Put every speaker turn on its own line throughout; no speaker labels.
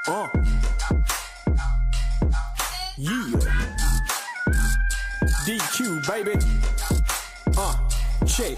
Yeah. DQ, baby. Check.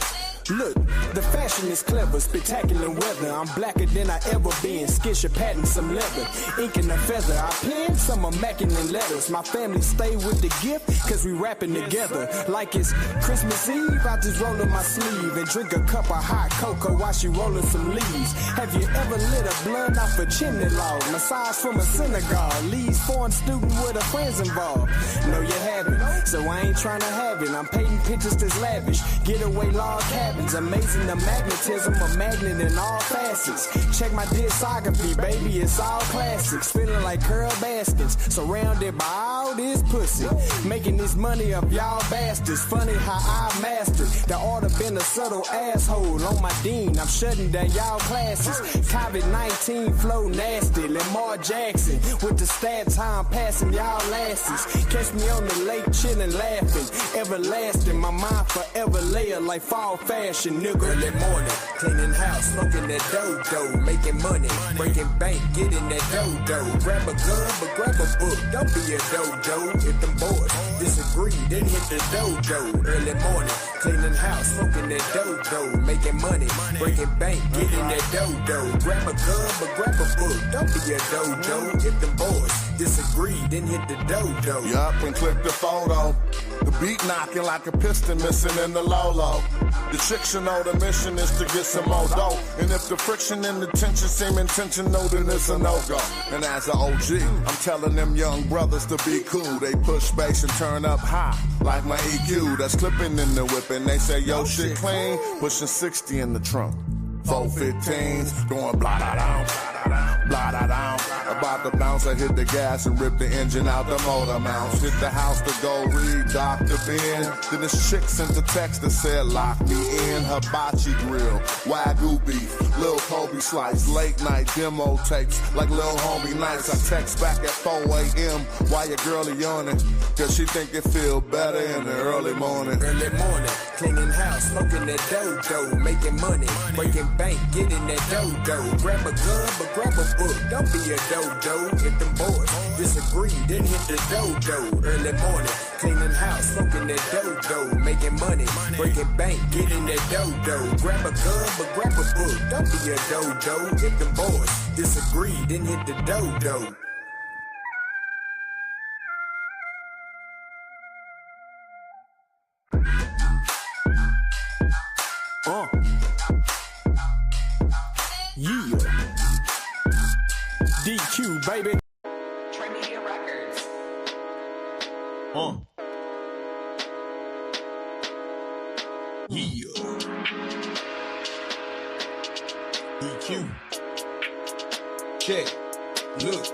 Look, the fashion is clever, spectacular weather. I'm blacker than I ever been. Skisha patting some leather, ink and a feather. I pen some immaculate letters. My family stay with the gift, cause we rapping together. Like it's Christmas Eve, I just roll up my sleeve and drink a cup of hot cocoa while she rolling some leaves. Have you ever lit a blunt off a chimney log? Massage from a synagogue, leads foreign student with her friends involved. No, you haven't, so I ain't trying to have it. I'm painting pictures that's lavish, getaway log cabins. Amazing the magnetism, a magnet in all facets. Check my discography, baby, it's all classics. Feeling like Curl Baskins, surrounded by all this pussy. Making this money up y'all bastards. Funny how I mastered the art of being a subtle asshole on my dean. I'm shutting down y'all classes. COVID-19 flow nasty. Lamar Jackson with the stat time passing y'all lasses. Catch me on the lake chillin' laughing. Everlasting, my mind forever layer like fall fashion, nigga. Early morning, cleaning house, smoking that dough, making money, breaking bank, getting that dough. Grab a gun, but grab a book. Don't be a dodo. If them boys disagree, then hit the dough. Early morning, cleaning house, smoking that dough, making money, breaking bank, getting that dough. Grab a gun, but grab a book. Don't be a dodo. If them boys disagree, then hit the dough.
Yup, and click the photo. The beat knocking like a piston missing in the Lolo. The chicks should know the mission is to get some more dough. And if the friction and the tension seem intentional, then it's a no-go. And as an OG, I'm telling them young brothers to be cool. They push bass and turn up high, like my EQ that's clipping in the whip. And they say, yo, shit clean, pushing 60 in the trunk. 415s, going blah-da-down, blah-da-down. About to bounce, I hit the gas and rip the engine out the motor mounts. Hit the house to go read Dr. Ben. Then this chick sent the text that said, lock me in. Hibachi grill, Wagyu beef, Lil Kobe slice, late night demo tapes like Lil Homie nights. I text back at 4 a.m. while your girlie yawning, cause she think it feel better in the early morning.
Early morning, cleaning house, smoking that dough, making money, breaking bank, getting that dough. Grab a gun, but grab a book. Don't be a dodo. If them boys disagree, then hit the dough. Early morning, cleaning house, smoking that dough, making money, breaking bank, getting that dough. Grab a gun, but grab a book. Don't be a dodo. If them boys disagree, then hit the dough. Yeah. DQ, baby.
Media Records.
Yeah. DQ. Check. Look.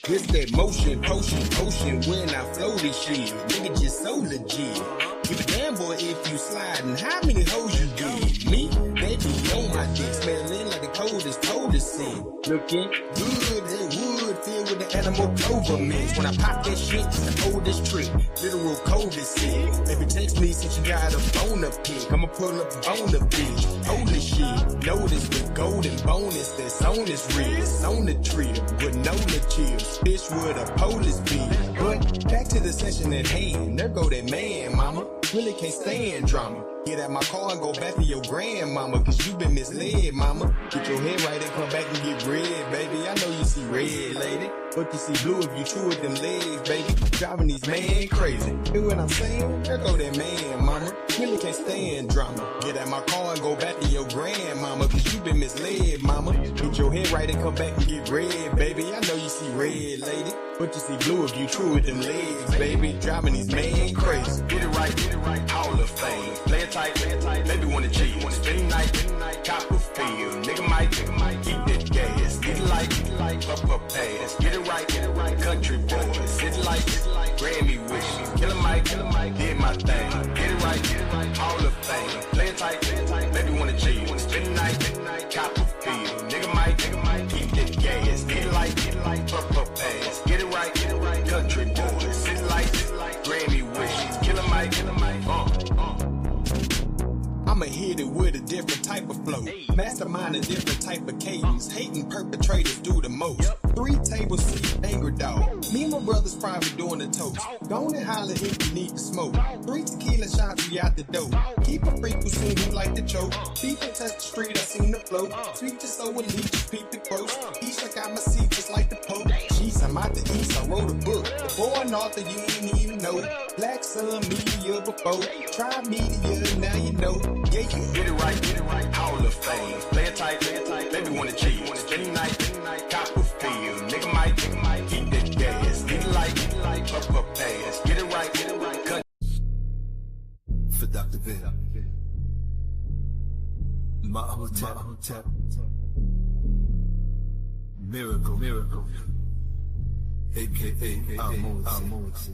This that motion, potion, when I flow this shit. Nigga just so legit. Give a damn boy if you sliding. How many hoes you get? Me? They be on my dick. Smelling like the coldest scene. Looking good, that wood filled with the animal clover mix. When I pop that shit, it's the oldest trick. Literal coldest sick. Baby, text me since you got a phone up pick. I'ma pull up on the bitch. Holy shit. Notice the golden bonus that's on this wrist. On the tree, with no chips. Bitch with a police beat. But back to the session at hand. There go that man, mama. Really can't stand drama. Get out my car and go back to your grandmama, cause you been misled, mama. Get your head right and come back and get red, baby. I know you see red, lady, but you see blue if you true with them legs, baby. Driving these man crazy. Hear what I'm saying? There go that man, mama. Really can't stand drama. Get out my car and go back to your grandmama, cause you been misled, mama. Get your head right and come back and get red, baby. I know you see red, lady, but you see blue if you true with them legs, baby. Driving these man crazy. Get it right, Hall of Fame. Play it tight, baby wanna cheat. Spend night, cop a feel. Nigga might keep that gas. Get it like, up pass. Get it right, country boys. Hit it like, Grammy wish. Kill a mic, did my thing. Get it right, Hall of Fame. Play it tight, baby wanna cheat. Spend night, cop a feel. Nigga might keep that gas. Get it like, up pass. Get it right, country boys. Hit it like, Grammy wish. Kill a mic, I'ma hit it with a different type of flow. Mastermind a different type of cadence. Hating perpetrators do the most. 3 takes table, see anger dog. Me and my brothers probably doing the toast. Go and holler if you need to smoke. 3 tequila shots, we out the door. Keep a freak who soon he like to choke. People touch the street, I seen the flow. Sweet just so elite, just peep the gross. East I got my seat just like the Pope. Jeez, I'm out the east, I wrote a book. Before an author, you ain't even know. Black Sun Media before. Try media, now you know. Yeah, you
get it right, Hall of Fame. Play it tight, baby wanna cheat. Spending night, Copperfield. Nigga might, keep that gas. Get it like, up pass. Get it right, cut.
For Dr. Bill. My hotel. Miracle. AKA Almonte.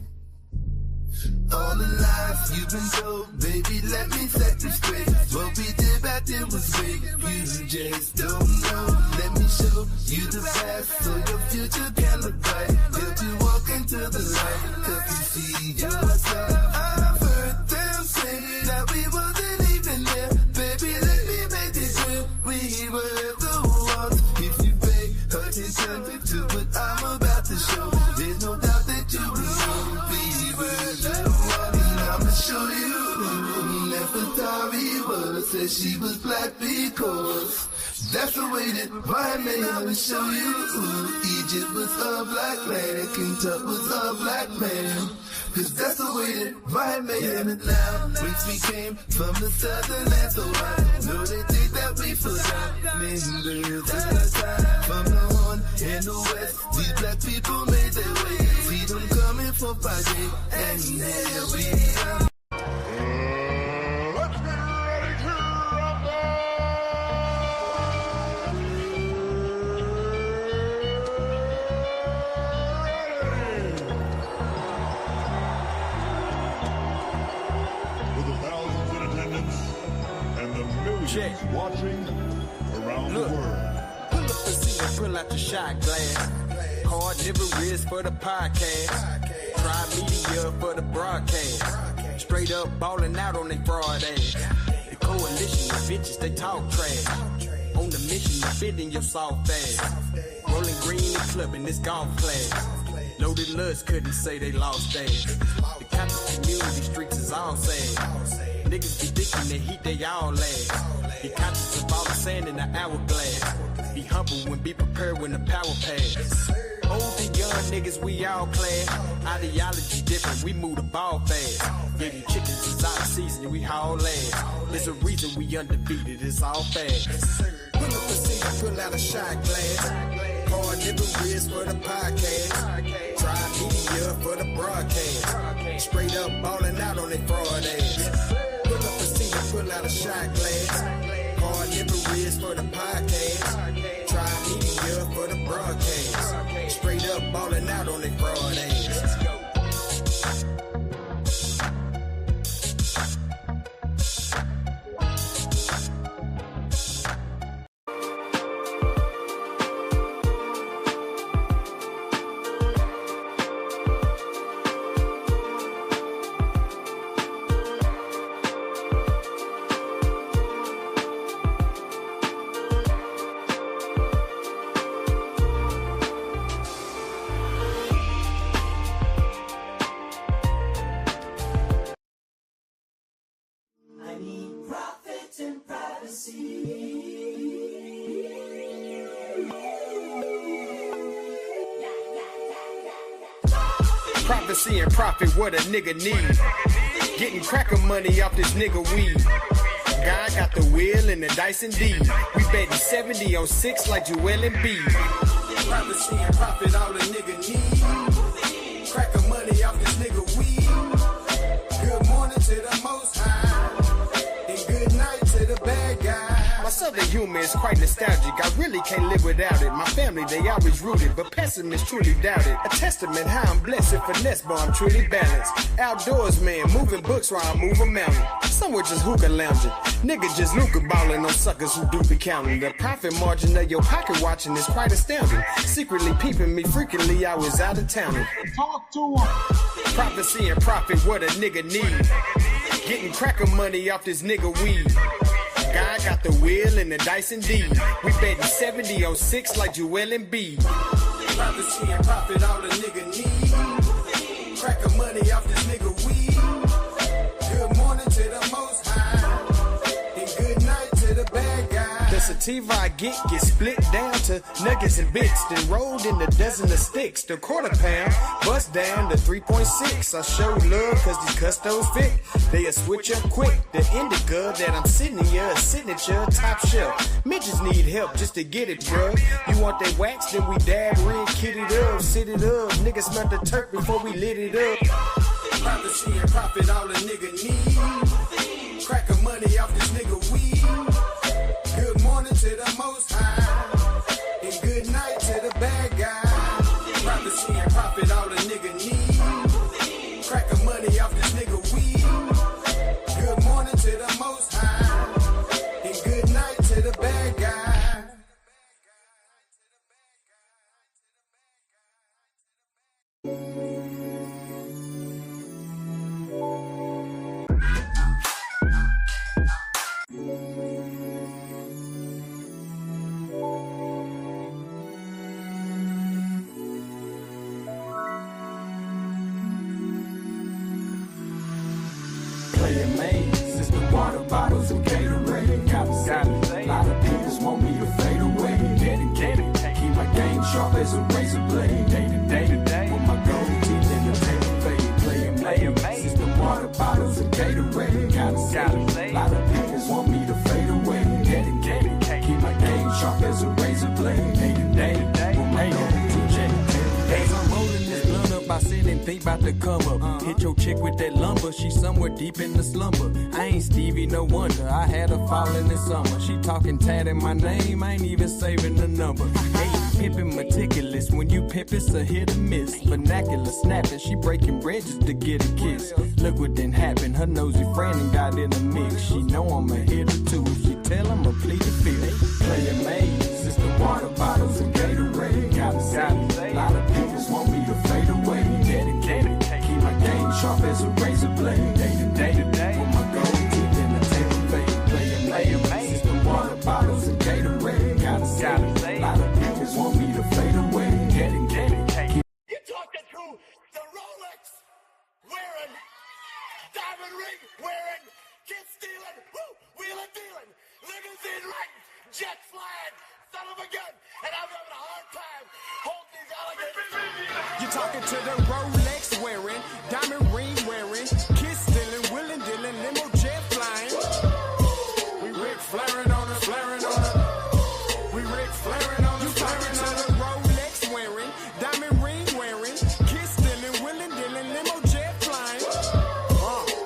All the lies you've been told, baby, let me set you straight. What we did back then was great. You just don't know. Let me show you the past so your future can look bright. Till you walk into the light, cause you see yourself. I've heard them say that we wasn't even there. Baby, let me make this real. We were the ones. If you pay attention to what I'm about to show, there's no doubt that you will know. I'ma show you Nefertari was, said she was black because that's the way that white man. I'ma show you Egypt was a black land, King Tut was a black man, cause that's the way that white man. And now, since we came from the southern land, so I know they think that we forgot. From the horn in the west, these black people made their way. See them coming for Friday, and here we are.
Let's get ready to rumble! With the thousands in attendance and the millions watching around the world.
Pull up the seat and pull out your shot glass. Carnivorous for the podcast. Try media for the broadcast. Straight up ballin' out on they fraud ass. The coalition of bitches, they talk trash. On the mission to fit in your soft ass. Rolling green and clubbing this golf class. Loaded lust couldn't say they lost ass. The campus community streets is all sad. Niggas be thinking the heat they all last. Be conscious of all the sand in the hourglass. Be humble when be prepared when the power pass. Old and young niggas, we all class. Ideology different, we move the ball fast. Yeah, these chickens is out of season, we haul ass. There's a reason we undefeated, it's all fast. Pull up the seat, pull out a shot glass. Carnivorous for the podcast. Try media for the broadcast. Straight up ballin' out on they fraud ass. Pull up the seat, pull out a shot glass. Carnivorous for the podcast. Try media for the broadcast. Straight up ballin' out on they fraud ass. Let's go. Prophecy and profit, what a nigga need. Getting cracker money off this nigga weed. God got the wheel and the dice indeed. We betting 70 on 6 like Joel and B. Prophecy and profit, all a nigga need. Cracker money off this nigga weed. Good morning to the most high. And good night to the bad guy. My southern humor is quite nostalgic. I really can't live without it. My family, they always rooted, but pessimists truly doubt it. A testament how I'm blessed, finesse, but I'm truly balanced. Outdoors, man, moving books while I move a mountain. Somewhere just hookah lounging. Nigga just Luca ballin' on suckers who do be counting. The profit margin of your pocket watching is quite astounding. Secretly peeping me frequently, I was out of town.
Talk to him.
Prophecy and profit, what a nigga need. Getting cracker money off this nigga weed. God got the wheel and the dice indeed. We betting 70 on 6 like Joel and B. Prophecy and profit, all a nigga need. Crack of money off this nigga weed. Good morning to the most high, and good night to the bad guy. The sativa I get split down to nuggets and bits, then rolled in a dozen of sticks. The quarter pound bust down to 3.6. I show love cause these custos fit. They a switch up quick. The indica that I'm sitting in here, a signature top shelf. Midgets need help just to get it, bruh. You want that wax, then we dab red, kid it up, sit it up. Niggas smell the turk before we lit it up. Prophecy and profit, all a nigga need. Crack of money off this nigga weed. Good morning to the most high, and good night to the bad guy. Prophecy and profit, all a nigga need. Crack of money off this nigga weed. Good morning to the most high, and good night to the bad guy.
Playing maze, system water bottles and Gatorade. Got a lot of people want me to fade away. Dedicated, keep my game sharp as a razor blade. Day to day, with my gold teeth and the table fade. Playing maze, system water bottles and Gatorade. Got a lot of people want me to fade away. Dedicated, keep my game sharp as a razor blade. Day to day, with my gold teeth and the table fade. As I'm rolling this blunt up, I sit and think about the come up. Hit your chick with that lumber, she somewhere deep in the slumber. I ain't Stevie, no wonder, I had her falling this summer. She talking tatting my name, I ain't even saving the number. Hey, pimpin' meticulous, when you pimp it's a hit or miss. Vernacular snapping, she breaking bridges to get a kiss. Look what done happened, her nosy friend and got in a mix. She know I'm a hitter too, if she tell him I'm plead the fifth. Playing maze, it's the water bottles and Gatorade. Got a lot of people want me to fade away. Dedicated, keep my game sharp as a razor blade. Day to day, with my gold teeth and the table fade. Playing maze, it's the water bottles and Gatorade. Got a lot of people want me to fade away. Dedicated.
You talking to the Rolex wearing, diamond ring wearing, kid stealing, wheeling dealing, limousine riding, jet flying, son of a gun, and I'm having a hard time holding these alligators.
You talking to the Rolex wearing, diamond ring wearing, kiss stealing, wheeling dealing, limo jet flying. We Rick flaring on us, flaring on us. We Rick flaring on us, flaring on us. Rolex wearing, diamond ring wearing, kiss stealing, wheeling dealing, limo jet flying.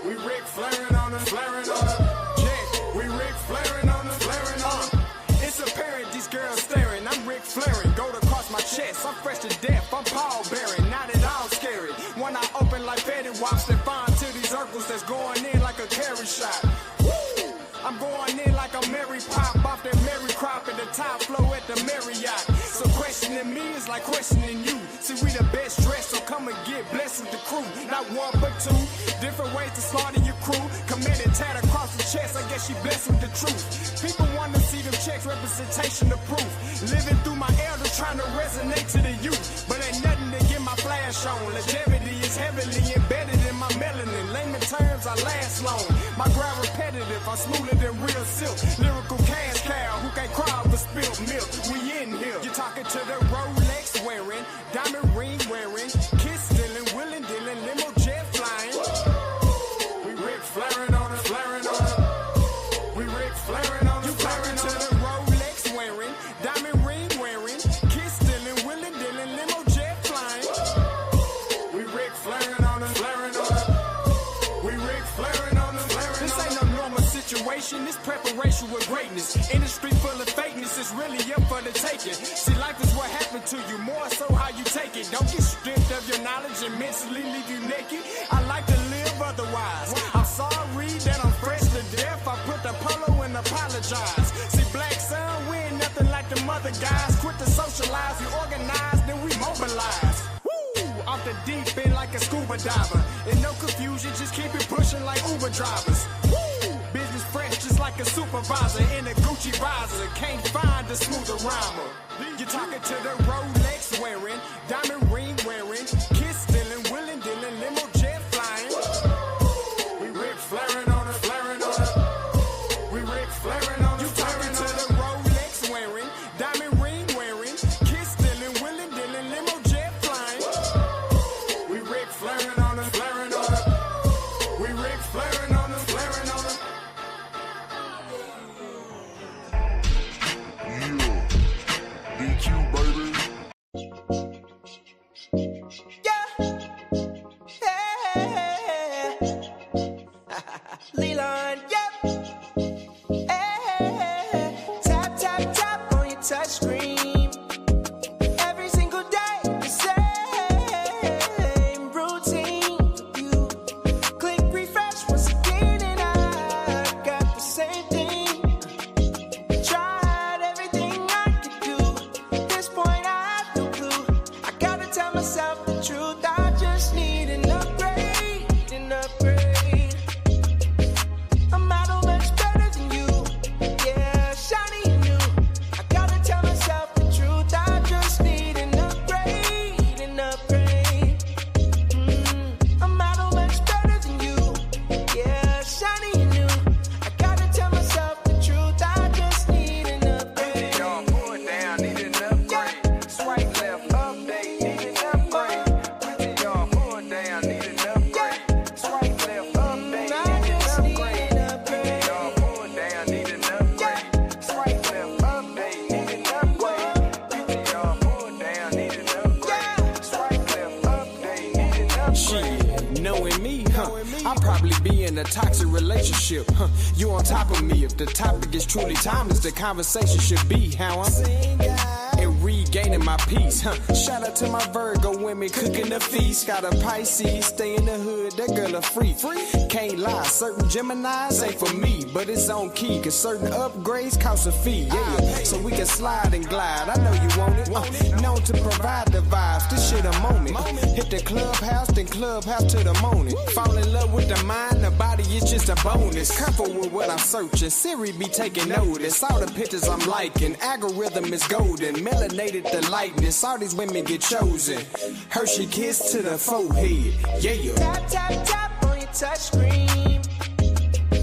We Rick flaring on us, flaring on us. Jet, we Rick flaring on us, flaring on us. It's apparent these girls staring. I'm Rick flaring, gold across my chest. I'm fresh to death. I'm Paul Bearing, not at all scary. One eye open like Betty Wops and find to these Urkels that's going in like a carry shot. Woo! I'm going in like a Mary Pop off that Mary Crop at the top flow at the Marriott. So questioning me is like questioning you. See, we the best dressed, so come and get blessed with the crew. Not one but two, different ways to slaughter your crew. Committed tat across the chest, I guess she blessed with the truth. People want to see them checks, representation of proof. Living through my elders, trying to resonate to the youth. But ain't nothing to get my flash on. Longevity is heavily embedded in my melanin. Layman terms, I last long. My grind repetitive, I'm smoother than real silk. Lyrical cash cow, who can't cry over spilled milk. We in here. You're talking to the Rolex wearing, diamond ring wearing, kiss stealing, wheeling dealing, limo jet flying. We Rick flaring on us, flaring on us. We Rick flaring on us, flaring on us. To the Rolex wearing, diamond ring wearing, kiss stealing, wheeling dealing, limo jet flying. We Rick flaring on us, flaring on us. We Rick flaring on us, flaring on us. This ain't no normal situation, this preparation with greatness. Industry full of fakeness, it's really up for the taking. See, life is what happened to you, more so how you take it. Don't get stripped of your knowledge and mentally leave you naked. I like to live otherwise. I'm sorry that I'm fresh to death. I put the polo and apologize. See, black son, we ain't nothing like them other guys. Quit to socialize, we organize, then we mobilize. Woo! Off the deep end like a scuba diver. And no confusion, just keep it pushing like Uber drivers. Woo! Business fresh just like a supervisor in a Gucci visor. Can't find a smoother rhymer. You're talking to the Rolex wearing,
Leland, yep. Tap, tap, tap on your touchscreen. Every single day, the same routine. You click refresh once again, and I got the same thing. Tried everything I could do. At this point, I have no clue. I gotta tell myself the truth. I just need an upgrade, an upgrade. I'm out on much better than you. Yeah, shiny and new. I gotta tell myself the truth. I just need an upgrade, an upgrade. I'm out on much better than you. Yeah, shiny and new. I gotta tell myself the truth. I just need an upgrade.
Y'all pull it down, need an upgrade. Swipe left, update, need an upgrade. Y'all pull it down, need an upgrade. Swipe left, update,
I
need an
just need
upgrade.
an upgrade.
Y'all pull it down, need an upgrade. Swipe left, update, need an upgrade. Y'all pull it down, need an upgrade. Swipe left, update, need an upgrade.
Shit, knowing me, I'll probably be in a toxic relationship. You on top of me. If the topic is truly timeless, the conversation should be how I'm and regaining my peace. Shout out to my Virgo women cooking the feast. Got a Pisces, stay in the hood, that girl a freak. Can't lie, certain Geminis ain't for me, but it's on key, cause certain upgrades cost a fee. Yeah, so we can slide and glide. I know you want it. Known to provide the vibes, this shit a moment. Hit the clubhouse, then clubhouse to the morning. Fall in love with the mind, the body is just a bonus. Careful with what I'm searching, Siri be taking notice. All the pictures I'm liking, algorithm is golden. Melanated the lightness, all these women get chosen. Hershey kiss to the forehead, yeah.
Tap, tap, tap on your touchscreen.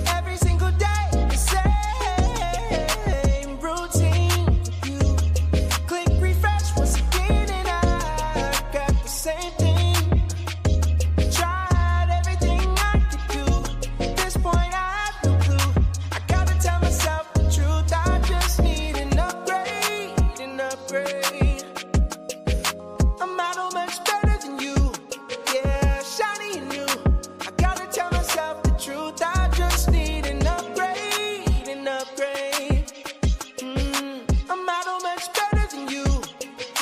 Every single day, the same routine. You click refresh once again, and I got the same thing. Tried everything I could do. At this point, I have no clue. I gotta tell myself the truth. I just need an upgrade, an upgrade. I'm out on much better than you. Yeah, shiny and new. I gotta tell myself the truth. I just need an upgrade, an upgrade. I'm out on much better than you.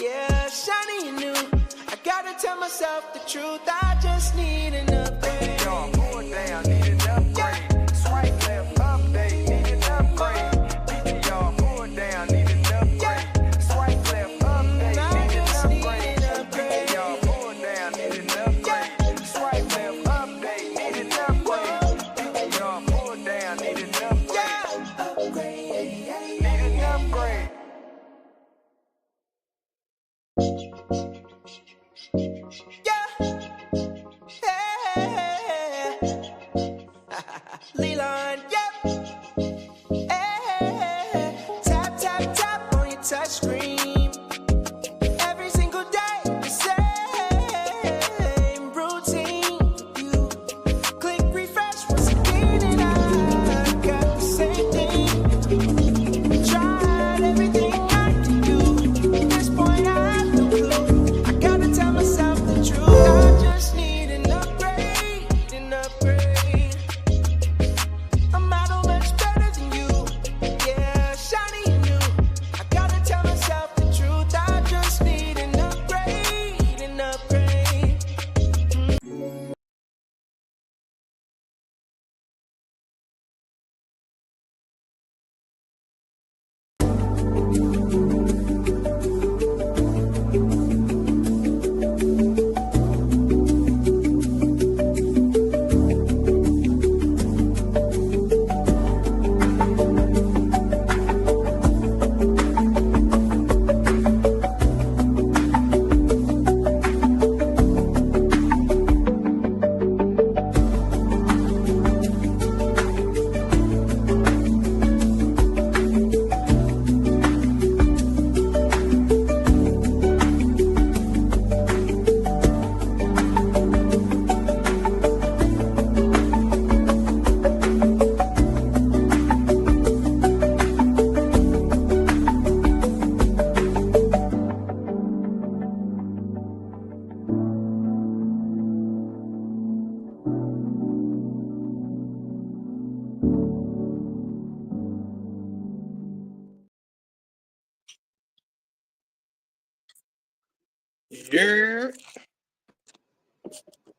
Yeah, shiny and new. I gotta tell myself the truth. I just need an upgrade.
Y'all pull it down, need an upgrade. Swipe left, update, need an upgrade. Y'all pull it down, need an upgrade. Swipe left, update,
I
need an
just need
upgrade.
an upgrade.
Y'all pull it down, need an upgrade. Swipe left, update, need an upgrade. Y'all pull it down, need an upgrade. Need an upgrade.
Leland, yep. Tap, tap, tap on your touchscreen. Every single day, the same routine. You click refresh once again, and I got the same thing. Tried everything I could do. At this point, I have no clue. I gotta tell myself the truth.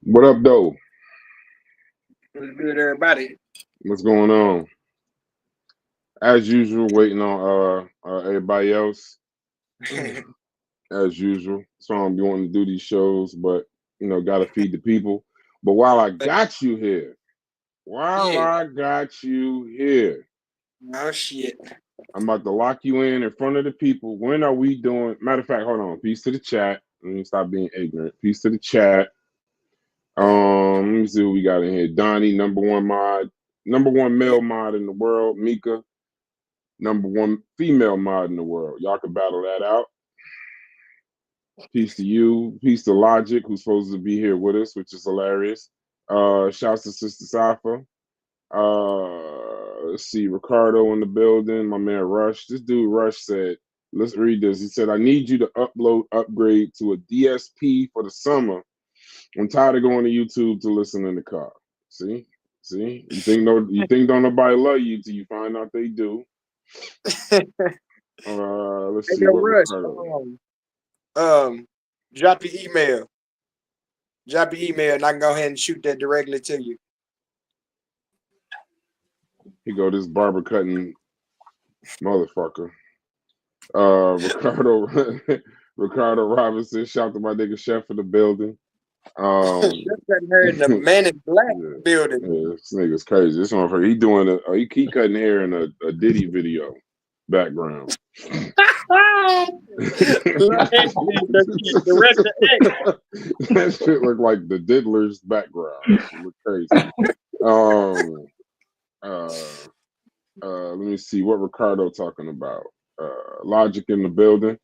What up, though?
What's good, everybody?
What's going on? As usual, waiting on everybody else. As usual, so I'm wanting to do these shows, but you know, gotta feed the people. But while I got you here,
Oh shit!
I'm about to lock you in front of the people. When are we doing? Matter of fact, hold on. Peace to the chat. Let me stop being ignorant. Peace to the chat. Let me see what we got in here. Donnie, number one male mod in the world. Mika, number one female mod in the world. Y'all can battle that out. Peace to you. Peace to Logic, who's supposed to be here with us, which is hilarious. Shouts to Sister Safa. Let's see, Ricardo in the building. My man Rush. This dude Rush said, let's read this. He said, I need you to upgrade to a DSP for the summer. I'm tired of going to YouTube to listen in the car. See? You think don't nobody love you till you find out they do. Let's see what
Rush,
Ricardo.
drop your email. And I can go ahead and shoot that directly to you.
Here go this barber cutting motherfucker. Ricardo Robinson, shout to my nigga Chef in the building.
Just cutting hair in the Man in Black building.
Yeah, this nigga's crazy. This one he doing he keep cutting hair in a Diddy video background. That shit look like the Diddler's background. It look crazy. Let me see what Ricardo talking about. Logic in the building.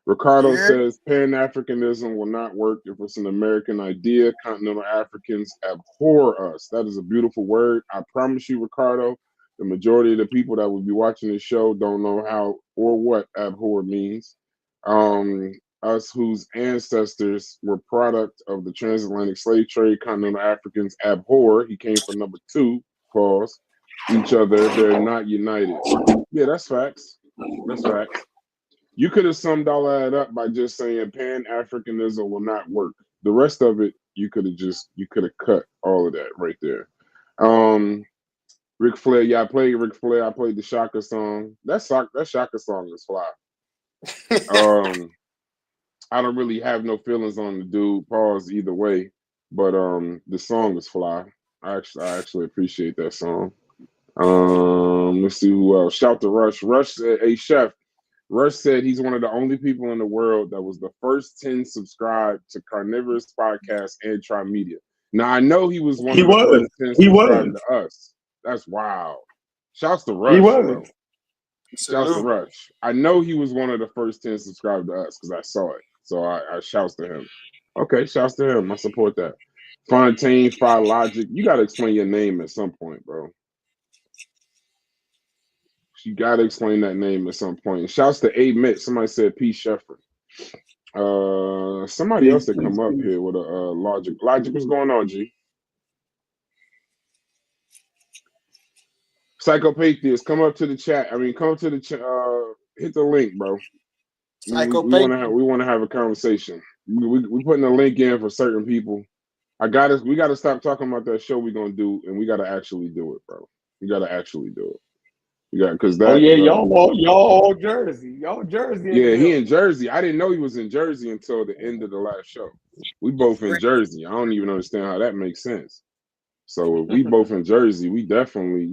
Ricardo says Pan-Africanism will not work if it's an American idea. Continental Africans abhor us. That is a beautiful word. I promise you, Ricardo, the majority of the people that will be watching this show don't know how or what abhor means. Us whose ancestors were product of the transatlantic slave trade, continental Africans abhor. He came from number 2, pause, each other. They're not united. Yeah, that's facts. That's facts. You could have summed all that up by just saying Pan-Africanism will not work. The rest of it, you could have cut all of that right there. Ric Flair, yeah, I played Ric Flair. I played the Shaka song. That Shaka song is fly. I don't really have no feelings on the dude. Pause either way, but the song is fly. I actually appreciate that song. Let's see who else. Shout to Rush. Rush said, "Hey Chef." Rush said he's one of the only people in the world that was the first 10 subscribed to Carnivorous Podcast and Try Media. Now I know he was one of the first 10 subscribed to us. That's wild. Shouts to Rush.
He was.
Shouts to Rush. I know he was one of the first 10 subscribed to us because I saw it. So I shouts to him. Okay, shouts to him. I support that. Fontaine, Fire Logic. You gotta explain your name at some point, bro. You gotta explain that name at some point. And shouts to A Mitt. Somebody said P. Shefford. Somebody else that come up here with a Logic. Logic, what's going on, G? Psychopatheist, come up to the chat. I mean, come up to the chat. Hit the link, bro. We want to have a conversation. We putting a link in for certain people. We gotta stop talking about that show we're gonna do, and we gotta actually do it, bro. We gotta actually do it. Yeah, because that.
y'all Jersey. Y'all Jersey.
Yeah, he in Jersey. I didn't know he was in Jersey until the end of the last show. We both in Jersey. I don't even understand how that makes sense. So if we both in Jersey, we definitely,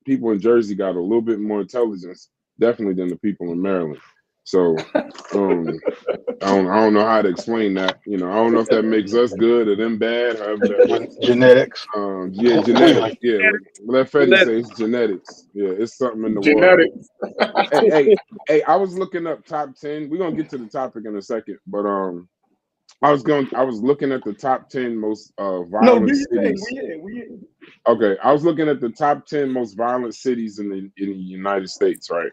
people in Jersey got a little bit more intelligence, definitely than the people in Maryland. So I don't know how to explain that. I don't know if that makes us good or them bad.
Genetics.
Yeah, genetics. Yeah, let Fetty say it's genetics. Yeah, it's something in the
Genetics.
World. Hey, I was looking up top 10. We're gonna get to the topic in a second, but I was looking at the top 10 most violent cities. Okay, I was looking at the top 10 most violent cities in the United States, right?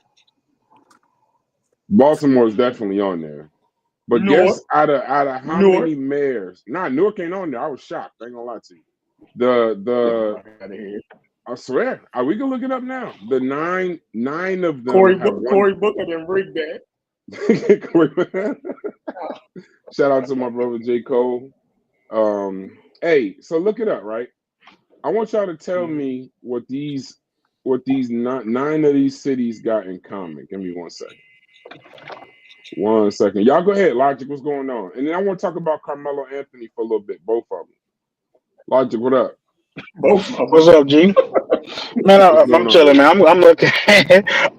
Baltimore is definitely on there. But guess out of how many mayors? Nah, Newark ain't on there. I was shocked. I ain't gonna lie to you. I swear. We can look it up now. The nine of them.
Cory Booker didn't rig that.
Shout out to my brother J. Cole. Hey, so look it up, right? I want y'all to tell me what these nine of these cities got in common. Give me 1 second. 1 second. Y'all go ahead, Logic. What's going on? And then I want to talk about Carmelo Anthony for a little bit. Both of them. Logic, what up?
What's up, G? Man,
What's going
I'm
on?
chilling, man. I'm looking,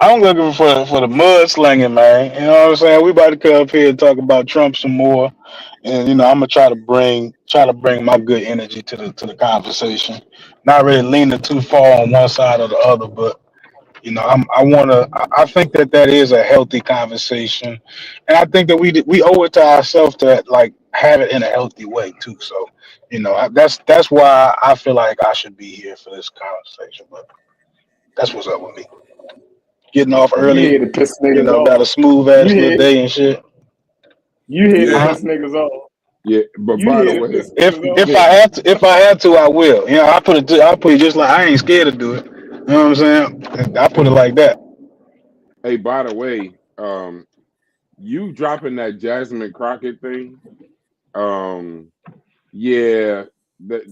I'm looking for the mud slinging, man. You know what I'm saying? We about to come up here and talk about Trump some more, and I'm gonna try to bring my good energy to the conversation. Not really leaning too far on one side or the other, but I think that is a healthy conversation, and I think that we owe it to ourselves to like have it in a healthy way too. So, that's why I feel like I should be here for this conversation. But that's what's up with me. Getting off
You
early,
here to piss niggas
got a
off.
smooth
You
ass little
here,
day and shit.
you here to
Yeah,
piss niggas off.
yeah. But
You
by the
here to
way,
piss
If
niggas off.
if I had to, I will. I put it just like I ain't scared to do it. You know what I'm saying? I put it like that.
hey, by the way, you dropping that Jasmine Crockett thing, yeah, that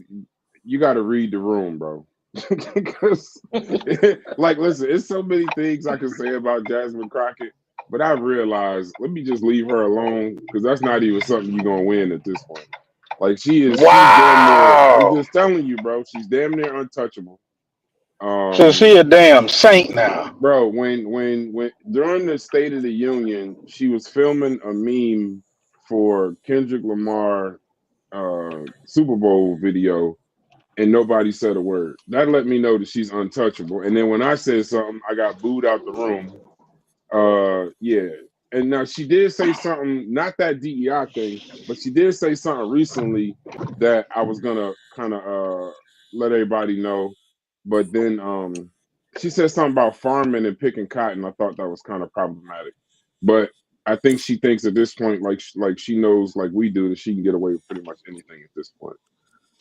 you got to read the room, bro. Because, like, listen, it's so many things I can say about Jasmine Crockett, but I realized let me just leave her alone because that's not even something you're gonna win at this point. Like, she's damn near. I'm
Wow.
just telling you, bro. She's damn near untouchable.
So she a damn saint now.
Bro, when during the State of the Union, she was filming a meme for Kendrick Lamar Super Bowl video, and nobody said a word. That let me know that she's untouchable. And then when I said something, I got booed out the room. Yeah. And now she did say something, not that DEI thing, but she did say something recently that I was gonna kind of let everybody know. But then she said something about farming and picking cotton. I thought that was kind of problematic. But I think she thinks at this point, like she knows, like we do, that she can get away with pretty much anything at this point.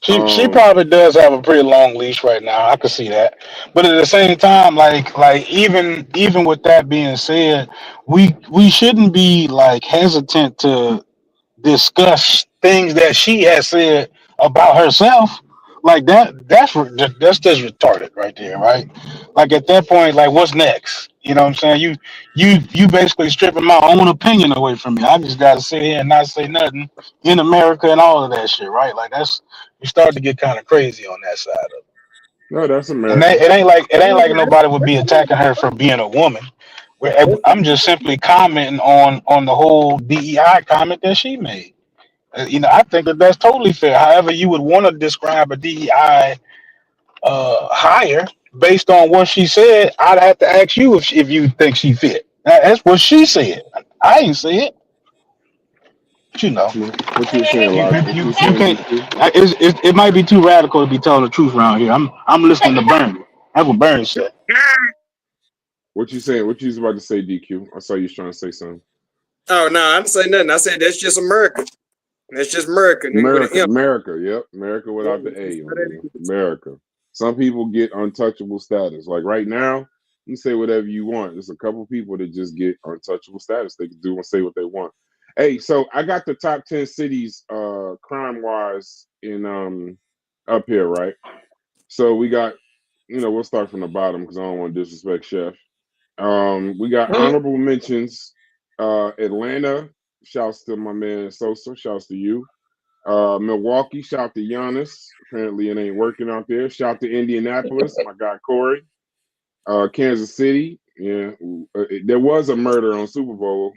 She probably does have a pretty long leash right now. I could see that, but at the same time, like even with that being said, we shouldn't be like hesitant to discuss things that she has said about herself. Like that's just retarded right there, right? Like at that point, like what's next? You know what I'm saying? You basically stripping my own opinion away from me. I just gotta sit here and not say nothing in America and all of that shit, right? Like that's you start to get kind of crazy on that side of it.
No, that's
And
America.
it ain't like nobody would be attacking her for being a woman. I'm just simply commenting on the whole DEI comment that she made. I think that's totally fair. However, you would want to describe a DEI hire based on what she said. I'd have to ask you if you think she fit. That's what she said. I ain't say it. But
What you saying, Logic? What you
you
saying,
can't.
DQ?
It might be too radical to be telling the truth around here. I'm listening to Burn. That's what Burn said.
What you saying? What you was about to say, DQ? I saw you was trying to say something.
Oh no, I didn't say nothing. I said that's just America. That's just America. Nigga, with an
America, yep. America without the A, my nigga. America. Some people get untouchable status. Like right now, you say whatever you want. There's a couple people that just get untouchable status. They can do and say what they want. Hey, so I got the top 10 cities crime wise in up here, right? So we got, we'll start from the bottom because I don't want to disrespect Chef. We got honorable mentions. Atlanta, shouts to my man Sosa, shouts to you. Milwaukee, shout to Giannis. Apparently it ain't working out there. Shout to Indianapolis, my guy Corey. Kansas City, yeah. There was a murder on Super Bowl.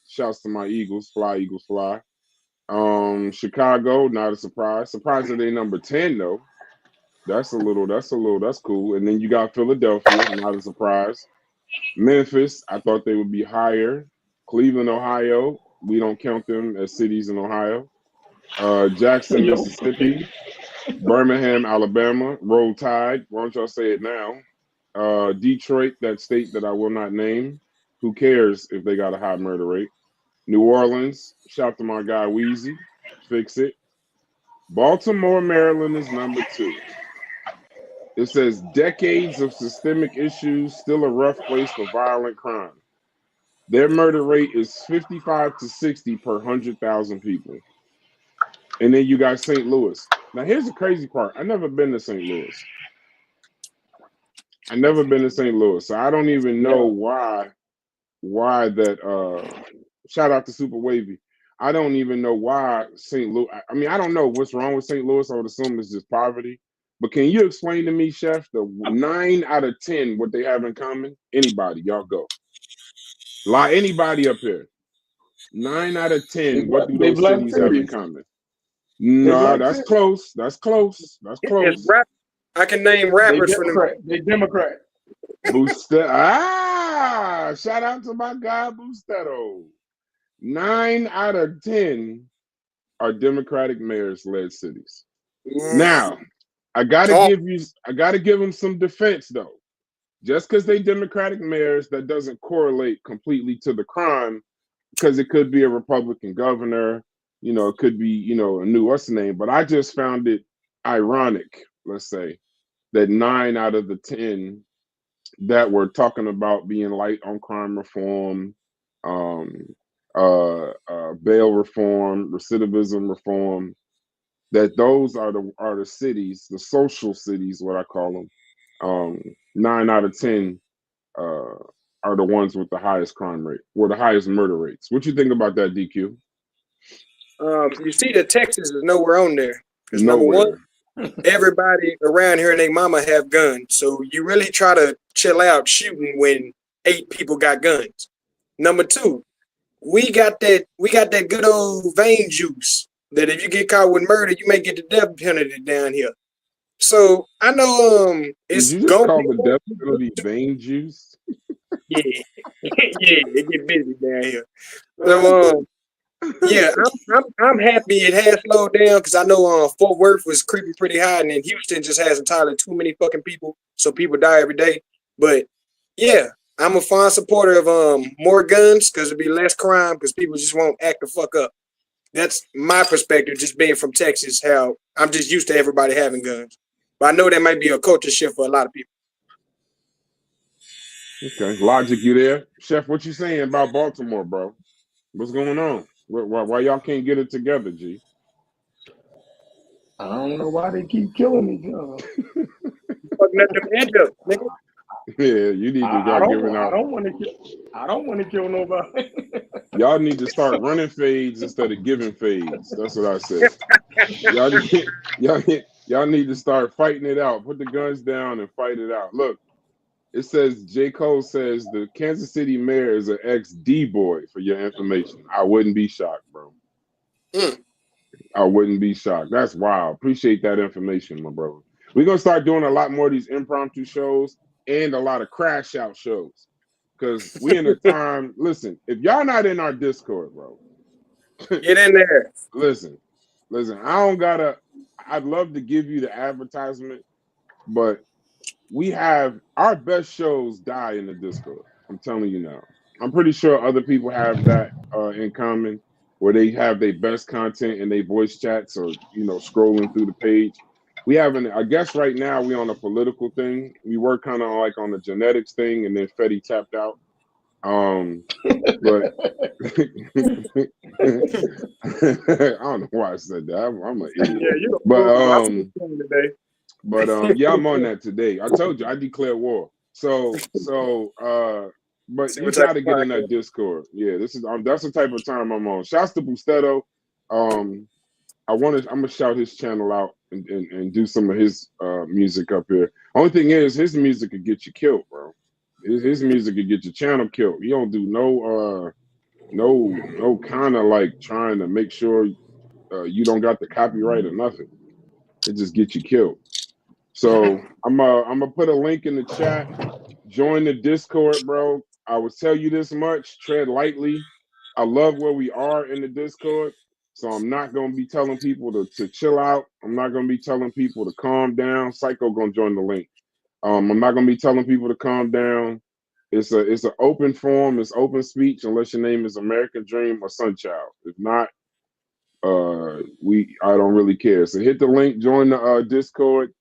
Shouts to my Eagles, fly Eagles fly. Chicago, not a surprise. Surprised that they number 10 though. That's cool. And then you got Philadelphia, not a surprise. Memphis, I thought they would be higher. Cleveland, Ohio, we don't count them as cities in Ohio. Jackson, Mississippi. Birmingham, Alabama. Roll Tide. Why don't y'all say it now? Detroit, that state that I will not name. Who cares if they got a high murder rate? New Orleans, shout to my guy Wheezy. Fix it. Baltimore, Maryland is number 2. It says decades of systemic issues, still a rough place for violent crime. Their murder rate is 55 to 60 per 100,000 people. And then you got St. Louis. Now here's the crazy part. I never been to St. Louis. I never been to St. Louis, so I don't even know why that. Shout out to Super Wavy. I don't even know why St. Louis. I mean, I don't know what's wrong with St. Louis. I would assume it's just poverty. But can you explain to me, Chef, the 9 out of 10 what they have in common? Anybody, y'all go. Anybody up here? 9 out of 10. What do those cities have in common? No, that's close. That's close. That's close.
I can name rappers for them.
They Democrat.
Shout out to my guy Bustetto. 9 out of 10 are Democratic mayors-led cities. Now, I gotta give them some defense though. Just because they Democratic mayors, that doesn't correlate completely to the crime, because it could be a Republican governor, it could be, a new what's the name. But I just found it ironic, let's say, that 9 out of the 10 that were talking about being light on crime reform, bail reform, recidivism reform, that those are the cities, the social cities, what I call them. 9 out of 10 are the ones with the highest crime rate or the highest murder rates. What you think about that, DQ?
You see that Texas is nowhere on there. Because number
Nowhere.
one, everybody around here and their mama have guns. So you really try to chill out shooting when 8 people got guns. Number two, we got that good old vein juice that if you get caught with murder, you may get the death penalty down here. So I know it's
Did you just call the death penalty vein juice?
Yeah, it get busy down here. So yeah, I'm happy it has slowed down because I know Fort Worth was creeping pretty high, and then Houston just has entirely too many fucking people, so people die every day. But yeah, I'm a fond supporter of more guns because it'd be less crime because people just won't act the fuck up. That's my perspective, just being from Texas, how I'm just used to everybody having guns. But I know that might be a culture shift for a lot of people.
Okay, Logic, you there? Chef, what you saying about Baltimore, bro? What's going on? Why y'all can't get it together, G?
I don't know why they keep killing each other.
Fucking up them edge up, nigga.
Yeah, you need to start giving out.
I don't want to kill nobody.
Y'all need to start running fades instead of giving fades. That's what I said. Y'all need to start fighting it out. Put the guns down and fight it out. Look, it says J. Cole says the Kansas City mayor is an ex-D-boy, for your information. I wouldn't be shocked, bro. I wouldn't be shocked. That's wild. Appreciate that information, my brother. We're going to start doing a lot more of these impromptu shows and a lot of crash out shows. Because we in a time, listen, if y'all not in our Discord, bro.
Get in there.
Listen, I'd love to give you the advertisement, but we have our best shows die in the Discord. I'm telling you now. I'm pretty sure other people have that in common, where they have their best content in their voice chats or scrolling through the page. We have I guess right now we on a political thing. We were kind of like on the genetics thing, and then Fetty tapped out. But I don't know why I said that. I'm an idiot.
Yeah,
but yeah, I'm on that today. I told you I declare war. So but you got to get in that Discord. Yeah, this is that's the type of time I'm on. Shouts to Bustetto. I'm gonna shout his channel out and do some of his music up here. Only thing is, his music could get you killed, bro. His music could get your channel killed. He don't do no kind of like trying to make sure you don't got the copyright or nothing. It just gets you killed. So I'm gonna put a link in the chat. Join the Discord, bro. I will tell you this much: tread lightly. I love where we are in the Discord, so I'm not gonna be telling people to chill out. I'm not gonna be telling people to calm down. Psycho gonna join the link. I'm not gonna be telling people to calm down. It's an open forum. It's open speech unless your name is American Dream or Sunchild. If not, I don't really care. So hit the link, join the Discord.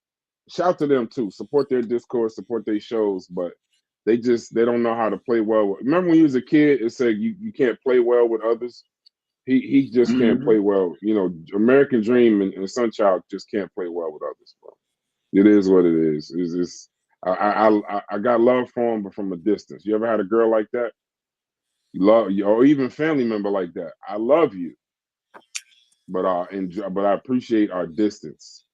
Shout to them too. Support their Discord, support their shows, but they don't know how to play well. Remember when you was a kid, it said you can't play well with others. He just can't play well. You know, American Dream and Sunchild just can't play well with others, bro. It is what it is. It's just I got love for him, but from a distance. You ever had a girl like that? You love you, or even family member like that. I love you, but I appreciate our distance.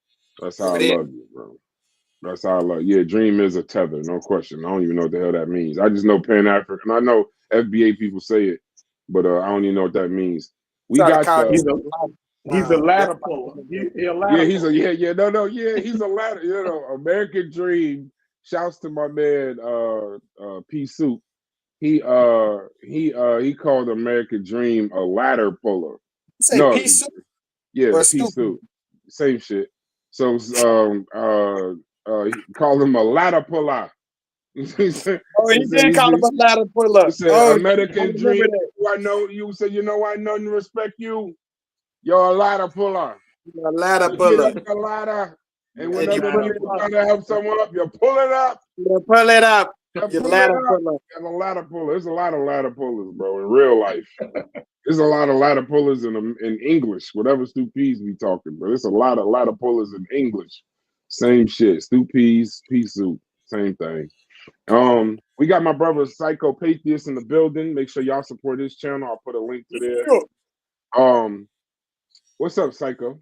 That's how I love you, bro. That's how I love. Yeah, dream is a tether, no question. I don't even know what the hell that means. I just know Pan-African. I know FBA people say it, but I don't even know what that means. We got
he's a ladder puller. He's a ladder
he's
puller.
he's a ladder. You know, American Dream. Shouts to my man P Soup. He called American Dream a ladder puller.
Say P Soup.
Yeah, P Soup. Same shit. So he called him a ladder puller.
He did call him a ladder puller.
He said, American Dream. I know you said, you know, I know and respect you. You're a ladder puller.
You're a ladder puller.
Get up the ladder. And whenever you're trying to help someone up, you pull it up.
You pull it up. You're a ladder puller.
And a ladder puller. There's a lot of ladder pullers, bro, in real life. There's a lot of ladder pullers in English, whatever Stu P's be talking, but there's a lot of ladder pullers in English. Same shit. Stu P's, P Soup, same thing. We got my brother Psychopatheist in the building. Make sure y'all support his channel. I'll put a link to there. What's up, Psycho?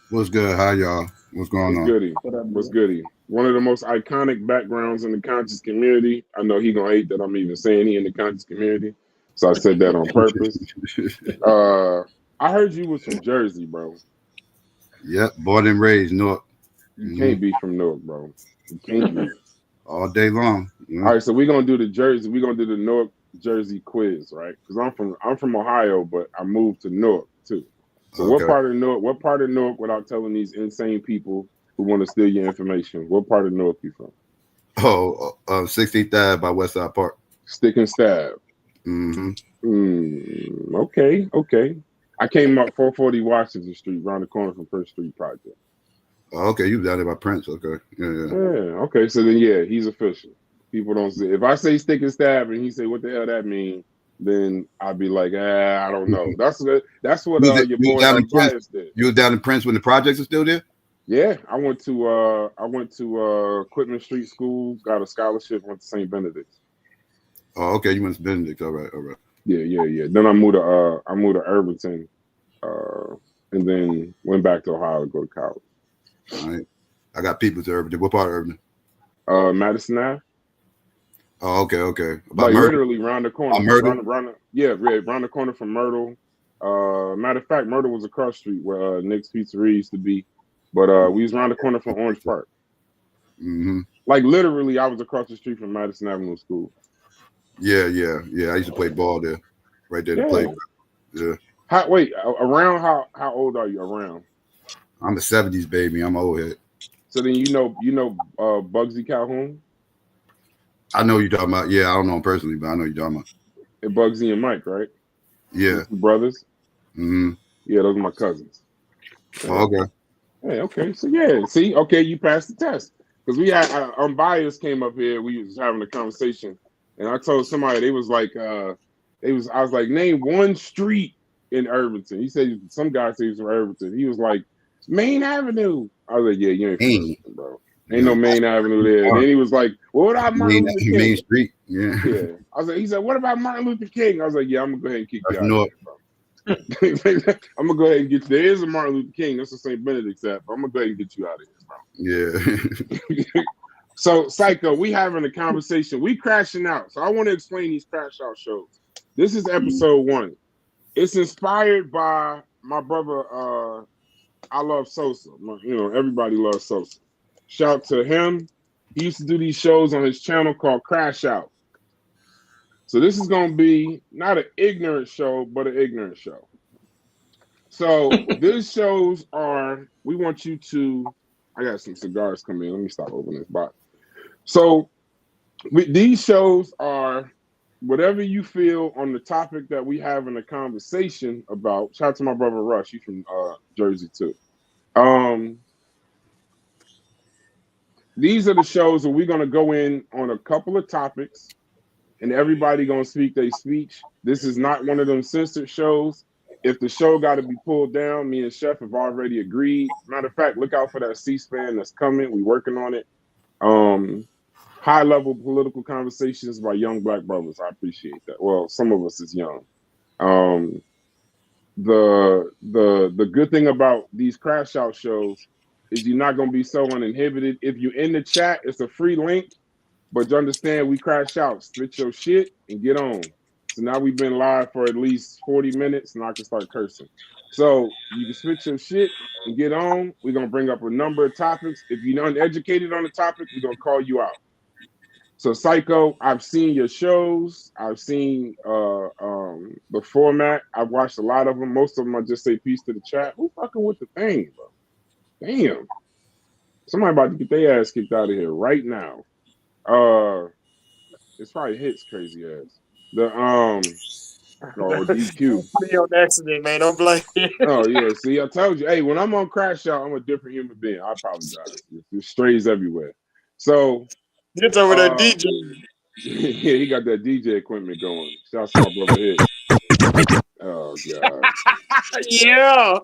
What's good? How y'all? What's going on?
Goody? What's goody? One of the most iconic backgrounds in the conscious community. I know he gonna hate that I'm even saying he in the conscious community, so I said that on purpose. I heard you was from Jersey, bro.
Yep, born and raised Newark.
You can't be from Newark, bro. You can't be.
All day long.
All right, so we're gonna do the Jersey. We're gonna do the Newark Jersey quiz, right? Because I'm from Ohio, but I moved to Newark too. So
Okay.
what part of Newark, without telling these insane people who want to steal your information, what part of Newark you from?
16th Ave by Westside Park.
Stick and Stab. Okay. I came up 440 Washington Street, around the corner from First Street Project.
Oh, okay, you down there by Prince. Okay. Yeah.
Okay, so then he's official. People don't say, if I say Stick and Stab and he say what the hell that mean, then I'd be like, I don't know. That's what your boy Bias did.
You was down in Prince when the projects are still there?
Yeah, I went to Quitman Street School, got a scholarship, went to St. Benedict's.
Oh, okay, you went to Benedict. All right.
Yeah. Then I moved to Irvington, and then went back to Ohio to go to college.
All right. I got people to Irvington. What part of Irvington?
Madison Ave.
Oh, okay.
Like literally around the corner.
Myrtle?
Around the corner from Myrtle. Matter of fact, Myrtle was across the street where Nick's Pizzeria used to be. But we was around the corner from Orange Park. Like literally, I was across the street from Madison Avenue School.
Yeah. I used to play ball there, right there to play. Yeah.
Around how old are you? Around?
I'm a '70s baby. I'm an old head.
So then you know Bugsy Calhoun.
I know you're talking about. Yeah, I don't know him personally, but I know you're talking about.
And Bugsy and Mike, right?
Yeah.
Brothers. Yeah, those are my cousins.
Oh, okay.
Hey, okay. So yeah, see, okay, you passed the test. Because we had Unbiased came up here, we was having a conversation, and I told somebody I was like, name one street in Irvington. He said some guy said he's from Irvington. He was like, Main Avenue. I was like, yeah, you ain't from Irvington, bro. Ain't no Main Avenue there. And then he was like, well, what about Martin Luther King?
Main Street. Yeah.
I was like, he said, what about Martin Luther King? I was like, yeah, I'm gonna go ahead and kick you out. Bro. I'm gonna go ahead and get you. There is a Martin Luther King. That's the St. Benedict's app. I'm gonna go ahead and get you out of here, bro.
Yeah.
So, Psycho, we having a conversation. We crashing out. So I want to explain these Crashout shows. This is episode 1. It's inspired by my brother. I love Sosa. Everybody loves Sosa. Shout to him. He used to do these shows on his channel called Crashout. So this is going to be not an ignorant show, but an ignorant show. So these shows are, we want you to, I got some cigars coming in. Let me stop opening this box. So these shows are whatever you feel on the topic that we have in a conversation about. Shout out to my brother Rush. He's from Jersey too. These are the shows where we're going to go in on a couple of topics and everybody gonna speak their speech. This is not one of them censored shows. If the show got to be pulled down, me and Chef have already agreed. Matter of fact, look out for that C-SPAN that's coming. We working on it. High level political conversations by young Black brothers. I appreciate that. Well, some of us is young. The good thing about these Crashout shows is you're not gonna be so uninhibited. If you're in the chat, it's a free link, but you understand we crash out, spit your shit, and get on. So now we've been live for at least 40 minutes, and I can start cursing. So you can spit your shit and get on. We're gonna bring up a number of topics. If you're uneducated on the topic, we're gonna call you out. So Psycho, I've seen your shows. I've seen the format. I've watched a lot of them. Most of them I just say peace to the chat. Who fucking with the thing, bro? Damn. Somebody about to get their ass kicked out of here right now. It's probably Hits crazy ass. The DQ.
Be on accident, man. Don't blame me.
Oh yeah, see, I told you. Hey, when I'm on Crashout, I'm a different human being. I apologize. There's strays everywhere. So
it's over there, DJ.
Yeah, he got that DJ equipment going. Shouts to my brother Hits. Oh god.
Yeah.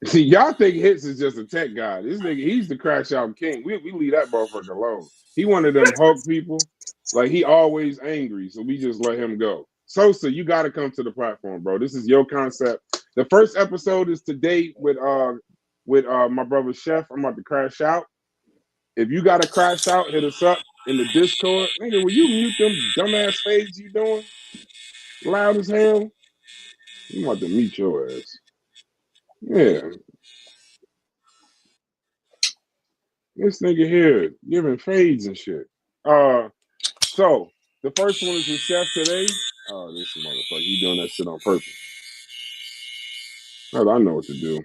See, y'all think Hits is just a tech guy. This nigga, he's the Crashout king. We leave that motherfucker alone. He one of them Hulk people. Like, he always angry, so we just let him go. Sosa, you got to come to the platform, bro. This is your concept. The first episode is today with my brother Chef. I'm about to crash out. If you got to crash out, hit us up in the Discord. Nigga, will you mute them dumbass fades you doing? Loud as hell. You want to mute your ass. Yeah. This nigga here giving fades and shit. So the first one is with Chef today. Oh, this motherfucker, he doing that shit on purpose. Oh, I know what to do.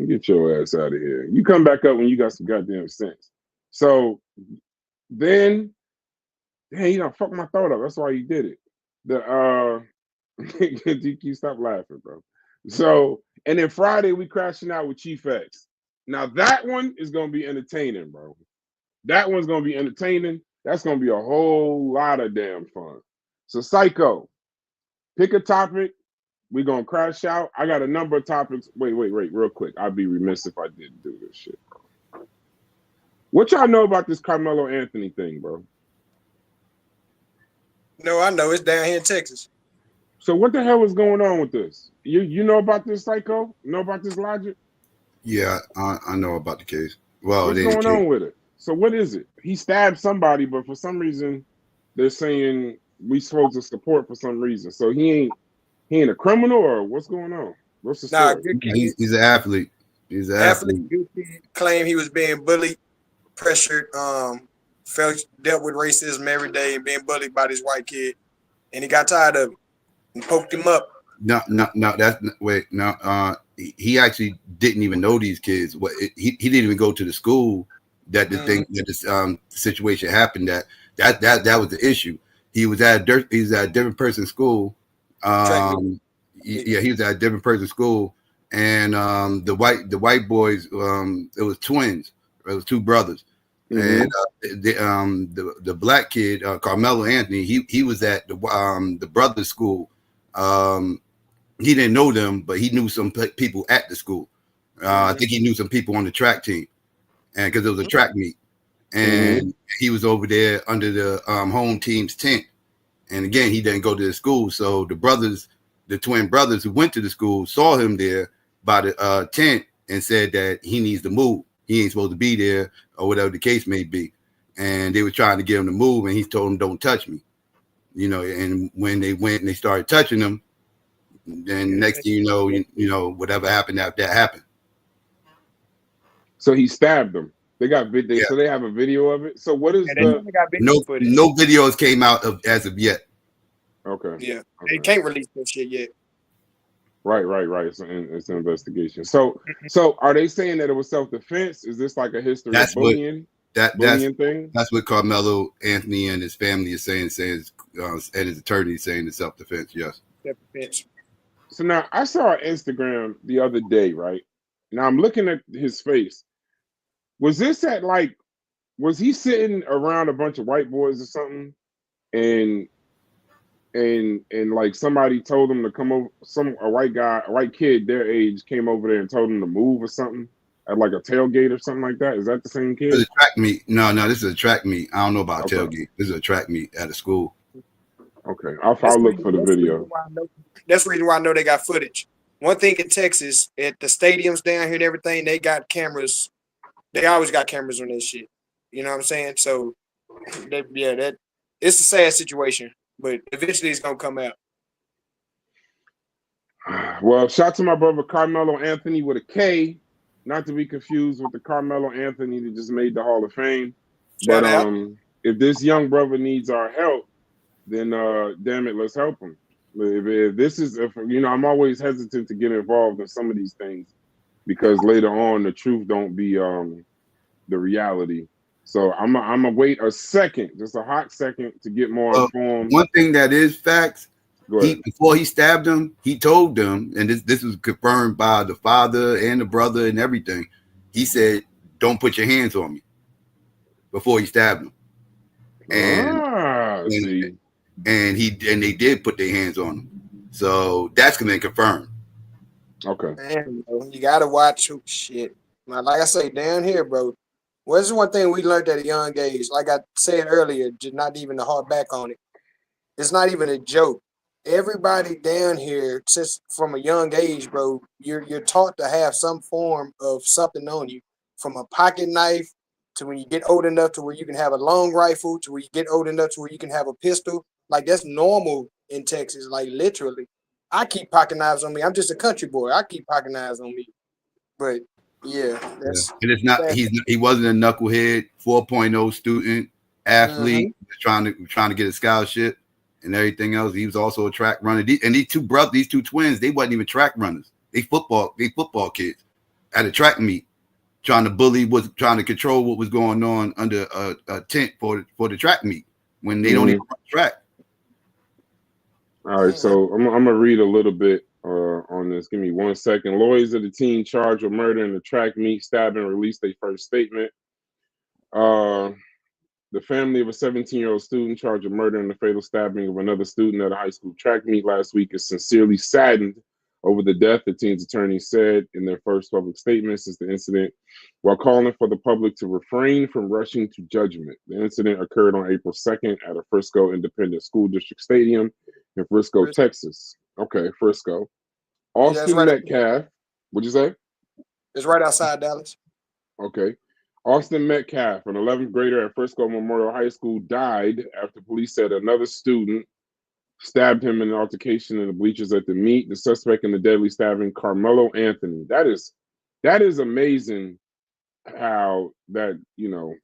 Get your ass out of here. You come back up when you got some goddamn sense. So then, hey, you know, fuck my throat up. That's why he did it. DQ, stop laughing, bro. So, and then Friday we crashing out with Chief X. Now that one is gonna be entertaining, bro. That one's gonna be entertaining. That's gonna be a whole lot of damn fun. So Psycho, pick a topic. We're gonna crash out. I got a number of topics. Wait, real quick. I'd be remiss if I didn't do this shit, bro. What y'all know about this Carmelo Anthony thing, bro?
No, I know. It's down here in Texas.
So what the hell is going on with this? You know about this, Psycho? You know about this logic?
Yeah, I know about the case. Well,
what's going on with it? So what is it? He stabbed somebody, but for some reason they're saying we supposed to support for some reason. So he ain't a criminal, or what's going on? What's the story?
Good kid. He's an athlete. He's an athlete.
Good kid. Claimed he was being bullied, pressured, dealt with racism every day and being bullied by this white kid, and he got tired of it and poked him up.
No. He actually didn't even know these kids. He didn't even go to the school that the thing that this situation happened. That was the issue. He was at a different person's school. He was at a different person's school, and the white boys. It was twins. It was two brothers, and the black kid, Carmelo Anthony. He was at the brother's school. He didn't know them, but he knew some people at the school. I think he knew some people on the track team, and because it was a track meet, and he was over there under the home team's tent. And again, he didn't go to the school, so the twin brothers who went to the school saw him there by the tent and said that he needs to move. He ain't supposed to be there, or whatever the case may be. And they were trying to get him to move, and he told them, "Don't touch me." You know, and when they went and they started touching him, then next thing you know, whatever happened after that happened.
So he stabbed them. They got video, so they have a video of it. So what is
no videos came out as of yet.
Okay.
Yeah, they can't release that shit yet.
Right. It's an investigation. So are they saying that it was self-defense? Is this like a history of bullying? Bullying thing?
That's what Carmelo Anthony and his family is saying, and his attorney is saying it's self-defense. Yes.
Self-defense.
So now I saw on Instagram the other day, right? Now I'm looking at his face. Was he sitting around a bunch of white boys or something? and like somebody told them to come over. A white kid their age came over there and told them to move or something at like a tailgate or something like that. Is that the same kid?
It's a track meet. No, this is a track meet. I don't know about tailgate. This is a track meet at a school.
Okay, I'll look for the video.
That's the reason why I know they got footage. One thing in Texas, at the stadiums down here and everything, they got cameras. They always got cameras on this shit. You know what I'm saying? So, that it's a sad situation, but eventually it's gonna come out.
Well, shout to my brother Carmelo Anthony with a K, not to be confused with the Carmelo Anthony that just made the Hall of Fame.
Shout out.
If this young brother needs our help, then damn it, let's help him. If I'm always hesitant to get involved in some of these things because later on the truth don't be the reality. So I'm gonna wait a second, just a hot second, to get more informed.
One thing that is facts. Before he stabbed him, he told them, and this was confirmed by the father and the brother and everything. He said, "Don't put your hands on me." Before he stabbed him, and they did put their hands on him. So that's gonna be confirmed.
Okay.
Man, you gotta watch shit. Now, like I say, down here, bro. Well, this is one thing we learned at a young age. Like I said earlier, just not even to harp back on it. It's not even a joke. Everybody down here, since from a young age, bro, you're taught to have some form of something on you, from a pocket knife to when you get old enough to where you can have a long rifle to where you get old enough to where you can have a pistol. Like that's normal in Texas. Like literally, I keep pocket knives on me. I'm just a country boy. I keep pocket knives on me. But yeah, that's
and it's not. He wasn't a knucklehead, 4.0 student, athlete, trying to get a scholarship and everything else. He was also a track runner. These two twins, they wasn't even track runners. They football kids at a track meet, trying to control what was going on under a tent for the track meet when they don't even run track.
All right, so I'm gonna read a little bit on this. Give me 1 second. Lawyers of the teen charged with murder in the track meet stabbing released their first statement. The family of a 17-year-old student charged with murder in the fatal stabbing of another student at a high school track meet last week is sincerely saddened over the death, the teen's attorney said in their first public statement since the incident, while calling for the public to refrain from rushing to judgment. The incident occurred on April 2nd at a Frisco Independent School District Stadium in Frisco, Texas. Okay, Frisco. Austin Metcalf. What'd you say?
It's right outside Dallas.
Okay. Austin Metcalf, an 11th grader at Frisco Memorial High School, died after police said another student stabbed him in an altercation in the bleachers at the meet. The suspect in the deadly stabbing, Carmelo Anthony. That is amazing how that, you know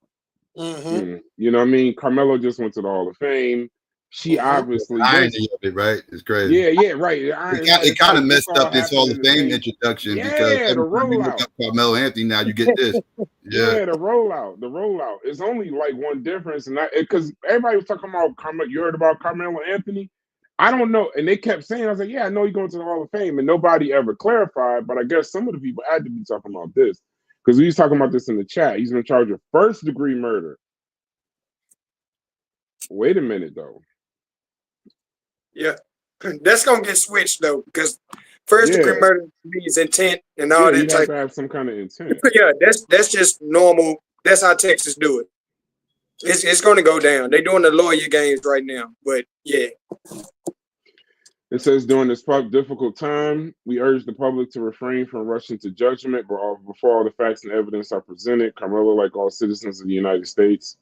what I mean? Carmelo just went to the Hall of Fame. She obviously
irony of it, right? It's crazy.
Yeah, right.
It kind of messed up this Hall of Fame introduction because every time you look up Carmelo Anthony, now you get this.
Yeah, the rollout. It's only like one difference, and because everybody was talking about Carmelo. You heard about Carmelo Anthony? I don't know, and they kept saying, I was like, yeah, I know he's going to the Hall of Fame, and nobody ever clarified. But I guess some of the people had to be talking about this because we was talking about this in the chat. He's been charged with first-degree murder. Wait a minute, though.
Yeah, that's gonna get switched though because first-degree murder means intent and all that.
You have to have some kind of intent.
Yeah, that's just normal. That's how Texas do it. It's going to go down. They're doing the lawyer games right now, but yeah.
It says during this difficult time, we urge the public to refrain from rushing to judgment before all the facts and evidence are presented. Carmelo, like all citizens of the United States,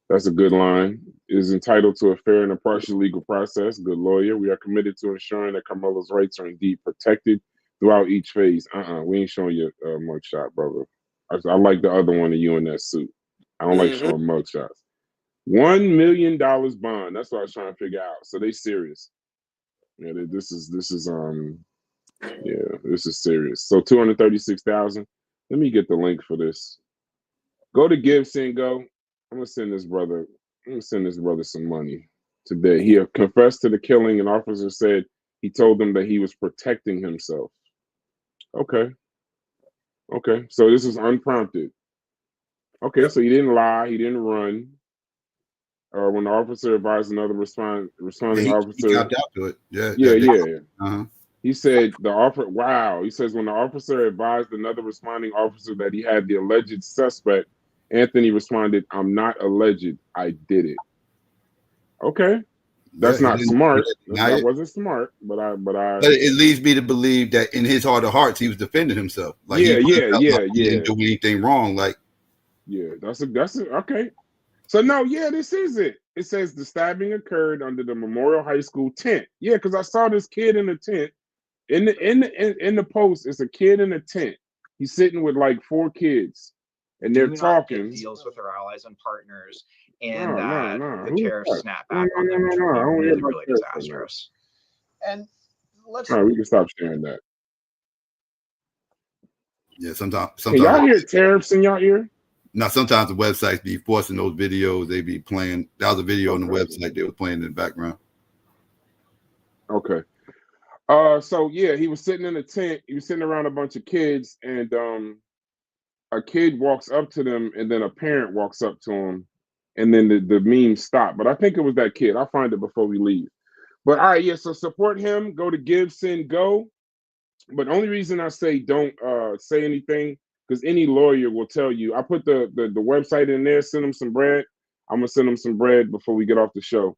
that's a good line, is entitled to a fair and impartial legal process. Good lawyer. We are committed to ensuring that Carmelo's rights are indeed protected throughout each phase. We ain't showing you a mugshot, brother. I like the other one of you in that suit. I don't like showing mugshots. $1 million bond. That's what I was trying to figure out. So they serious. Yeah, this is serious. So 236,000. Let me get the link for this. Go to Give, Send, Go. I'm gonna send this brother some money today. He confessed to the killing. An officer said he told them that he was protecting himself. Okay. So this is unprompted. Okay, so he didn't lie. He didn't run. when the officer advised another responding
He
officer.
copped out to it.
Yeah.
Uh-huh.
He said he says when the officer advised another responding officer that he had the alleged suspect, Anthony responded, "I'm not alleged. I did it." Okay. That's not smart. That wasn't smart, but
it leads me to believe that in his heart of hearts, he was defending himself. Like he didn't do anything wrong. Like,
that's okay. So no, this is it. It says the stabbing occurred under the Memorial High School tent. Yeah, because I saw this kid in the tent. In the post, it's a kid in a tent. He's sitting with like 4 kids, and they're talking.
Deals with our allies and partners, and
no.
the tariffs snap back on them, which would be really, really disastrous. And let's.
All right, we can stop sharing that.
Yeah, sometimes.
Can y'all hear tariffs in y'all ear?
No, sometimes the websites be forcing those videos. They be playing. That was a video on the website they were playing in the background.
Okay. So he was sitting in a tent. He was sitting around a bunch of kids, and a kid walks up to them, and then a parent walks up to him, and then the meme stopped. But I think it was that kid. I'll find it before we leave. But all right, so support him. Go to Give, Send, Go. But the only reason I say don't say anything, because any lawyer will tell you. I put the website in there. Send them some bread. I'm gonna send them some bread before we get off the show.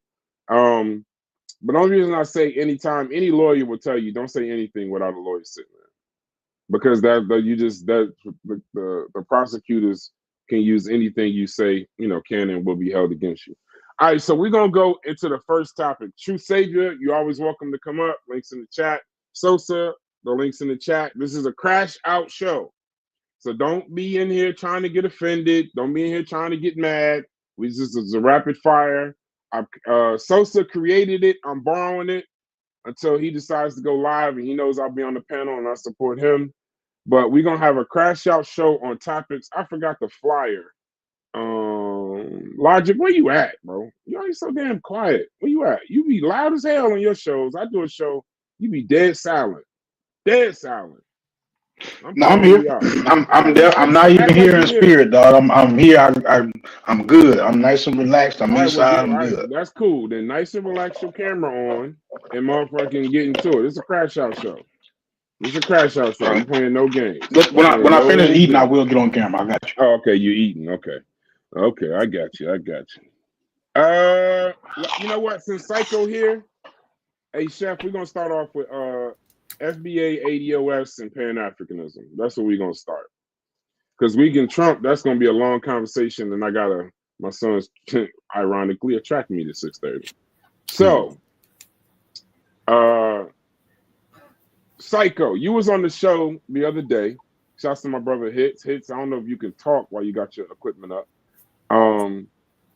But the only reason I say anytime, any lawyer will tell you don't say anything without a lawyer sitting there, because the prosecutors can use anything you say, can and will be held against you. All right, so we're gonna go into the first topic. True Savior, you're always welcome to come up. Links in the chat. Sosa, the links in the chat. This is a crash out show, so don't be in here trying to get offended. Don't be in here trying to get mad. This is a rapid fire. Sosa created it. I'm borrowing it until he decides to go live, and he knows I'll be on the panel and I support him. But we're gonna have a crash out show on topics. I forgot the flyer. Logic, where you at, bro? You always so damn quiet. Where you at? You be loud as hell on your shows. I do a show, you be dead silent. Dead silent.
I'm here. I'm not even here in spirit, dog. I'm here. I'm good. I'm nice and relaxed. I'm inside. I'm good.
That's cool. Then nice and relax your camera on and motherfucking get into it. It's a crash out show. It's a crash out show. I'm playing no games.
When I finish eating, I will get on camera. I got you.
Oh, okay. You eating? Okay. I got you. You know what? Since Psycho here, hey Chef, we're gonna start off with FBA, ADOS, and Pan-Africanism. That's where we're gonna start. Because we can Trump, that's gonna be a long conversation, and my son's ironically attracting me to 6:30. So, Psycho, you was on the show the other day. Shouts to my brother Hits. I don't know if you can talk while you got your equipment up.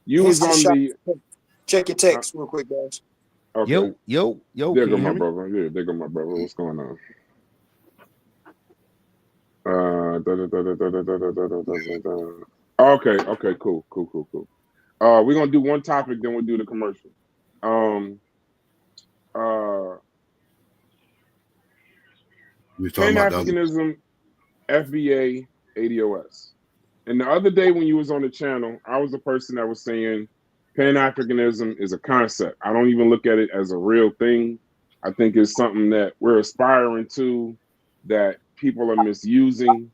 You was on the.
Check your text real quick, guys.
Okay.
Yo.
There go my brother. Yeah, there go my brother. What's going on? Okay, cool. We're gonna do one topic, then we'll do the commercial. Pan-Africanism, FBA, ADOS. And the other day when you was on the channel, I was the person that was saying Pan-Africanism is a concept. I don't even look at it as a real thing. I think it's something that we're aspiring to, that people are misusing.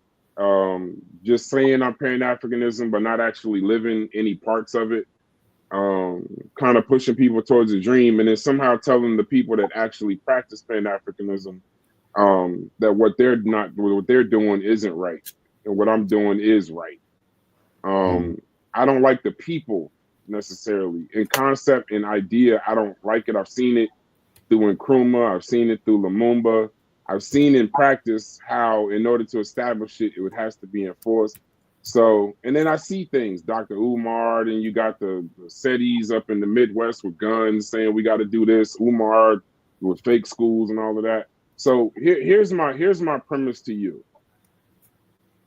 Just saying I'm Pan-Africanism, but not actually living any parts of it. Kind of pushing people towards a dream, and then somehow telling the people that actually practice Pan-Africanism that what they're doing isn't right, and what I'm doing is right. I don't like the people necessarily. In concept and idea, I don't like it. I've seen it through Nkrumah. I've seen it through Lumumba. I've seen in practice how, in order to establish it, it has to be enforced. So, and then I see things, Dr. Umar, and you got the SETIs up in the Midwest with guns saying we got to do this. Umar with fake schools and all of that. So here's my premise to you.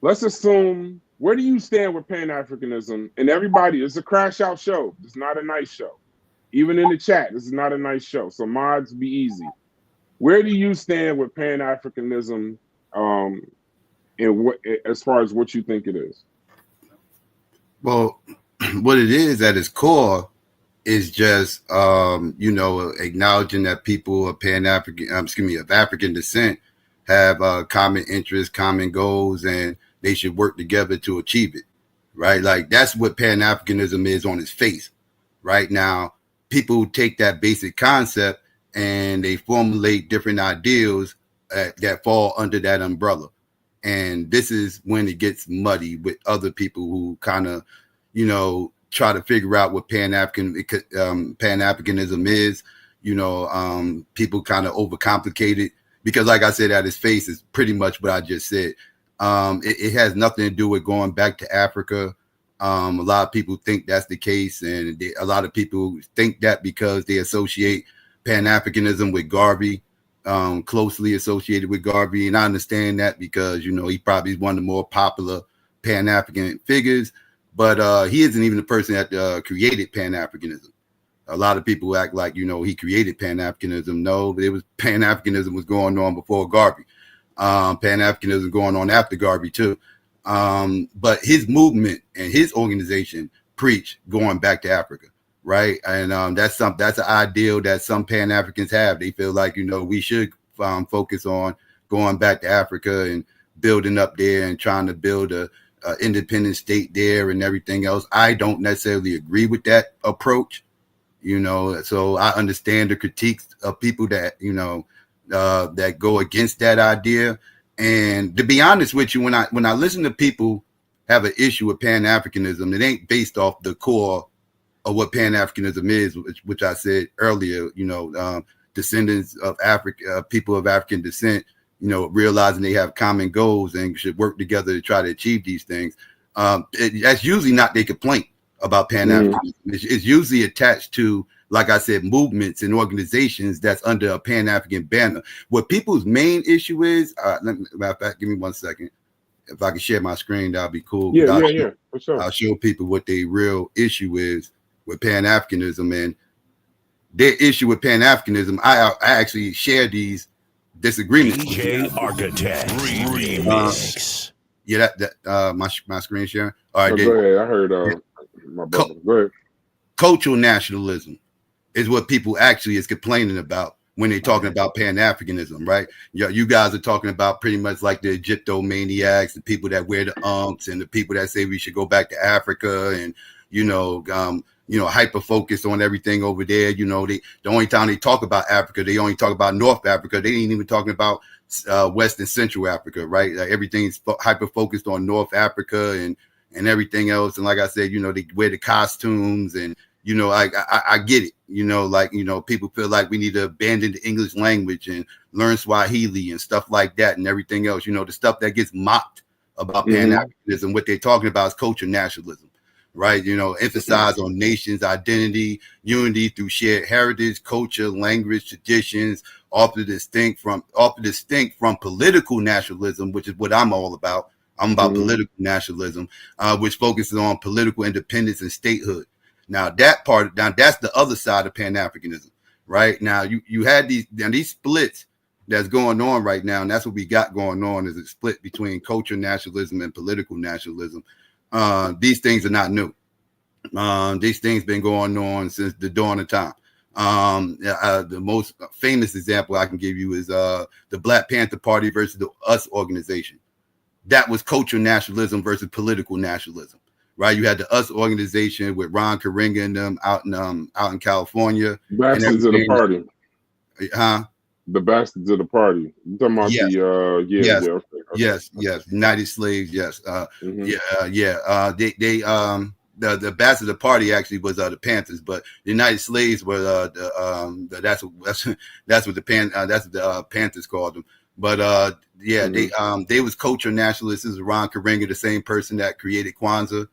Let's assume, where do you stand with Pan-Africanism? And everybody, it's a crash out show. It's not a nice show. Even in the chat, this is not a nice show. So mods, be easy. Where do you stand with Pan-Africanism and what, as far as what you think it is?
Well, what it is at its core is just acknowledging that people of of African descent have common interests, common goals, and they should work together to achieve it. Right? Like that's what Pan-Africanism is on its face. Right now, people take that basic concept and they formulate different ideals that fall under that umbrella. And this is when it gets muddy with other people who kind of, try to figure out what Pan-Africanism is. People kind of overcomplicate it because, like I said, at its face is pretty much what I just said. It has nothing to do with going back to Africa. A lot of people think that's the case, and a lot of people think that because they associate Pan-Africanism with Garvey, closely associated with Garvey, and I understand that because he probably is one of the more popular Pan-African figures, but he isn't even the person that created Pan-Africanism. A lot of people act like he created Pan-Africanism. No, it was Pan-Africanism was going on before Garvey. Pan-Africanism going on after Garvey too. But his movement and his organization preach going back to Africa, right? And that's an ideal that some Pan-Africans have. They feel like we should focus on going back to Africa and building up there and trying to build a independent state there and everything else. I don't necessarily agree with that approach, so I understand the critiques of people that that go against that idea. And to be honest with you, when I listen to people have an issue with Pan-Africanism, it ain't based off the core of what Pan-Africanism is, which I said earlier, descendants of Africa, people of African descent, realizing they have common goals and should work together to try to achieve these things. That's usually not their complaint about Pan-Africanism. It's usually attached to, like I said, movements and organizations that's under a Pan-African banner. What people's main issue is, matter of fact, give me 1 second. If I can share my screen, that'll be cool.
Yeah. For sure.
I'll show people what their real issue is with Pan-Africanism. And their issue with Pan-Africanism, I actually share these disagreements.
DJ Architect Remix.
My screen sharing. All right,
go ahead. I heard my brother. Go ahead.
Cultural nationalism is what people actually is complaining about when they're talking about Pan-Africanism, right? You guys are talking about pretty much like the Egyptomaniacs, the people that wear the umps, and the people that say we should go back to Africa, and hyper focused on everything over there. The only time they talk about Africa, they only talk about North Africa. They ain't even talking about West and Central Africa, right? Everything's hyper focused on North Africa and everything else. And like I said, they wear the costumes and. I get it. People feel like we need to abandon the English language and learn Swahili and stuff like that and everything else. The stuff that gets mocked about Pan-Africanism, what they're talking about is culture nationalism, right? Emphasize on nations, identity, unity through shared heritage, culture, language, traditions, often distinct from political nationalism, which is what I'm all about. I'm about political nationalism, which focuses on political independence and statehood. Now that's the other side of Pan-Africanism, right? Now you had these splits that's going on right now, and that's what we got going on is a split between cultural nationalism and political nationalism. These things are not new. These things been going on since the dawn of time. The most famous example I can give you is the Black Panther Party versus the US organization. That was cultural nationalism versus political nationalism. Right, you had the US organization with Ron Karenga and them out in California.
Bastards of the party,
The
bastards of the party. You talking about
yes, United Slaves, yes, the bastards of the party actually was the Panthers, but the United Slaves were that's what the Panthers called them. But they was cultural nationalists. This is Ron Karenga, the same person that created Kwanzaa.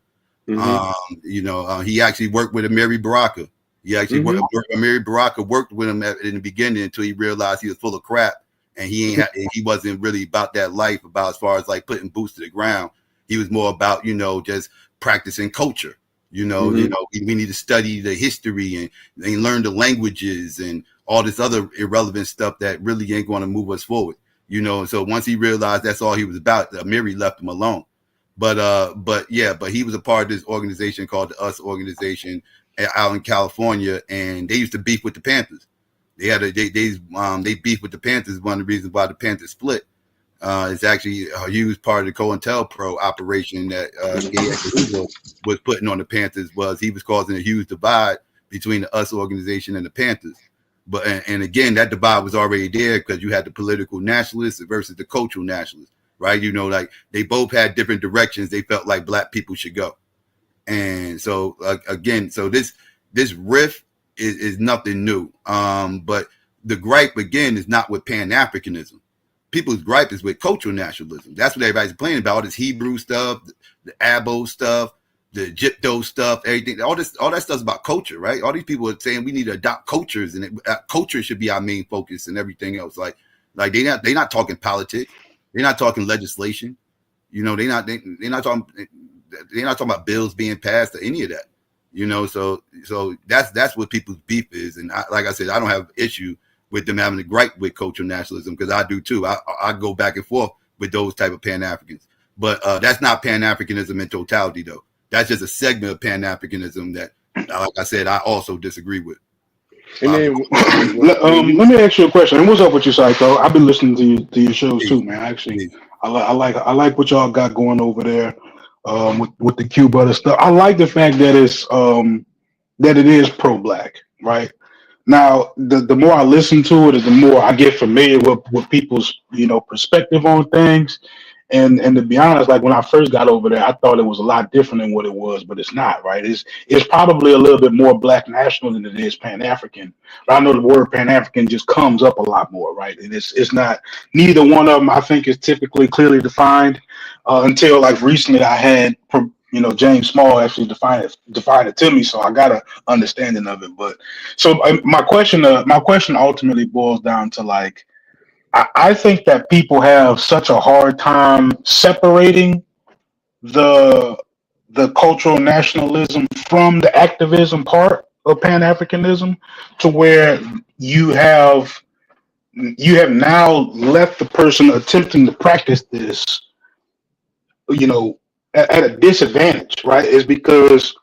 He actually worked with Amiri Baraka. Amiri Baraka worked with him in the beginning until he realized he was full of crap and he wasn't really about that life, about as far as like putting boots to the ground. He was more about just practicing culture. We need to study the history and learn the languages and all this other irrelevant stuff that really ain't going to move us forward. So once he realized that's all he was about, Amiri left him alone. But he was a part of this organization called the US organization, out in California, and they used to beef with the Panthers. They beef with the Panthers. One of the reasons why the Panthers split. It's actually a huge part of the COINTELPRO operation that Gay was putting on the Panthers. Was he was causing a huge divide between the US organization and the Panthers. But and again, that divide was already there because you had the political nationalists versus the cultural nationalists, right? You know, like they both had different directions they felt like black people should go. And so again, so this rift is nothing new. But the gripe again is not with Pan-Africanism. People's gripe is with cultural nationalism. That's what everybody's complaining about. All this Hebrew stuff, the Abo stuff, the Egypto stuff, everything. All that stuff's about culture, right? All these people are saying we need to adopt cultures, and culture should be our main focus, and everything else. Like they're not talking politics. They're not talking legislation. You know, they're not talking about bills being passed or any of that. You know, so that's what people's beef is. And like I said, I don't have issue with them having a gripe with cultural nationalism, because I do too. I go back and forth with those type of Pan-Africans. But that's not Pan-Africanism in totality, though. That's just a segment of Pan-Africanism that, like I said, I also disagree with.
And then,
let me ask you a question. And what's up with you, Psycho? I've been listening to your shows too, man. Actually, I like what y'all got going over there with the Q Brother stuff. I like the fact that it is pro-black, right? Now, the more I listen to it, the more I get familiar with people's, perspective on things. And to be honest, like when I first got over there, I thought it was a lot different than what it was, but it's not, right? It's probably a little bit more black national than it is Pan-African. But I know the word Pan-African just comes up a lot more, right? And it's not, neither one of them, I think, is typically clearly defined until like recently I had, James Small actually defined it to me, so I got an understanding of it. But so my question ultimately boils down to like, I think that people have such a hard time separating the cultural nationalism from the activism part of Pan-Africanism, to where you have now left the person attempting to practice this, at a disadvantage, right? Is because,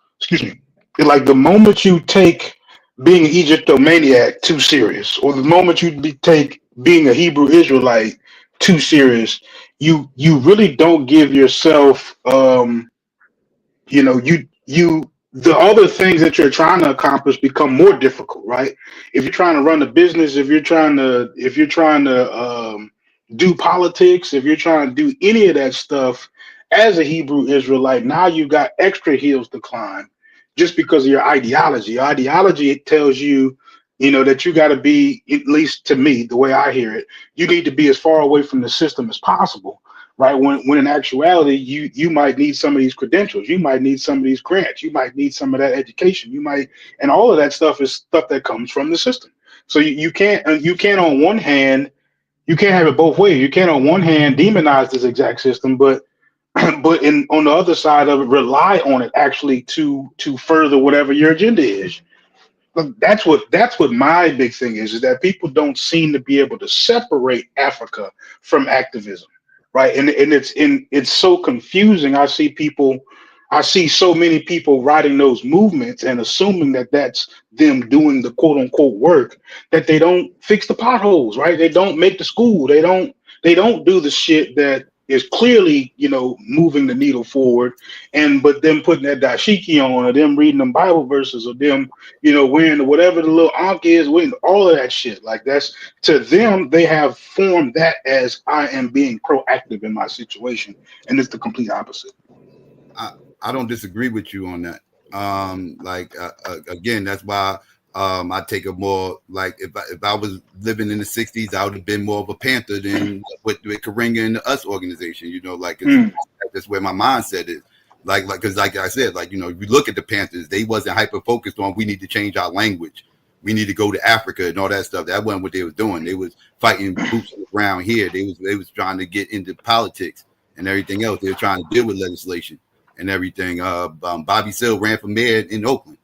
like the moment you take being an Egyptomaniac too serious, or the moment you take being a Hebrew Israelite too serious, you really don't give yourself, the other things that you're trying to accomplish become more difficult, right? If you're trying to run a business, if you're trying to do politics, if you're trying to do any of that stuff as a Hebrew Israelite, now you've got extra hills to climb just because of your ideology. Your ideology, it tells you, that you got to be, at least to me, the way I hear it, you need to be as far away from the system as possible, right? When in actuality, you might need some of these credentials, you might need some of these grants, you might need some of that education, and all of that stuff is stuff that comes from the system. So you can't on one hand, you can't have it both ways. You can't on one hand demonize this exact system, but on the other side of it, rely on it actually to further whatever your agenda is. That's what my big thing is that people don't seem to be able to separate Africa from activism, right? And it's so confusing. I see so many people writing those movements and assuming that that's them doing the quote unquote work, that they don't fix the potholes, right? They don't make the school. They don't do the shit that is clearly, moving the needle forward, but them putting that dashiki on, or them reading them Bible verses, or them, wearing whatever the little ankh is, wearing all of that shit. Like that's, to them, they have formed that as I am being proactive in my situation, and it's the complete opposite.
I don't disagree with you on that. Again, that's why I take a more, like, if I was living in the 60s, I would have been more of a Panther than with Karinga and the US organization, that's where my mindset is. Because like I said, if you look at the Panthers, they wasn't hyper focused on we need to change our language, we need to go to Africa and all that stuff. That wasn't what they was doing. They was fighting boots on the ground here. They was trying to get into politics and everything else. They were trying to deal with legislation and everything. Bobby Seale ran for mayor in Oakland.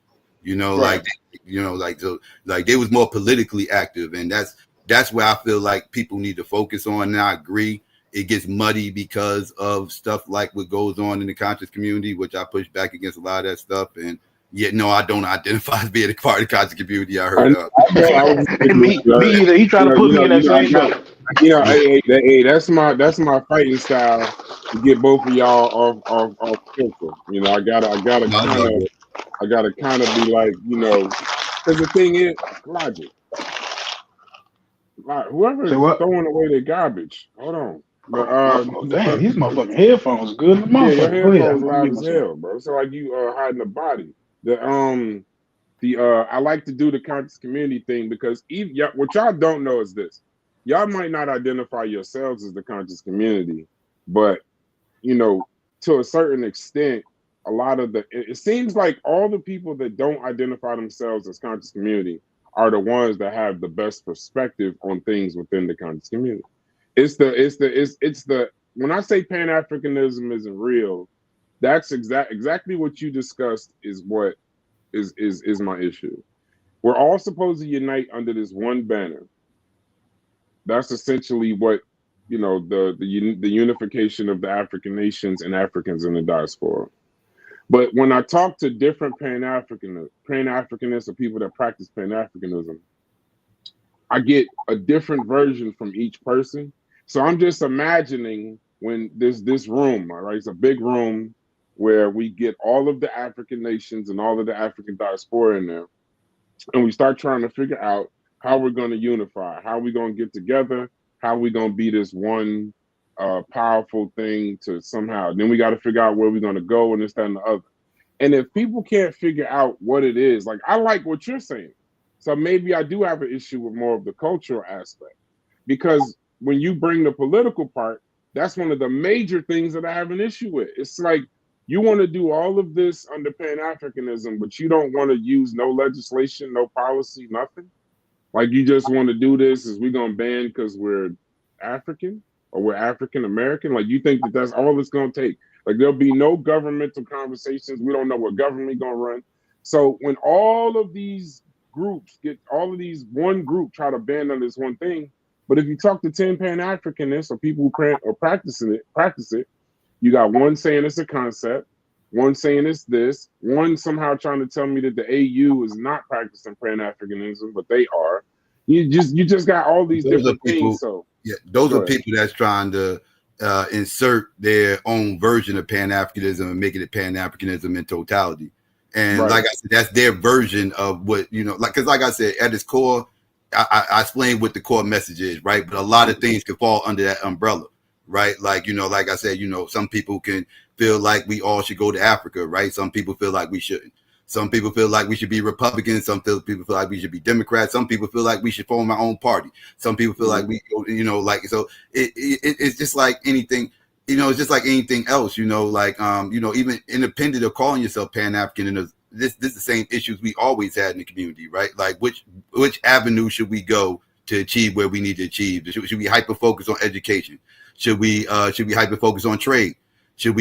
Right. They was more politically active, and that's where I feel like people need to focus on. And I agree, it gets muddy because of stuff like what goes on in the conscious community, which I push back against a lot of that stuff. And Yeah, no, I don't identify as being a part of the conscious community. I heard.
Me either. He tried to put me in that same boat.
Hey, that's my fighting style to get both of y'all off filter. You know, I gotta kind of be like, you know, because the thing is, logic. Whoever's throwing away their garbage, hold on. But
damn, these motherfucking headphones good.
Yeah, your headphones loud as hell, bro. So like you hiding the body. I like to do the conscious community thing because what y'all don't know is this. Y'all might not identify yourselves as the conscious community, but you know, to a certain extent, a lot of it seems like all the people that don't identify themselves as conscious community are the ones that have the best perspective on things within the conscious community. It's the when I say Pan-Africanism isn't real, that's exactly what you discussed is what is my issue. We're all supposed to unite under this one banner. That's essentially what, you know, the unification of the African nations and Africans in the diaspora. But when I talk to different Pan-Africanists or people that practice Pan-Africanism, I get a different version from each person. So I'm just imagining when this room, all right, it's a big room where we get all of the African nations and all of the African diaspora in there, and we start trying to figure out how we're going to unify, how we're going to get together, how we're going to be this one powerful thing to somehow. Then we got to figure out where we're going to go and this, that, and the other. And if people can't figure out what it is, like I like what you're saying. So maybe I do have an issue with more of the cultural aspect. Because when you bring the political part, that's one of the major things that I have an issue with. It's like you want to do all of this under Pan-Africanism, but you don't want to use no legislation, no policy, nothing. Like you just want to do this, is we're going to ban because we're African or we're African American? Like you think that that's all it's going to take? Like there'll be no governmental conversations. We don't know what government going to run. So when all of these groups one group try to ban on this one thing, but if you talk to 10 Pan-Africanists or people who practice it, you got one saying it's a concept, one saying it's this, one somehow trying to tell me that the AU is not practicing Pan-Africanism, but they are. You just got all these different things. So
yeah, those are people that's trying to insert their own version of Pan-Africanism and making it Pan-Africanism in totality. And like I said, that's their version of what, you know, like, because like I said, at its core, I explained what the core message is, right? But a lot of things can fall under that umbrella, right? Like, you know, like I said, you know, some people can feel like we all should go to Africa, right? Some people feel like we shouldn't. Some people feel like we should be Republicans. Some people feel like we should be Democrats. Some people feel like we should form our own party. Some people feel like we, you know, like, so it's just like anything, you know, it's just like anything else, you know, like, you know, even independent of calling yourself Pan-African, and this is the same issues we always had in the community, right? Like which avenue should we go to achieve where we need to achieve? Should we hyper focus on education? Should we hyper focus on trade? Should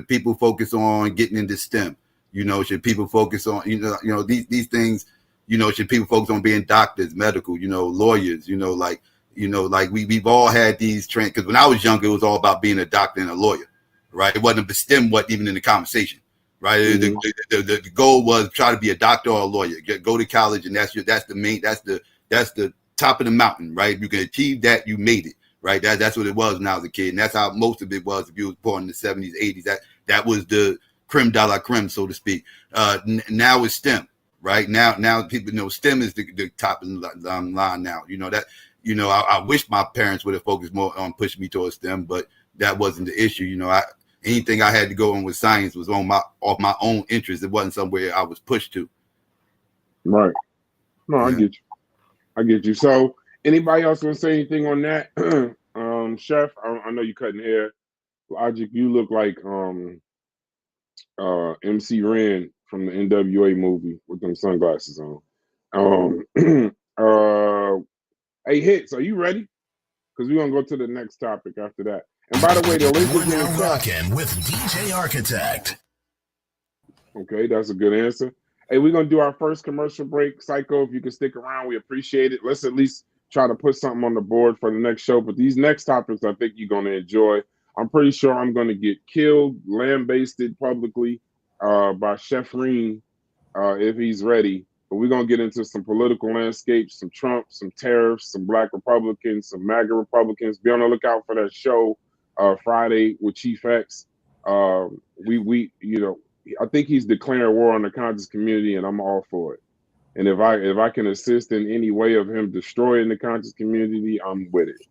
people focus on getting into STEM? You know, should people focus on, you know, these things, you know, should people focus on being doctors, medical, you know, lawyers, you know, like we've all had these trends. Because when I was younger, it was all about being a doctor and a lawyer, right? It wasn't, the STEM wasn't even in the conversation, right? Mm-hmm. The goal was try to be a doctor or a lawyer, go to college, and that's the top of the mountain, right? You can achieve that, you made it, right? That's what it was when I was a kid, and that's how most of it was. If you was born in the 70s, 80s, that was the creme de la creme, so to speak. Now it's STEM, right? Now people know STEM is the top of the line now. You know that. You know, I wish my parents would have focused more on pushing me towards STEM, but that wasn't the issue. You know, anything I had to go on with science was off my own interest. It wasn't somewhere I was pushed to.
Right. No, yeah. I get you. So, anybody else want to say anything on that? Chef, I know you cutting hair. Logic, you look like MC Ren from the NWA movie with them sunglasses on. Hey, Hits, are you ready? Because we're going to go to the next topic after that. And by the way, the link is in the
rocking with DJ Architect.
Okay, that's a good answer. Hey, we're going to do our first commercial break. Psycho, if you can stick around, we appreciate it. Let's at least try to put something on the board for the next show. But these next topics, I think you're going to enjoy. I'm pretty sure I'm going to get killed, lambasted publicly by Chef Reem, if he's ready. But we're gonna get into some political landscape, some Trump, some tariffs, some Black Republicans, some MAGA Republicans. Be on the lookout for that show Friday with Chief X. We I think he's declaring war on the conscious community, and I'm all for it. And if I can assist in any way of him destroying the conscious community, I'm with it.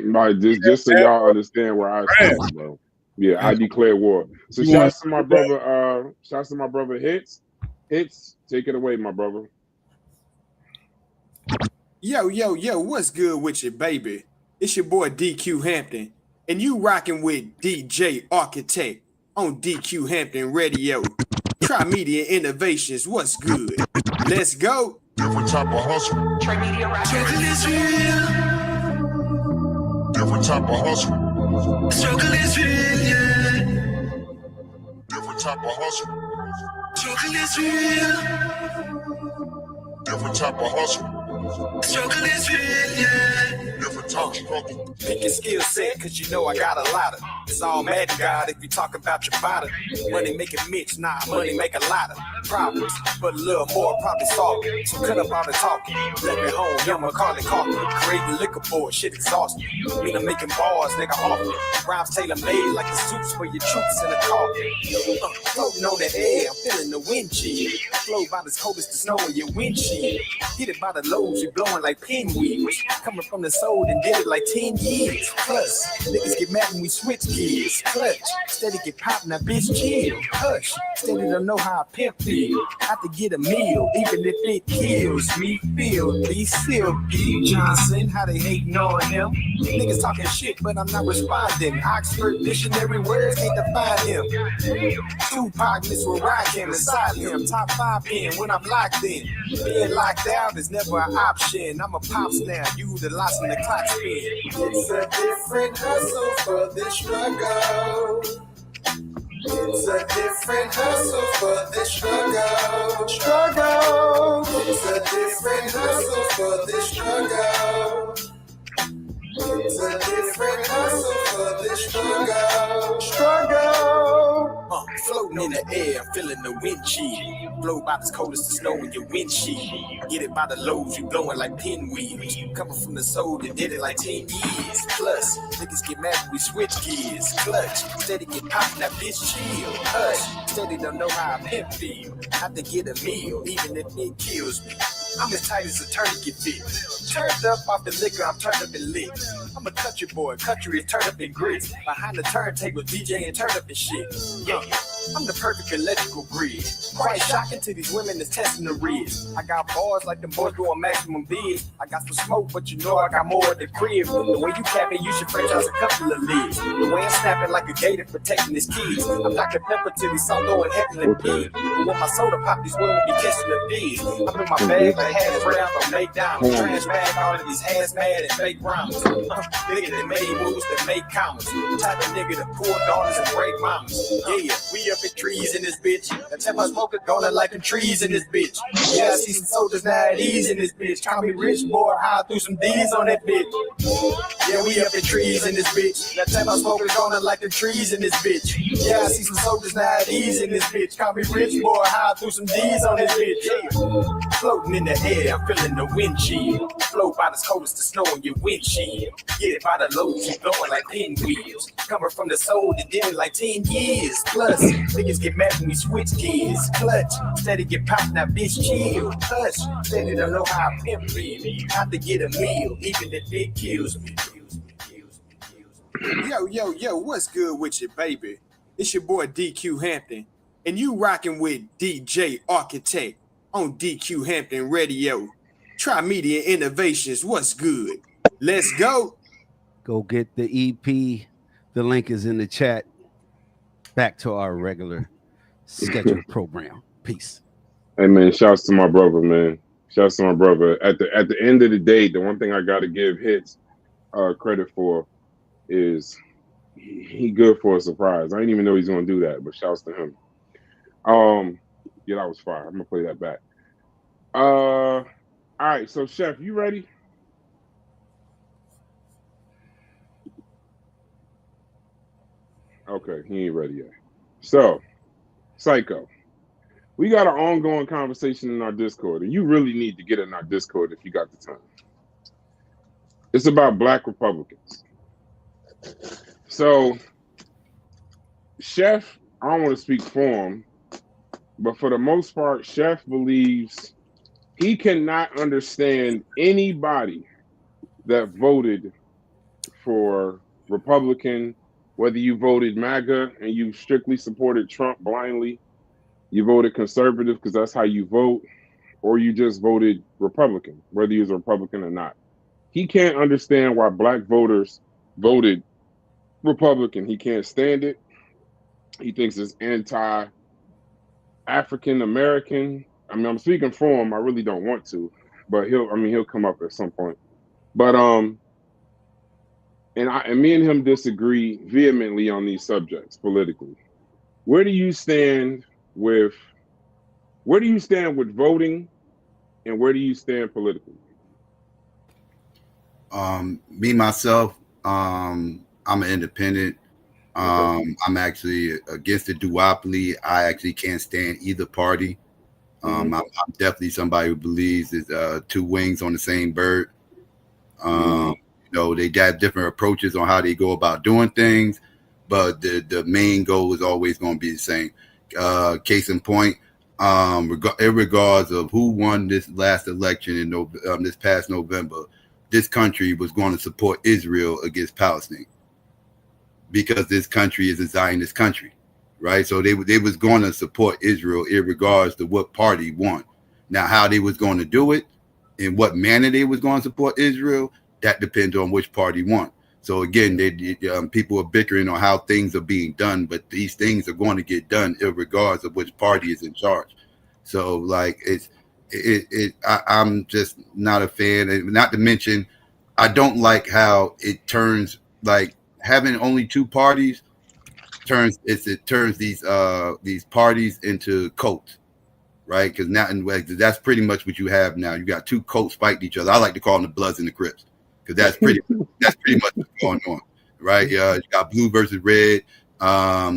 Like just so y'all understand where I stand, bro. Yeah, I declare war. So shouts to my brother. Shouts to my brother Hits. Hits, take it away, my brother.
Yo, what's good with you, baby? It's your boy DQ Hampton, and you rocking with DJ Architect on DQ Hampton Radio. Try Media Innovations, what's good? Let's go.
Different type of hustle.
Try Media Records.
Struggle is real.
Different type of hustle.
Struggle is real, yeah.
Different type of hustle.
Struggle is real.
Different type of hustle.
Struggle is real, yeah.
Different type of struggle.
Pick your skill set, cause you know I got a lot of. It's all mad God if you talk about your body. Money make it mix, nah, money make a lot of problems, but a little more probably solve it. So cut up all the talking. Let me home, young Macaulay coffee. Creating liquor board, shit exhausting. Mean I'm making bars, nigga, often. Rhymes tailor made like the suits for your troops in the coffin. Floating on the air, I'm feeling the wind chill. Flow about as cold as the snow in your windshield. Hit it by the lows, you blowing like pinwheels. Coming from the soul and did it like 10 years. Plus, niggas get mad when we switch gears. Clutch, steady get poppin', that bitch chill. Hush, steady don't know how a pimp feel. Have to get a meal, even if it kills me. Feel these silky Johnson, how they hating on him. Niggas talking shit, but I'm not responding. Oxford dictionary words can't define him. Tupac miss where I came inside him. Top 5 pin when I'm locked in. Being locked out is never an option. I'm a pops now, you the lost in the clock spin.
It's a different hustle for this struggle. It's a different hustle for this struggle. Struggle. It's a different hustle for this struggle. It's a different hustle for this struggle. Struggle.
Floating in the air, feeling the wind chill. Blow about as cold as the snow in your windshield. Get it by the lows, you blowing like pinwheels. Coming from the soul that did it like 10 years. Plus, niggas get mad when we switch gears. Clutch, steady get poppin', that bitch chill. Hush, steady don't know how a pimp feel. Have to get a meal, even if it kills me. I'm as tight as a tourniquet fit. Turned up off the liquor, I'm turned up and lit. I'm a country boy, country is turned up in grits. Behind the turntable, DJ and turned up and shit. Yeah, I'm the perfect electrical grid. Quite shocking to these women that's testing the riz. I got bars like them boys doing maximum bids. I got some smoke, but you know I got more at the crib. The way you capping, you should franchise a couple of lids. The way I'm snapping like a gator protecting his kids. I'm Dr. Pepper till he's so low and heavy and big. But when my soda pop, these women be catching the bees. I'm in my bag like hash brown from McDonald's. Trash bag all of these hazmat and fake rhymes. Nigga that made moves that make commas. Type of nigga that pull daughters and break mamas. Yeah, we up in trees in this bitch. That tell my smoker going like them trees in this bitch. Yeah, I see some soldiers now at ease in this bitch. Call me rich boy, high through some D's on that bitch. Yeah, we up in trees in this bitch. That tell my smoker going like them trees in this bitch. Yeah, I see some soldiers now at ease in this bitch. Call me rich boy, high through some D's on this bitch. Yeah. Floating in the air, I'm feeling the wind chill. Flow by as cold as the snow in your windshield. Get it by the lows, you blowing like pinwheels. Coming from the soul that did it like 10 years. Plus, niggas get mad when we switch gears. Clutch, steady get popped, now bitch chill. Hush, steady don't know how I pimp feel. Have to get a meal, even if it kills me. Yo, what's good with you, baby? It's your boy DQ Hampton, and you rocking with DJ Architect on DQ Hampton Radio. Try Media Innovations, what's good? Let's go.
Go get the EP. The link is in the chat. Back to our regular scheduled program. Peace.
Hey man, shouts to my brother, man. Shouts to my brother. At the end of the day, the one thing I gotta give Hits credit for is he good for a surprise. I didn't even know he's gonna do that, but shouts to him. Yeah, that was fire. I'm gonna play that back. All right, so Chef, you ready? Okay, he ain't ready yet. So, Psycho, we got an ongoing conversation in our Discord, and you really need to get in our Discord if you got the time. It's about Black Republicans. So, Chef, I don't want to speak for him, but for the most part, Chef believes he cannot understand anybody that voted for Republican, whether you voted MAGA and you strictly supported Trump blindly, you voted conservative because that's how you vote, or you just voted Republican, whether you was a Republican or not. He can't understand why Black voters voted Republican. He can't stand it. He thinks it's anti-African American. I mean, I'm speaking for him. I really don't want to, but he'll come up at some point. But and me and him disagree vehemently on these subjects politically. Where do you stand with voting, and where do you stand politically?
Me myself, I'm an independent. I'm actually against the duopoly. I actually can't stand either party. I'm definitely somebody who believes there's two wings on the same bird. You know, they have different approaches on how they go about doing things, but the main goal is always going to be the same. Case in point, in regards of who won this last election in this past November, this country was going to support Israel against Palestine because this country is a Zionist country, right? So they was going to support Israel in regards to what party won. Now, how they was going to do it, in what manner they was going to support Israel, that depends on which party won. So again, people are bickering on how things are being done, but these things are going to get done in regards of which party is in charge. So like I'm just not a fan. And not to mention, I don't like how it turns, like having only two parties turns these parties into cults, right? Because now that's pretty much what you have now. You got two cults fighting each other. I like to call them the Bloods and the Crips, because that's pretty much what's going on, right? You got blue versus red.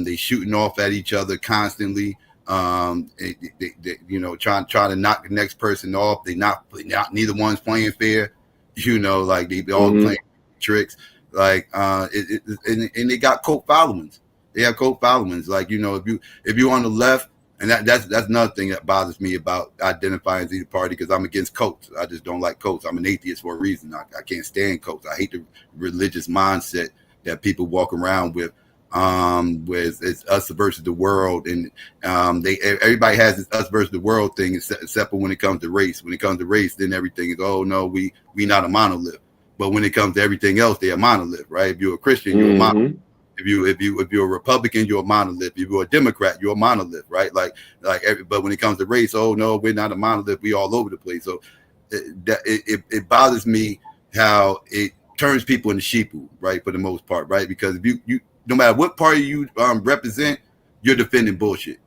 They shooting off at each other constantly. They trying to knock the next person off. Neither one's playing fair. You know, like they all playing tricks. Like and they got cult followings. They have cult followings. Like, you know, if you're on the left, and that's another thing that bothers me about identifying as either party, because I'm against cults. I just don't like cults. I'm an atheist for a reason. I can't stand cults. I hate the religious mindset that people walk around with. Where it's us versus the world, and everybody has this us versus the world thing, except for when it comes to race. When it comes to race, then everything is, oh no, we not a monolith. But when it comes to everything else, they're a monolith, right? If you're a Christian, you're a monolith. If you're a Republican, you're a monolith. If you're a Democrat, you're a monolith, right? But when it comes to race, oh no, we're not a monolith. We all over the place. So it bothers me how it turns people into sheeple, right? For the most part, right? Because if you no matter what party you represent, you're defending bullshit,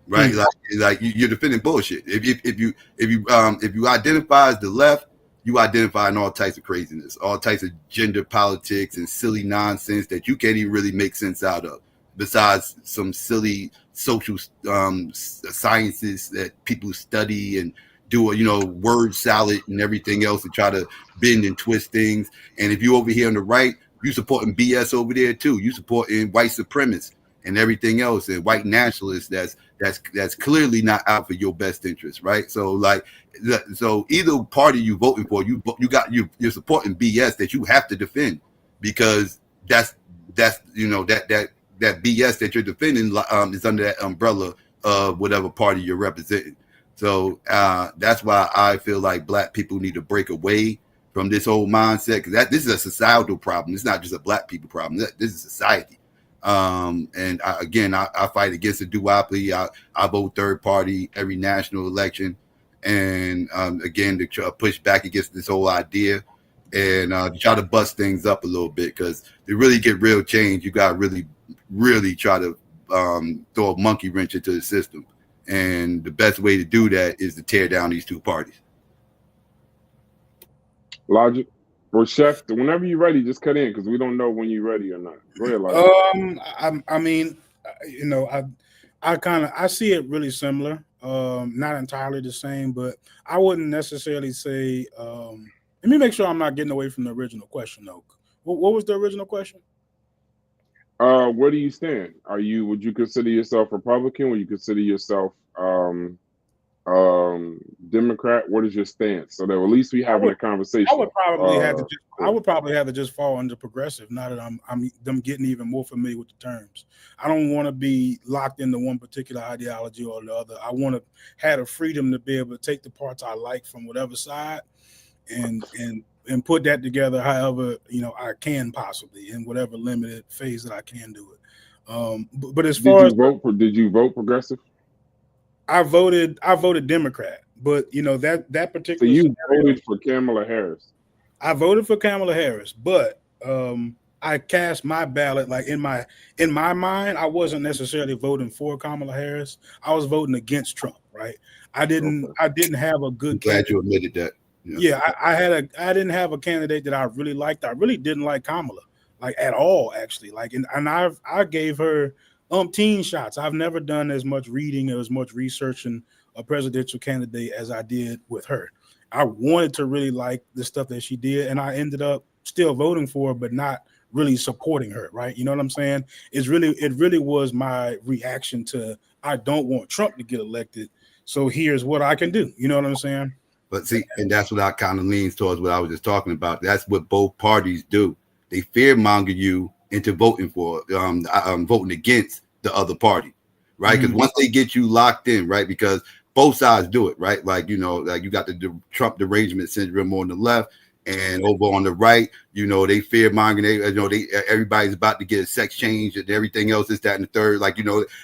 right? Like you're defending bullshit. If you identify as the left, you identify in all types of craziness, all types of gender politics and silly nonsense that you can't even really make sense out of. Besides some silly social sciences that people study and do, word salad and everything else to try to bend and twist things. And if you over here on the right, you supporting BS over there too. You supporting white supremacists and everything else, and white nationalists that's clearly not out for your best interest, right? So so either party you voting for, you're supporting BS that you have to defend, because that's that BS that you're defending is under that umbrella of whatever party you're representing. So that's why I feel like Black people need to break away from this whole mindset, because this is a societal problem. It's not just a Black people problem. This is society. And I fight against the duopoly. I vote third party every national election, and again to push back against this whole idea and try to bust things up a little bit, because to really get real change, you got to really, really try to throw a monkey wrench into the system. And the best way to do that is to tear down these two parties.
Logic. Or Chef, whenever you're ready, just cut in, because we don't know when you're ready or not. Go ahead, Logic.
I mean,
I see it really similar. Not entirely the same, but I wouldn't necessarily say. Let me make sure I'm not getting away from the original question, though. What was the original question?
Where do you stand? Would you consider yourself Republican? Would you consider yourself Democrat? What is your stance? So that at least we having a conversation.
I would probably have to just fall under progressive. Now that I'm getting even more familiar with the terms. I don't want to be locked into one particular ideology or the other. I want to have the freedom to be able to take the parts I like from whatever side and put that together however I can possibly in whatever limited phase that I can do it. But as far as
did you vote progressive?
I voted Democrat, but that particular.
So you voted for Kamala Harris.
I voted for Kamala Harris, but I cast my ballot like in my mind. I wasn't necessarily voting for Kamala Harris. I was voting against Trump. Right? I didn't have a good.
I'm glad you admitted that.
Yeah, I didn't have a candidate that I really liked. I really didn't like Kamala like at all, actually. Like, and I gave her umpteen shots. I've never done as much reading or as much researching a presidential candidate as I did with her. I wanted to really like the stuff that she did, and I ended up still voting for her, but not really supporting her. Right? You know what I'm saying? It really was my reaction to I don't want Trump to get elected, so here's what I can do. You know what I'm saying?
But see, and that's what I kind of leans towards what I was just talking about. That's what both parties do. They fearmonger you into voting for, voting against the other party, right? Because once they get you locked in, right? Because both sides do it, right? Like, like you got the Trump derangement syndrome on the left, and over on the right, they fearmongering. Everybody's about to get a sex change and everything else, is that and the third. Like,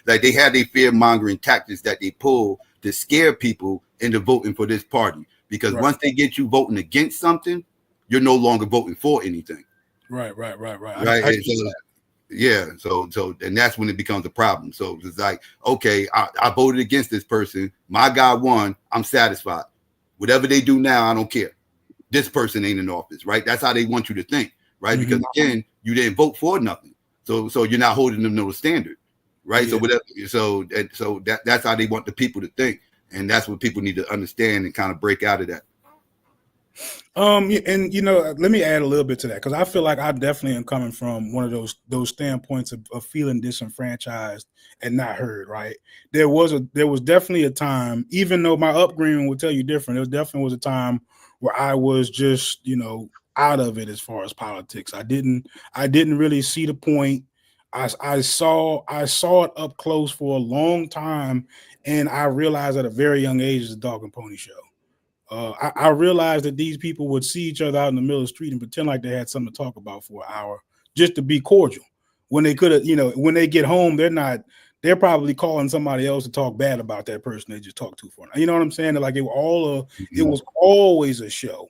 like they have their fearmongering tactics that they pull to scare people into voting for this party. Because once they get you voting against something, you're no longer voting for anything.
Right.
So and that's when it becomes a problem. So it's like, okay, I voted against this person. My guy won. I'm satisfied. Whatever they do now, I don't care. This person ain't in office, right? That's how they want you to think, right? Because again, you didn't vote for nothing. So you're not holding them to a standard, right? Yeah. So that's how they want the people to think. And that's what people need to understand and kind of break out of that.
And let me add a little bit to that, because I feel like I definitely am coming from one of those standpoints of feeling disenfranchised and not heard. Right? There was definitely a time, even though my upbringing would tell you different. There definitely was a time where I was just out of it as far as politics. I didn't really see the point. I saw it up close for a long time, and I realized at a very young age it's a dog and pony show. I realized that these people would see each other out in the middle of the street and pretend like they had something to talk about for an hour just to be cordial. When they could have, when they get home, they're probably calling somebody else to talk bad about that person they just talked to for an hour. You know what I'm saying? Like it was always a show.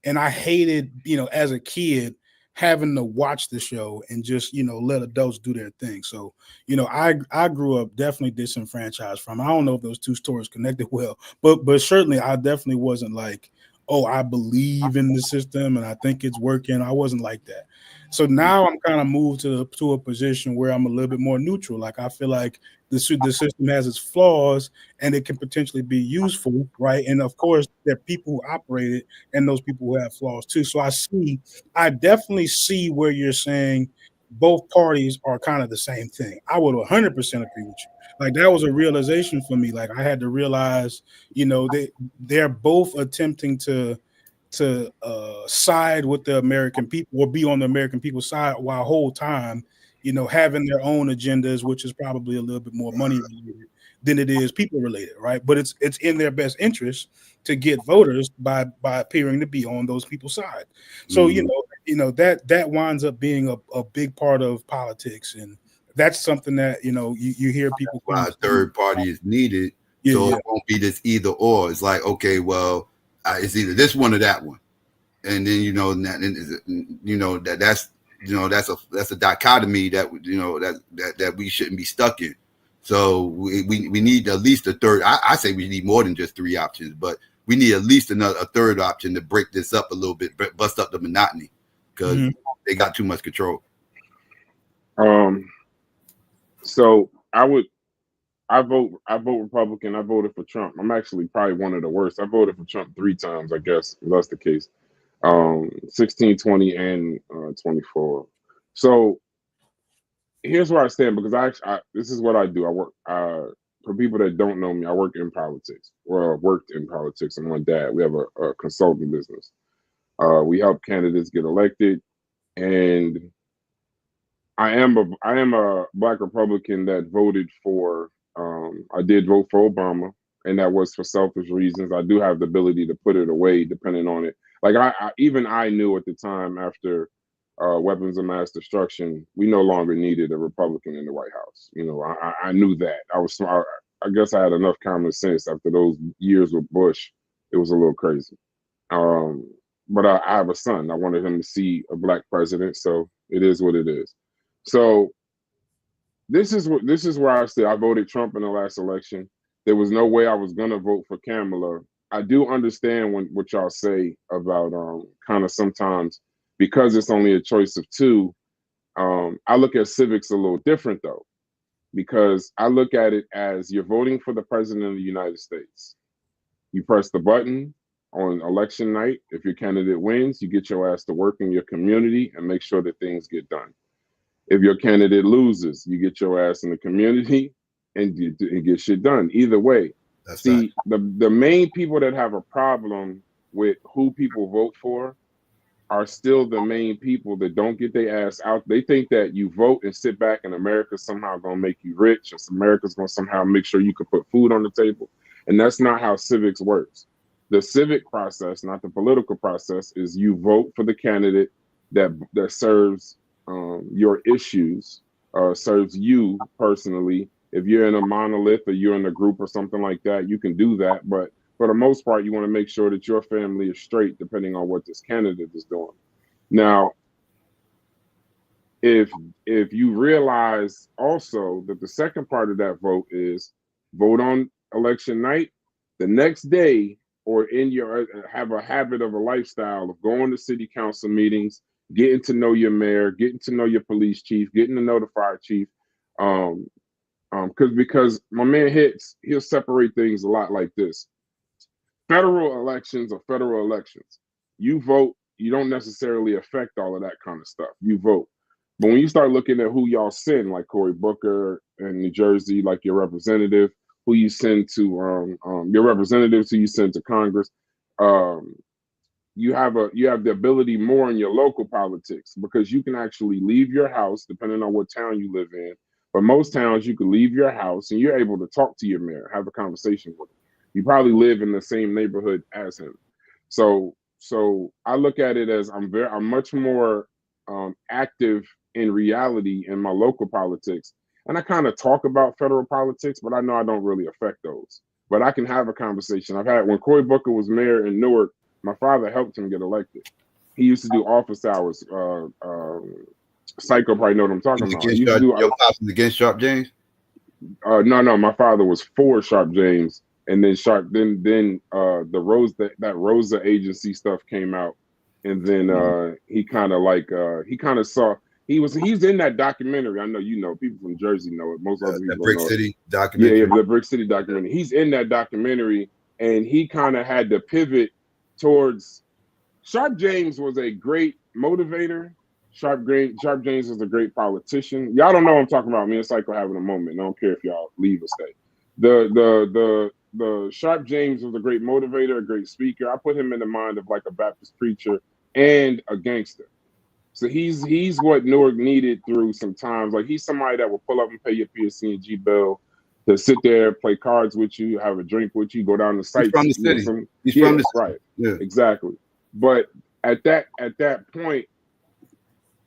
And I hated, as a kid, having to watch the show and just, let adults do their thing. So, I grew up definitely disenfranchised from it. I don't know if those two stories connected well, but certainly I definitely wasn't like, oh, I believe in the system and I think it's working. I wasn't like that. So now I'm kind of moved to a position where I'm a little bit more neutral. Like I feel like the system has its flaws and it can potentially be useful, right? And of course, there are people who operate it and those people who have flaws too. So I definitely see where you're saying both parties are kind of the same thing. I would 100% agree with you. Like that was a realization for me. Like I had to realize, they're both attempting to side with the American people or be on the American people's side while whole time, having their own agendas, which is probably a little bit more money related than it is people related, right? But it's in their best interest to get voters by appearing to be on those people's side. So that winds up being a big part of politics, and that's something that you hear people.
Why a third party is needed, it won't be this either or. It's like, okay, well, it's either this one or that one, and then that's a dichotomy that we shouldn't be stuck in. So we need at least a third. I say we need more than just three options, but we need at least a third option to break this up a little bit, bust up the monotony, because they got too much control.
So I vote Republican. I voted for Trump. I'm actually probably one of the worst. I voted for Trump 3 times, I guess, if that's the case. 16, 20, and 24. So here's where I stand, because I this is what I do. I work for people that don't know me, I work in politics. Well, worked in politics, and my dad. We have a consulting business. We help candidates get elected, and I am a Black Republican that voted for. I did vote for Obama, and that was for selfish reasons. I do have the ability to put it away depending on it. Like I knew at the time, after weapons of mass destruction, we no longer needed a Republican in the White House. You know, I knew that. I guess I had enough common sense after those years with Bush. It was a little crazy. But I have a son. I wanted him to see a Black president, so it is what it is. So this is where I said I voted Trump in the last election. There was no way I was gonna vote for Kamala. I do understand what y'all say about kind of sometimes, because it's only a choice of two. I look at civics a little different though, because I look at it as you're voting for the president of the United States. You press the button on election night. If your candidate wins, you get your ass to work in your community and make sure that things get done. If your candidate loses, you get your ass in the community and get shit done. Either way. See, the main people that have a problem with who people vote for are still the main people that don't get their ass out. They think that you vote and sit back and America's somehow gonna make you rich, or America's gonna somehow make sure you can put food on the table. And that's not how civics works. The civic process, not the political process, is you vote for the candidate that serves your issues, serves you personally. If you're in a monolith or you're in a group or something like that, you can do that. But for the most part, you want to make sure that your family is straight, depending on what this candidate is doing. Now, if you realize also that the second part of that vote is vote on election night, the next day, or have a habit of a lifestyle of going to city council meetings, getting to know your mayor, getting to know your police chief, getting to know the fire chief. Because my man he'll separate things a lot like this. Federal elections are federal elections. You vote, you don't necessarily affect all of that kind of stuff. You vote. But when you start looking at who y'all send, like Cory Booker in New Jersey, like your representative, who you send to your representatives, who you send to Congress, you have the ability more in your local politics, because you can actually leave your house, depending on what town you live in. But most towns, you can leave your house and you're able to talk to your mayor, have a conversation with him. You probably live in the same neighborhood as him. So I look at it as I'm much more active in reality in my local politics. And I kind of talk about federal politics, but I know I don't really affect those. But I can have a conversation. When Cory Booker was mayor in Newark, my father helped him get elected. He used to do office hours. Psycho probably know what I'm talking about.
Your pops was against Sharp James?
No, my father was for Sharp James, and then the Rosa agency stuff came out, and then he's in that documentary. I know people from Jersey know it. Most other people
Brick
know
City documentary.
Yeah, the Brick City documentary. He's in that documentary, and he kind of had to pivot towards. Sharp James was a great motivator. Sharp James was a great politician. Y'all don't know what I'm talking about. Me and Psycho having a moment. I don't care if y'all leave or stay. The Sharp James was a great motivator, a great speaker. I put him in the mind of like a Baptist preacher and a gangster. So he's what Newark needed through some times. Like he's somebody that will pull up and pay your PSC&G bill, to sit there, play cards with you, have a drink with you, go down the site.
He's from the city. He's from the
right. Yeah, exactly. But at that point,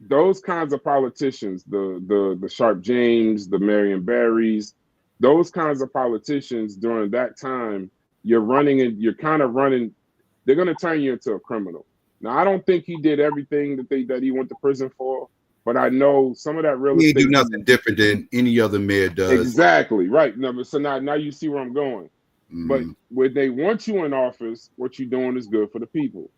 those kinds of politicians, the Sharp James, the Marion Barrys, those kinds of politicians during that time, you're kind of running. They're going to turn you into a criminal. Now, I don't think he did everything that he went to prison for, but I know some of that real estate.
He do nothing different than any other mayor does.
Exactly right. No, so now you see where I'm going. But when they want you in office, what you're doing is good for the people.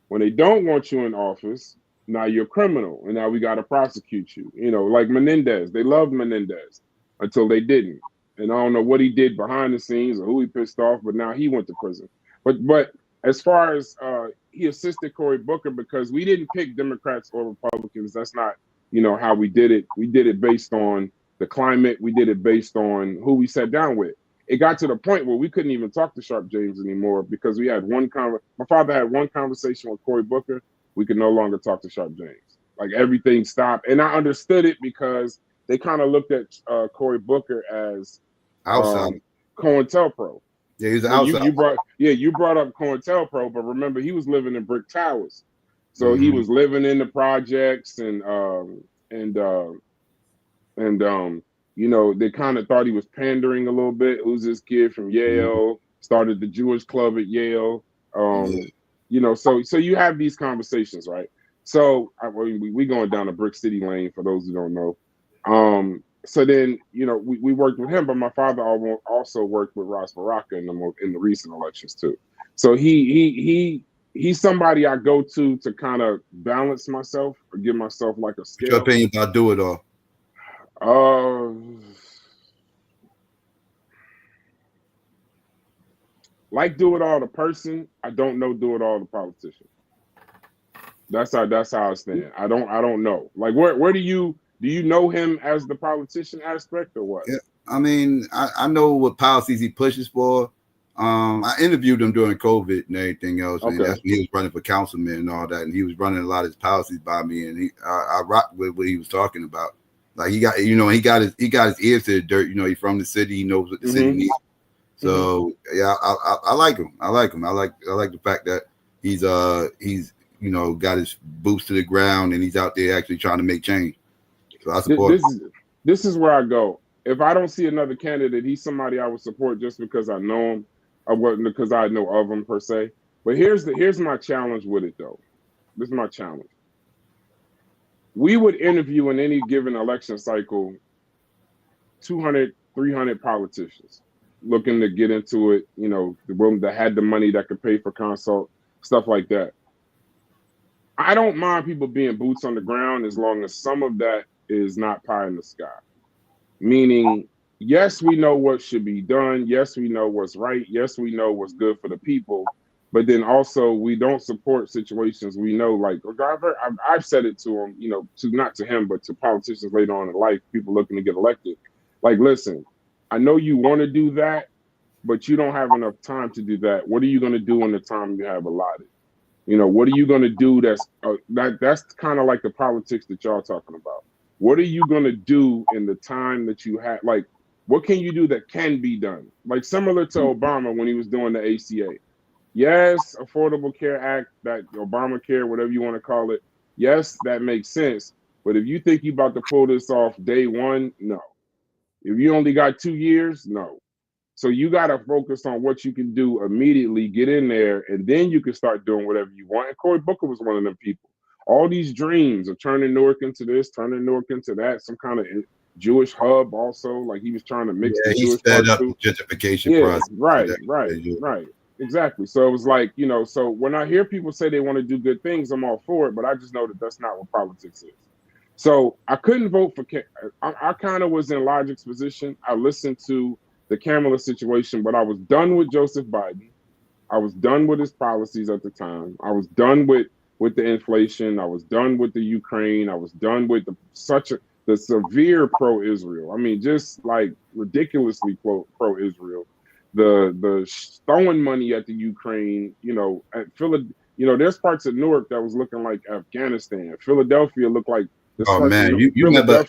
When they don't want you in office, now you're a criminal, and now we got to prosecute you. Like Menendez. They love Menendez. until they didn't. And I don't know what he did behind the scenes or who he pissed off, but now he went to prison. But as far as he assisted Cory Booker because we didn't pick Democrats or Republicans. That's not, how we did it. We did it based on the climate. We did it based on who we sat down with. It got to the point where we couldn't even talk to Sharp James anymore because we had my father had one conversation with Cory Booker. We could no longer talk to Sharp James. Like everything stopped. And I understood it because they kind of looked at Cory Booker as COINTELPRO.
Yeah, he's outside.
You brought up COINTELPRO, but remember he was living in brick towers. So he was living in the projects and they kind of thought he was pandering a little bit. Who's this kid from Yale? Started the Jewish club at Yale. So you have these conversations, right? So we going down a brick city lane for those who don't know. So then, we worked with him, but my father also worked with Ras Baraka in the recent elections too. So he's somebody I go to kind of balance myself or give myself like a scale.
What's your opinion about Do It All?
Like Do It All the person, I don't know Do It All the politician. That's how I stand. I don't know. Like where do you know him as the politician aspect or what?
Yeah, I mean, I know what policies he pushes for. I interviewed him during COVID and everything else, and that's when he was running for councilman and all that, and he was running a lot of his policies by me, and I rocked with what he was talking about. Like he got his ears to the dirt. He's from the city. He knows what the city needs. So yeah, I like him. I like the fact that he's got his boots to the ground and he's out there actually trying to make change. So I support him.
This is where I go. If I don't see another candidate, he's somebody I would support just because I know him. I wouldn't because I know of him per se. But here's my challenge with it though. This is my challenge. We would interview in any given election cycle 200, 300 politicians looking to get into it, the women that had the money that could pay for consult, stuff like that. I don't mind people being boots on the ground as long as some of that is not pie in the sky. Meaning, yes, we know what should be done. Yes, we know what's right. Yes, we know what's good for the people. But then also we don't support situations we know, like I've said it to him, not to him, but to politicians later on in life, people looking to get elected. Like, listen, I know you want to do that, but you don't have enough time to do that. What are you going to do in the time you have allotted? What are you going to do that's kind of like the politics that y'all talking about. What are you going to do in the time that you have? Like, what can you do that can be done? Like similar to Obama when he was doing the ACA. Yes, Affordable Care Act, that Obamacare, whatever you want to call it. Yes, that makes sense. But if you think you're about to pull this off day one, no. If you only got 2 years, no. So you got to focus on what you can do immediately, get in there, and then you can start doing whatever you want. And Cory Booker was one of them people. All these dreams of turning Newark into this, turning Newark into that, some kind of Jewish hub also. Like he was trying to mix the Jewish
sped up the gentrification process.
Right. Exactly. So it was like, so when I hear people say they want to do good things, I'm all for it, but I just know that that's not what politics is. So I couldn't vote for, I kind of was in Logic's position. I listened to the Kamala situation, but I was done with Joseph Biden. I was done with his policies at the time. I was done with the inflation. I was done with the Ukraine. I was done with the severe pro-Israel. I mean, just like ridiculously pro-Israel. The throwing money at the Ukraine, at Philadelphia, there's parts of Newark that was looking like Afghanistan. Philadelphia looked like
you remember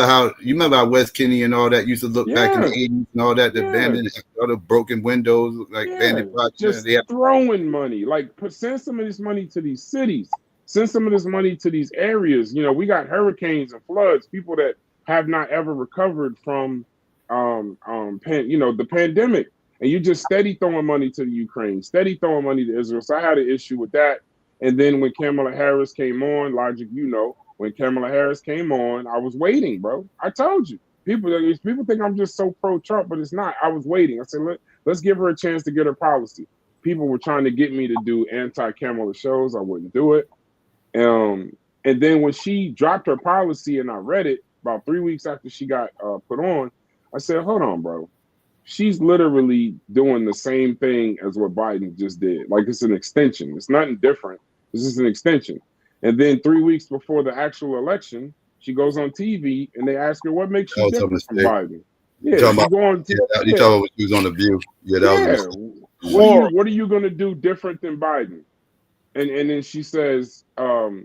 how West Kenny and all that used to look back in the 80s and all that, the abandoned, all the broken windows, like bandit projects.
Just throwing money, like send some of this money to these cities, send some of this money to these areas. We got hurricanes and floods, people that have not ever recovered from the pandemic, and you just steady throwing money to the Ukraine, steady throwing money to Israel. So I had an issue with that. And then when Kamala Harris came on, Logic, when Kamala Harris came on, I was waiting, bro. I told you. People think I'm just so pro-Trump, but it's not. I was waiting. I said, let's give her a chance to get her policy. People were trying to get me to do anti-Kamala shows. I wouldn't do it. And then when she dropped her policy and I read it about 3 weeks after she got put on, I said, hold on, bro. She's literally doing the same thing as what Biden just did. Like it's an extension. It's nothing different. It's just an extension. And then 3 weeks before the actual election, she goes on TV and they ask her, what makes you different from Biden? Yeah,
you
she going
you talking about when she was on The View. Yeah, that was
what are you gonna do different than Biden? And then she says,
that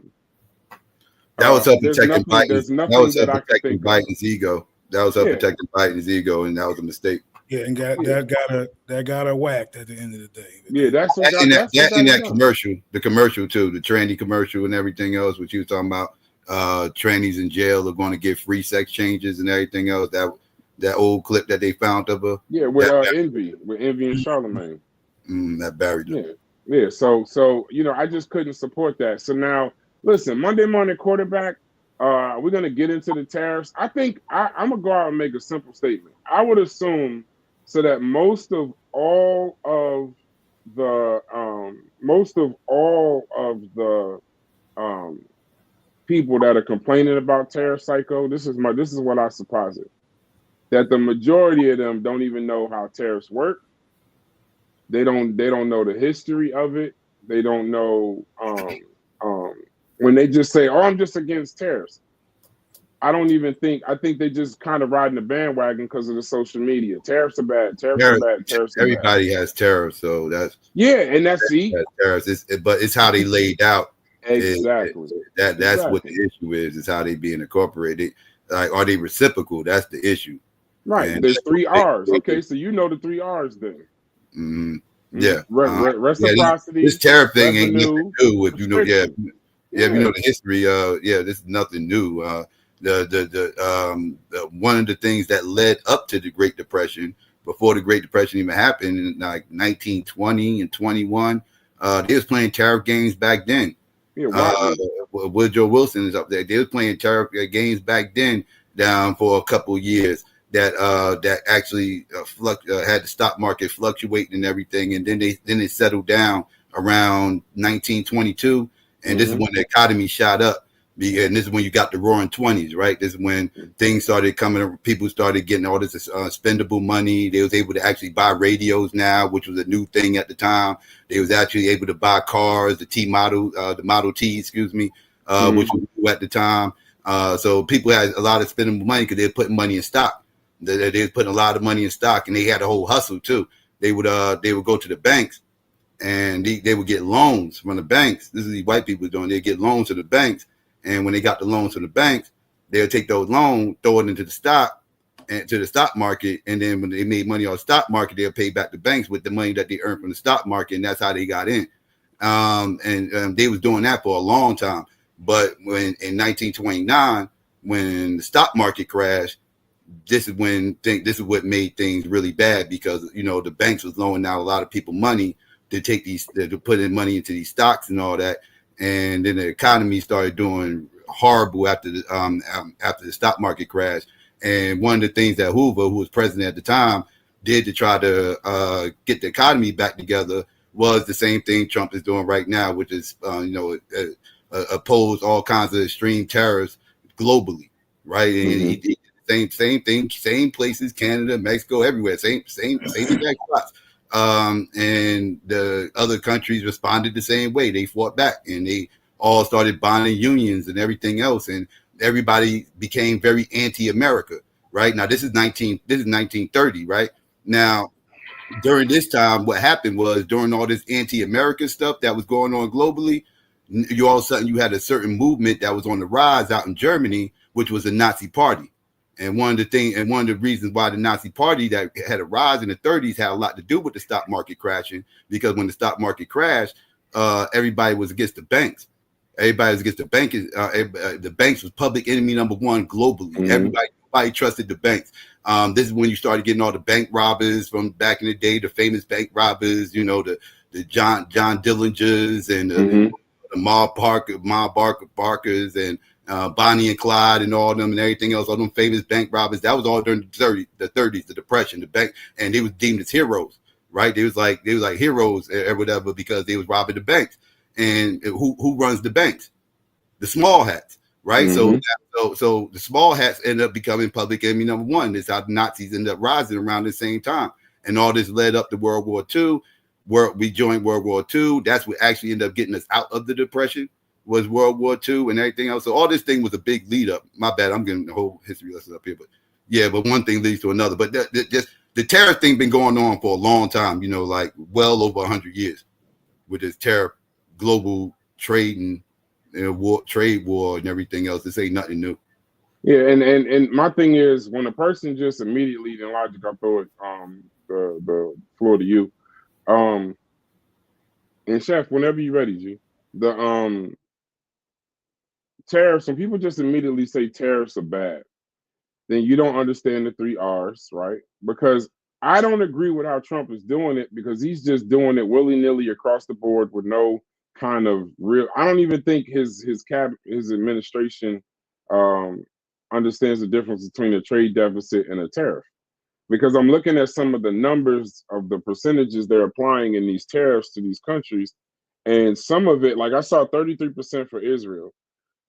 was her protecting Biden.
There's nothing
That was her
that I can
protecting
think
Biden's ego. That was her protecting Biden's ego, and that was a mistake.
Yeah, and that got her whacked at the end of the day.
Yeah, that's
in that commercial, the commercial too, the tranny commercial and everything else, what you were talking about. Trannies in jail are going to get free sex changes and everything else. That old clip that they found of her.
Yeah, with Envy and Charlemagne.
That buried her.
Yeah. So I just couldn't support that. So now, listen, Monday morning quarterback. We're gonna get into the tariffs. I think I'm gonna go out and make a simple statement. I would assume so that most of all of the people that are complaining about tariff cycle, this is what I supposit, that the majority of them don't even know how tariffs work. They don't know the history of it. They don't know when they just say, "Oh, I'm just against tariffs." I think they just kind of riding the bandwagon because of the social media. Tariffs are bad. Tariffs are bad.
Everybody has tariffs, so that's
and that's
tariffs. But it's how they laid out.
Exactly.
That's what the issue is. Is how they being incorporated. Like, are they reciprocal? That's the issue.
Right. And there's 3 R's. Okay, so you know the 3 R's then.
Mm-hmm. Yeah.
Reciprocity.
This tariff thing ain't nothing new with if you know the history. This is nothing new. The one of the things that led up to the Great Depression, before the Great Depression even happened in like 1920 and 21, they was playing tariff games back then. Woodrow Wilson is up there. They was playing tariff games back then down for a couple of years that actually had the stock market fluctuating and everything, and then they settled down around 1922, and this is when the economy shot up. And this is when you got the roaring 20s, right? This is when things started coming. People started getting all this spendable money. They was able to actually buy radios now, which was a new thing at the time. They was actually able to buy cars, the Model T, which was new at the time. So people had a lot of spendable money because they were putting money in stock. They were putting a lot of money in stock, and they had a whole hustle too. They would go to the banks, and they would get loans from the banks. This is the white people doing. They get loans to the banks. And when they got the loans from the banks, they'll take those loans, throw it into the stock and to the stock market. And then when they made money on the stock market, they'll pay back the banks with the money that they earned from the stock market. And that's how they got in. And they was doing that for a long time. But when in 1929, when the stock market crashed, this is what made things really bad, because, the banks was loaning out a lot of people money to put in money into these stocks and all that. And then the economy started doing horrible after the stock market crash. And one of the things that Hoover, who was president at the time, did to try to get the economy back together was the same thing Trump is doing right now, which is oppose all kinds of extreme tariffs globally, right? And he did the same thing, same places, Canada, Mexico, everywhere, same exact spots. And the other countries responded the same way. They fought back, and they all started bonding unions and everything else, and everybody became very anti-America. Right now, this is 1930. Right now, during this time, what happened was, during all this anti-American stuff that was going on globally, all of a sudden you had a certain movement that was on the rise out in Germany, which was the Nazi Party. And one of the reasons why the Nazi Party that had a rise in the 30s had a lot to do with the stock market crashing, because when the stock market crashed, everybody was against the banks. Everybody was against the banks. The banks was public enemy number one globally. Everybody trusted the banks. This is when you started getting all the bank robbers from back in the day, the famous bank robbers, the John Dillingers and the Ma Barkers and Bonnie and Clyde and all them and everything else, all them famous bank robbers. That was all during the 30s, the Depression, the bank, and they was deemed as heroes, right? They was like heroes or whatever, because they was robbing the banks. And who runs the banks? The small hats, right? So the small hats end up becoming public enemy number one. That's how the Nazis end up rising around the same time, and all this led up to World War II. Where we joined World War II. That's what actually ended up getting us out of the Depression. Was World War II and everything else. So all this thing was a big lead up. My bad, I'm getting the whole history lesson up here, but yeah, but one thing leads to another. But just the terror thing been going on for a long time, like well over 100 years with this terror, global trade and trade war and everything else. This ain't nothing new.
Yeah, and my thing is when a person just immediately in logic, I'll throw it the floor to you. And Chef, whenever you're ready, G. The tariffs, when people just immediately say tariffs are bad, then you don't understand the 3 R's, right? Because I don't agree with how Trump is doing it, because he's just doing it willy-nilly across the board with no kind of real. I don't even think his administration understands the difference between a trade deficit and a tariff. Because I'm looking at some of the numbers of the percentages they're applying in these tariffs to these countries, and some of it, like I saw 33% for Israel,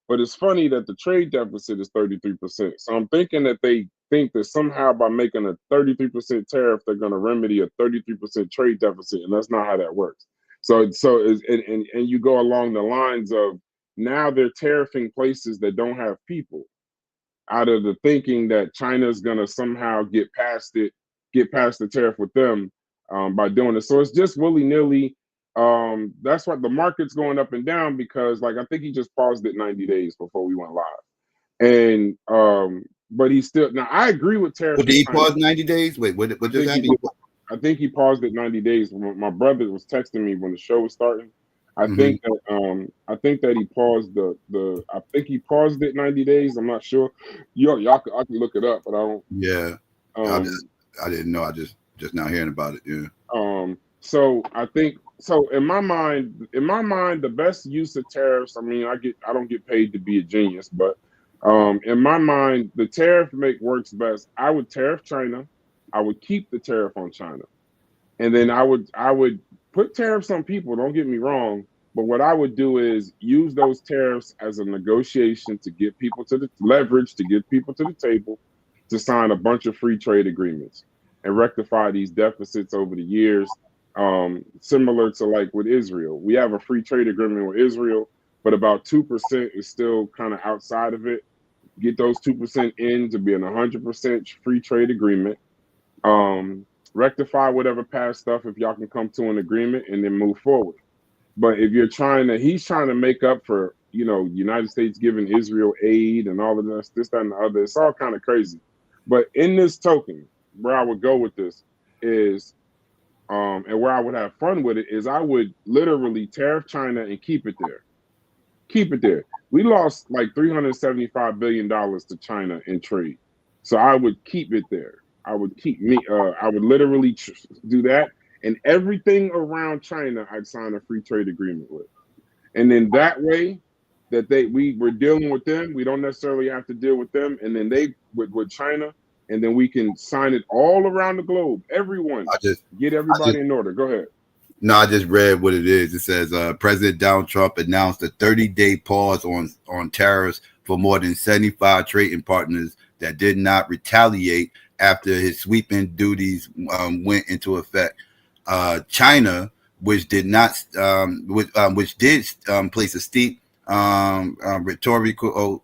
but it's funny that the trade deficit is 33%. So I'm thinking that they think that somehow by making a 33% tariff, they're going to remedy a 33% trade deficit, and that's not how that works. So you go along the lines of now they're tariffing places that don't have people, out of the thinking that China is going to somehow get past the tariff with them by doing it. So it's just willy-nilly. That's why the market's going up and down, because I think he just paused it 90 days before we went live. And but he's still, now I agree with tariffs.
Did he pause 90 days? Wait, what just happened?
I think he paused it 90 days. My brother was texting me when the show was starting. I think that he paused I think he paused it 90 days. I'm not sure. I can look it up, but I don't.
Yeah. I didn't know. I just now hearing about it. Yeah.
So I think in my mind, the best use of tariffs. I mean, I don't get paid to be a genius, but in my mind, the tariff works best. I would tariff China. I would keep the tariff on China, and then I would put tariffs on people. Don't get me wrong. But what I would do is use those tariffs as a negotiation to get people to the leverage, to get people to the table, to sign a bunch of free trade agreements and rectify these deficits over the years. Similar to like with Israel, we have a free trade agreement with Israel, but about 2% is still kind of outside of it. Get those 2% in to be an 100% free trade agreement. Rectify whatever past stuff if y'all can come to an agreement, and then move forward. But if he's trying to make up for, United States giving Israel aid and all of this, that, and the other, it's all kind of crazy. But in this token, where I would go with this is, and where I would have fun with it is, I would literally tariff China and keep it there. Keep it there. We lost like $375 billion to China in trade. So I would keep it there. I would literally do that. And everything around China, I'd sign a free trade agreement with. And then that way that we're dealing with them, we don't necessarily have to deal with them. And then they with China, and then we can sign it all around the globe. Everyone, get everybody in order. Go ahead.
No, I just read what it is. It says President Donald Trump announced a 30-day pause on tariffs for more than 75 trading partners that did not retaliate after his sweeping duties went into effect. China, which did not, which did place a steep rhetorical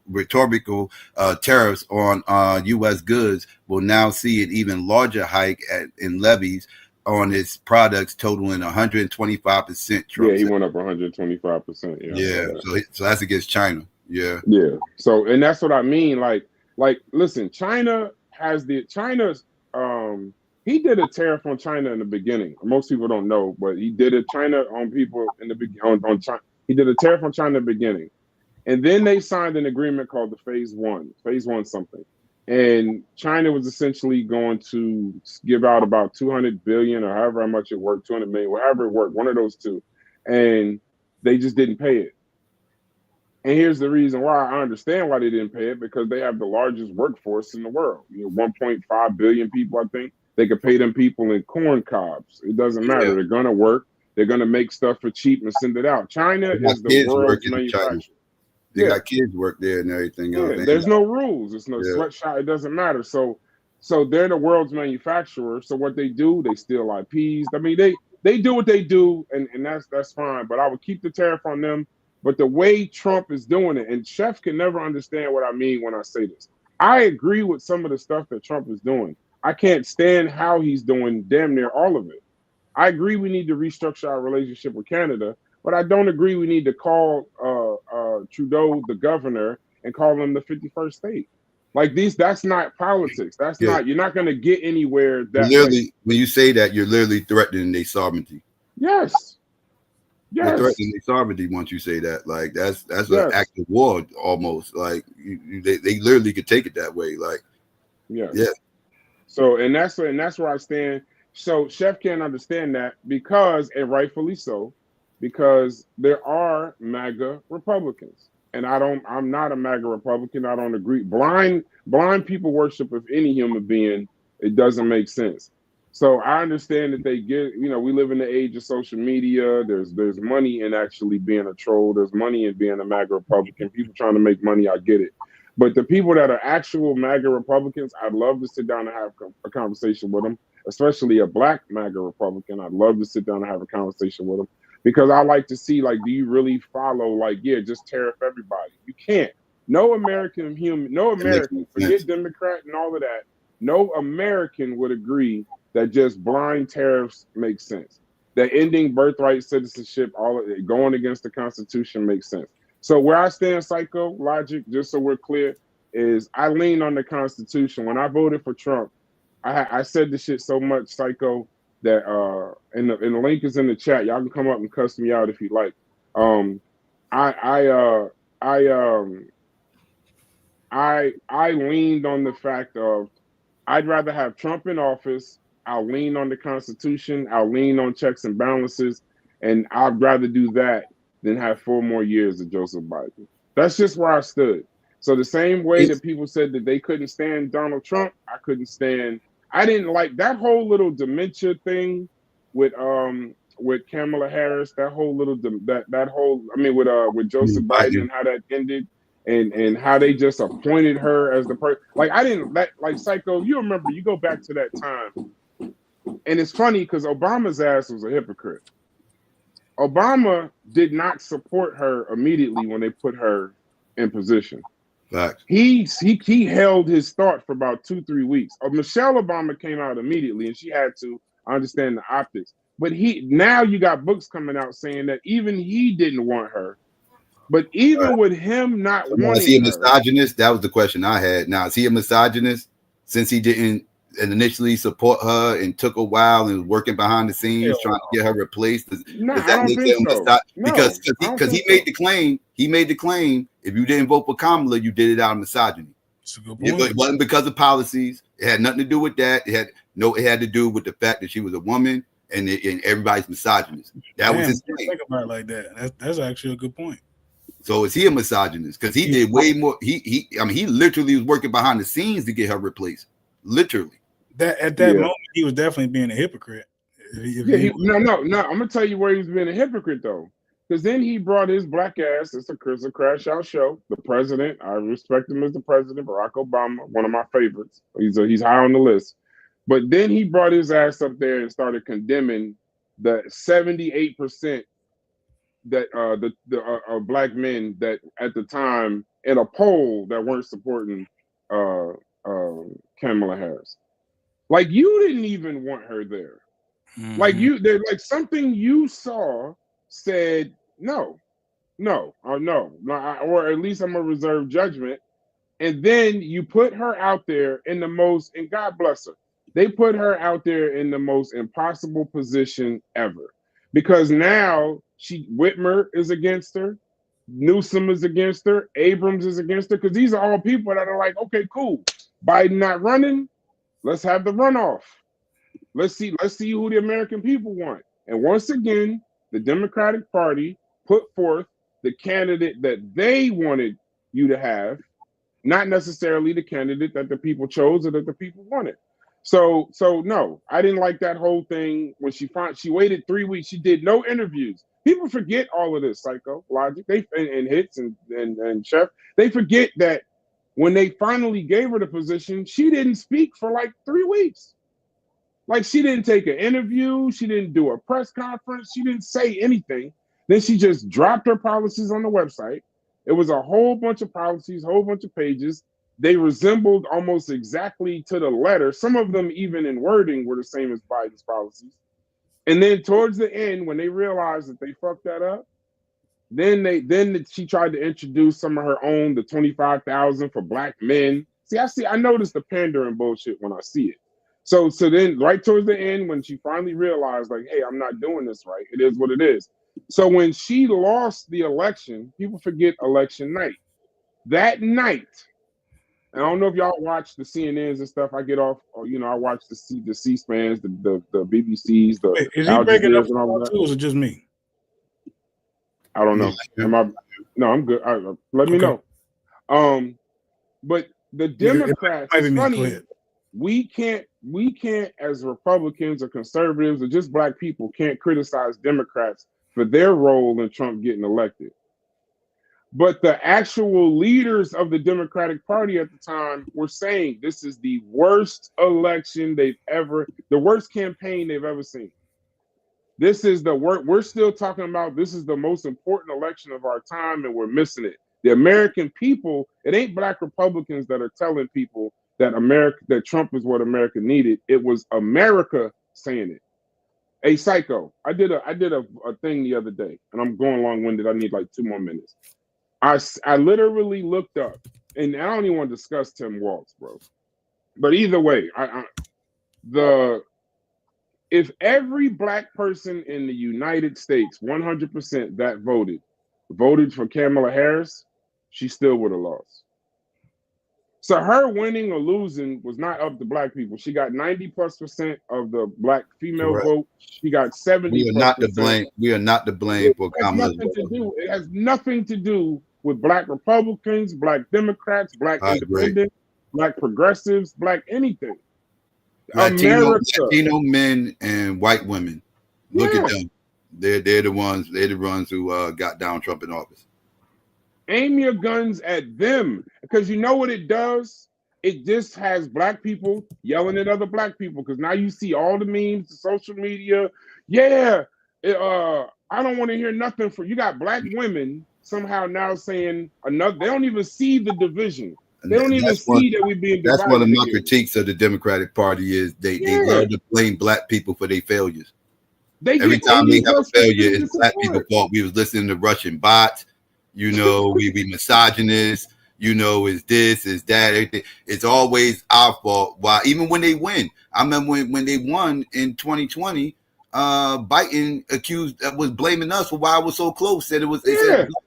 tariffs on U.S. goods, will now see an even larger hike in levies on its products, totaling 125%.
Yeah, he went up 125%.
Yeah. So that's against China. Yeah.
Yeah. So, and that's what I mean. Like, listen, China's. He did a tariff on China in the beginning. Most people don't know, but he did a China on people in the beginning. On China, he did a tariff on China in the beginning, and then they signed an agreement called the Phase One something. And China was essentially going to give out about 200 billion, or however much it worked, 200 million, whatever it worked, one of those two, and they just didn't pay it. And here's the reason why. I understand why they didn't pay it, because they have the largest workforce in the world. 1.5 billion people, I think. They could pay them people in corn cobs. It doesn't matter. They're going to work. They're going to make stuff for cheap and send it out. China is the world's manufacturer.
They got kids work there and everything else.
Yeah, there's no rules. It's no
Yeah.
sweatshop. It doesn't matter. So they're the world's manufacturer. So what they do, they steal IPs. I mean, they do what they do, and that's fine. But I would keep the tariff on them. But the way Trump is doing it, and Chef can never understand what I mean when I say this. I agree with some of the stuff that Trump is doing. I can't stand how he's doing damn near all of it. I agree we need to restructure our relationship with Canada, but I don't agree we need to call Trudeau the governor and call him the 51st state. Like that's not politics. That's not. You're not going to get anywhere. That
literally, when you say that, you're literally threatening their sovereignty.
Yes.
You're threatening their sovereignty once you say that. Like that's an act of war almost. Like they literally could take it that way. Like yeah.
So and that's where I stand. So Chef can't understand that because, and rightfully so, because there are MAGA Republicans. And I'm not a MAGA Republican. I don't agree. Blind people worship of any human being. It doesn't make sense. So I understand that they get, we live in the age of social media. There's money in actually being a troll. There's money in being a MAGA Republican. People trying to make money, I get it. But the people that are actual MAGA Republicans, I'd love to sit down and have a conversation with them, especially a black MAGA Republican. I'd love to sit down and have a conversation with them. Because I like to see, do you really follow, just tariff everybody? You can't. No American, forget Democrat and all of that. No American would agree that just blind tariffs make sense. That ending birthright citizenship, all of it, going against the Constitution makes sense. So where I stand, Psycho, Logic, just so we're clear, is I lean on the Constitution. When I voted for Trump, I said this shit so much, Psycho, that and the link is in the chat. Y'all can come up and cuss me out if you like. I leaned on the fact of I'd rather have Trump in office. I'll lean on the Constitution. I'll lean on checks and balances, and I'd rather do that than have 4 more years of Joseph Biden. That's just where I stood. So the same way that people said that they couldn't stand Donald Trump, I couldn't stand. I didn't like that whole little dementia thing with Kamala Harris. That whole little with Joseph Biden and how that ended, and how they just appointed her as the person. I didn't like Psycho. You remember? You go back to that time, and it's funny because Obama's ass was a hypocrite. Obama did not support her immediately when they put her in position.
Facts.
He held his thought for about 2-3 weeks. Michelle Obama came out immediately, and she had to understand the optics. But now you got books coming out saying that even he didn't want her. But even with him not wanting
is he a
her,
misogynist? That was the question I had. Now, is he a misogynist since he didn't initially support her and took a while and was working behind the scenes trying to get her replaced? Does that make him because he made the claim. He made the claim. If you didn't vote for Kamala, you did it out of misogyny. It wasn't because of policies. It had nothing to do with that. It had to do with the fact that she was a woman and everybody's misogynist. That was his claim.
Think about it like that. That's actually a good point.
So is he a misogynist? Because he did way more. He literally was working behind the scenes to get her replaced. Literally.
At that moment, he was definitely being a hypocrite.
No. I'm gonna tell you where he was being a hypocrite though, because then he brought his black ass. It's a Crashout show. The president, I respect him as the president, Barack Obama, one of my favorites. He's high on the list. But then he brought his ass up there and started condemning the 78% that the black men that at the time in a poll that weren't supporting Kamala Harris. Like you didn't even want her there. Mm-hmm. Like something you saw said no, or at least I'm gonna reserve judgment. And then you put her out there in the most, and God bless her, they put her out there in the most impossible position ever. Because now Whitmer is against her, Newsom is against her, Abrams is against her, because these are all people that are like, okay, cool, Biden not running. Let's have the runoff. Let's see who the American people want. And once again, the Democratic Party put forth the candidate that they wanted you to have, not necessarily the candidate that the people chose or that the people wanted. So no, I didn't like that whole thing when she waited 3 weeks. She did no interviews. People forget all of this, Psycho, Logic, and Hits and Chef. They forget that when they finally gave her the position, she didn't speak for like 3 weeks. Like, she didn't take an interview. She didn't do a press conference. She didn't say anything. Then she just dropped her policies on the website. It was a whole bunch of policies, whole bunch of pages. They resembled almost exactly to the letter. Some of them, even in wording, were the same as Biden's policies. And then towards the end, when they realized that they fucked that up, then she tried to introduce some of her own, the 25,000 for black men. I noticed the pandering bullshit when I see it. So then right towards the end, when she finally realized, like, hey, I'm not doing this right. It is what it is. So when she lost the election, people forget election night. That night, I don't know if y'all watch the CNNs and stuff. I get off, or, I watch the C-SPANs, the BBCs, the
Wait, is he breaking up
and all that.
Or is it just me?
I don't know. No, I'm good. Let me know. But the Democrats, it's funny. We can't as Republicans or conservatives or just black people can't criticize Democrats for their role in Trump getting elected. But the actual leaders of the Democratic Party at the time were saying this is the worst election the worst campaign they've ever seen. This is the worst. We're still talking about this is the most important election of our time, and we're missing it. The American people, it ain't black Republicans that are telling people that Trump is what America needed. It was America saying it. Hey, Psycho, I did a thing the other day, and I'm going long-winded. I need like 2 more minutes. I literally looked up, and I don't even want to discuss Tim Walz, bro. But either way, if every black person in the United States, 100% that voted for Kamala Harris, she still would have lost. So her winning or losing was not up to black people. She got 90+% of the black female vote. She got 70%.
We are not to blame. We are not to blame for Kamala's vote.
It has nothing to do with black Republicans, black Democrats, black independents, black progressives, black anything.
Latino men and white women. Look at them. They're the ones. They're the ones who got Donald Trump in office.
Aim your guns at them, because you know what it does? It just has black people yelling at other black people, because now you see all the memes, the social media. I don't want to hear nothing from you. Got black women somehow now saying another. They don't even see the division. They don't even see that we're being divided.
That's one of my critiques of the Democratic Party is they love to blame black people for their failures. Every time they have a failure, it's black people's fault. We was listening to Russian bots. We be misogynist. Is this, is that, everything. It's always our fault. Why? Even when they win. I remember when they won in 2020, Biden was blaming us for why it was so close. Said it was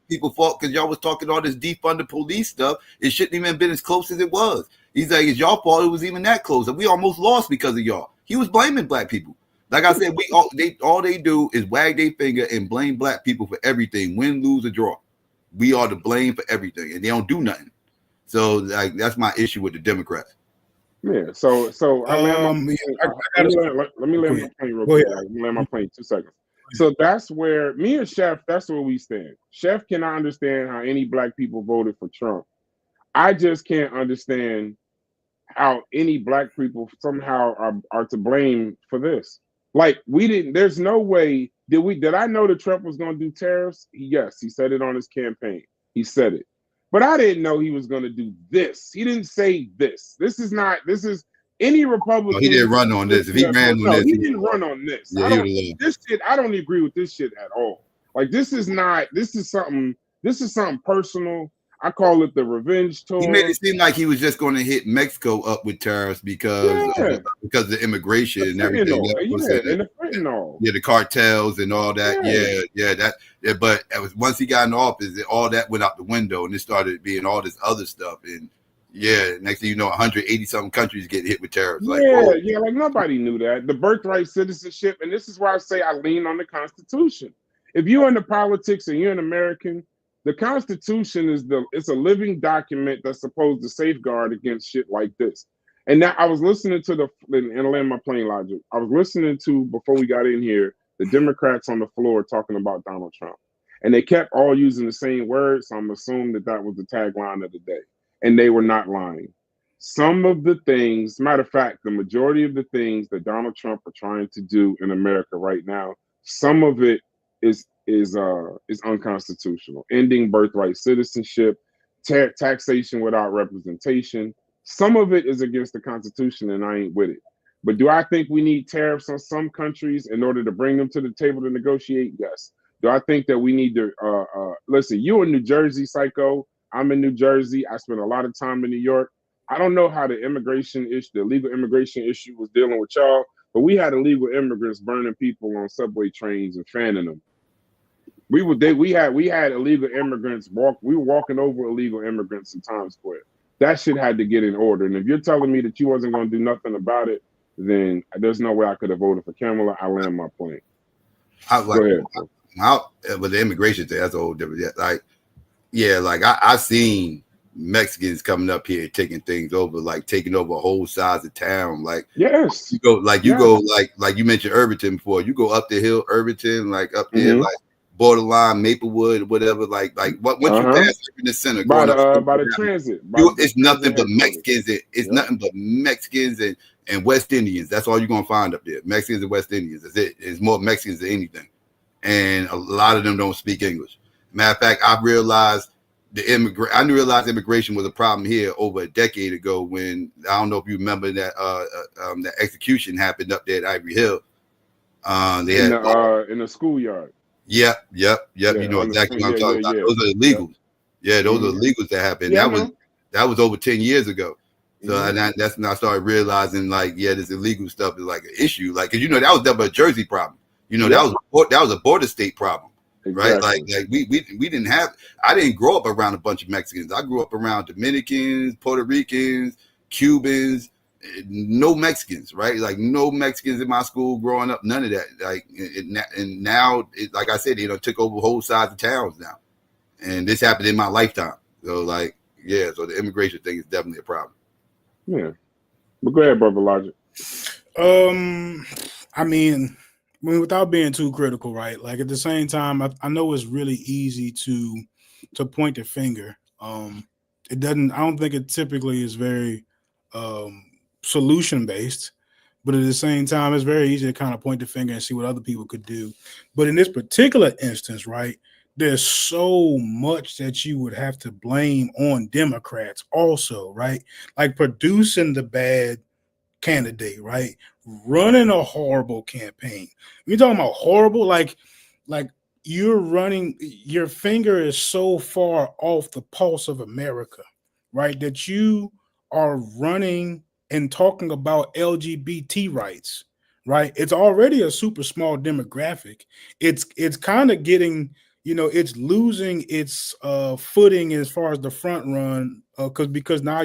people's fault because y'all was talking all this defund the police stuff. It shouldn't even been as close as it was. He's like, it's y'all fault. It was even that close. And we almost lost because of y'all. He was blaming black people. Like I said, all they do is wag their finger and blame black people for everything. Win, lose, or draw. We are to blame for everything, and they don't do nothing. So, like, that's my issue with the Democrats.
Yeah. So let me land my plane real quick. Let me land my plane 2 seconds. So that's where me and Chef. That's where we stand. Chef cannot understand how any black people voted for Trump. I just can't understand how any black people somehow are to blame for this. Like, we didn't. There's no way. Did I know that Trump was going to do tariffs? Yes, he said it on his campaign. He said it. But I didn't know he was going to do this. He didn't say this. This is any Republican.
No, he didn't run on this. If he ran on this.
He didn't run on this. I don't agree with this shit at all. Like, this is something personal. I call it the revenge tour.
He made it seem like he was just going to hit Mexico up with tariffs because of the immigration and everything.
And the fentanyl.
Yeah, the cartels and all that. But once he got in office, all that went out the window, and it started being all this other stuff. And next thing you know, 180 something countries get hit with tariffs. Like
nobody knew that. The birthright citizenship, and this is why I say I lean on the Constitution. If you're into politics and you're an American, the Constitution it's a living document that's supposed to safeguard against shit like this. And now I was listening to and land my plane, Logic. I was listening to, before we got in here, the Democrats on the floor talking about Donald Trump. And they kept all using the same words, so I'm assuming that was the tagline of the day. And they were not lying. Some of the things, matter of fact, the majority of the things that Donald Trump are trying to do in America right now, some of it is unconstitutional. Ending birthright citizenship, taxation without representation. Some of it is against the Constitution, and I ain't with it. But do I think we need tariffs on some countries in order to bring them to the table to negotiate? Yes. Do I think that we need to listen? You in New Jersey, psycho. I'm in New Jersey. I spent a lot of time in New York. I don't know how the illegal immigration issue was dealing with y'all, but we had illegal immigrants burning people on subway trains and fanning them. We had illegal immigrants we were walking over illegal immigrants in Times Square. That shit had to get in order. And if you're telling me that you wasn't going to do nothing about it, then there's no way I could have voted for Kamala. I land my plane.
Go ahead. With the immigration thing, that's a whole different. I've seen Mexicans coming up here taking things over, like taking over a whole size of town. Like,
yes,
you go like you mentioned Irvington before. You go up the hill, Irvington, like up there, like borderline Maplewood, whatever. Like once you pass the center,
by the transit,
it's nothing but Mexicans. It's nothing but Mexicans and West Indians. That's all you're gonna find up there. Mexicans and West Indians. That's it. It's more Mexicans than anything. And a lot of them don't speak English. Matter of fact, I realized immigration was a problem here over a decade ago when I don't know if you remember that the execution happened up there at Ivory Hill. They had
in the schoolyard.
Yep. You know exactly what I'm talking about. Those are illegals. Yeah, those are illegals that happened. That was over 10 years ago. So that's when I started realizing, like, this illegal stuff is like an issue. Like, cause that was never a Jersey problem. That was a border state problem. Right, like we didn't have. I didn't grow up around a bunch of Mexicans. I grew up around Dominicans, Puerto Ricans, Cubans, no Mexicans. Right, like no Mexicans in my school growing up. None of that. Like, and now, like I said, took over whole sides of towns now, and this happened in my lifetime. So, so the immigration thing is definitely a problem.
Yeah, but go ahead, brother Logic.
I mean, without being too critical, right? Like, at the same time, I know it's really easy to point the finger. It doesn't. I don't think it typically is very solution based, but at the same time, it's very easy to kind of point the finger and see what other people could do. But in this particular instance, right, there's so much that you would have to blame on Democrats also, right? Like producing the bad candidate, right? Running a horrible campaign. You're talking about horrible, like you're running, your finger is so far off the pulse of America, right? That you are running and talking about LGBT rights, right? It's already a super small demographic. It's kind of getting, it's losing its footing as far as the front run, because now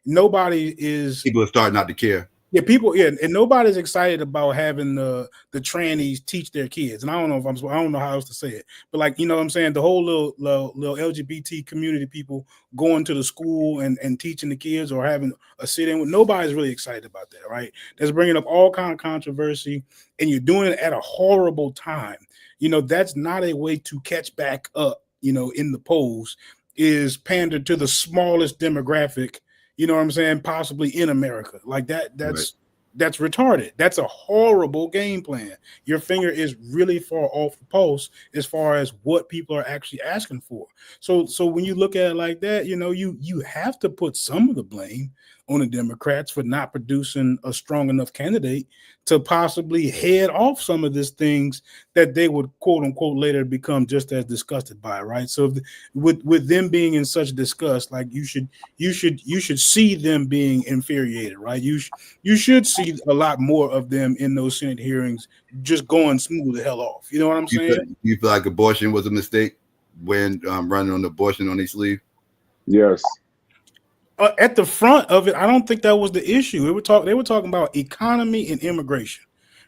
nobody is.
People are starting not to care.
Yeah, and nobody's excited about having the trannies teach their kids. And I don't know how else to say it, but like, what I'm saying, the whole little LGBT community people going to the school and teaching the kids or having a sit-in with, nobody's really excited about that, right? That's bringing up all kind of controversy, and you're doing it at a horrible time. That's not a way to catch back up, in the polls, is pander to the smallest demographic, possibly in America. Like that's retarded. That's a horrible game plan. Your finger is really far off the pulse as far as what people are actually asking for. So when you look at it like that, you have to put some of the blame on the Democrats for not producing a strong enough candidate to possibly head off some of these things that they would, quote unquote, later become just as disgusted by, right? So with them being in such disgust, like you should see them being infuriated, right? You should see a lot more of them in those Senate hearings just going smooth the hell off. You know what I'm saying?
You feel like abortion was a mistake when running on abortion on their sleeve?
Yes.
At the front of it, I don't think that was the issue. They were talking about economy and immigration,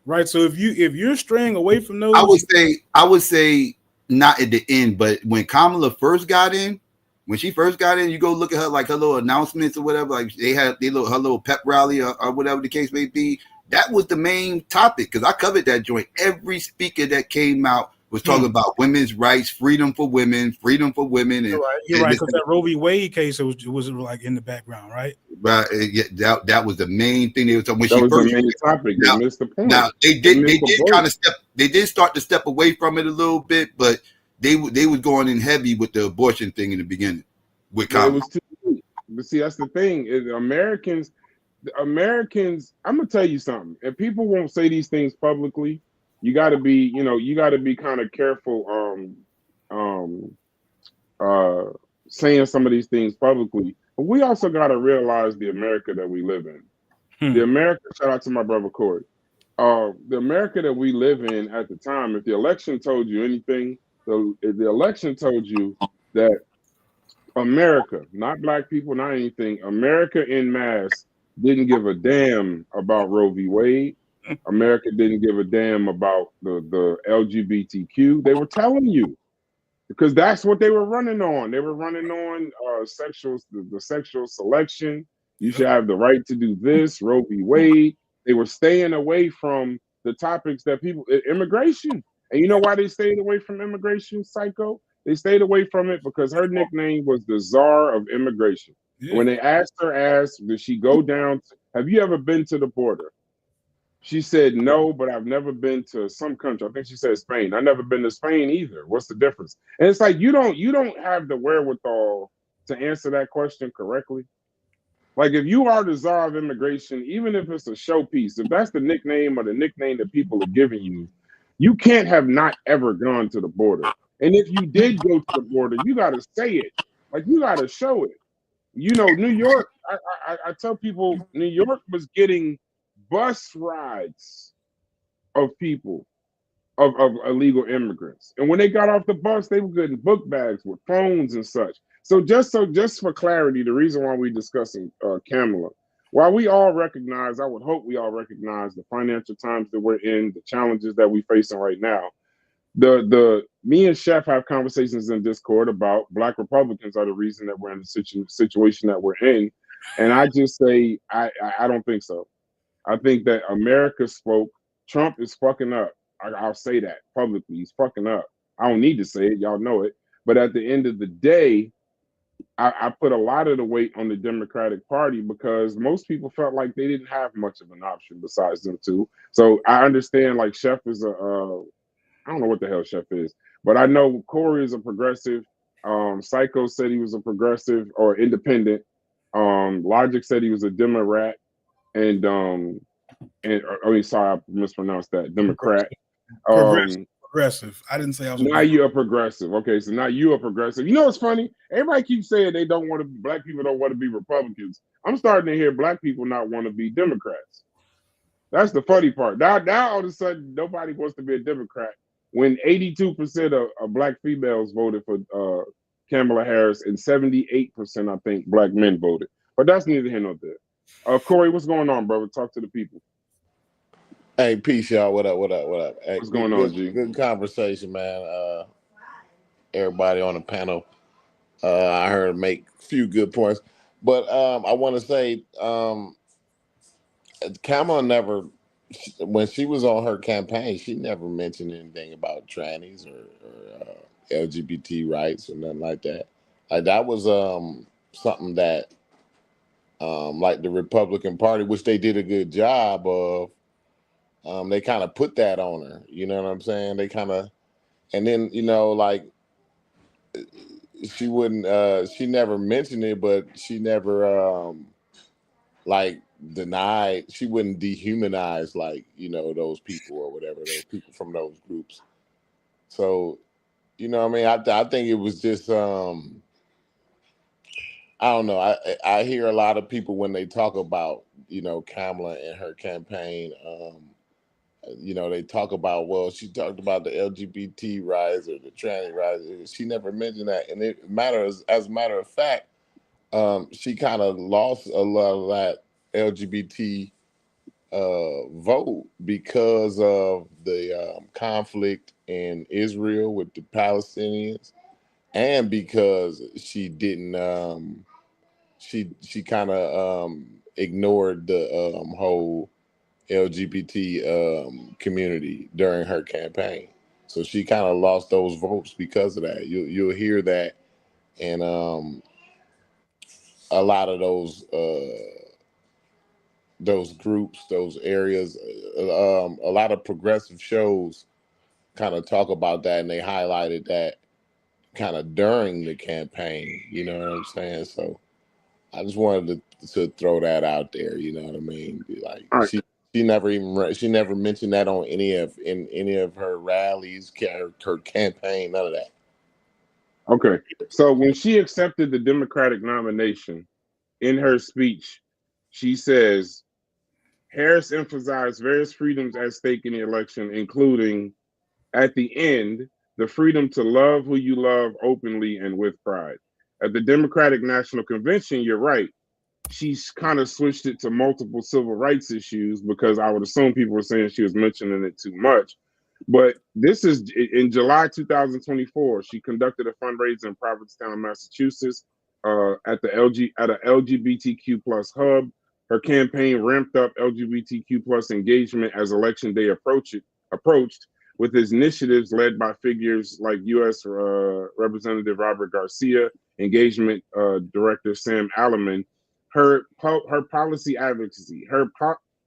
right? So if you're straying away from those,
I would say not at the end, but when Kamala first got in, you go look at her, like her little announcements or whatever, like her little pep rally or whatever the case may be. That was the main topic because I covered that joint. Every speaker that came out was talking about women's rights, freedom for women, and
You're right, because that Roe v. Wade case was like in the background, right?
Right, that was the main thing they were talking. When
that
she
was
first,
the main topic. They missed the point.
Now they did kind of step. They did start to step away from it a little bit, but they was going in heavy with the abortion thing in the beginning. With
it was too late. But see, that's the thing is Americans. I'm gonna tell you something. If people won't say these things publicly, you got to be, kind of careful. Saying some of these things publicly, but we also got to realize the America that we live in. The America. Shout out to my brother Corey. The America that we live in at the time. If the election told you anything, if the election told you that America, not black people, not anything, America en masse didn't give a damn about Roe v. Wade. America didn't give a damn about the LGBTQ. They were telling you because that's what they were running on. They were running on the sexual selection. You should have the right to do this. Roe v. Wade. They were staying away from the topics that immigration. And you know why they stayed away from immigration, Psycho? They stayed away from it because her nickname was the Czar of Immigration. Yeah. When they asked her ass, did she go down? Have you ever been to the border? She said no, but I've never been to some country. I think she said Spain. I've never been to Spain either. What's the difference? And it's like you don't have the wherewithal to answer that question correctly. Like if you are the Czar of Immigration, even if it's a showpiece, if that's the nickname or the nickname that people are giving you, you can't have not ever gone to the border. And if you did go to the border, you got to say it. Like you got to show it. New York, I tell people New York was getting bus rides of people, of illegal immigrants. And when they got off the bus, they were getting book bags with phones and such. So just for clarity, the reason why we're discussing Kamala, while we all recognize, I would hope we all recognize the financial times that we're in, the challenges that we're facing right now. Me and Chef have conversations in Discord about Black Republicans are the reason that we're in the situation that we're in, and I just say I don't think so. I think that America spoke. Trump is fucking up. I'll say that publicly. He's fucking up. I don't need to say it. Y'all know it. But at the end of the day, I put a lot of the weight on the Democratic Party because most people felt like they didn't have much of an option besides them two. So I understand like Chef is I don't know what the hell Chef is, but I know Corey is a progressive. Psycho said he was a progressive or independent. Logic said he was a Democrat, and sorry, I mispronounced that. Democrat.
Progressive. I didn't say I was.
Now you're a progressive. Okay, so now you're a progressive. You know what's funny? Everybody keeps saying they don't want to. Black people don't want to be Republicans. I'm starting to hear black people not want to be Democrats. That's the funny part. Now all of a sudden nobody wants to be a Democrat. When 82% of black females voted for Kamala Harris and 78%, I think, black men voted. But that's neither here nor there. Corey, what's going on, brother? Talk to the people.
Hey, peace, y'all. What up? Hey,
what's going on, G?
Good conversation, man. Everybody on the panel, I heard make a few good points. But I want to say Kamala never... When she was on her campaign, she never mentioned anything about trannies or LGBT rights or nothing like that. Like that was something that, like the Republican Party, which they did a good job of, they kind of put that on her. You know what I'm saying? They kind of, and then like she wouldn't. She never mentioned it, but she never like denied. She wouldn't dehumanize like those people or whatever, those people from those groups. So I mean, I think it was just I don't know. I hear a lot of people when they talk about Kamala and her campaign. They talk about, well, she talked about the LGBT rights or the trans rights. She never mentioned that, and it matters. As a matter of fact, she kind of lost a lot of that LGBT vote because of the conflict in Israel with the Palestinians, and because she didn't she kind of ignored the whole LGBT community during her campaign. So she kind of lost those votes because of that. You'll hear that in a lot of those groups, those areas. A lot of progressive shows kind of talk about that, and they highlighted that kind of during the campaign. You know what I'm saying? So I just wanted to throw that out there. You know what I mean? Like she never mentioned that on any of her rallies, her campaign, none of that.
Okay, so when she accepted the Democratic nomination, in her speech, she says, Harris emphasized various freedoms at stake in the election, including, at the end, the freedom to love who you love openly and with pride. At the Democratic National Convention, you're right, she's kind of switched it to multiple civil rights issues, because I would assume people were saying she was mentioning it too much. But this is in July 2024. She conducted a fundraiser in Provincetown, Massachusetts, at a LGBTQ plus hub. Her campaign ramped up LGBTQ plus engagement as Election Day approached, with initiatives led by figures like U.S. Representative Robert Garcia, Engagement Director Sam Alleman. Her policy advocacy,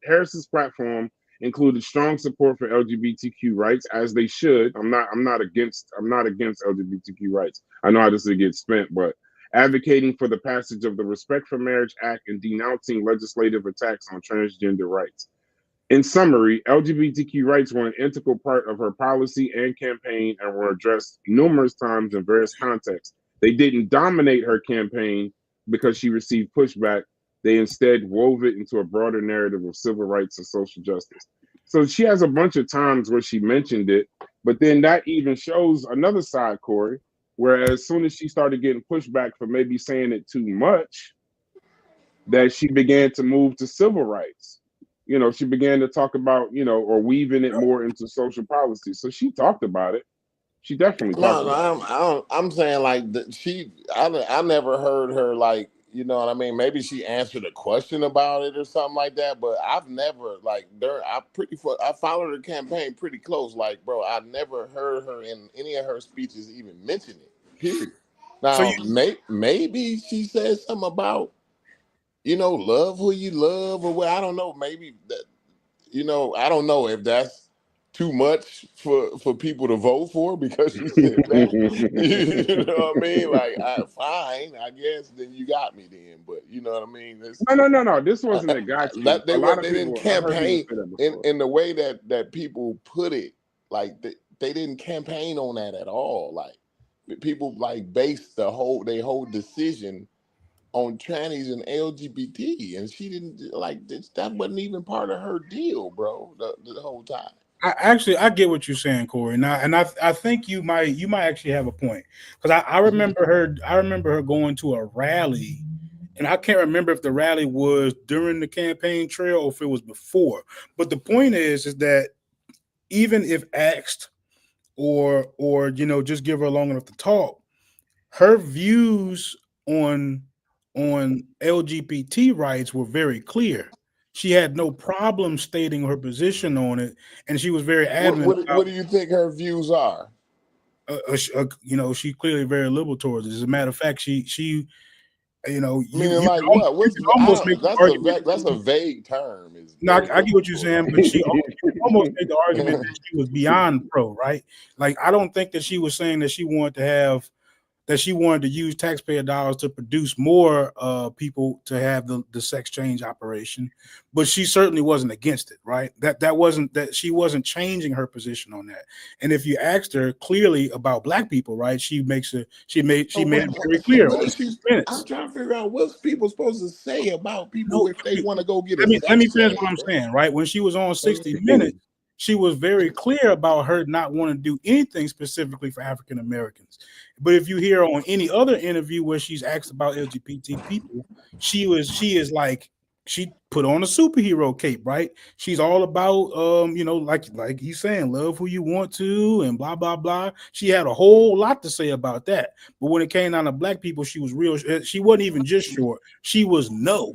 Harris's platform included strong support for LGBTQ rights, as they should. I'm not against LGBTQ rights. I know how this gets spent, but advocating for the passage of the Respect for Marriage Act and denouncing legislative attacks on transgender rights. In summary, LGBTQ rights were an integral part of her policy and campaign and were addressed numerous times in various contexts. They didn't dominate her campaign because she received pushback. They instead wove it into a broader narrative of civil rights and social justice. So she has a bunch of times where she mentioned it, but then that even shows another side, Corey, where as soon as she started getting pushback for maybe saying it too much, that she began to move to civil rights. You know, she began to talk about, or weaving it more into social policy. So she talked about it. She definitely talked about it.
I'm saying like I never heard her like, you know what I mean? Maybe she answered a question about it or something like that, but I've never I followed her campaign pretty close. Like, bro, I never heard her in any of her speeches even mention it. Period. Now, maybe she said something about, love who you love or what. I don't know. Maybe that, I don't know if that's too much for people to vote for because she said that. You know what I mean? Like, fine, I guess. Then you got me then. But you know what I mean?
No. This wasn't a gotcha.
They didn't campaign in the way that people put it. Like they didn't campaign on that at all. Like people based their whole decision on trannies and LGBT, and she didn't that wasn't even part of her deal, bro. The whole time.
I get what you're saying, Corey. Now, and I think you might actually have a point, because I remember her going to a rally, and I can't remember if the rally was during the campaign trail or if it was before. But the point is that even if asked or just give her long enough to talk, her views on LGBT rights were very clear. She had no problem stating her position on it, and she was very adamant.
What do you think her views are?
She's clearly very liberal towards it. As a matter of fact, she
meaning like what? That's a vague term.
No, I get what you're saying, but she almost made the argument that she was beyond pro, right? Like, I don't think that she was saying that she wanted to use taxpayer dollars to produce more people to have the sex change operation, but she certainly wasn't against it, right? That she wasn't changing her position on that. And if you asked her clearly about black people, right, she made it very clear.
I'm trying to figure out what's people supposed to say about people if they want to go get a sex
let me finish
change,
what I'm saying, right? When she was on 60 Minutes, she was very clear about her not wanting to do anything specifically for African Americans. But if you hear on any other interview where she's asked about LGBT people, she put on a superhero cape, right? She's all about, like he's saying, love who you want to and blah, blah, blah. She had a whole lot to say about that. But when it came down to black people, she was real. She wasn't even just short. She was no.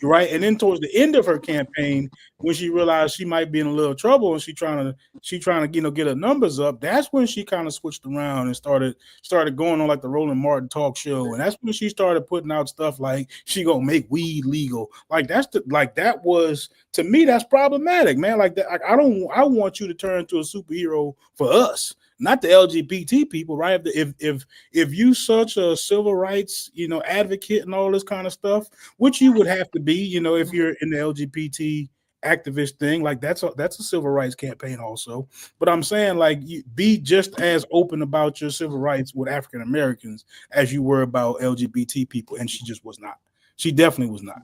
right? And then towards the end of her campaign, when she realized she might be in a little trouble and she trying to get her numbers up, that's when she kind of switched around and started going on like the Roland Martin talk show, and that's when she started putting out stuff like she gonna make weed legal. Like that was, to me, that's problematic, man. Like that, I want you to turn into a superhero for us, not the LGBT people, right? If you such a civil rights, advocate and all this kind of stuff, which you would have to be, if you're in the LGBT activist thing, like that's a civil rights campaign also. But I'm saying, like, you be just as open about your civil rights with African Americans as you were about LGBT people, and she just was not. She definitely was not.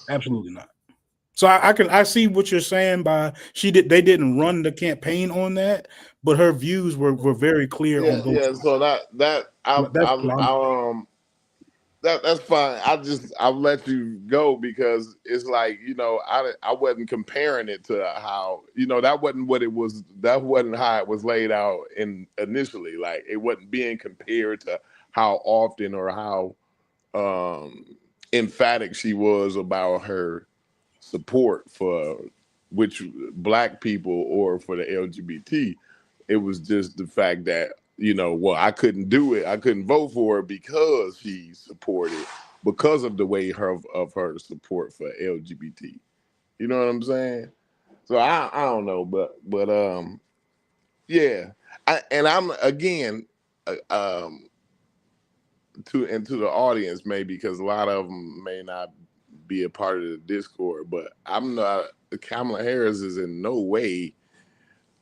Absolutely not. So I see what you're saying by they didn't run the campaign on that, but her views were very clear on both sides.
So that's fine. I'll let you go because it's like, I wasn't comparing it to how, that wasn't what it was. That wasn't how it was laid out initially. Like, it wasn't being compared to how often or how emphatic she was about her support for which black people or for the LGBT. It was just the fact that, I couldn't do it. I couldn't vote for her because she supported, because of the way of her support for LGBT. You know what I'm saying? So I don't know, but yeah. I'm again to the audience, maybe because a lot of them may not be a part of the Discord, but I'm not. Kamala Harris is in no way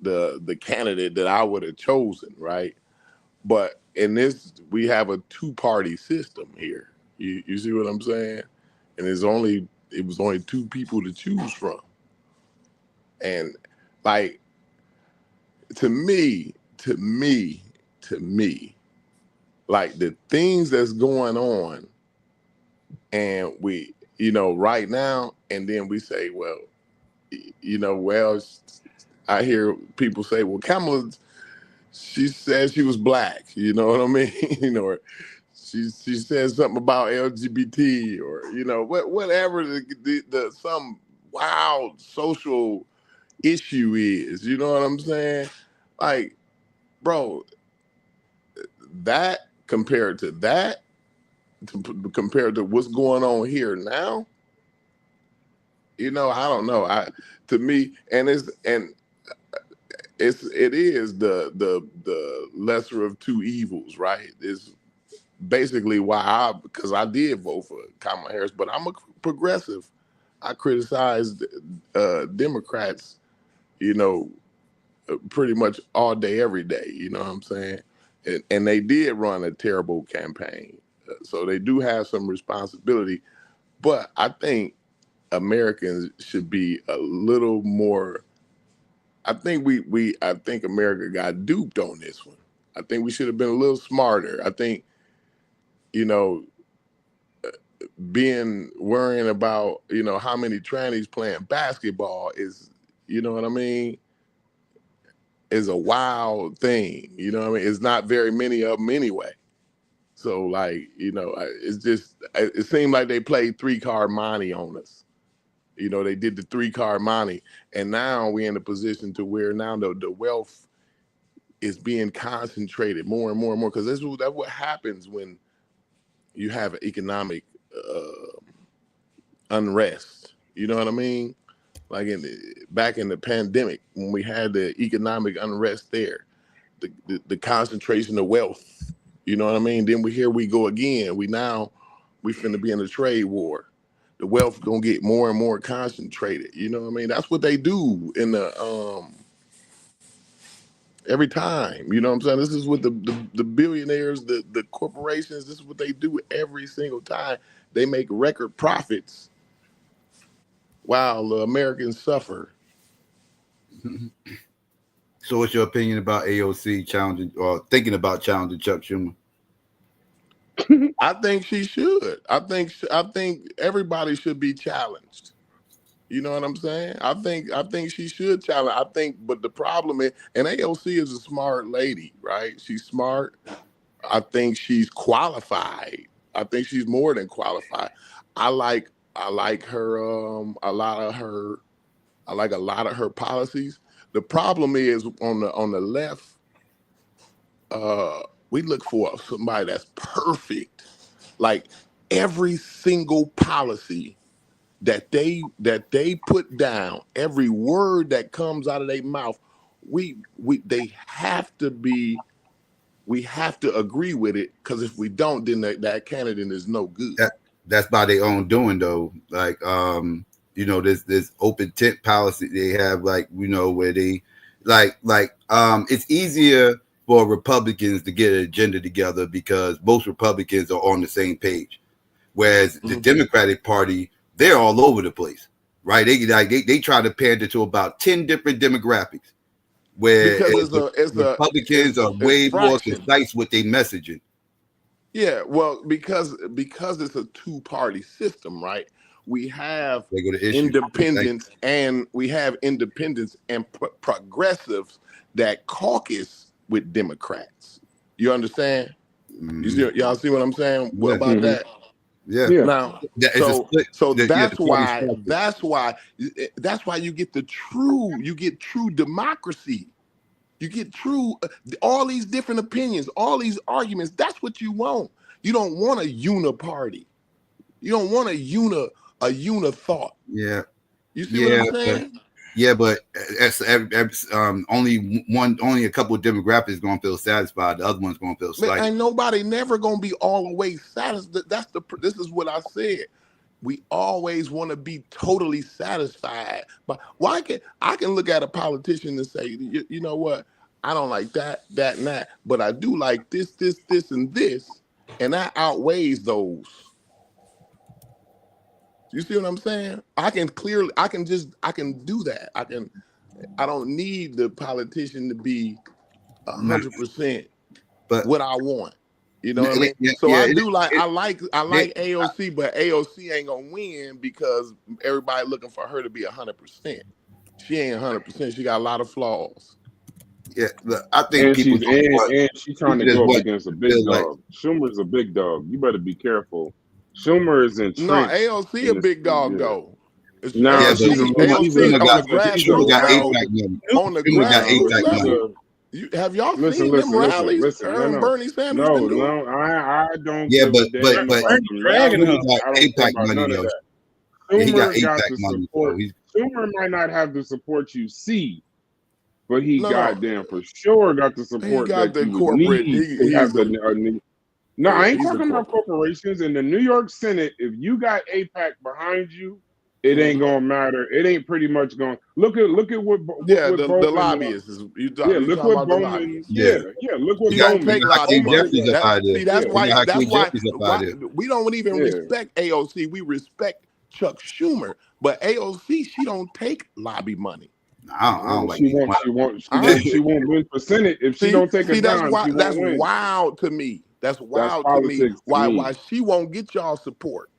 the candidate that I would have chosen, right? But in this, we have a two-party system here. You see what I'm saying? And it was only two people to choose from. And like, to me, like the things that's going on, and we, right now, and then we say, well, I hear people say, well, Kamala, she said she was black, you know what I mean? Or she said something about LGBT, or whatever the some wild social issue is, you know what I'm saying? Like, bro, that compared to what's going on here now, I don't know. To me, it is the lesser of two evils, right? It's basically why because I did vote for Kamala Harris, but I'm a progressive. I criticize Democrats, pretty much all day, every day. You know what I'm saying? And they did run a terrible campaign, so they do have some responsibility. But I think Americans should be a little more. I think I think America got duped on this one. I think we should have been a little smarter. I think, worrying about, how many trannies playing basketball is, you know what I mean, is a wild thing. You know what I mean? It's not very many of them anyway. So, like, it's just, it seemed like they played 3-card monte on us. They did the 3-card monte, and now we're in a position to where now the wealth is being concentrated more and more and more, because that's what happens when you have economic unrest. You know what I mean? Like back in the pandemic, when we had the economic unrest there, the concentration of wealth. You know what I mean? Then here we go again. We finna be in a trade war. The wealth gonna get more and more concentrated. You know what I mean? That's what they do in the every time. You know what I'm saying? This is what the billionaires, the corporations, this is what they do every single time. They make record profits while the Americans suffer.
So what's your opinion about AOC challenging or thinking about challenging Chuck Schumer?
I think she should. I think everybody should be challenged. You know what I'm saying? I think she should challenge. But the problem is, and AOC is a smart lady, right? She's smart. I think she's qualified. I think she's more than qualified. I like I like her. A lot of her. I like a lot of her policies. The problem is on the left. We look for somebody that's perfect. Like every single policy that they put down, every word that comes out of their mouth, we have to agree with it, because if we don't, then that candidate is no good.
That's by their own doing though. Like this open tent policy they have, like, where they it's easier for Republicans to get an agenda together because most Republicans are on the same page. Whereas the Democratic Party, they're all over the place, right? They try to pander to about 10 different demographics, where Republicans are way more concise with their messaging.
Yeah, well, because it's a two-party system, right? We have independents and progressives that caucus with Democrats. You understand? Y'all see what I'm saying about that?
Yeah.
Now, so that's why you get true democracy. You get true all these different opinions, all these arguments. That's what you want. You don't want a uniparty. You don't want a unithought.
Yeah.
You see what I'm saying?
But only a couple of demographics going to feel satisfied. The other one's going to feel slighted.
Ain't nobody never going to be all the way satisfied. This is what I said. We always want to be totally satisfied. But I can look at a politician and say, you know what? I don't like that, and that, but I do like this, and this, and that outweighs those. You see what I'm saying? I can do that. I don't need the politician to be 100% what I want. You know what I mean? I like AOC, but AOC ain't gonna win because everybody looking for her to be 100%. She ain't 100%. She got a lot of flaws.
Yeah, I think
she's trying to go up against a big dog. Schumer's a big dog. You better be careful. Schumer is entrenched.
No, AOC a big dog though.
No,
AOC on the grassroots. Have y'all seen them rallies? Bernie Sanders.
No, I don't.
Yeah, but
dragging him.
AIPAC money though.
He got AIPAC money. Schumer might not have the support you see, but he goddamn for sure got the support that you need. No, I ain't talking about corporations. In the New York Senate, if you got AIPAC behind you, it ain't gonna matter. It ain't pretty much going. Look at what
the lobbyists.
Look what Bowman. Look what Bowman.
See, that's why we don't even respect AOC. We respect Chuck Schumer, but AOC, she don't take lobby money.
I don't like
she won't win for Senate if she don't take a dime.
That's wild to me. That's wild to me. Why she won't get y'all support?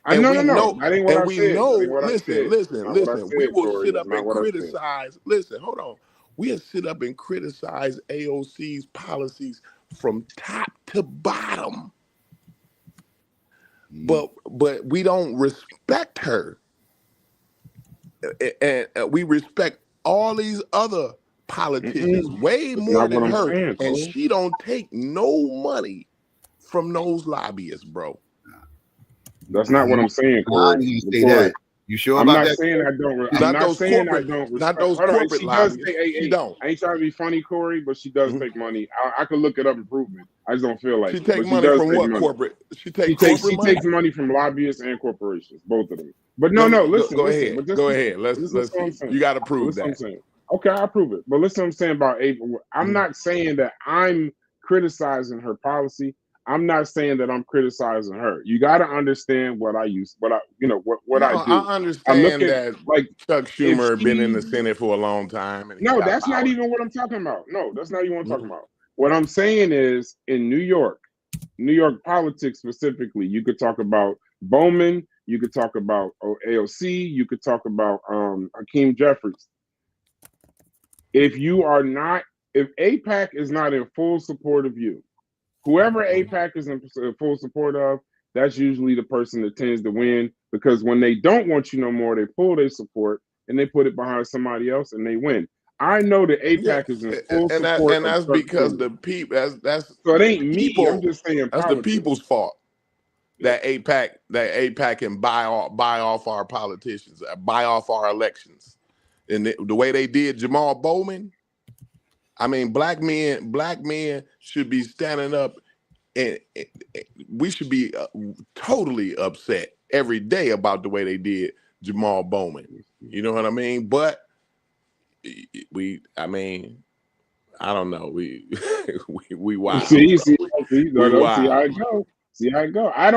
No. That ain't what I said.
Listen. We will sit up and criticize. Listen, hold on. We'll sit up and criticize AOC's policies from top to bottom. But we don't respect her. And we respect all these other politicians way more than her. And she don't take no money from those lobbyists, bro.
That's not what I'm saying, Corey.
You sure
I'm
about
not
that?
saying I don't. I'm not saying I don't.
Not those corporate lobbyists. She don't.
I ain't trying to be funny, Corey, but she does take money. I could look it up and prove it. I just don't feel like
she takes money from what corporate? She
takes money from lobbyists and corporations, both of them. But no. Listen.
Go ahead. Let's see. You got to prove that.
Okay, I'll prove it. But listen, what I'm saying about Ava. I'm not saying that I'm criticizing her policy. I'm not saying that I'm criticizing her. You got to understand what I use, what I do.
I understand that like Chuck Schumer been in the Senate for a long time. And
that's not even what I'm talking about. No, that's not even what I'm talking about. What I'm saying is in New York politics specifically, you could talk about Bowman, you could talk about AOC, you could talk about Hakeem Jeffries. If AIPAC is not in full support of you, whoever AIPAC is in full support of, that's usually the person that tends to win, because when they don't want you no more, they pull their support and they put it behind somebody else and they win. I know that APAC is in full support
and
of
that's
Chuck
because
Schumer.
the people that's
So it ain't me.
people.
I'm just saying
That's
politics.
the people's fault. That APAC can buy off our politicians, buy off our elections, and the way they did Jamal Bowman. I mean, black men should be standing up, and we should be totally upset every day about the way they did Jamal Bowman. You know what I mean? But I don't know. We wild.
See
we wild.
how I go. See how I go. I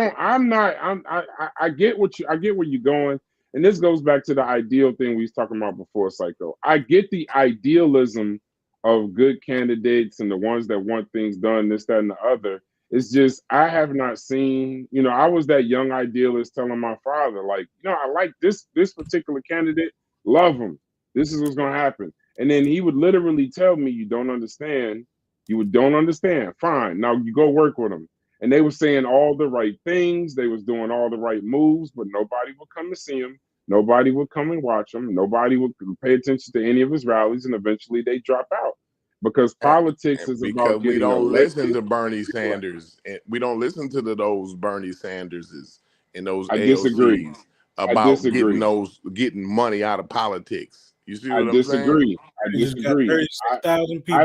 get I get where you're going. And this goes back to the ideal thing we was talking about before, Psycho. I get the idealism of good candidates and the ones that want things done, this, that, and the other. It's just I have not seen, I was that young idealist telling my father, like, I like this particular candidate, love him. This is what's gonna happen. And then he would literally tell me, you don't understand. You don't understand. Fine. Now you go work with them. And they were saying all the right things. They was doing all the right moves, but nobody would come to see him. Nobody would come and watch him. Nobody would pay attention to any of his rallies. And eventually they drop out because politics is about getting
we don't
elected.
listen to Bernie Sanders. And we don't listen to those Bernie Sanderses and those
I disagree.
AOCs about getting money out of politics. You see what I'm saying?
I disagree. I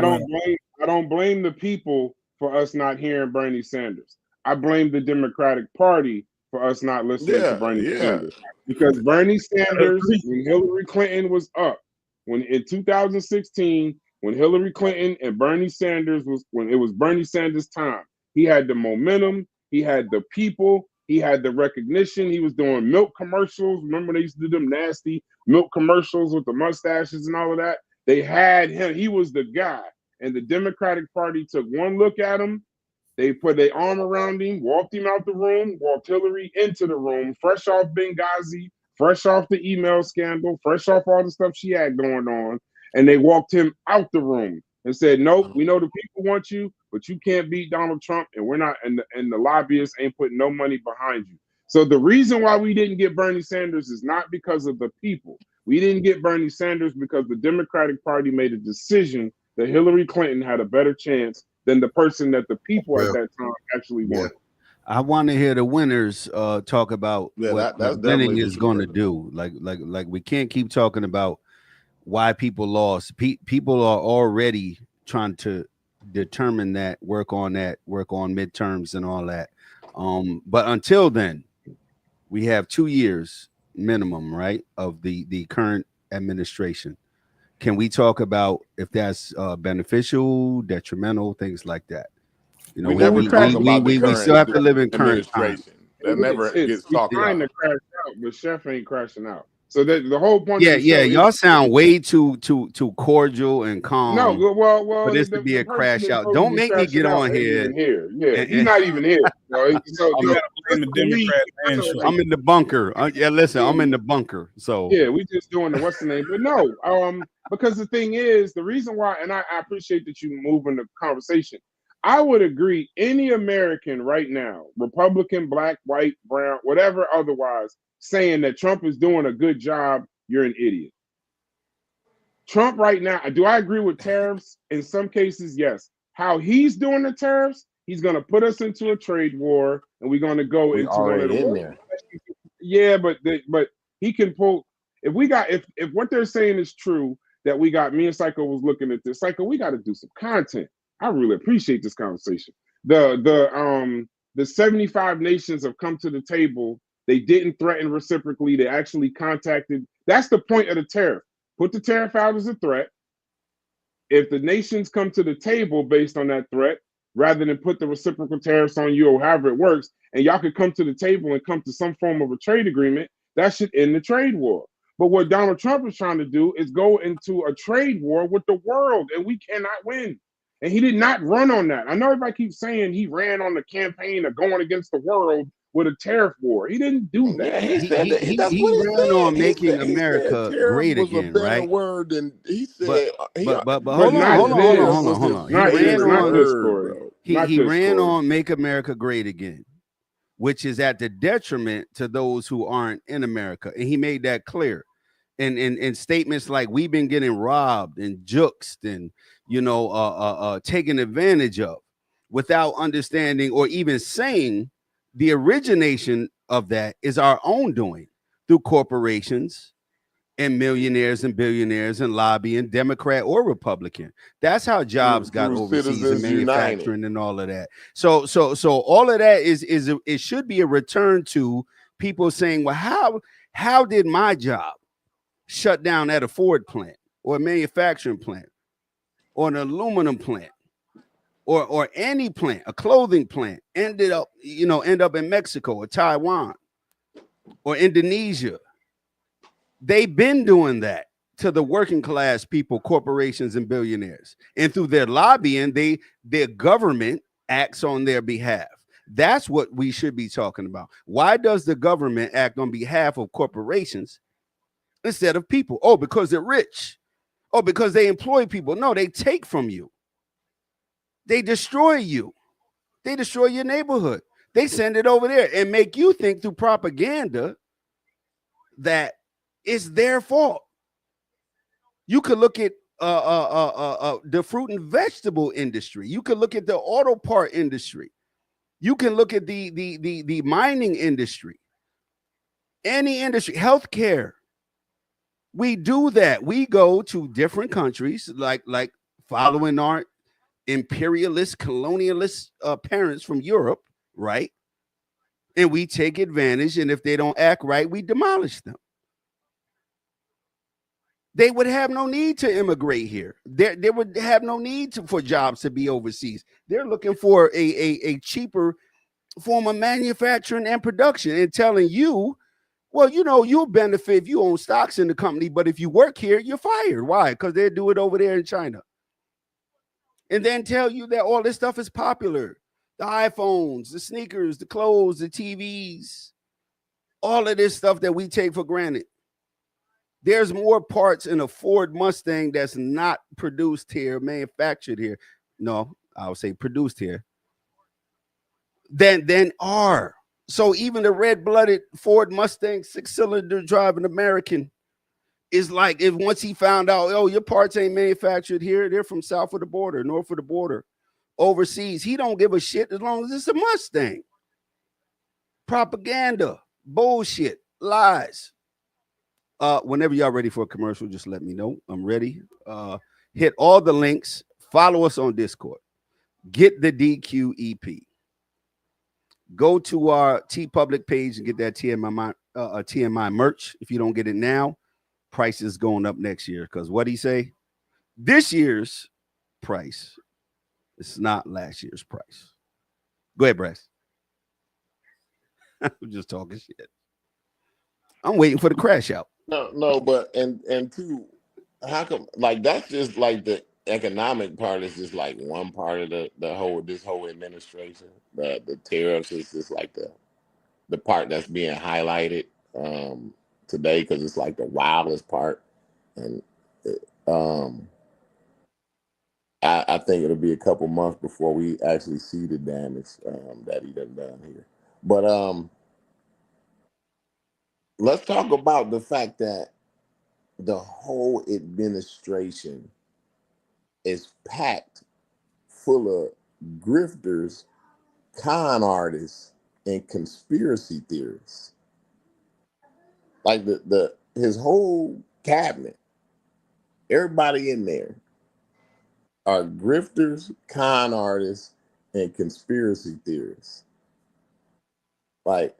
don't blame the people for us not hearing Bernie Sanders. I blame the Democratic Party for us not listening to Bernie Sanders. Because Bernie Sanders, when Hillary Clinton was up, when in 2016, when Hillary Clinton and Bernie Sanders when it was Bernie Sanders' time, he had the momentum, he had the people, he had the recognition. He was doing milk commercials. Remember they used to do them nasty milk commercials with the mustaches and all of that? They had him. He was the guy. And the Democratic Party took one look at him. They put their arm around him, walked him out the room, walked Hillary into the room, fresh off Benghazi, fresh off the email scandal, fresh off all the stuff she had going on. And they walked him out the room and said, nope, we know the people want you, but you can't beat Donald Trump, and we're not, and the lobbyists ain't putting no money behind you. So the reason why we didn't get Bernie Sanders is not because of the people. We didn't get Bernie Sanders because the Democratic Party made a decision that Hillary Clinton had a better chance than the person that the people at that time actually wanted.
I want to hear the winners talk about what winning is going to do. Like we can't keep talking about why people lost. People are already trying to determine that, work on midterms and all that. But until then, we have 2 years minimum, right, of the current administration. Can we talk about if that's beneficial, detrimental, things like that? You know, we still have to live in current time.
That never gets talked about.
Trying to crash out, but Chef ain't crashing out. So the whole point.
Yeah, y'all sound way too cordial and calm.
No, well,
for this to be a crash out. Don't make me get on here.
Yeah, he's not even here. So
I'm in the bunker. Listen, I'm in the bunker. So
yeah, we just doing the what's the name, but no, because the thing is, the reason why, and I appreciate that you moving the conversation. I would agree. Any American right now, Republican, black, white, brown, whatever, otherwise, saying that Trump is doing a good job, you're an idiot. Trump right now, do I agree with tariffs? In some cases, yes. How he's doing the tariffs, he's going to put us into a trade war, and we're going to go into one of the
there.
Yeah, but he can pull. If what they're saying is true, that we got, me and Psycho was looking at this. Psycho, we got to do some content. I really appreciate this conversation. The 75 nations have come to the table. They didn't threaten reciprocally. They actually contacted. That's the point of the tariff. Put the tariff out as a threat. If the nations come to the table based on that threat, rather than put the reciprocal tariffs on you or however it works, and y'all could come to the table and come to some form of a trade agreement, that should end the trade war. But what Donald Trump is trying to do is go into a trade war with the world, and we cannot win. And he did not run on that. I know everybody keeps saying he ran on the campaign of going against the world with a tariff war. He didn't do that.
Yeah,
he ran on making America great again, right?
Word, and he said,
but hold on. He ran on Make America Great Again. which is at the detriment to those who aren't in America. And he made that clear. And in statements like we've been getting robbed and juxed and, taken advantage of without understanding or even saying the origination of that is our own doing through corporations and millionaires and billionaires and lobbying, Democrat or Republican. That's how jobs got overseas and manufacturing and all of that. So all of that is it should be a return to people saying, well, how did my job shut down at a Ford plant or a manufacturing plant or an aluminum plant or any plant, a clothing plant, end up in Mexico or Taiwan or Indonesia? They've been doing that to the working class people, corporations, and billionaires. And through their lobbying, their government acts on their behalf. That's what we should be talking about. Why does the government act on behalf of corporations instead of people? Oh, because they're rich. Oh, because they employ people. No, they take from you. They destroy you. They destroy your neighborhood. They send it over there and make you think through propaganda that it's their fault. You could look at the fruit and vegetable industry. You could look at the auto part industry. You can look at the mining industry. Any industry, healthcare. We do that. We go to different countries, like following our imperialist, colonialist parents from Europe, right? And we take advantage. And if they don't act right, we demolish them. They would have no need to immigrate here. They would have no need for jobs to be overseas. They're looking for a cheaper form of manufacturing and production and telling you, well, you'll benefit if you own stocks in the company, but if you work here, you're fired. Why? Because they do it over there in China. And then tell you that all this stuff is popular. The iPhones, the sneakers, the clothes, the TVs, all of this stuff that we take for granted. There's more parts in a Ford Mustang that's not produced here, manufactured here. No, I would say produced here. Than are. So even the red-blooded Ford Mustang 6-cylinder driving American is like, if once he found out, oh, your parts ain't manufactured here, they're from south of the border, north of the border, overseas. He don't give a shit as long as it's a Mustang. Propaganda, bullshit, lies. Whenever y'all ready for a commercial, just let me know. I'm ready. Hit all the links. Follow us on Discord. Get the DQ EP. Go to our TeePublic page and get that TMI merch. If you don't get it now, price is going up next year. Because what he say? This year's price is not last year's price. Go ahead, Bryce. I'm just talking shit. I'm waiting for the crash out.
No, but and two, how come like that's just like the economic part is just like one part of this whole administration. The tariffs is just like the part that's being highlighted today because it's like the wildest part, and I think it'll be a couple months before we actually see the damage that he done here. But let's talk about the fact that the whole administration is packed full of grifters, con artists, and conspiracy theorists. Like his whole cabinet, everybody in there are grifters, con artists, and conspiracy theorists. Like,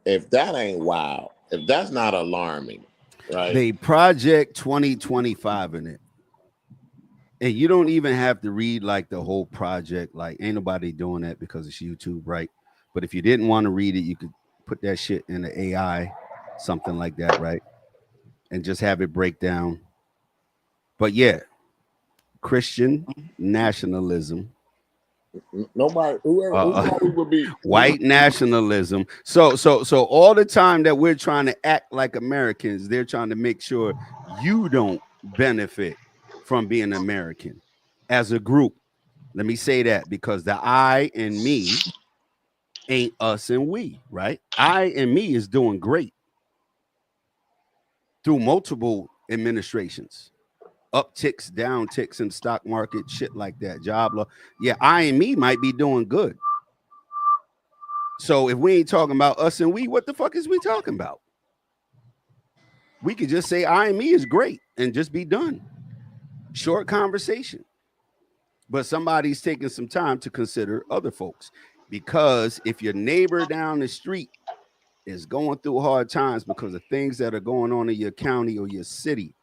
if that ain't wild, if that's not alarming, right?
They project 2025 in it. And you don't even have to read like the whole project. Like, ain't nobody doing that because it's YouTube, right? But if you didn't want to read it, you could put that shit in the AI, something like that, right? And just have it break down. But yeah, Christian nationalism.
Nobody, whoever would be
white nationalism. So all the time that we're trying to act like Americans, they're trying to make sure you don't benefit from being American as a group. Let me say that because the I and me ain't us and we, right? I and me is doing great through multiple administrations. Upticks, downticks in the stock market, shit like that. Job loss. Yeah, I and me might be doing good. So if we ain't talking about us and we, what the fuck is we talking about? We could just say I and me is great and just be done. Short conversation. But somebody's taking some time to consider other folks. Because if your neighbor down the street is going through hard times because of things that are going on in your county or your city,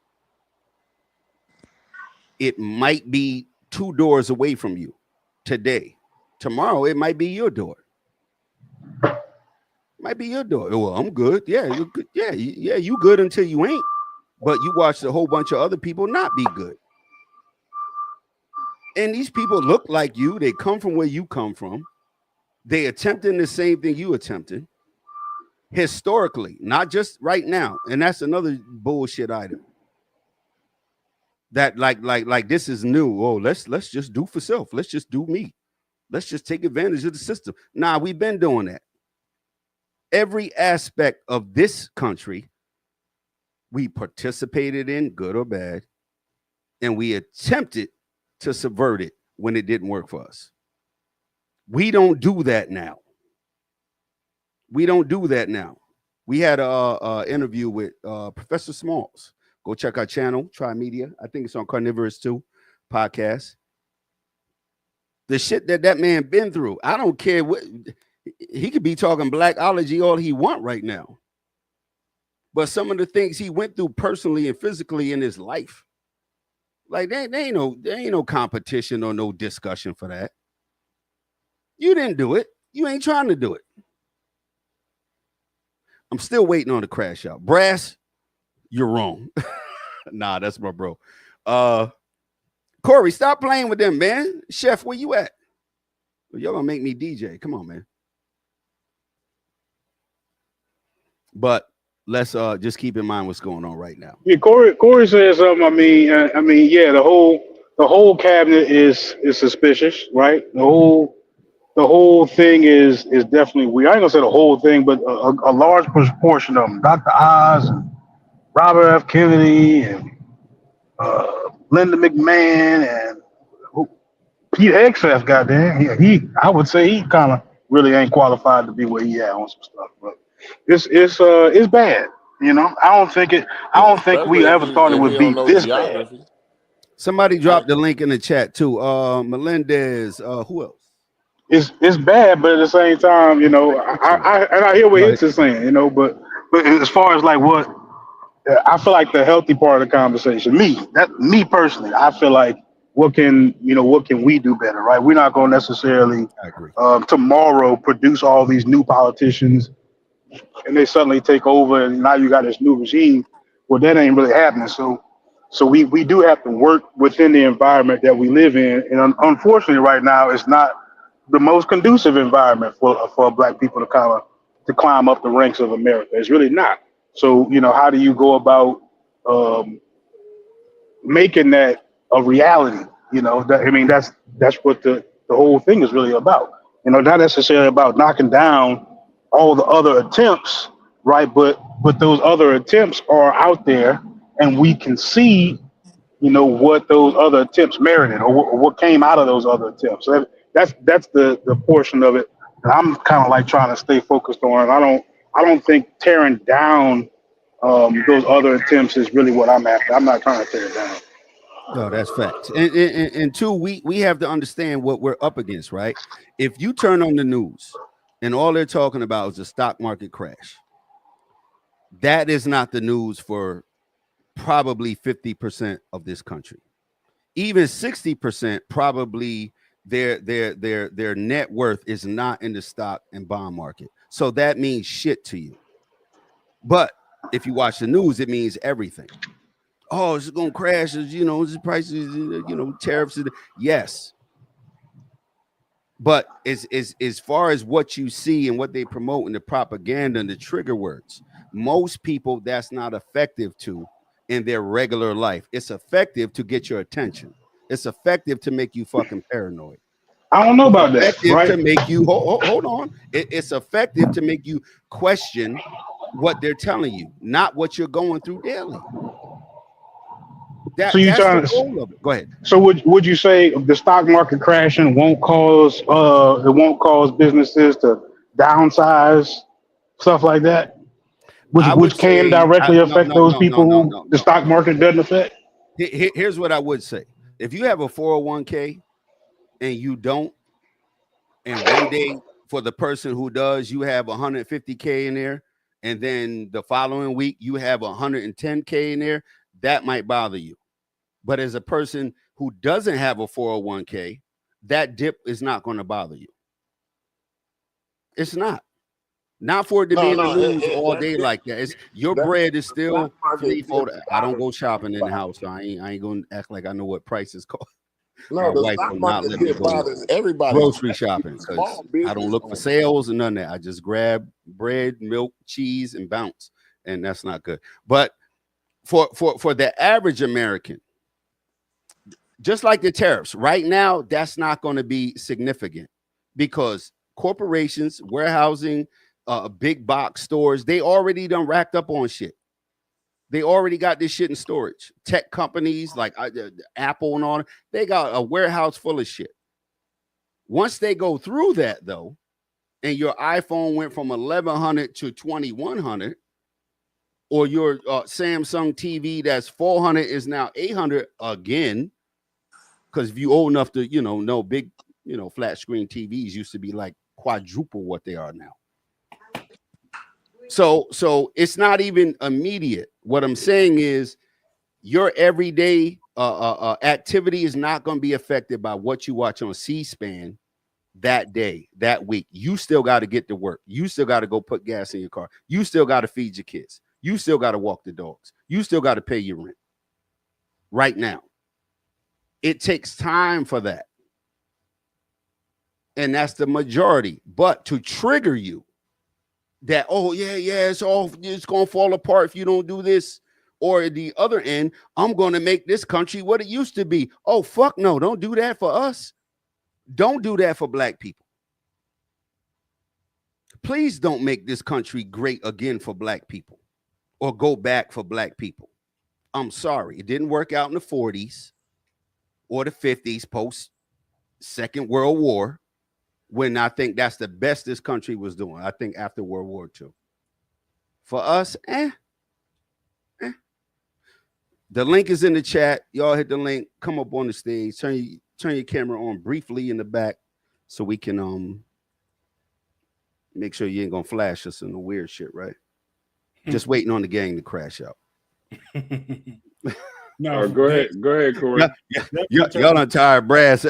it might be 2 doors away from you today. Tomorrow, it might be your door. Might be your door. Well, I'm good. Yeah, you're good. Yeah, you good until you ain't. But you watched a whole bunch of other people not be good. And these people look like you. They come from where you come from. They attempting the same thing you attempted. Historically, not just right now. And that's another bullshit item. That like this is new. Oh, let's just do for self. Let's just do me. Let's just take advantage of the system. Nah, we've been doing that. Every aspect of this country, we participated in, good or bad, and we attempted to subvert it when it didn't work for us. We don't do that now. We don't do that now. We had a interview with Professor Smalls. Go check our channel, Try Media. I think it's on Carnivorous Podcast. The shit that man been through, I don't care what. He could be talking blackology all he want right now. But some of the things he went through personally and physically in his life, like there ain't no competition or no discussion for that. You didn't do it. You ain't trying to do it. I'm still waiting on the crash out. Brass, you're wrong. Nah, that's my bro. Corey, stop playing with them, man. Chef, where you at? Y'all gonna make me DJ. Come on, man. But let's just keep in mind what's going on right now.
Yeah, Corey says something. I mean, yeah, the whole cabinet is suspicious, right? The whole thing is definitely weird. I ain't gonna say the whole thing, but a large portion of them. Dr. Oz and Robert F. Kennedy and Linda McMahon and Pete Hegseth, goddamn, I would say he kind of really ain't qualified to be where he at on some stuff, but it's bad. You know, I don't think we ever thought it would be this bad.
Somebody dropped the link in the chat too. Melendez, who else?
It's bad, but at the same time, you know, I hear what Hicks is saying, you know, but as far as like what I feel like the healthy part of the conversation, me personally, I feel like what can we do better, right? We're not going to necessarily tomorrow produce all these new politicians and they suddenly take over and now you got this new regime. Well, that ain't really happening. So we do have to work within the environment that we live in. And unfortunately right now, it's not the most conducive environment for Black people to climb up the ranks of America. It's really not. So, you know, how do you go about making that a reality? You know, that's what the whole thing is really about. You know, not necessarily about knocking down all the other attempts, right? But those other attempts are out there, and we can see, you know, what those other attempts merited, or what came out of those other attempts. So that's the portion of it that I'm kind of like trying to stay focused on. I don't think tearing down those other attempts is really what I'm after. I'm not trying to tear it down.
No, that's facts. And two, we have to understand what we're up against, right? If you turn on the news and all they're talking about is the stock market crash, that is not the news for probably 50% of this country. Even 60% probably their net worth is not in the stock and bond market. So that means shit to you. But if you watch the news, it means everything. Oh, it's going to crash. You know, the prices, you know, tariffs. Yes. But as far as what you see and what they promote in the propaganda and the trigger words, most people that's not effective to in their regular life. It's effective to get your attention. It's effective to make you fucking paranoid.
I don't know about that.
Effective
Right?
to make you hold on. It's effective to make you question what they're telling you, not what you're going through daily.
So you
That's
trying
the
to?
goal of it. Go ahead.
So would you say the stock market crashing won't cause businesses to downsize, stuff like that, which can directly affect those people who the stock market doesn't affect?
Here's what I would say: if you have a 401k and you don't, and one day for the person who does, you have 150k in there, and then the following week you have 110k in there, that might bother you. But as a person who doesn't have a 401k, that dip is not going to bother you. It's not for it to be in the news all day like that. It's your bread is still $3-4. I don't go shopping in the house, so I ain't gonna act like I know what prices cost.
No,
my
the
wife
stock
will not
market
let me
dip
go
bothers everybody.
grocery shopping because I don't look for
owners.
sales and none of that. I just grab bread, milk, cheese, and bounce, and that's not good. But for the average American, just like the tariffs, right now, that's not going to be significant because corporations, warehousing, big box stores, they already done racked up on shit. They already got this shit in storage. Tech companies like Apple and all, they got a warehouse full of shit. Once they go through that, though, and your iPhone went from 1100 to 2100, or your Samsung TV that's 400 is now 800 again, because if you old enough to, know big, flat screen TVs used to be like quadruple what they are now. So it's not even immediate. What I'm saying is your everyday activity is not going to be affected by what you watch on C-SPAN that day, that week. You still got to get to work. You still got to go put gas in your car. You still got to feed your kids. You still got to walk the dogs. You still got to pay your rent right now. It takes time for that. And that's the majority. But to trigger you that, oh, yeah, it's going to fall apart if you don't do this. Or at the other end, I'm going to make this country what it used to be. Oh, fuck no. Don't do that for us. Don't do that for black people. Please don't make this country great again for black people or go back for black people. I'm sorry. It didn't work out in the 40s or the 50s post Second World War, when I think that's the best this country was doing. I think after World War II. For us, The link is in the chat. Y'all hit the link. Come up on the stage. Turn your camera on briefly in the back so we can make sure you ain't gonna flash us in the weird shit, right? Just waiting on the gang to crash out.
No, go ahead, Corey.
Y'all done tired brass.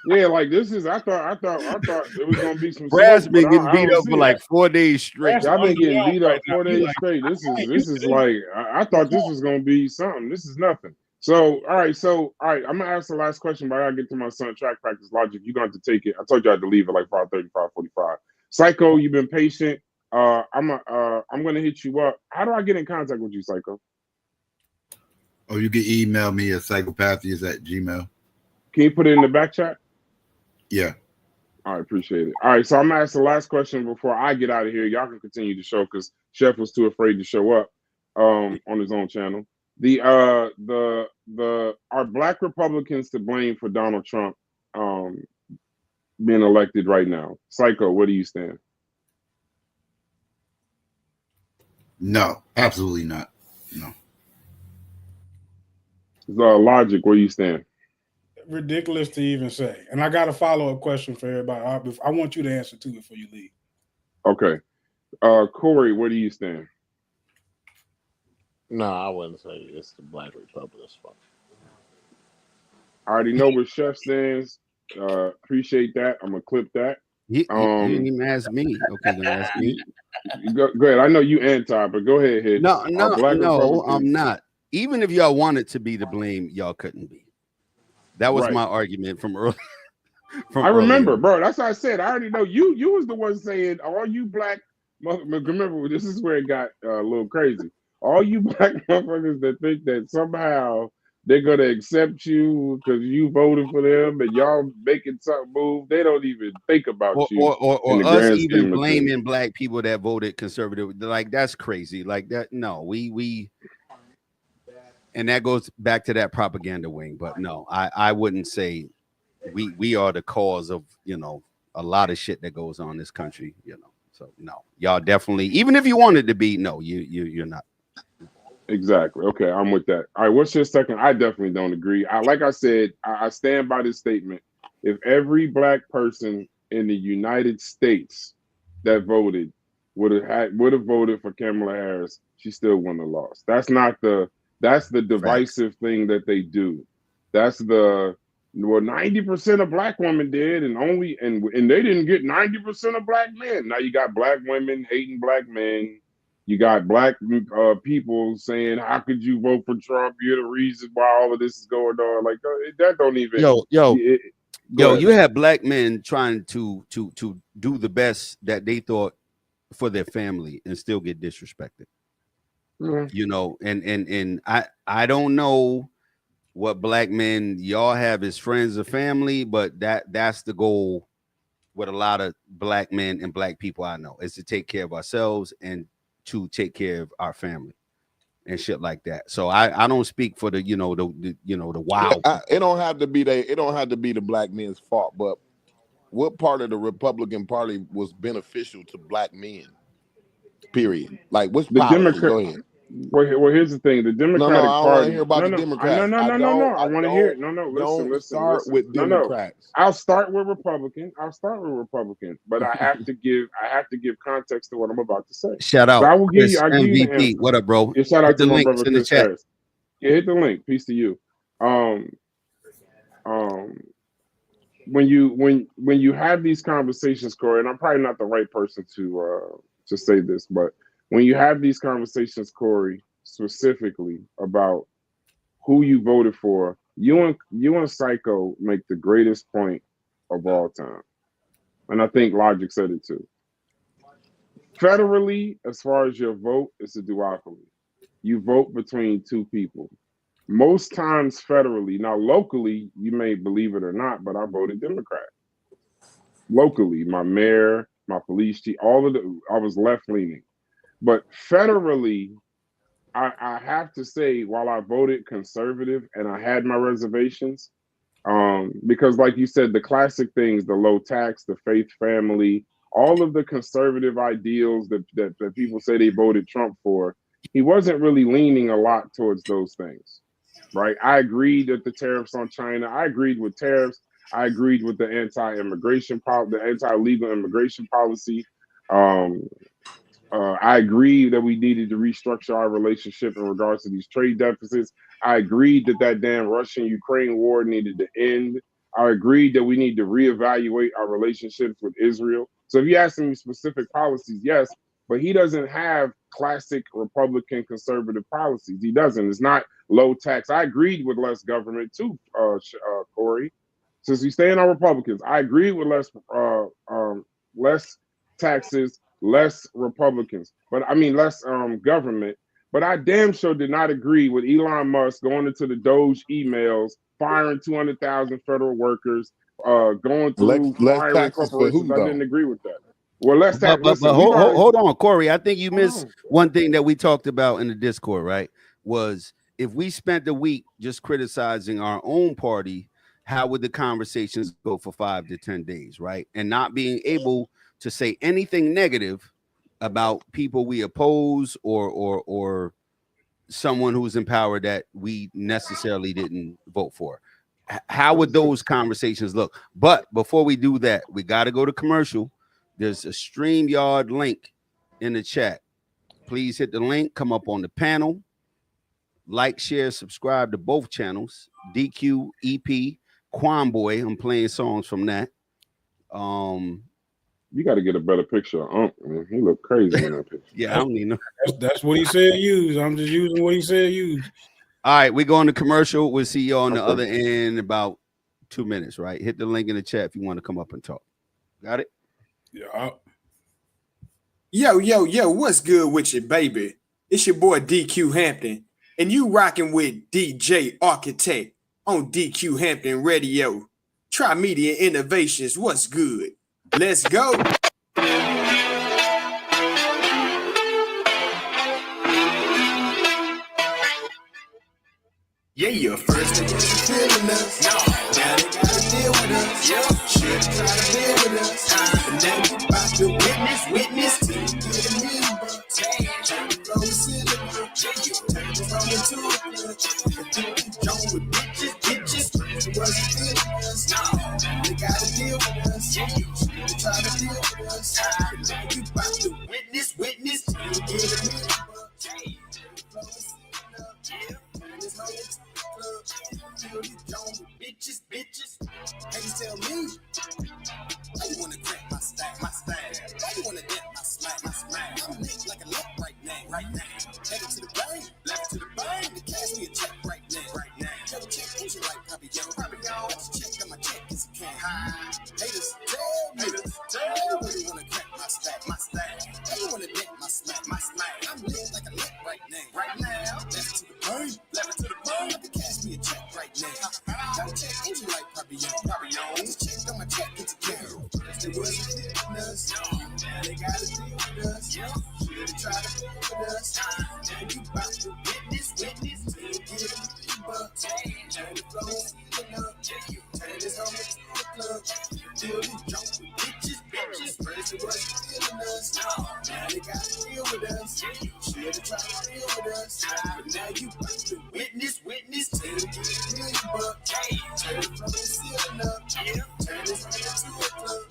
Yeah, like this is. I thought it was gonna be some.
Brass been getting beat up for like 4 days straight.
I've been getting beat up 4 days straight. This is like I thought this was gonna be something. This is nothing. So all right. I'm gonna ask the last question, but I gotta get to my son track practice logic. You're gonna have to take it. I told you I had to leave at like 5:30, 5:45. Psycho, you've been patient. I'm gonna hit you up. How do I get in contact with you, Psycho?
Oh, you can email me at psychopathies@gmail.com.
Can you put it in the back chat?
Yeah.
All right, appreciate it. All right, so I'm gonna ask the last question before I get out of here. Y'all can continue the show because Chef was too afraid to show up on his own channel. Are Black Republicans to blame for Donald Trump being elected right now? Psycho, where do you stand?
No, absolutely not. No.
Logic, where do you stand?
Ridiculous to even say. And I got a follow-up question for everybody. I want you to answer too before you leave.
Okay. Corey, where do you stand?
No, I wouldn't say it's the Black Republicans' fault.
I already know where Chef stands. Appreciate that. I'm gonna clip that.
You didn't even ask me. Okay, then ask me.
Go ahead. I know you anti, but go ahead. Hit.
No, I'm not. Even if y'all wanted to be to blame, y'all couldn't be. That was my argument from early.
I remember, bro. That's what I said. I already know you. You was the one saying, "All you black." Remember, this is where it got a little crazy. All you black motherfuckers that think that somehow they're gonna accept you because you voted for them and y'all making something move. They don't even think about you in the
us
grand
even
scheme of
blaming
things.
black people that voted conservative. Like that's crazy. Like that. No, we and that goes back to that propaganda wing. But no, I wouldn't say we are the cause of, you know, a lot of shit that goes on in this country, you know. So no, y'all definitely, even if you wanted to be, no, you're not.
Exactly. Okay, I'm with that. All right, what's your second? I definitely don't agree. Like I said, I stand by this statement. If every black person in the United States that voted would have voted for Kamala Harris, she still wouldn't have lost. That's the divisive thing that they do. That's the 90% of black women did, and they didn't get 90% of black men. Now you got black women hating black men. You got black people saying, "How could you vote for Trump? You're the reason why all of this is going on." Like that don't even.
Yo, you have black men trying to do the best that they thought for their family and still get disrespected.
Mm-hmm.
You know, and I don't know what black men y'all have as friends or family, but that's the goal with a lot of black men and black people I know, is to take care of ourselves and to take care of our family and shit like that. So I don't speak for the wow.
It don't have to be the black men's fault, but what part of the Republican Party was beneficial to black men? Period. Like which policy? Go ahead.
Well, here's the thing. The Democratic
Party. I
want
to hear about the Democrats.
No. I want to hear it. Listen.
Start with Democrats.
I'll start with Republicans. But I have to give context to what I'm about to say.
Shout out.
So I will give you.
Chris MVP. What up, bro?
Yeah, shout out to my brother
in the
Chris
chat.
Harris. Yeah, hit the link. Peace to you. When you have these conversations, Corey, and I'm probably not the right person to say this, but when you have these conversations, Corey, specifically about who you voted for, you and Psycho make the greatest point of all time. And I think Logic said it too. Federally, as far as your vote, it's a duopoly. You vote between two people. Most times federally, now locally, you may believe it or not, but I voted Democrat. Locally, my mayor, my police chief, I was left-leaning. But federally, I have to say, while I voted conservative and I had my reservations, because like you said, the classic things, the low tax, the faith family, all of the conservative ideals that people say they voted Trump for, he wasn't really leaning a lot towards those things, right? I agreed that the tariffs on China, I agreed with tariffs. I agreed with the anti-legal immigration policy. I agree that we needed to restructure our relationship in regards to these trade deficits. I agreed that damn Russian-Ukraine war needed to end. I agreed that we need to reevaluate our relationships with Israel. So if you ask me specific policies, yes, but he doesn't have classic Republican conservative policies. He doesn't. It's not low tax. I agreed with less government too, Corey. Since we stay in our Republicans, I agree with less taxes, less Republicans, but I mean less government. But I damn sure did not agree with Elon Musk going into the Doge emails, firing 200,000 federal workers, going through firing corporations. I didn't agree with that. Well, less tax.
But hold on, Corey. I think you missed one thing that we talked about in the Discord, right? Was if we spent the week just criticizing our own party, how would the conversations go for 5 to 10 days, right? And not being able to say anything negative about people we oppose or someone who's in power that we necessarily didn't vote for. How would those conversations look? But before we do that, we got to go to commercial. There's a StreamYard link in the chat. Please hit the link, come up on the panel, like, share, subscribe to both channels, DQ, EP, Quamboy. I'm playing songs from that.
You got to get a better picture of Unc, man. He look crazy in that picture.
Yeah, I don't need no.
That's what he said use. I'm just using what he said use.
All right, we're going to commercial. We'll see you on the other end in about 2 minutes, right? Hit the link in the chat if you want to come up and talk. Got it?
Yeah.
Yo, what's good with you, baby? It's your boy DQ Hampton,
and you rocking with DJ Architect on DQ Hampton Radio. Try Media Innovations. What's good? Let's go. Yeah, first they wasn't feeling us. No, now they gotta deal with us. Yeah, should try to deal with us. And now we about to witness till you get a million bucks. Turn the flow ceiling up. Turn the flow into a clutch. And do the joint with bitches. They wasn't feeling us. No, they gotta deal with us. Yeah, should try to deal with us. And now we about to witness till you get a million bucks. Turn the flow ceiling up. Turn this whole into feel these Jones with bitches. Haters tell me, why you wanna crack my stack? Why you wanna dip my smack? I'm lit like a lit right now. Headed to the bank, left to the bank. They cash me a check right now. Tell the check, who's your like Papillon? Let's check on my check is a can. Haters tell me, why you wanna crack my stack? Why you wanna dip my smack? I'm lit like a lit right now. Left to the bank, they cash me a check right now. Don't check into like Papillon. Just check on my check, it's a can. They wasn't feeling us. Now they gotta deal with us. Should've tried to deal with us. Now you about to witness till you get a million bucks. Turn the flow feeling up. Turn this home into a club. Deal these jumps with bitches. First they wasn't feeling us. Now they gotta deal with us. Should've tried to deal with us. But now you about to witness till you get a million bucks. Turn the flow feeling up. Turn this home into a club.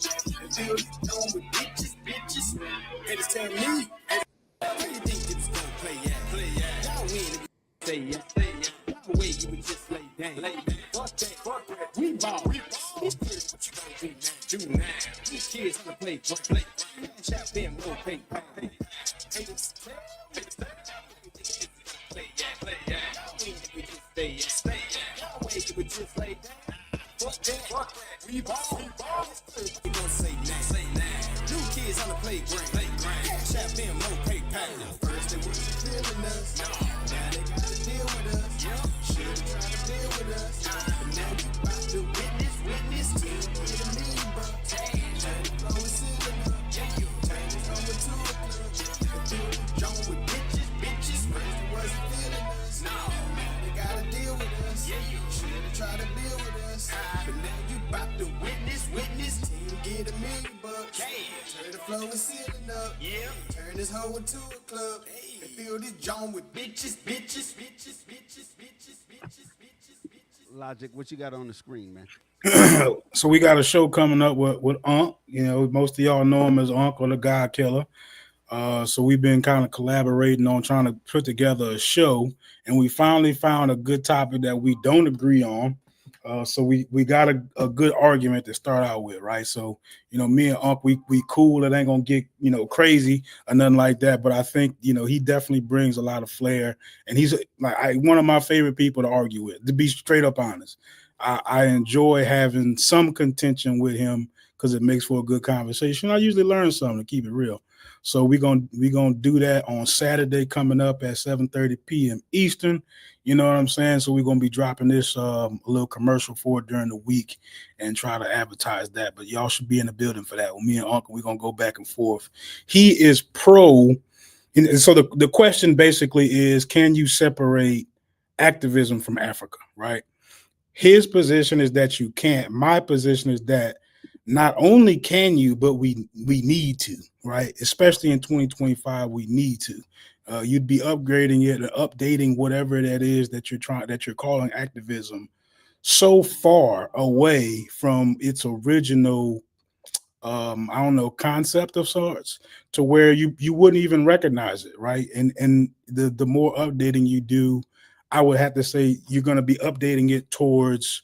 Feel you going with bitches. Haters tell me, how you think it was gonna play out? Y'all win if you say yeah. Y'all wait, you would just lay down. Fuck that. We ball. Here's what you gonna do now. These kids gonna play. Chap them, no pay. Haters tell me, play out. Y'all win if you just stay yeah. Y'all wait, you would just lay down. Fuck that. We ball. We gon' say now. New kids on the playground. Cash out them, no PayPal. First they wasn't feeling us. Now they gotta deal with us. Should've tried to deal with us. But now you about to witness till you get a million bucks. Turn the flow and ceiling up. Turn this over to a club. Feel the joint with bitches. First they wasn't feeling us. Now they gotta deal with us. Should've tried to deal with us. But now you about to witness till you get a million bucks. Turn the flow and ceiling up. Turn this hoe into a club. They feel this joint with bitches.
Logic, what you got on the screen, man?
So we got a show coming up with Unc. You know, most of y'all know him as Unc or the God Killer. So we've been kind of collaborating on trying to put together a show, and we finally found a good topic that we don't agree on. So we got a good argument to start out with, right? So, you know, me and Unc, we cool. It ain't gonna get, you know, crazy or nothing like that. But I think, you know, he definitely brings a lot of flair, and he's like one of my favorite people to argue with, to be straight up honest. I enjoy having some contention with him because it makes for a good conversation. I usually learn something, to keep it real. So we're gonna do that on Saturday coming up at 7:30 p.m. Eastern. You know what I'm saying? So we're gonna be dropping this a little commercial for it during the week and try to advertise that. But y'all should be in the building for that. With me and Uncle, we're gonna go back and forth. He is pro, and so the question basically is, can you separate activism from Africa? Right? His position is that you can't. My position is that not only can you, but we need to, right? Especially in 2025, we need to. You'd be upgrading it or updating whatever that is that you're calling activism so far away from its original concept of sorts, to where you wouldn't even recognize it, right? And the more updating you do, I would have to say you're going to be updating it towards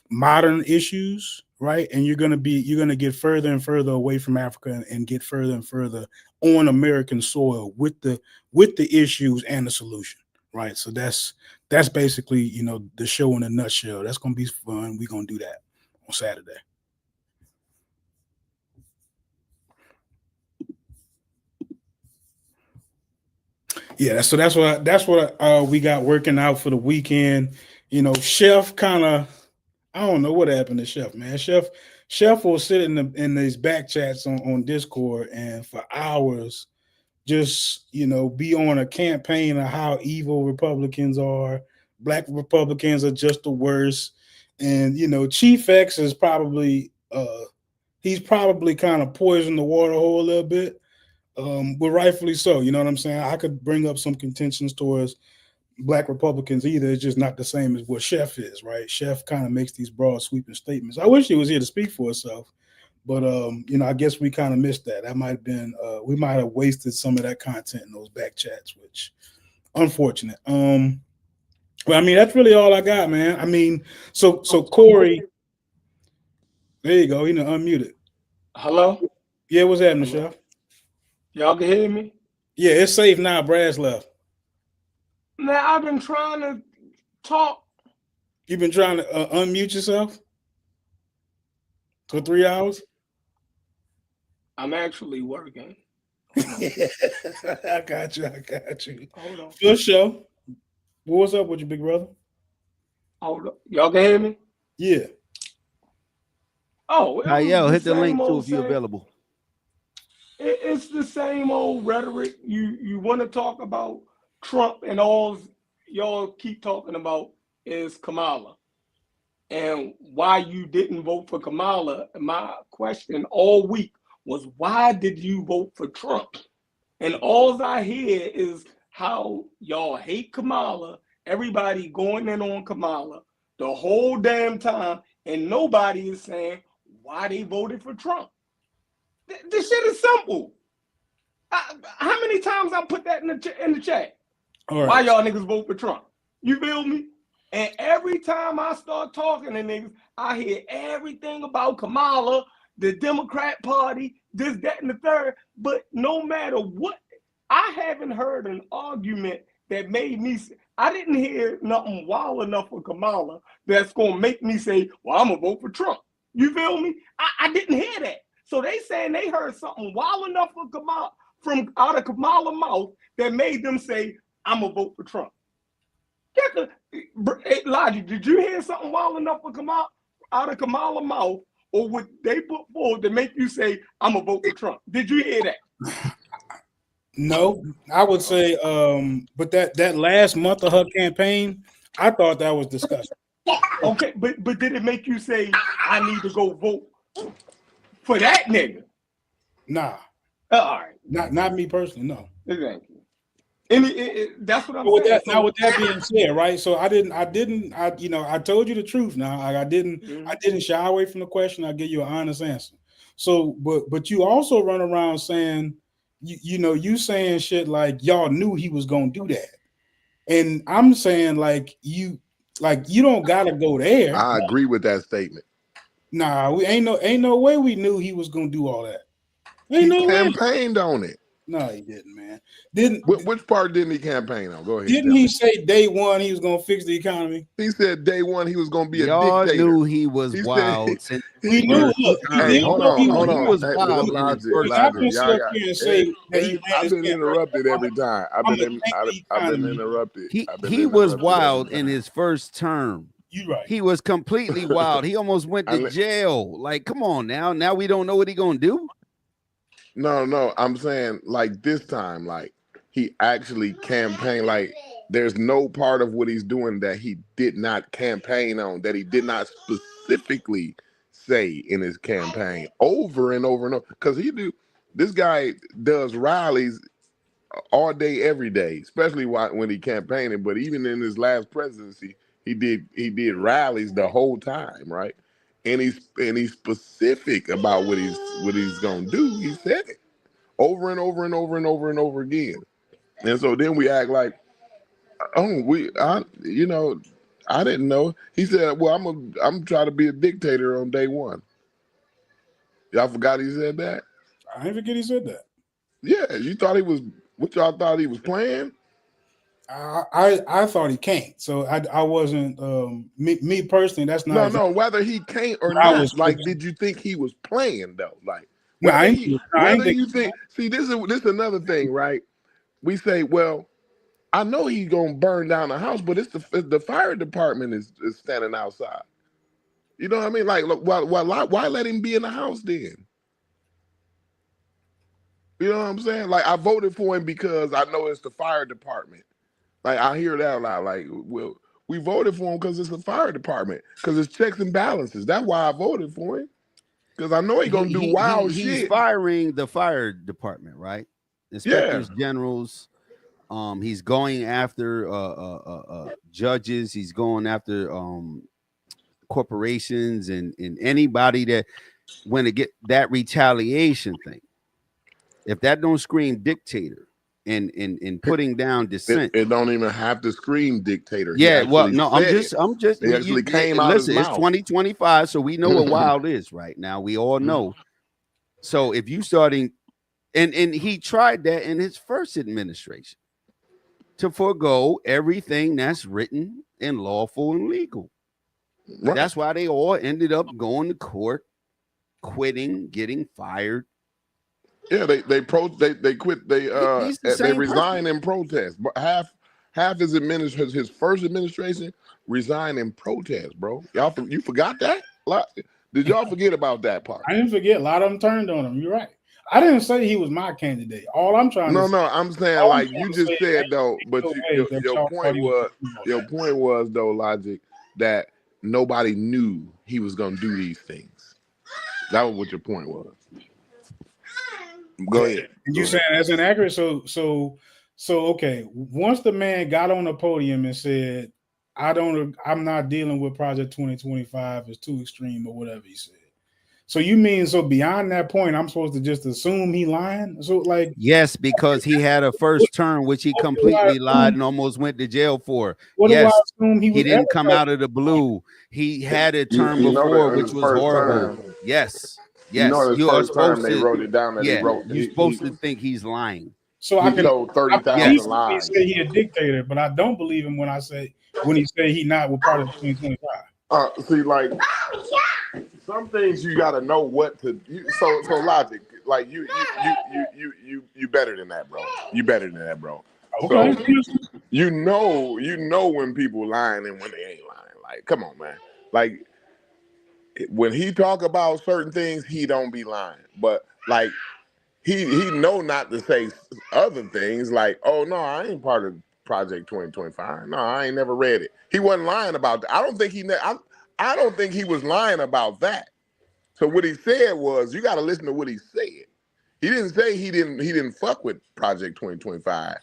modern issues, right? And you're going to get further and further away from Africa and get further and further on American soil with the issues and the solution, right? So that's basically, you know, the show in a nutshell. That's going to be fun. We're going to do that on Saturday. Yeah, so that's what we got working out for the weekend. You know, Chef kind of, I don't know what happened to Chef, man. Chef will sit in these back chats on Discord and for hours just, you know, be on a campaign of how evil Republicans are. Black Republicans are just the worst. And, you know, Chief X is probably he's probably kind of poisoned the water hole a little bit. But rightfully so, you know what I'm saying? I could bring up some contentions towards Black Republicans either. It's just not the same as what Chef is, right? Chef kind of makes these broad sweeping statements. I wish he was here to speak for himself, but you know, I guess we kind of missed that. That might have been we might have wasted some of that content in those back chats, which unfortunate. But I mean, that's really all I got, man. I mean, so Corey, there you go. You know, unmuted.
Hello?
Yeah, what's happening, Chef?
Y'all can hear me?
Yeah, it's safe now. Brad's left.
Man, I've been trying to talk.
You've been trying to unmute yourself for 3 hours?
I'm actually working.
I got you.
Hold on.
For sure. What's up with you, big brother?
Hold on. Y'all can hear me?
Yeah.
Oh,
yo, hit the link too if you're
same-
available.
It's the same old rhetoric. You want to talk about Trump, and all y'all keep talking about is Kamala and why you didn't vote for Kamala. My question all week was, why did you vote for Trump? And all I hear is how y'all hate Kamala, everybody going in on Kamala the whole damn time, and nobody is saying why they voted for Trump. This shit is simple. How many times I put that in the chat?
All right.
Why y'all niggas vote for Trump? You feel me? And every time I start talking to niggas, I hear everything about Kamala, the Democrat Party, this, that, and the third. But no matter what, I haven't heard an argument that made me. I didn't hear nothing wild enough for Kamala that's gonna make me say, "Well, I'm gonna vote for Trump." You feel me? I didn't hear that. So they saying they heard something wild enough for Kamala from out of Kamala's mouth that made them say, "I'm gonna vote for Trump." Elijah, did you hear something wild enough for Kamala out of Kamala's mouth, or what they put forward to make you say, "I'm gonna vote for Trump"? Did you hear that?
No, I would say, but that last month of her campaign, I thought that was disgusting.
Okay, but did it make you say, "I need to go vote for that nigga"?
Nah.
All right.
Not me personally, no.
Exactly. That's what I'm
saying.
saying.
Now, with that being said, right? So I told you the truth. Now I didn't shy away from the question. I give you an honest answer. So, but you also run around saying, you saying shit like y'all knew he was gonna do that, and I'm saying like you don't gotta go there.
I agree with that statement.
Nah, we ain't no way we knew he was gonna do all that.
He campaigned on it.
No, he didn't, man.
Which part didn't he campaign on? Go ahead.
Didn't he say day one he was gonna fix the economy?
He said day one he was gonna be
Y'all
a dictator.
knew he was wild.
We knew.
Hold on.
He was wild.
I've been interrupted every time. I've been interrupted.
He was wild in his first term.
You right.
He was completely wild. He almost went to jail. Like, come on now. Now we don't know what he gonna do.
No. I'm saying like this time, like he actually campaigned. Like there's no part of what he's doing that he did not campaign on, that he did not specifically say in his campaign over and over and over. Because this guy does rallies all day, every day, especially when he campaigning. But even in his last presidency, he did rallies the whole time, right? And he's specific about what he's gonna do. He said it over and over and over and over and over again. And so then we act like, I didn't know. He said, "Well, I'm trying to be a dictator on day one." Y'all forgot he said that?
I didn't forget he said that.
Yeah, you thought he was. What y'all thought he was playing?
I thought he can't. So I wasn't me personally. That's not
no. Whether he can't or not, did you think he was playing though? Like,
no,
you think? See, this is another thing, right? We say, well, I know he's gonna burn down the house, but it's the fire department is standing outside. You know what I mean? Like, look, why let him be in the house then? You know what I'm saying? Like, I voted for him because I know it's the fire department. Like, I hear that a lot. Like, well, we voted for him because it's the fire department, because it's checks and balances. That's why I voted for him, because I know he's gonna do wild shit.
He's firing the fire department, right? Inspectors generals. He's going after judges. He's going after corporations and anybody that when to get that retaliation thing. If that don't scream dictator and putting down dissent,
it don't even have to scream dictator.
Yeah, well, no, I'm just.
He actually came out.
Listen, it's 2025, so we know what wild is right now. We all know. So if you starting, and he tried that in his first administration to forego everything that's written and lawful and legal. Right. That's why they all ended up going to court, quitting, getting fired.
Yeah, they quit. They resigned in protest. But half his first administration resigned in protest, bro. You forgot that? Did y'all forget about that part?
I didn't forget. A lot of them turned on him. You're right. I didn't say he was my candidate. All I'm trying to
No, I'm saying, like you just said though, but your point was though, Logic, that nobody knew he was gonna do these things. That was what your point was. Go ahead.
You saying that's inaccurate? So okay. Once the man got on the podium and said, I'm not dealing with Project 2025, it's too extreme or whatever he said. So you mean beyond that point, I'm supposed to just assume he lying? So like
yes, because he had a first term which he completely lied and almost went to jail for.
What
yes,
do I assume he
didn't come out of the blue. He had a term before, which was horrible. Yes. Yes,
you are supposed to. They wrote it down.
You're supposed to think he's lying.
So I can
told 30,000 lies.
He said he a dictator, but I don't believe him when he said he not with part of 2025.
See, like some things you got to know what to. So Logic, like you better than that, bro. You better than that, bro.
Okay.
So, you know when people lying and when they ain't lying. Like, come on, man. Like when he talk about certain things, he don't be lying. But like he know not to say other things. Like, oh no, I ain't part of Project 2025. No, I ain't never read it. He wasn't lying about that. I don't think he was lying about that. So what he said was, you got to listen to what he said. He didn't say he didn't fuck with Project 2025,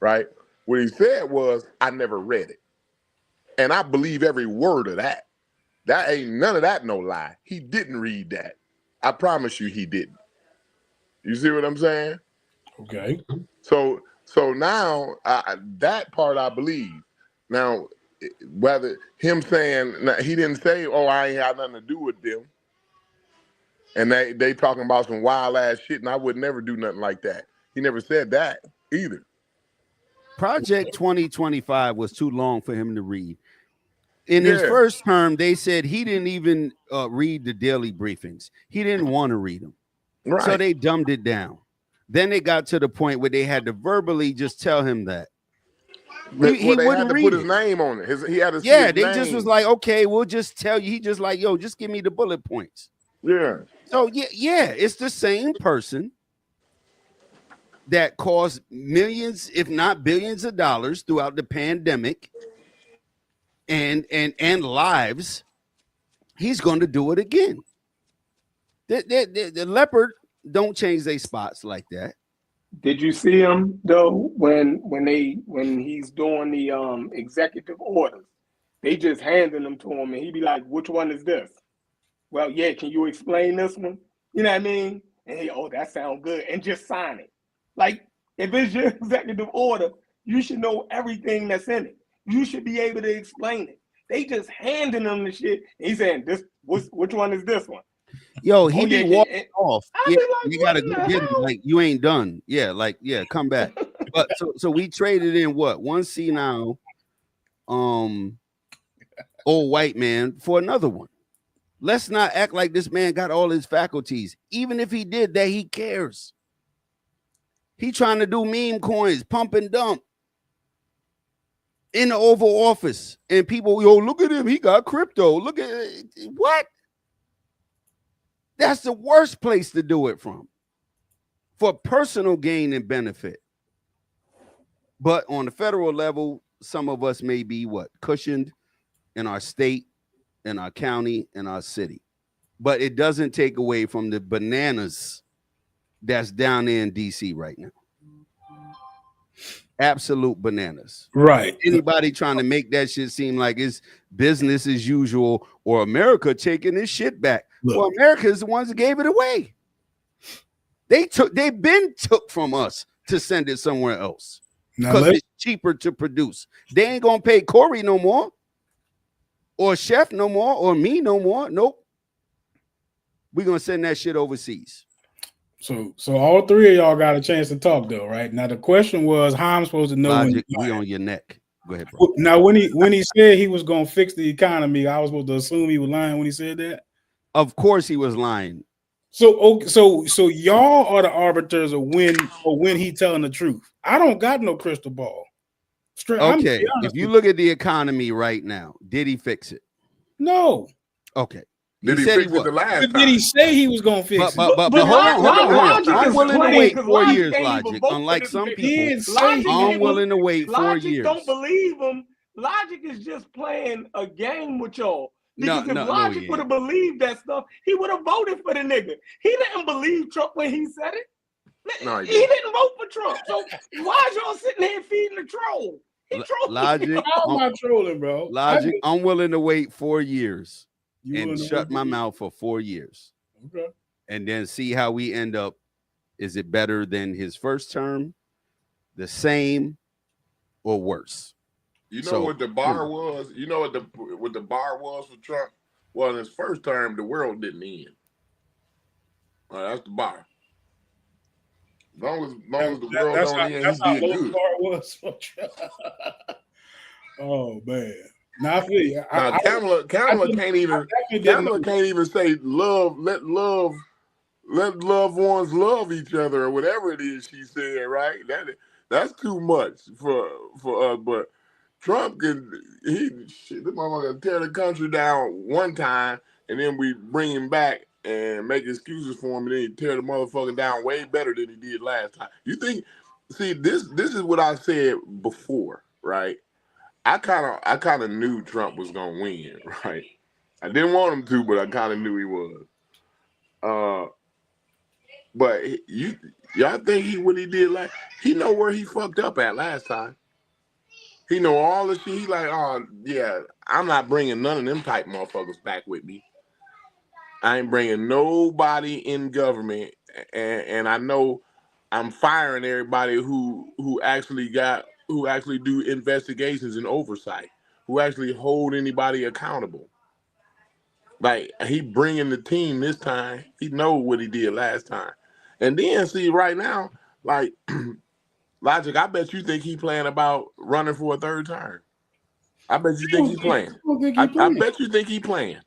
right? What he said was, I never read it. And I believe every word of that. That ain't none of that no lie. He didn't read that. I promise you he didn't. You see what I'm saying?
Okay.
So now that part I believe. Now, whether him saying he didn't say, "Oh, I ain't had nothing to do with them," and they talking about some wild ass shit, and I would never do nothing like that. He never said that either.
Project 2025 was too long for him to read. In his first term, they said he didn't even read the daily briefings. He didn't want to read them, right. So they dumbed it down. Then they got to the point where they had to verbally just tell him that. He
they
wouldn't
had to
read
put
it.
his name on it. He had to.
Yeah, they just was like, okay, we'll just tell you. He just like, yo, just give me the bullet points.
Yeah.
So yeah, it's the same person that caused millions, if not billions of dollars throughout the pandemic and lives. He's going to do it again. The leopard don't change their spots like that.
Did you see him though when he's doing the executive orders? They just handing them to him and he be like, which one is this? Well, yeah, can you explain this one? You know what I mean? And he, oh, that sounds good, and just sign it. Like, if it's your executive order, you should know everything that's in it. You should be able to explain it. They just handing them the shit. And he's saying, which one is this one?
Yo, he be walking off. Yeah, like, you gotta go get him. Like, you ain't done. Yeah, like, yeah, come back. But so we traded in what? One senile old white man for another one. Let's not act like this man got all his faculties. Even if he did that, he cares. He trying to do meme coins, pump and dump. in the Oval Office, and people, yo, look at him. He got crypto. Look at what? That's the worst place to do it from, for personal gain and benefit. But on the federal level, some of us may be cushioned in our state, in our county, in our city. But it doesn't take away from the bananas that's down there in DC right now. Absolute bananas.
Right.
Anybody trying to make that shit seem like it's business as usual or America taking this shit back.
Look.
Well, America is the ones that gave it away. They've been took from us to send it somewhere else because it's cheaper to produce. They ain't gonna pay Corey no more, or Chef no more, or me no more. Nope. We're gonna send that shit overseas.
So all three of y'all got a chance to talk though, right? Now the question was, how I'm supposed to know
Logic,
when
we on your neck. Go ahead, bro.
Now when he said he was gonna fix the economy, I was supposed to assume he was lying when he said that.
Of course he was lying.
So y'all are the arbiters of when he telling the truth. I don't got no crystal ball.
Okay, if you look at the economy right now, did he fix it?
No.
Okay.
Did he fix it the last time?
Did he say he was gonna fix it?
But hold on. I'm willing to wait 4 years, Logic. Unlike some people, I'm willing to wait 4 years.
Don't believe him. Logic is just playing a game with y'all. Because if Logic would have believed that stuff, he would have voted for the nigga. He didn't believe Trump when he said it.
No,
he didn't vote for Trump. So why is y'all sitting here feeding the troll? He trolling.
Logic,
I'm not trolling, bro.
Logic, I'm willing to wait 4 years and shut my mouth for 4 years.
Okay.
And then see how we end up. Is it better than his first term, the same, or worse?
You know what the bar was? You know what the bar was for Trump? Well, in his first term, the world didn't end. That's the bar. As long as the world don't end, he's doing good.
Bar was for Trump. Oh man. Now I feel you.
Kamala can't even say love. Let loved ones love each other or whatever it is she said. Right? That's too much for us. But Trump this motherfucker tear the country down one time, and then we bring him back and make excuses for him, and then he tear the motherfucker down way better than he did last time. You think? See, this is what I said before, right? I kind of knew Trump was gonna win, right? I didn't want him to, but I kind of knew he was. But y'all think what he did last? He know where he fucked up at last time. He know all the shit. He like, oh yeah, I'm not bringing none of them type motherfuckers back with me. I ain't bringing nobody in government, and I know I'm firing everybody who actually do investigations and oversight, who actually hold anybody accountable. Like he bringing the team this time. He know what he did last time, and then see right now, like Logic. I bet you think he playing about running for a third term. I bet you think he playing. I bet you think he playing.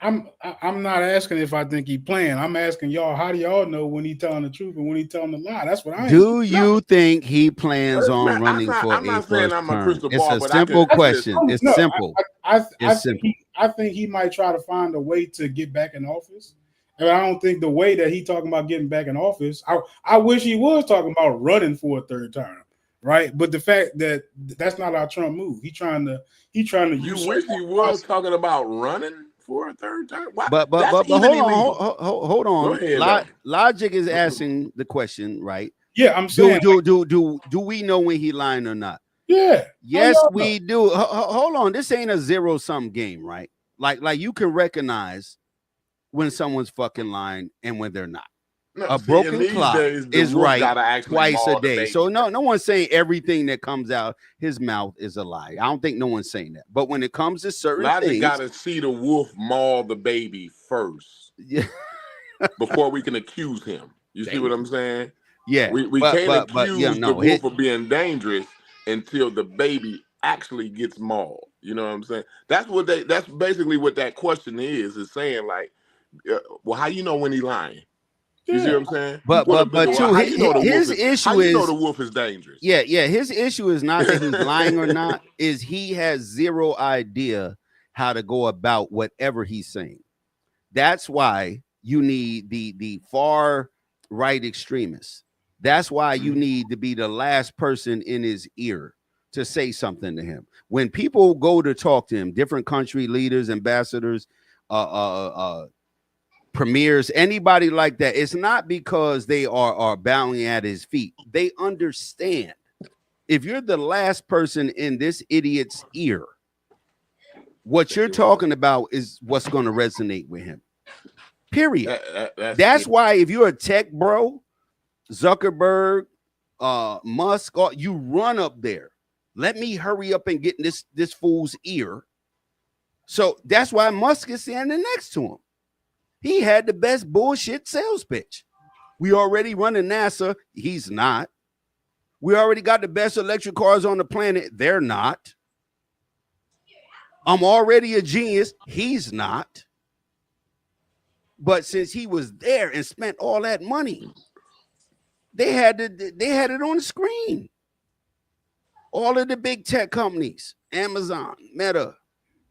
I'm not asking if I think he playing. I'm asking y'all, how do y'all know when he telling the truth and when he telling the lie? That's what I
do. You think he plans on running for a first term? It's a simple question. It's simple.
I think he might try to find a way to get back in office. And I don't think the way that he talking about getting back in office, I wish he was talking about running for a third term, right? But the fact that that's not our Trump move. He trying to
You wish he was talking about running for a third term?
But hold on.
Ahead,
Logic is asking the question, right?
Yeah, I'm saying.
Do we know when he lying or not?
Yeah.
Yes, we do. Hold on. This ain't a zero-sum game, right? Like you can recognize when someone's fucking lying and when they're not. A broken clock is right twice a day. So no one's saying everything that comes out his mouth is a lie. I don't think no one's saying that. But when it comes to certain things,
got to see the wolf maul the baby first, before we can accuse him. You see what I'm saying?
Yeah,
we can't accuse the wolf of being dangerous until the baby actually gets mauled. You know what I'm saying? That's basically what that question is saying. Like, well, how you know when he lying? You see what I'm saying?
But too,
how you know the
his
wolf
issue
how you know
is
the wolf is dangerous?
Yeah. His issue is not that he's lying or not, is he has zero idea how to go about whatever he's saying. That's why you need the far right extremists. That's why you need to be the last person in his ear to say something to him. When people go to talk to him, different country leaders, ambassadors, premiers, anybody like that, it's not because they are bowing at his feet. They understand. If you're the last person in this idiot's ear, what you're talking about is what's going to resonate with him. Period. That's why if you're a tech bro, Zuckerberg, Musk, you run up there. Let me hurry up and get in this fool's ear. So that's why Musk is standing next to him. He had the best bullshit sales pitch. We already running NASA. He's not. We already got the best electric cars on the planet. They're not. I'm already a genius. He's not. But since he was there and spent all that money, they had it on the screen. All of the big tech companies, Amazon, Meta.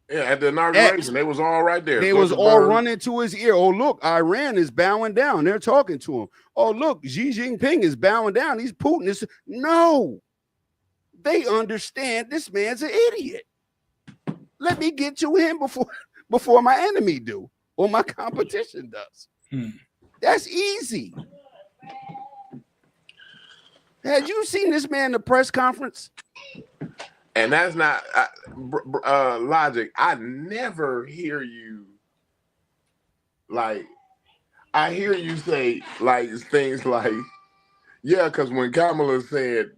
Yeah, at the inauguration, they was all right there.
They was all running to his ear. Oh, look, Iran is bowing down. They're talking to him. Oh, look, Xi Jinping is bowing down. He's Putin. No, they understand this man's an idiot. Let me get to him before my enemy do or my competition does. That's easy. Had you seen this man in the press conference?
And that's not logic. I never hear you I hear you say things like, yeah, because when Kamala said,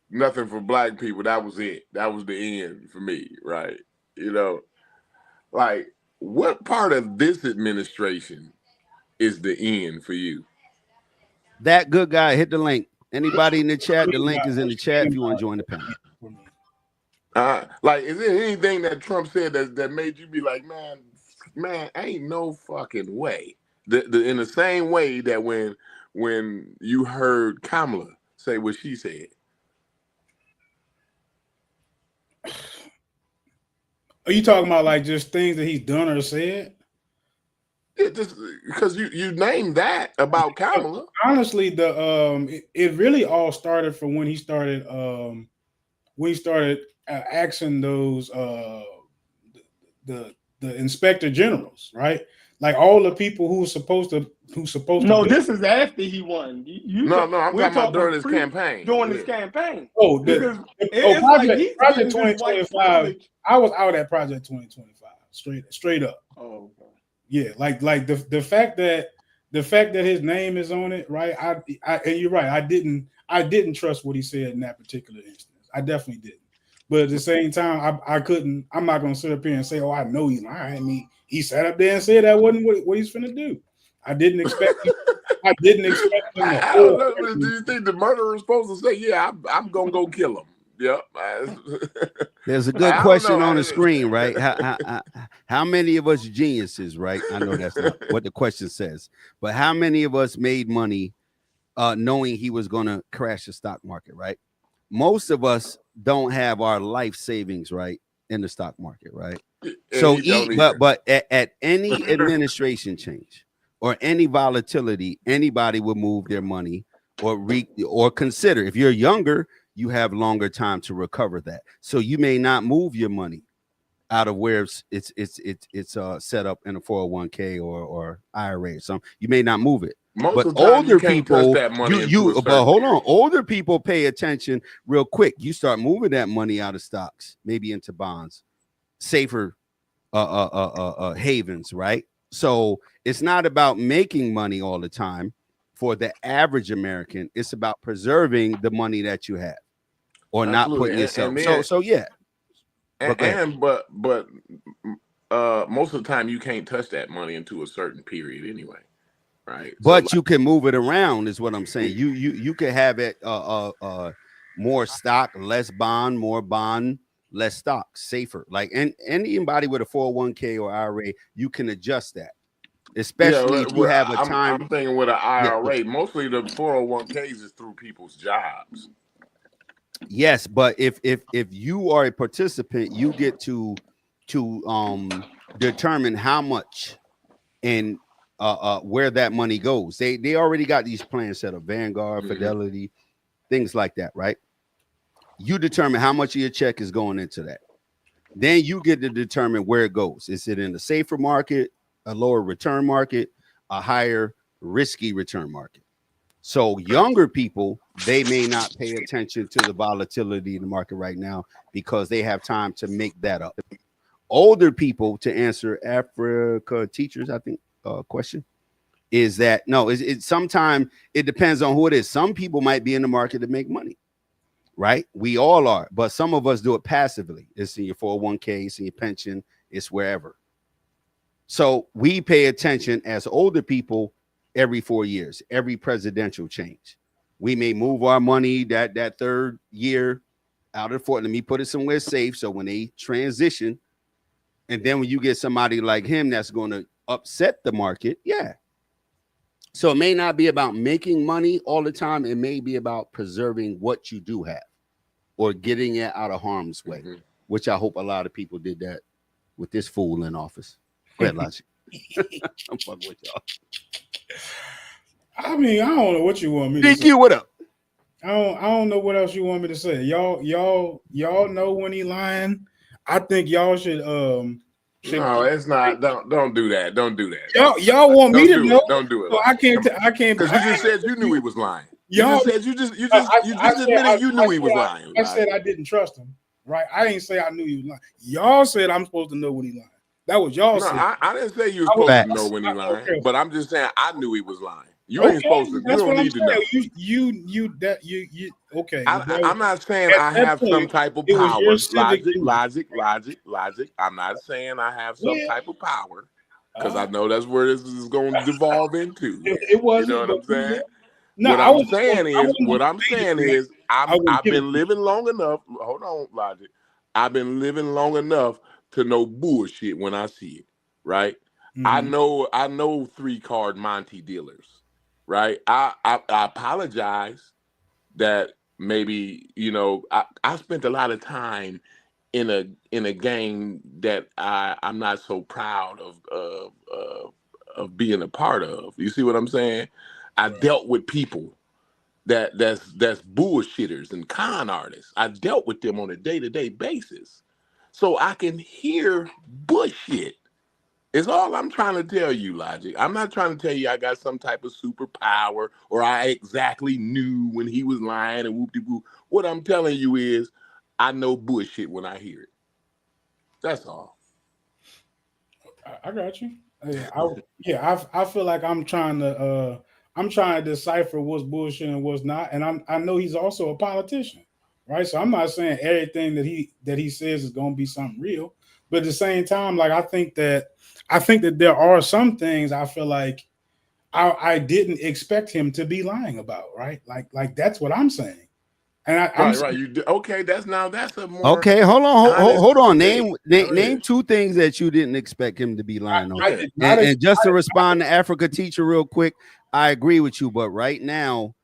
nothing for black people, that was it. That was the end for me, right? What part of this administration is the end for you?
That good guy, hit the link. Anybody in the chat, the link is in the chat if you want to join the panel.
Is there anything that Trump said that made you be like, man, ain't no fucking way? In the same way that when you heard Kamala say what she said.
Are you talking about just things that he's done or said?
Yeah, just because you named that about Kamala.
Honestly, it really all started from when he started asking those the inspector generals, right? Like all the people who's supposed to.
No, this is after he won.
I'm talking about during his campaign.
During his campaign.
Oh, Project 2025. I was out at Project 2025. Straight up.
Oh, okay.
Yeah, like the fact that his name is on it, right? And you're right. I didn't trust what he said in that particular instance. I definitely didn't. But at the same time, I'm not gonna sit up here and say, oh, I know he's lying. I mean, he sat up there and said that wasn't what he's finna do. I didn't expect him. I didn't expect him.
I don't know. Do you think the murderer is supposed to say, yeah, I'm gonna go kill him? Yep.
There's a good question on the screen, right? How many of us geniuses, right? I know that's not what the question says, but how many of us made money knowing he was going to crash the stock market, right? Most of us don't have our life savings, right, in the stock market, right? So, but at any administration change or any volatility, anybody would move their money or consider. If you're younger, you have longer time to recover that. So you may not move your money out of where it's set up in a 401k or IRA or something. You may not move it. But older people, but hold on, older people pay attention real quick. You start moving that money out of stocks, maybe into bonds, safer havens, right? So it's not about making money all the time. For the average American, it's about preserving the money that you have, or not putting yourself. Yeah.
But most of the time you can't touch that money into a certain period anyway, right?
But you can move it around, is what I'm saying. You can have it more stock, less bond, more bond, less stock, safer. Like anybody with a 401k or IRA, you can adjust that. especially if you have a time.
I'm thinking with an IRA, mostly the 401ks is through people's jobs.
Yes, but if you are a participant, you get to determine how much and where that money goes. They already got these plans set up, Vanguard, Fidelity, things like that, right? You determine how much of your check is going into that. Then you get to determine where it goes. Is it in a safer market, a lower return market, a higher risky return market? So younger people, they may not pay attention to the volatility in the market right now because they have time to make that up. Older people, to answer Africa teachers, I think, question is that no, it's sometimes it depends on who it is. Some people might be in the market to make money, right? We all are, but some of us do it passively. It's in your 401k, it's in your pension, it's wherever. So we pay attention as older people every 4 years, every presidential change. We may move our money that third year out of Fort. Let me put it somewhere safe. So when they transition, and then when you get somebody like him that's going to upset the market, yeah. So it may not be about making money all the time. It may be about preserving what you do have or getting it out of harm's way, which I hope a lot of people did that with this fool in office. Go ahead, Logic. I'm fucking with y'all.
I mean, I don't know what you want me to say.
DQ, what up?
I don't know what else you want me to say. Y'all know when he lying. I think y'all should
No, it's not. Don't do that. Don't do that.
Y'all want me to know?
Don't do it.
So I can't.
Because you just said you knew he was lying. You
Y'all
just admitted you knew he was lying.
I said I didn't trust him. Right? I didn't say I knew he was lying. Y'all said I'm supposed to know when he lying. That was y'all
No,
said.
I didn't say you were supposed to know when he lying, but I'm just saying I knew he was lying. You ain't supposed to. You don't need to know.
You okay.
I'm not saying I have some type of power. Logic. I'm not saying I have some type of power because I know that's where this is going to devolve into.
It wasn't.
You know what I'm saying?
No,
what I'm saying is I've been living long enough. Hold on, Logic. I've been living long enough to know bullshit when I see it. Right? I know 3-card Monty dealers. Right. I apologize that maybe, I spent a lot of time in a game that I'm not so proud of being a part of. You see what I'm saying? I dealt with people that's bullshitters and con artists. I dealt with them on a day-to-day basis. So I can hear bullshit. It's all I'm trying to tell you, Logic. I'm not trying to tell you I got some type of superpower or I exactly knew when he was lying and whoop-de-whoop. What I'm telling you is I know bullshit when I hear it. That's all.
I got you. I feel like I'm trying to decipher what's bullshit and what's not, and I know he's also a politician, right? So I'm not saying everything that he says is going to be something real, but at the same time, like I think that there are some things I feel like I didn't expect him to be lying about, right? Like that's what I'm saying. And
okay. That's a more
okay. Hold on. Name 2 things that you didn't expect him to be lying on. And just to respond to Africa teacher real quick, I agree with you, but right now,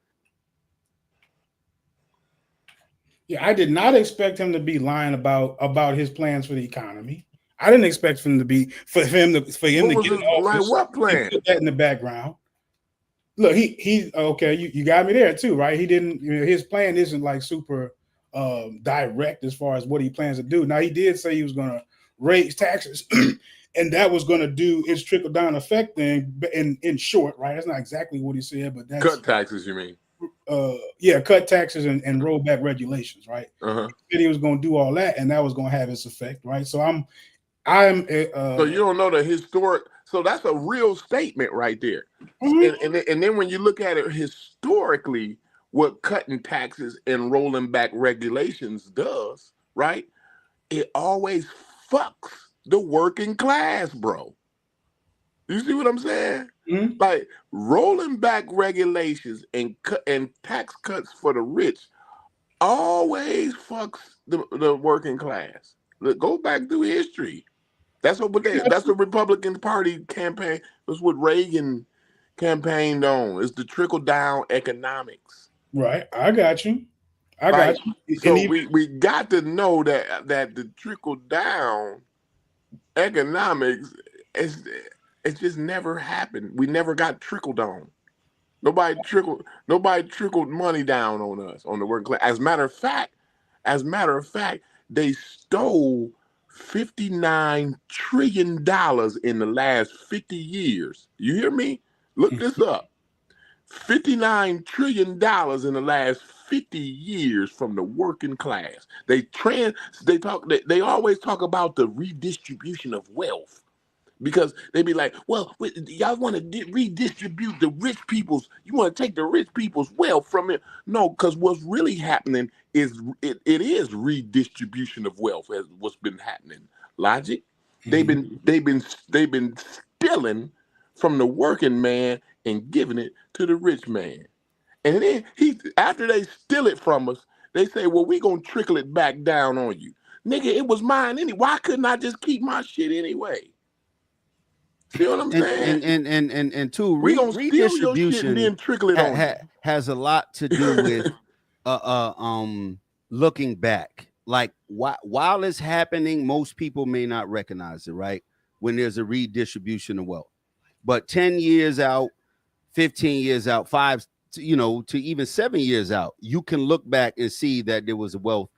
I did not expect him to be lying about his plans for the economy. I didn't expect him to for him to get in office.
What plan?
Put that in the background. Look, he okay. You got me there too, right? He didn't. His plan isn't like super direct as far as what he plans to do. Now he did say he was going to raise taxes, and that was going to do its trickle down effect thing. In short, right? That's not exactly what he said, but that's
cut taxes. You mean?
Cut taxes and roll back regulations, right? He said he was going to do all that, and that was going to have its effect, right? So so
you don't know the historic. So that's a real statement right there. And then when you look at it historically, what cutting taxes and rolling back regulations does, right? It always fucks the working class, bro. You see what I'm saying? Like rolling back regulations and tax cuts for the rich always fucks the working class. Go back through history. That's what the Republican Party campaign That's what Reagan campaigned on. It's the trickle down economics.
Right. I got you. I
Right.
got you.
So we got to know that the trickle down economics it's just never happened. We never got trickled on. Nobody trickled money down on us, on the working class. As a matter of fact, they stole $59 trillion in the last 50 years. You hear me? Look this up. $59 trillion in the last 50 years from the working class. They always talk about the redistribution of wealth. Because they be like, well, y'all want to redistribute the rich people's, you want to take the rich people's wealth from it. No, because what's really happening is it is redistribution of wealth as what's been happening. Logic. They've been stealing from the working man and giving it to the rich man. And then after they steal it from us, they say, well, we gonna trickle it back down on you. Nigga, it was mine anyway. Why couldn't I just keep my shit anyway? See what I'm saying?
And two, redistribution
and then trickle it on
has a lot to do with looking back. Like while it's happening, most people may not recognize it, right? When there's a redistribution of wealth. But 10 years out, 15 years out, 5, to even 7 years out, you can look back and see that there was a wealth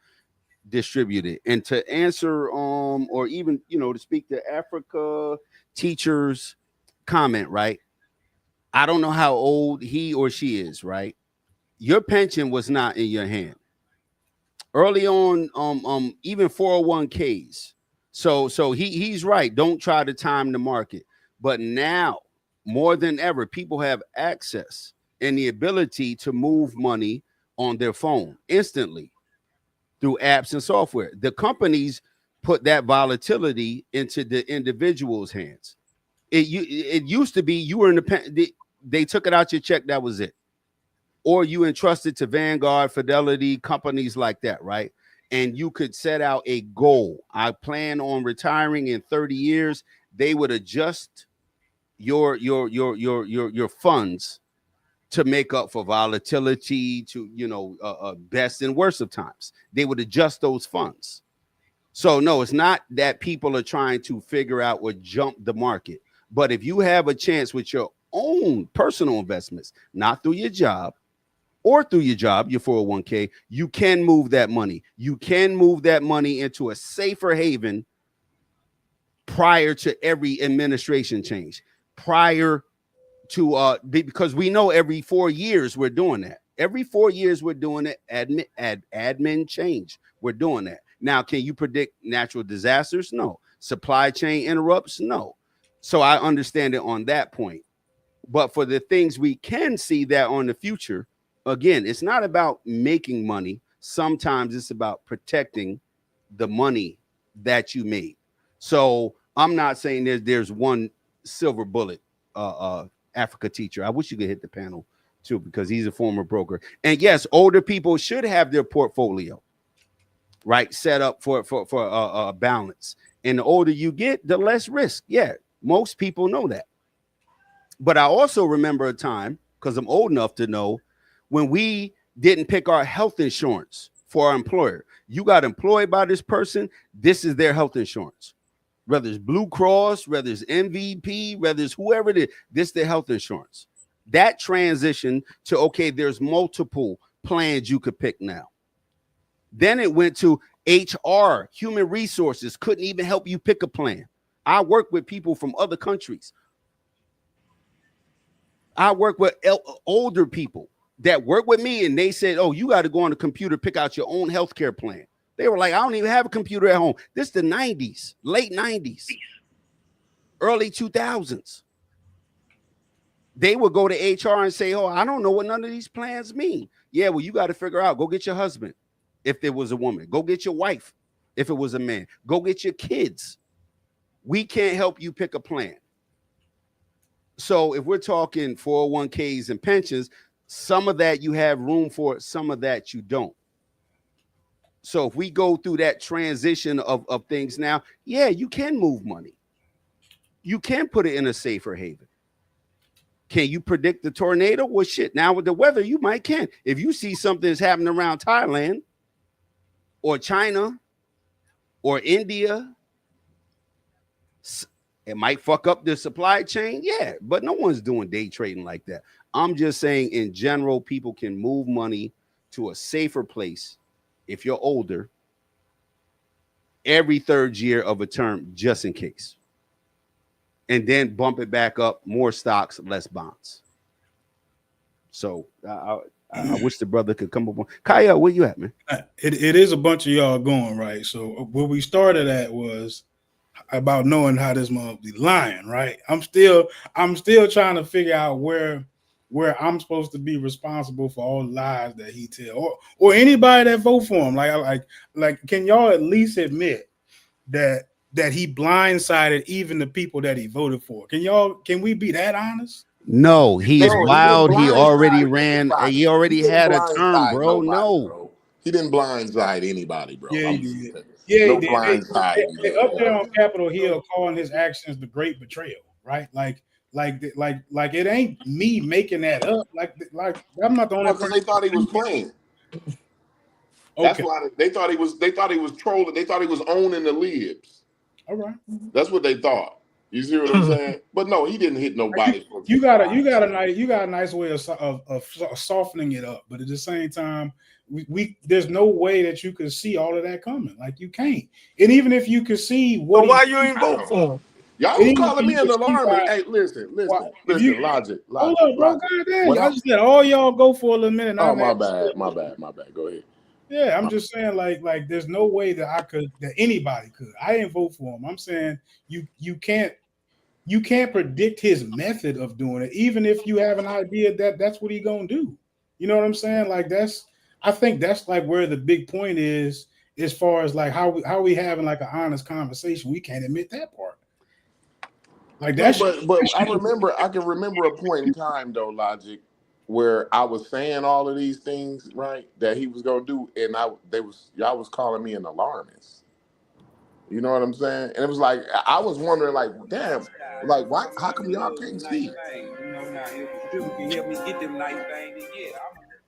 distributed. And to answer or even to speak to Africa teacher's comment, right? I don't know how old he or she is, right? Your pension was not in your hand. Early on, even 401ks. So he's right. Don't try to time the market. But now, more than ever, people have access and the ability to move money on their phone instantly through apps and software. The companies put that volatility into the individual's hands. It used to be you were independent. They took it out your check. That was it. Or you entrusted to Vanguard, Fidelity, companies like that, right? And you could set out a goal. I plan on retiring in 30 years. They would adjust your funds to make up for volatility, to best and worst of times. They would adjust those funds. So no, it's not that people are trying to figure out or jump the market. But if you have a chance with your own personal investments, not through your job or through your job, your 401k, you can move that money. You can move that money into a safer haven prior to every administration change, prior to because we know every 4 years we're doing that. Every 4 years we're doing it. Admin change. We're doing that. Now, can you predict natural disasters? No. Supply chain interrupts? No. So I understand it on that point. But for the things we can see that on the future, again, it's not about making money. Sometimes it's about protecting the money that you made. So I'm not saying there's one silver bullet, Africa teacher. I wish you could hit the panel too, because he's a former broker. And yes, older people should have their portfolio, right, set up for a balance. And the older you get, the less risk. Yeah, most people know that. But I also remember a time, because I'm old enough to know, when we didn't pick our health insurance for our employer. You got employed by this person, this is their health insurance. Whether it's Blue Cross, whether it's MVP, whether it's whoever it is, this is their health insurance. That transition to, okay, there's multiple plans you could pick now. Then it went to HR, human resources, couldn't even help you pick a plan. I work with people from other countries. I work with older people that work with me, and they said, oh, you got to go on the computer, pick out your own healthcare plan. They were like, I don't even have a computer at home. This is the 90s, late 90s, early 2000s. They would go to HR and say, oh, I don't know what none of these plans mean. Yeah, well, you got to figure out, go get your husband if there was a woman. Go get your wife if it was a man. Go get your kids. We can't help you pick a plan. So if we're talking 401ks and pensions, some of that you have room for, some of that you don't. So if we go through that transition of things now, yeah, you can move money. You can put it in a safer haven. Can you predict the tornado? Well, shit, now with the weather, you might can. If you see something that's happening around Thailand or China or India, it might fuck up the supply chain. Yeah, but no one's doing day trading like that. I'm just saying in general, people can move money to a safer place if you're older every third year of a term, just in case. And then bump it back up, more stocks, less bonds. So I wish the brother could come up on. Kaya, where you at, man?
It is a bunch of y'all going, right? So where we started at was about knowing how this mother be lying, right? I'm still trying to figure out where I'm supposed to be responsible for all the lies that he tell, or anybody that vote for him. Like, can y'all at least admit that he blindsided even the people that he voted for? Can we be that honest?
No, he is wild. He already ran. He already had a term, bro. No,
he didn't blindside anybody, bro.
Yeah,
no blindside.
They up there on Capitol Hill calling his actions the great betrayal, right? Like it ain't me making that up. Like I'm not the only
person. They thought he was playing. That's why they thought he was trolling. They thought he was owning the libs.
All right.
That's what they thought. You see what I'm saying? But no, he didn't hit nobody.
You got a nice way of softening it up, but at the same time, there's no way that you could see all of that coming. Like, you can't. And even if you could see what,
why you ain't vote for him?
Y'all was calling me an alarmist. Hey, listen, Logic.
Hold up, bro. Goddamn. I just said all y'all go for a little minute.
Oh, my bad. Go ahead.
Yeah, I'm just saying, like there's no way that anybody could. I didn't vote for him. I'm saying you can't predict his method of doing it, even if you have an idea that that's what he's gonna do. You know what I'm saying? Like, I think that's like where the big point is, as far as like how we having like an honest conversation. We can't admit that part. Like that.
But I can remember a point in time though, Logic, where I was saying all of these things, right, that he was gonna do, and y'all was calling me an alarmist. You know what I'm saying? And it was like, I was wondering, like, damn, like, why? How come y'all can't see?
You know, now if people can help me get them nice things, yeah.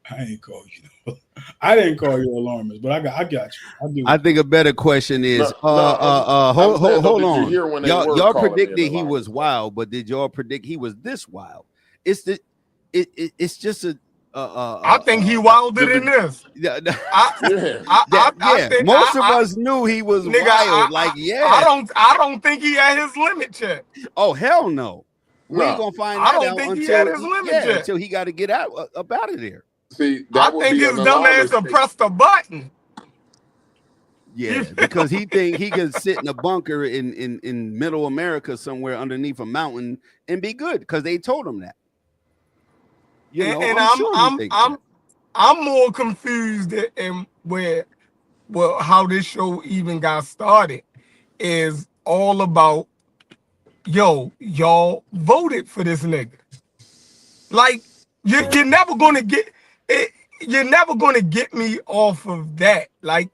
I ain't call you. I didn't call you alarmist, but I got you.
I think a better question is, hold on. Y'all predicted he was wild, but did y'all predict he was this wild? It's just a.
I think he wilder than this.
Most of us knew he was wild.
I don't think he had his limit check.
Oh, hell no. We ain't gonna find that out until he got to get out of there.
See,
I think his dumb ass to press the button.
Yeah, because he think he can sit in a bunker in middle America somewhere underneath a mountain and be good because they told him that. You know,
I'm more confused in how this show even got started is all about, y'all voted for this nigga. Like, you're never gonna get it. You're never gonna get me off of that. Like,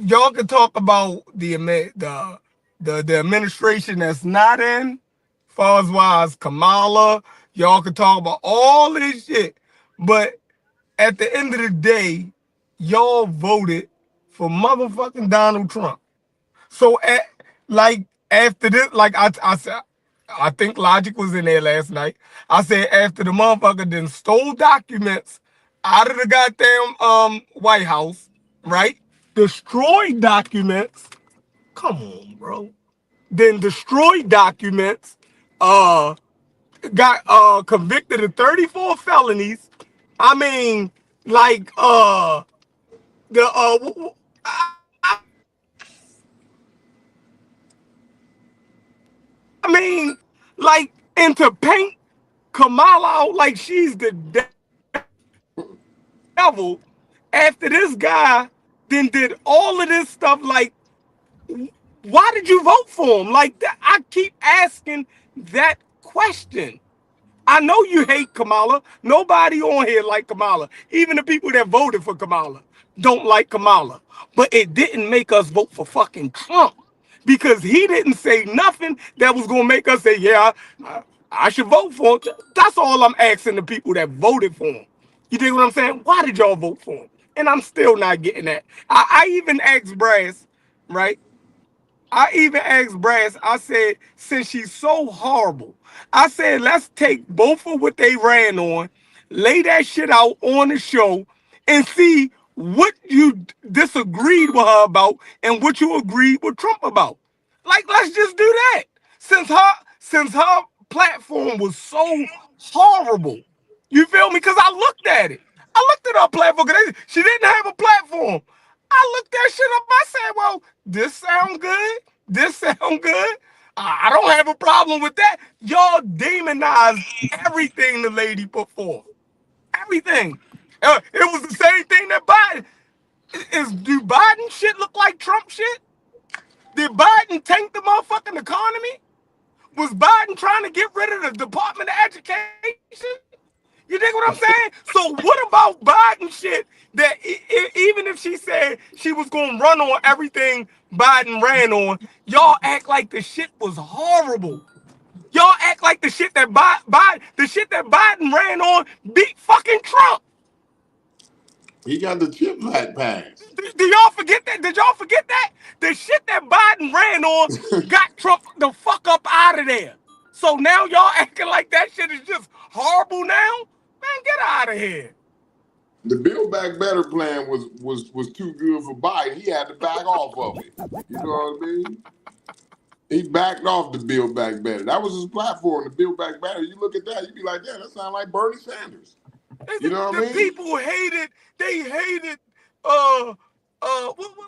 y'all can talk about the administration that's not in, far as wise Kamala. Y'all can talk about all this shit, but at the end of the day, y'all voted for motherfucking Donald Trump. So, after this, like I said, I think Logic was in there last night. I said after the motherfucker then stole documents out of the goddamn White House, right? Destroyed documents. Come on, bro. Then destroyed documents. Got convicted of 34 felonies. I mean, like and to paint Kamala out like she's the devil after this guy then did all of this stuff. Like, why did you vote for him? Like, I keep asking that question. I know you hate Kamala. Nobody on here like Kamala. Even the people that voted for Kamala don't like Kamala. But it didn't make us vote for fucking Trump because he didn't say nothing that was going to make us say, yeah, I should vote for him. That's all I'm asking the people that voted for him. You dig what I'm saying? Why did y'all vote for him? And I'm still not getting that. I even asked Brass, right? I even asked Brass, I said, since she's so horrible, I said, let's take both of what they ran on, lay that shit out on the show, and see what you disagreed with her about and what you agreed with Trump about. Like, let's just do that. Since her platform was so horrible. You feel me? Because I looked at it. I looked at her platform. She didn't have a platform. I looked that shit up. I said, well, this sound good. This sound good. I don't have a problem with that. Y'all demonized everything the lady put forth. Everything. It was the same thing that Biden. Do Biden shit look like Trump shit? Did Biden tank the motherfucking economy? Was Biden trying to get rid of the Department of Education? You dig what I'm saying? So what about Biden shit that even if she said she was going to run on everything Biden ran on, y'all act like the shit was horrible. Y'all act like the shit that Biden ran on beat fucking Trump.
He got the chip back pass.
Do y'all forget that? Did y'all forget that? The shit that Biden ran on got Trump the fuck up out of there. So now y'all acting like that shit is just horrible now? Man, get out of here.
The Build Back Better plan was too good for Biden. He had to back off of it. You know what I mean? He backed off the Build Back Better. That was his platform, the Build Back Better. You look at that, you be like, yeah, that sounds like Bernie Sanders. You know what I mean?
People hated,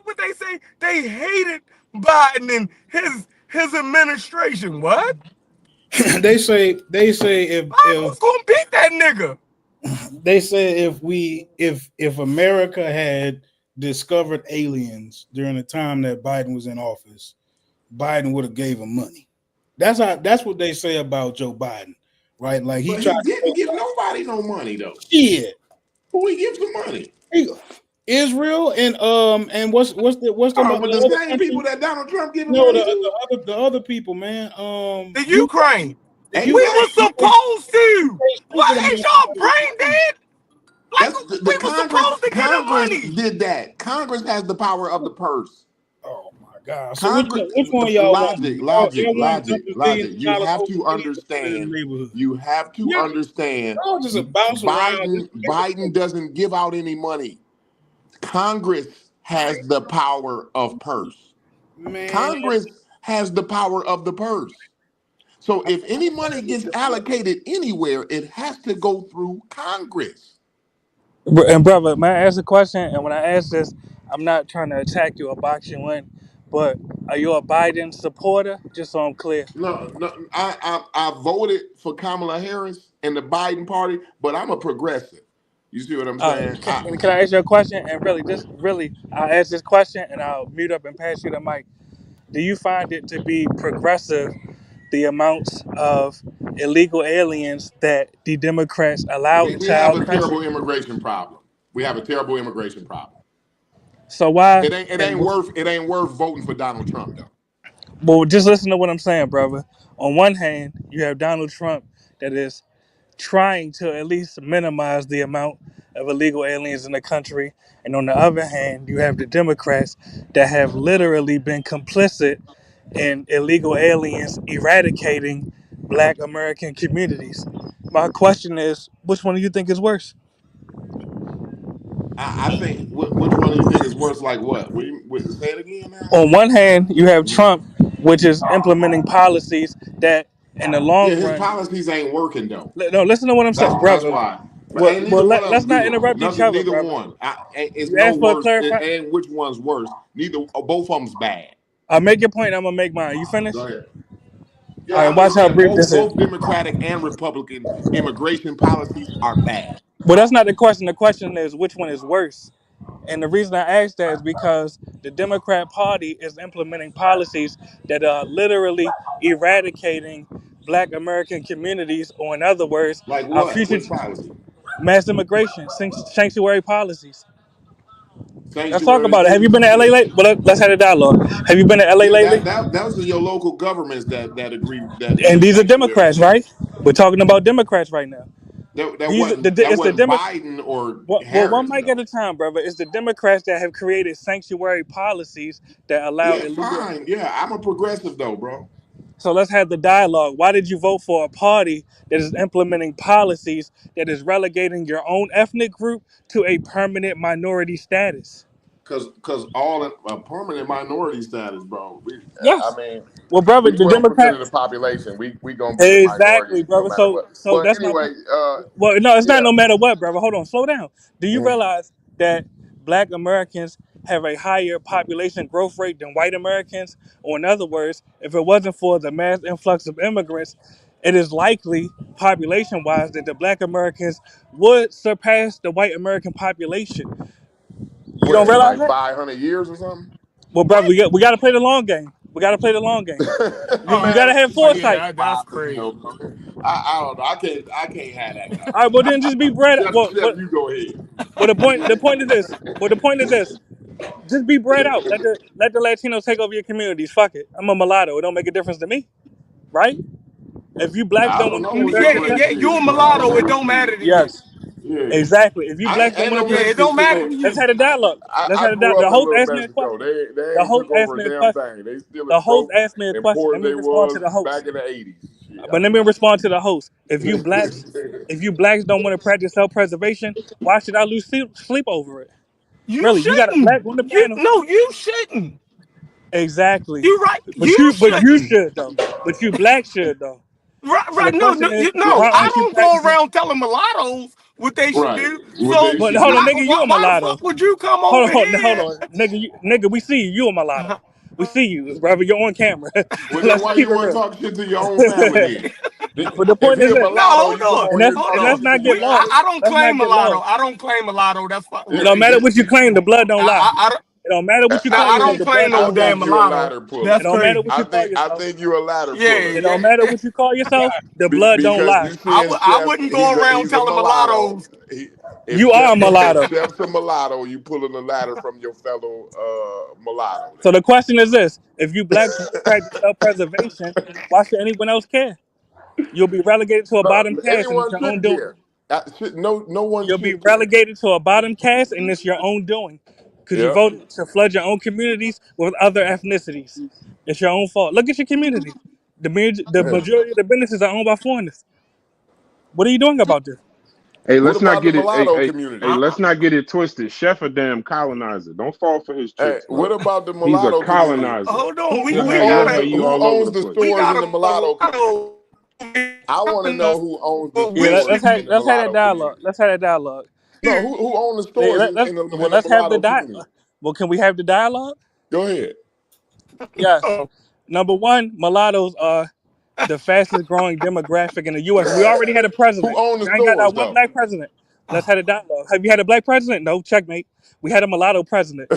what they say? They hated Biden and his administration. What?
They say if
who's gonna beat that nigga?
They say if America had discovered aliens during the time that Biden was in office, Biden would have gave him money. That's what they say about Joe Biden, right? Like he
didn't give nobody no money though.
Yeah.
Who he gives the money?
Israel and what's the
same people that Donald Trump giving
no
money to?
the other people, man.
The Ukraine. We were supposed to. What ain't y'all brain dead? Like we were supposed to get him money.
Congress did that. Congress has the power of the purse.
Oh my God! So which one y'all
logic? You have to understand. You have to understand. Biden doesn't give out any money. Congress has the power of purse.
Man.
Congress has the power of the purse. So if any money gets allocated anywhere, it has to go through Congress.
And brother, may I ask a question? And when I ask this, I'm not trying to attack you or box you in, but are you a Biden supporter? Just so I'm clear.
No, I voted for Kamala Harris and the Biden party, but I'm a progressive. You see what I'm saying?
Can I ask you a question? And really, I'll ask this question and I'll mute up and pass you the mic. Do you find it to be progressive, the amounts of illegal aliens that the Democrats allow
we have a terrible immigration problem.
So why
it ain't worth voting for Donald Trump though.
Well, just listen to what I'm saying, brother. On one hand, you have Donald Trump that is trying to at least minimize the amount of illegal aliens in the country. And on the other hand, you have the Democrats that have literally been complicit in illegal aliens eradicating Black American communities. My question is, which one do you think is worse?
I think, which one do you think is worse? Like what? Say it again now?
On one hand, you have Trump, which is implementing policies that in the long run...
his policies ain't working though.
No, listen to what I'm saying, brother.
That's why.
Well, let's not interrupt each other,
Neither
brother.
one. It's no worse. And which one's worse? Both of them's bad.
I'll make your point. I'm gonna make mine. You finished?
Go ahead.
All right, watch how brief this is.
Both Democratic and Republican immigration policies are bad.
Well, that's not the question. The question is which one is worse. And the reason I asked that is because the Democrat Party is implementing policies that are literally eradicating Black American communities, or in other words,
like what?
Our future
Which policy?
Mass immigration, sanctuary policies. Let's talk about it. Have you been to LA lately? Well, let's have a dialogue. Have you been to LA lately?
Those are your local governments that agree.
And these are Democrats, right? We're talking about Democrats right now.
That
It's the
wasn't
Democrats.
Biden or
Well, one
Harris
mic
though.
at a time, brother. It's the Democrats that have created sanctuary policies that allow
Yeah,
illegal.
fine. Yeah, I'm a progressive though, bro.
So let's have the dialogue. Why did you vote for a party that is implementing policies that is relegating your own ethnic group to a permanent minority status?
Because all in a permanent minority status, bro.
I
Yes.
mean,
Well, brother,
we
the
12% of the
Democrats.
population. We gonna be a
Exactly,
minority no
brother.
matter
So
what.
so
But
that's my
anyway,
point. Well, no, it's not
yeah.
no matter what, brother. Hold on, slow down. Do you
Mhm.
realize that Black Americans have a higher population growth rate than white Americans? Or in other words, if it wasn't for the mass influx of immigrants, it is likely, population-wise, that the Black Americans would surpass the white American population. You
What
don't
in
realize
like
that?
500 years or something?
Well, brother, we got to play the long game. We got to play the long game. You got to
Man,
have foresight.
That's crazy.
I don't know. I can't have that
All right, well then just be bred.
Chef, you go ahead.
Well, the point is this. Well, the point is this. Just be bred out. Let the Latinos take over your communities. Fuck it. I'm a mulatto. It don't make a difference to me, right? If you blacks
I
don't
don't
want to
know
pay
what the
30%,
Yeah,
difference
you a
is, bro. I don't
mulatto.
know
It
what
don't
it is.
matter to you.
yes,
Yeah.
exactly. If you blacks don't
Ain't
want
no
to pay,
Yeah, it
Mexicans
don't
took
matter to
over.
let's
you.
have a dialogue. Let's
I
have a
grew
dialogue. The
up in
host
Little
asked me a
Mexico.
question.
They
The
ain't
host
took
asked
over a
me a
damn
question.
thing. They still
The
as
host
broke
asked me a
and
question.
poor
Let
as
me
they
respond to
was
the
back
host.
in the 80s. Shit,
But let me respond to the host. If you blacks don't want to practice self-preservation, why should I lose sleep over it?
You
Really, you got a black
shouldn't.
on the panel.
You shouldn't.
Exactly.
You right.
But
You
you
shouldn't.
should though. But you black should though. So
Right.
the question is, why
I
aren't you
don't go
practicing?
around telling mulattoes what they should
Right.
do.
What
So
they
But
should
hold on,
do.
nigga, you a
why the
mulatto.
fuck would you come
Hold
over
on, hold
here?
on, nigga, we see you. You a mulatto. We see you, brother. You're on camera.
Well, then
Let's
why
keep
you
it
want to
real.
talk shit to your own family then?
But the
If
point
he
is
a
this,
No,
mulatto,
hold
you come
on.
on here and
and
talk
let's
shit to
not get
your
lost.
I don't
Let's not
claim
get
mulatto.
lost.
I don't claim mulatto. That's
It
fucking
don't matter
crazy.
what you claim. The blood don't lie.
I
It don't matter what you call
I
yourself.
don't
The
claim
blood
no
I
don't lie.
damn
think you a
mulatto.
ladder puller.
It
That's
don't matter
crazy.
what you call
I
yourself.
think you a ladder
Yeah,
puller.
It
yeah.
don't matter what you call yourself. The blood don't
Because
lie.
you seeing
I
Chef,
wouldn't go around
he's a
telling
mulatto.
mulattoes.
You are a
If
mulatto.
Chef's a mulatto, you pulling the ladder from your fellow mulatto.
So the question is this: if you blacks want to practice self-preservation, why should anyone else care? You'll be relegated to a
No,
bottom caste, and it's
anyone
your own
should
doing.
care. No one
You'll be
should care.
relegated to a bottom caste, and it's your own doing, because you
Yep.
voted to flood your own communities with other ethnicities. It's your own fault. Look at your community. The majority of the businesses are owned by foreigners. What are you doing about this?
Hey,
What
let's not
about the
get it.
mulatto community?
Let's not get it twisted. Chef a damn colonizer. Don't fall for his
Hey,
tricks,
what
bro.
about the
He's a
mulatto community?
colonizer.
Hold on.
Who
He'll
We
have
gotta
you all over
owns
the
the
place.
we
stores
got
in the
a
mulatto community?
mulatto.
I want to know who owns the
Yeah,
We
stores
should
let's
in the
let's have that
mulatto
dialogue.
community.
Let's have that dialogue.
No, who owns the
Hey,
stores in the
let's have the
mulatto
dialogue.
community?
Well, can we have the dialogue?
Go ahead.
Yes. Number one, mulattoes are the fastest growing demographic in the U.S. We already had a
Who
president.
owns the
We ain't got
stores
that one
though?
black president. Let's have a dialogue. Have you had a black president? No. Checkmate. We had a mulatto president.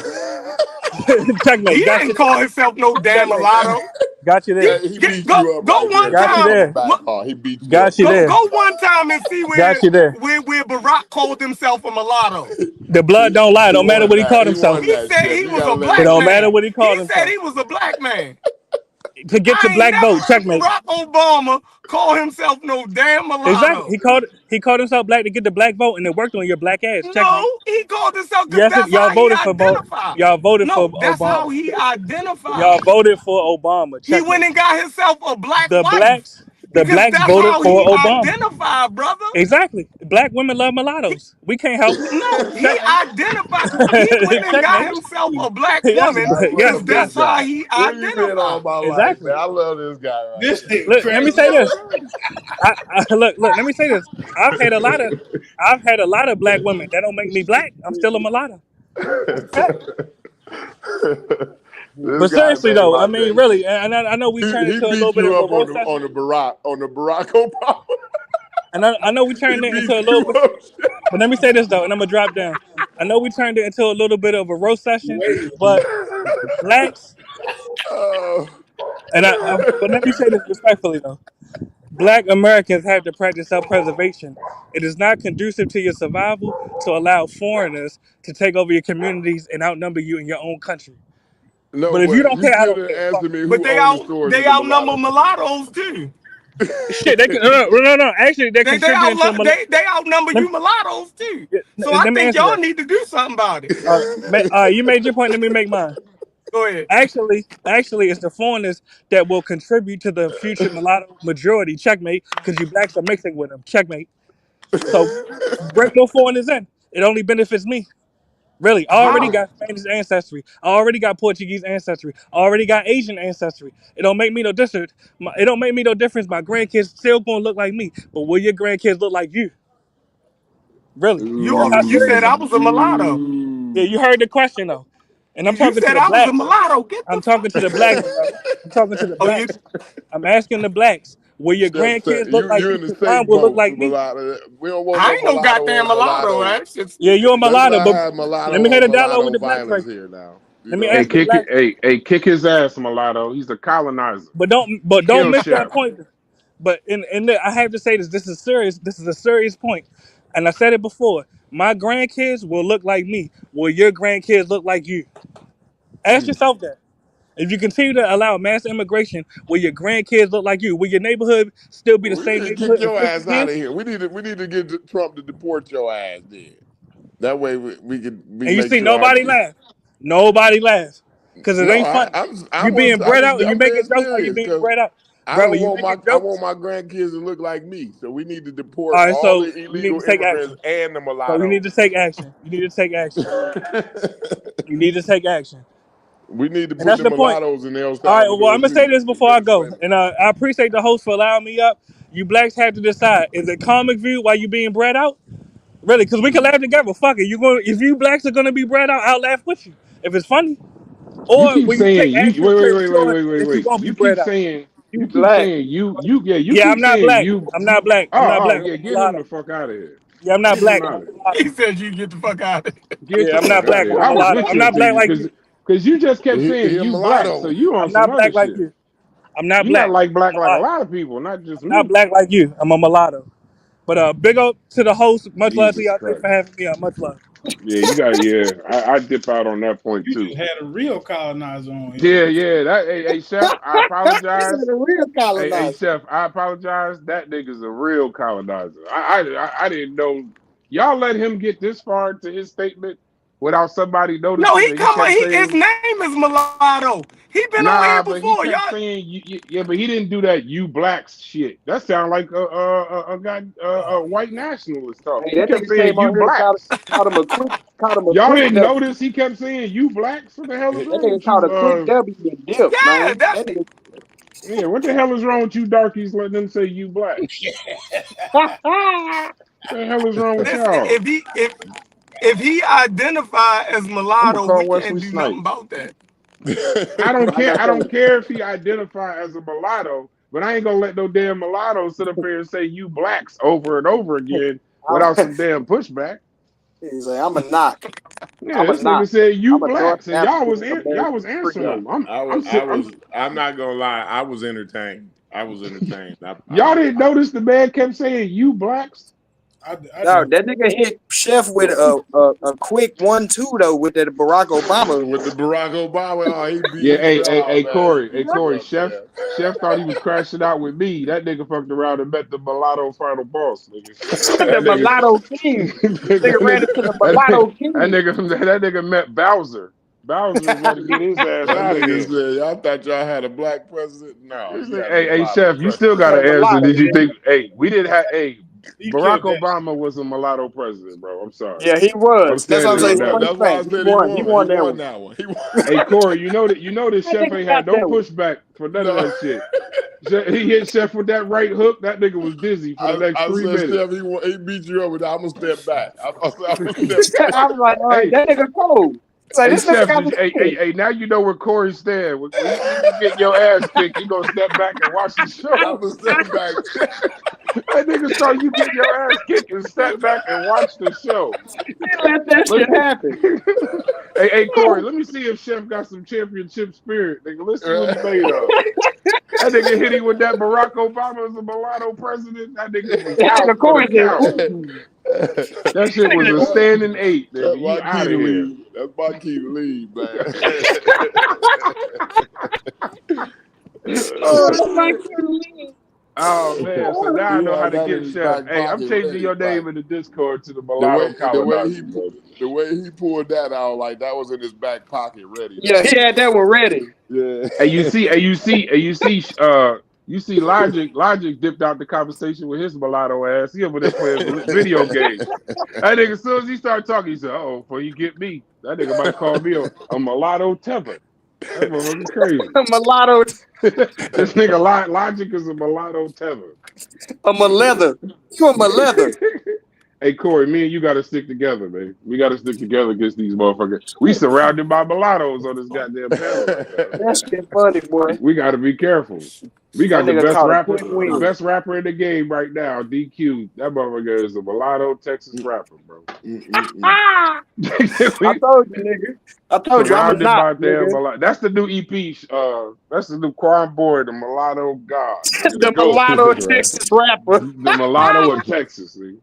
He
Checkmate. Got you
didn't call
there.
himself no damn
Checkmate.
mulatto.
Got you there.
He beat you up
Go
right there.
one
Got you
Pat him
time.
on the
there.
back part. He beat you up
Got you
right
there.
Go one time and see
Got you there.
where Barack called himself a mulatto.
The blood don't lie. It
He
don't matter
won
what he
that.
called
He
himself.
won
He
that,
said
Chef.
he
You
was
gotta
a
let
It
black
him
don't
win.
matter
man.
what he
He
called
said
himself.
he was a black man.
To get to
I ain't
black
never
vote.
heard
Checkmate.
Barack Obama call himself no damn
Exactly.
mulatto.
He called himself black to get the black vote, and it worked on your black ass. Checkmate.
No, he called himself because
Yes,
that's
y'all
how he
voted for
identified.
y'all voted for
No, that's how
Obama.
he
Y'all
identified.
voted for Obama.
He went
Checkmate.
and got himself a black
The
wife because
blacks
that's
voted
how
for
he
Obama.
identified, brother.
Exactly. Black women love mulattoes. We can't help it.
No, he
Checkmate.
identified. He went and got
Checkmate.
himself a black
Yes,
woman
I
yes,
because
love this
yes.
that's how
guy.
he
Where you been all
identified.
my life,
Exactly.
man? I love this guy right
This
here.
nigga
Look, let me
crazy.
say this. Look. Let me say this. I've had a lot of black women. That don't make me black. I'm still a mulatto. That's a fact.
This
But
guy
seriously
made
though, I
my
mean,
day.
really, and I know we turned
He
into a little
beat
bit of
you
a
up on
roast session,
the Barack Obama.
and I know we
He
turned it into a
beat
little
you
bit.
up.
But let me say this though, and I'm gonna drop down. I know we turned it into a little bit of a roast session,
Wait.
but blacks,
Oh.
but let me say this respectfully though. Black Americans have to practice self-preservation. It is not conducive to your survival to allow foreigners to take over your communities and outnumber you in your own country.
No,
But if you
but
don't
you
care, I
still
don't
didn't
care. Fuck
answer
it.
me
But
who owned the stores
they
in the
outnumber
mulatto community.
mulattoes too.
Shit, they can, no. Actually, they're contributing to
they outnumber you mulattoes too. So
let
I
me
think
answer
y'all
that.
need to do something about it.
You made your point. Let me make mine.
Go ahead.
Actually, it's the foreigners that will contribute to the future mulatto majority. Checkmate, because you blacks are mixing with them. Checkmate. So bring more foreigners in. It only benefits me. Really, I already got Spanish ancestry. I already got Portuguese ancestry. I already got Asian ancestry. It don't make me no difference. It don't make me no difference. My grandkids still gonna look like me, but will your grandkids look like you? Really? That's how
You said
serious
I
it
was
is.
a mulatto.
Yeah, you heard the question though, and I'm
You
talking to
said
the
I was a
blacks.
mulatto. Get the
I'm talking to the blacks, brother. I'm talking to the blacks. I'm asking the blacks, will your
Steph said,
grandkids look like
you
me?
in the
'Cause mine
safe
will look
boat,
like me.
mulatto. We don't want
I
no
ain't no
mulatto
goddamn
on
mulatto.
mulatto.
That's just
Yeah, you're a
Let's
mulatto,
not
but
have
let
mulatto
me hear
on
the dialogue with
mulatto
the blacks right
violence
quick.
here now. You
Let me
know?
ask the blacks.
Kick his ass, mulatto. He's the colonizer.
But don't
Kill
miss that
Chef.
point. But I have to say this. This is serious. This is a serious point, and I said it before. My grandkids will look like me. Will your grandkids look like you? Ask yourself that. If you continue to allow mass immigration, will your grandkids look like you? Will your neighborhood still be the
We
same
need to kick
neighborhood in
your
50
ass out of
years?
here. We need to get Trump to deport your ass then. That way we
And you
make
see
sure our
nobody laugh. Nobody laughs. Because it
No,
ain't funny. You
I'm
being bred out or you
I'm
making
being
jokes or you
serious
being
because
bred out?
I
Brother,
don't
you
want
making jokes?
my grandkids to look like me. So we need to deport
All right,
all
so
the
you need
illegal
to take
immigrants
action.
and the
So you need
mulattoes.
to take action. You need to take action. You need to take action.
We need to
And
put
that's
the
the point.
mulattoes in El
All right, well,
Salvador
I'm going to say
too
this
in
before I go.
Venezuela.
And I appreciate the host for allowing me up. You blacks have to decide. Is it comic view while you being bred out? Really, because we can laugh together. Fuck it. If you blacks are going to be bred out, I'll laugh with you. If it's funny.
You
Or
keep
will you take
saying
action to ensure that you
wait.
won't be bred out?
You keep saying you
Yeah, I'm
keep
not
saying
black.
you.
I'm not black. I'm not black. I'm
Yeah,
a
get him the
mulatto.
fuck out of here.
Yeah, I'm not
Get him
black. I'm
out
a
of here.
mulatto.
He said you get the fuck out of here.
Get
Yeah,
the
I'm not
fuck out of
black.
here.
I'm a
I was
mulatto.
with
I'm
you
not
until
black
you
like you.
because you just kept saying
He a
you black, so
mulatto.
you on
I'm
some
not
other
black like
shit.
you. I'm not
You not
black.
like
I'm
black
a
like a
mulatto.
lot of people, not just
I'm not
me.
black like you. I'm a mulatto. But big up to the host. Much love to
Jesus
y'all. Thanks
Christ.
for having me on. Much love.
Yeah, you got I dip out on that point
You
too.
just had a real colonizer on here.
Yeah. That hey Chef, I apologize.
The real
Hey
colonizer.
Chef, I apologize. That nigga's a real colonizer. I didn't know y'all let him get this far to his statement without somebody
No,
noticing
he
that he
come on.
kept
His
saying
name is mulatto. He been on
nah,
here
but he
before,
kept
y'all.
saying yeah, but he didn't do that you blacks shit. That sound like a guy a white nationalist talking.
Hey,
He
that
kept
nigga
saying
came
you
on here and
blacks.
called him a
Y'all
quick
didn't
W.
notice he kept saying you blacks? What the hell is
That
wrong
nigga
with
called a quick
you?
W and dip,
Yeah,
man.
that
That nigga.
Yeah, what the hell is wrong with you darkies letting them say you blacks? What the hell is wrong with
listen.
y'all?
If he identify as
I'm gonna
mulatto, we
call
can't
Wesley
do nothing
Snipes.
about that.
I don't
I
care.
got
I don't
some.
care if he identify as a mulatto, but I ain't gonna let no damn mulatto sit up here and say you blacks over and over again without some damn pushback.
He's like, I'm a knock.
Yeah,
I'm a
this nigga
knock.
said you
I'm a North
blacks, and
African
y'all
American
was answering
Creole.
him.
I'm not gonna lie, I was entertained.
Y'all didn't notice the man kept saying you blacks.
I
No,
did.
that nigga hit Chef with a quick 1-2 though with that Barack Obama.
With the Barack Obama, he
Yeah,
beat you up, man. He
Hey
beat you
Corey,
up,
Chef thought he was crashing out with me. That nigga fucked around and met the mulatto final boss, nigga.
The mulatto king. Nigga ran into the mulatto king.
That nigga met Bowser. Bowser was ready to get his ass
That
out of
nigga
here.
said, y'all thought y'all had a black president? No, you had a
Hey,
mulatto
Chef, you still
president.
got
Yeah,
to answer.
mulatto,
Did you
nigga.
think? Hey, we didn't have. Hey,
You
Barack
killed that.
Obama was a mulatto president, bro. I'm sorry.
Yeah, he
I'm
was. That's what I'm
standing
saying.
on
It's a
that
funny
one.
That's why I
fact.
said
He
he
won. He
won. He
won that
won
one.
that one. He won.
Hey, Corey, you know that
That
Chef
nigga
ain't
got
had no
that one.
pushback for none of
No.
that shit. He hit Chef with that right hook. That nigga was dizzy for the next
I
3
said,
minutes.
Steph, he beat you up with that. I'm gonna step back. I'm gonna step back.
I was like, all right,
Hey,
that nigga cold. It's like
hey,
this nigga
Chef,
got me cold.
hey, now you know where Corey stand. When you get your ass kicked, you gonna step back and watch the show.
I'm gonna step back.
That nigga saw you get your ass kicked and step back and watch the show.
He let that shit happen.
Hey, Corey, let me see if Chef got some championship spirit. Nigga, let's see what he made of. That nigga hit him with that Barack Obama as a mulatto president. That nigga was
That
out
nigga
for the
Corey said,
count.
ooh.
That shit was a standing 8,
That's
nigga.
my
You
key
out
to
of here.
leave. That's my key to leave, man.
Oh, that's my cute.
Oh man, so now I
He
know how
had
to
that in
get
his
Chef.
back
Hey, I'm
pocket
changing
ready,
your
like
name in the Discord to the
the
mulatto
way
colonizer, bro.
the way he pulled that out, like that was in his back pocket ready.
Yeah, he had that one ready.
Yeah.
Hey, you see Logic dipped out the conversation with his mulatto ass. He over there playing video games. That nigga, as soon as he started talking, he said, "Oh, before you get me, that nigga might call me a mulatto tether." That motherfucker crazy.
Mulatto.
This nigga Logic is a mulatto tether.
I'm a leather. You a leather.
Hey Corey, me and you gotta stick together, man. We gotta stick together against these motherfuckers. We surrounded by mulattoes on this goddamn panel right now.
That shit funny, boy.
We gotta be careful. We got
That
the
nigga
best
caught a
rapper,
quick
the
win.
best rapper in the game right now, DQ. That motherfucker is a mulatto Texas rapper, bro.
I told you, nigga. I told you, I'm a
Surrounded
knot,
by damn
nigga.
mulatto. That's the new EP. That's the new Quan Boy, the mulatto god. Nigga,
The
GOAT.
mulatto Texas rapper.
The mulatto of Texas, nigga.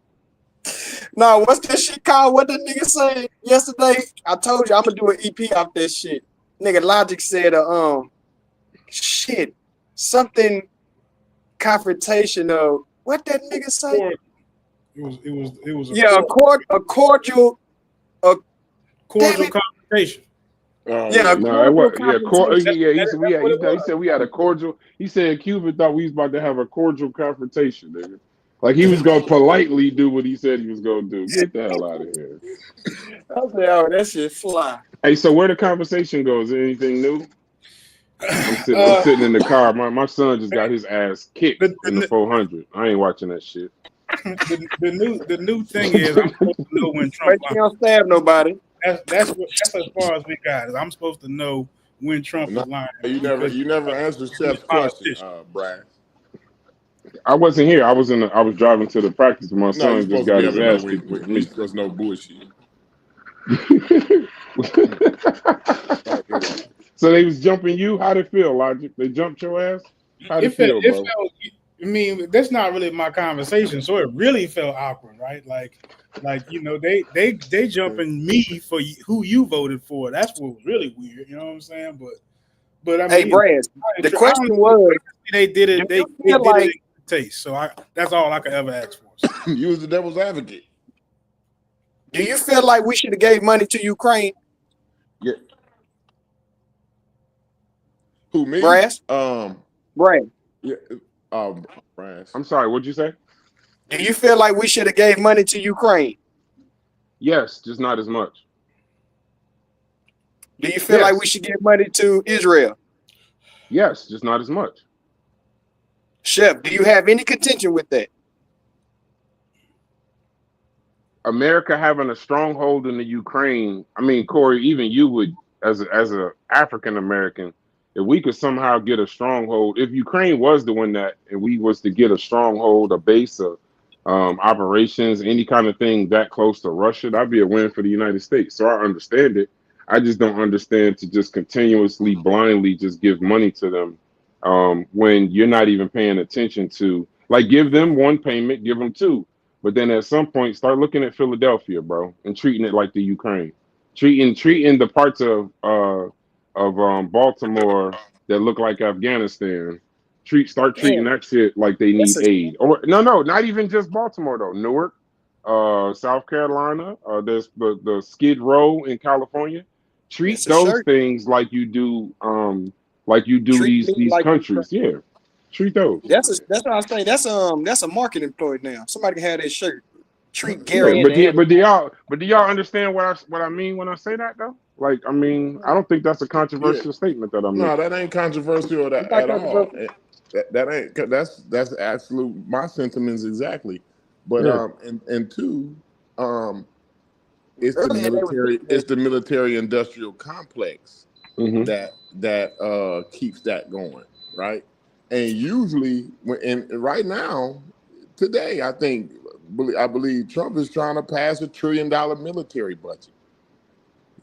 No, what's that shit called? What that nigga said yesterday? I told you I'm gonna do an EP off that shit. Nigga Logic said shit. Something confrontational. What that nigga say?
It was
a cordial
confrontation.
He said we had a cordial. He said Cuban thought we was about to have a cordial confrontation, nigga. Like he was gonna politely do what he said he was gonna do. Get the hell out of here.
I said, oh, that shit fly.
Hey, so where the conversation goes? Anything new? I'm sitting in the car. My son just got his ass kicked in the 400. I ain't watching that shit.
The new thing is I'm supposed to know when Trump.
But you don't stab nobody.
That's as far as we got. I'm supposed to know when Trump is lying.
You never answered Chef's question, Brad.
I wasn't here. I was driving to the practice. My son just got his ass kicked.
There's no bullshit.
So they was jumping you. How'd it feel, Logic? They jumped your ass? How'd it feel, bro?
I mean, that's not really my conversation, so it really felt awkward, right? Like you know, they jumping me for who you voted for. That's what was really weird. You know what I'm saying? But I mean,
hey, Brad, the question was,
they did it. They did it in taste. So that's all I could ever ask for.
You was the devil's advocate.
Do you feel like we should have gave money to Ukraine?
Yeah. Who, me?
Brass? Brad.
Yeah. Brass.
I'm sorry, what'd you say?
Do you feel like we should have gave money to Ukraine?
Yes, just not as much.
Do you feel like we should give money to Israel?
Yes, just not as much.
Chef, do you have any contention with that?
America having a stronghold in the Ukraine. I mean, Corey, even you would, as a African American, if we could somehow get a stronghold, if Ukraine was the one that, and we was to get a stronghold, a base of operations, any kind of thing that close to Russia, that'd be a win for the United States. So I understand it. I just don't understand to just continuously, blindly just give money to them when you're not even paying attention to, like, give them one payment, give them two. But then at some point, start looking at Philadelphia, bro, and treating it like the Ukraine, treating the parts of Baltimore that look like Afghanistan. Start treating that shit like they need aid. Or no, not even just Baltimore though. Newark, South Carolina. There's the Skid Row in California. Treat those things like you do these countries. Yeah. Treat those.
That's what I was saying. That's a marketing ploy now. Somebody can have that shirt. Treat Gary.
But do y'all understand what I mean when I say that though? Like, I mean, I don't think that's a controversial statement that I'm making.
No, that ain't controversial at all. That ain't. That's absolute. My sentiments exactly. But and two, it's the military industrial complex that keeps that going, right? And usually, right now, today, I believe Trump is trying to pass $1 trillion military budget.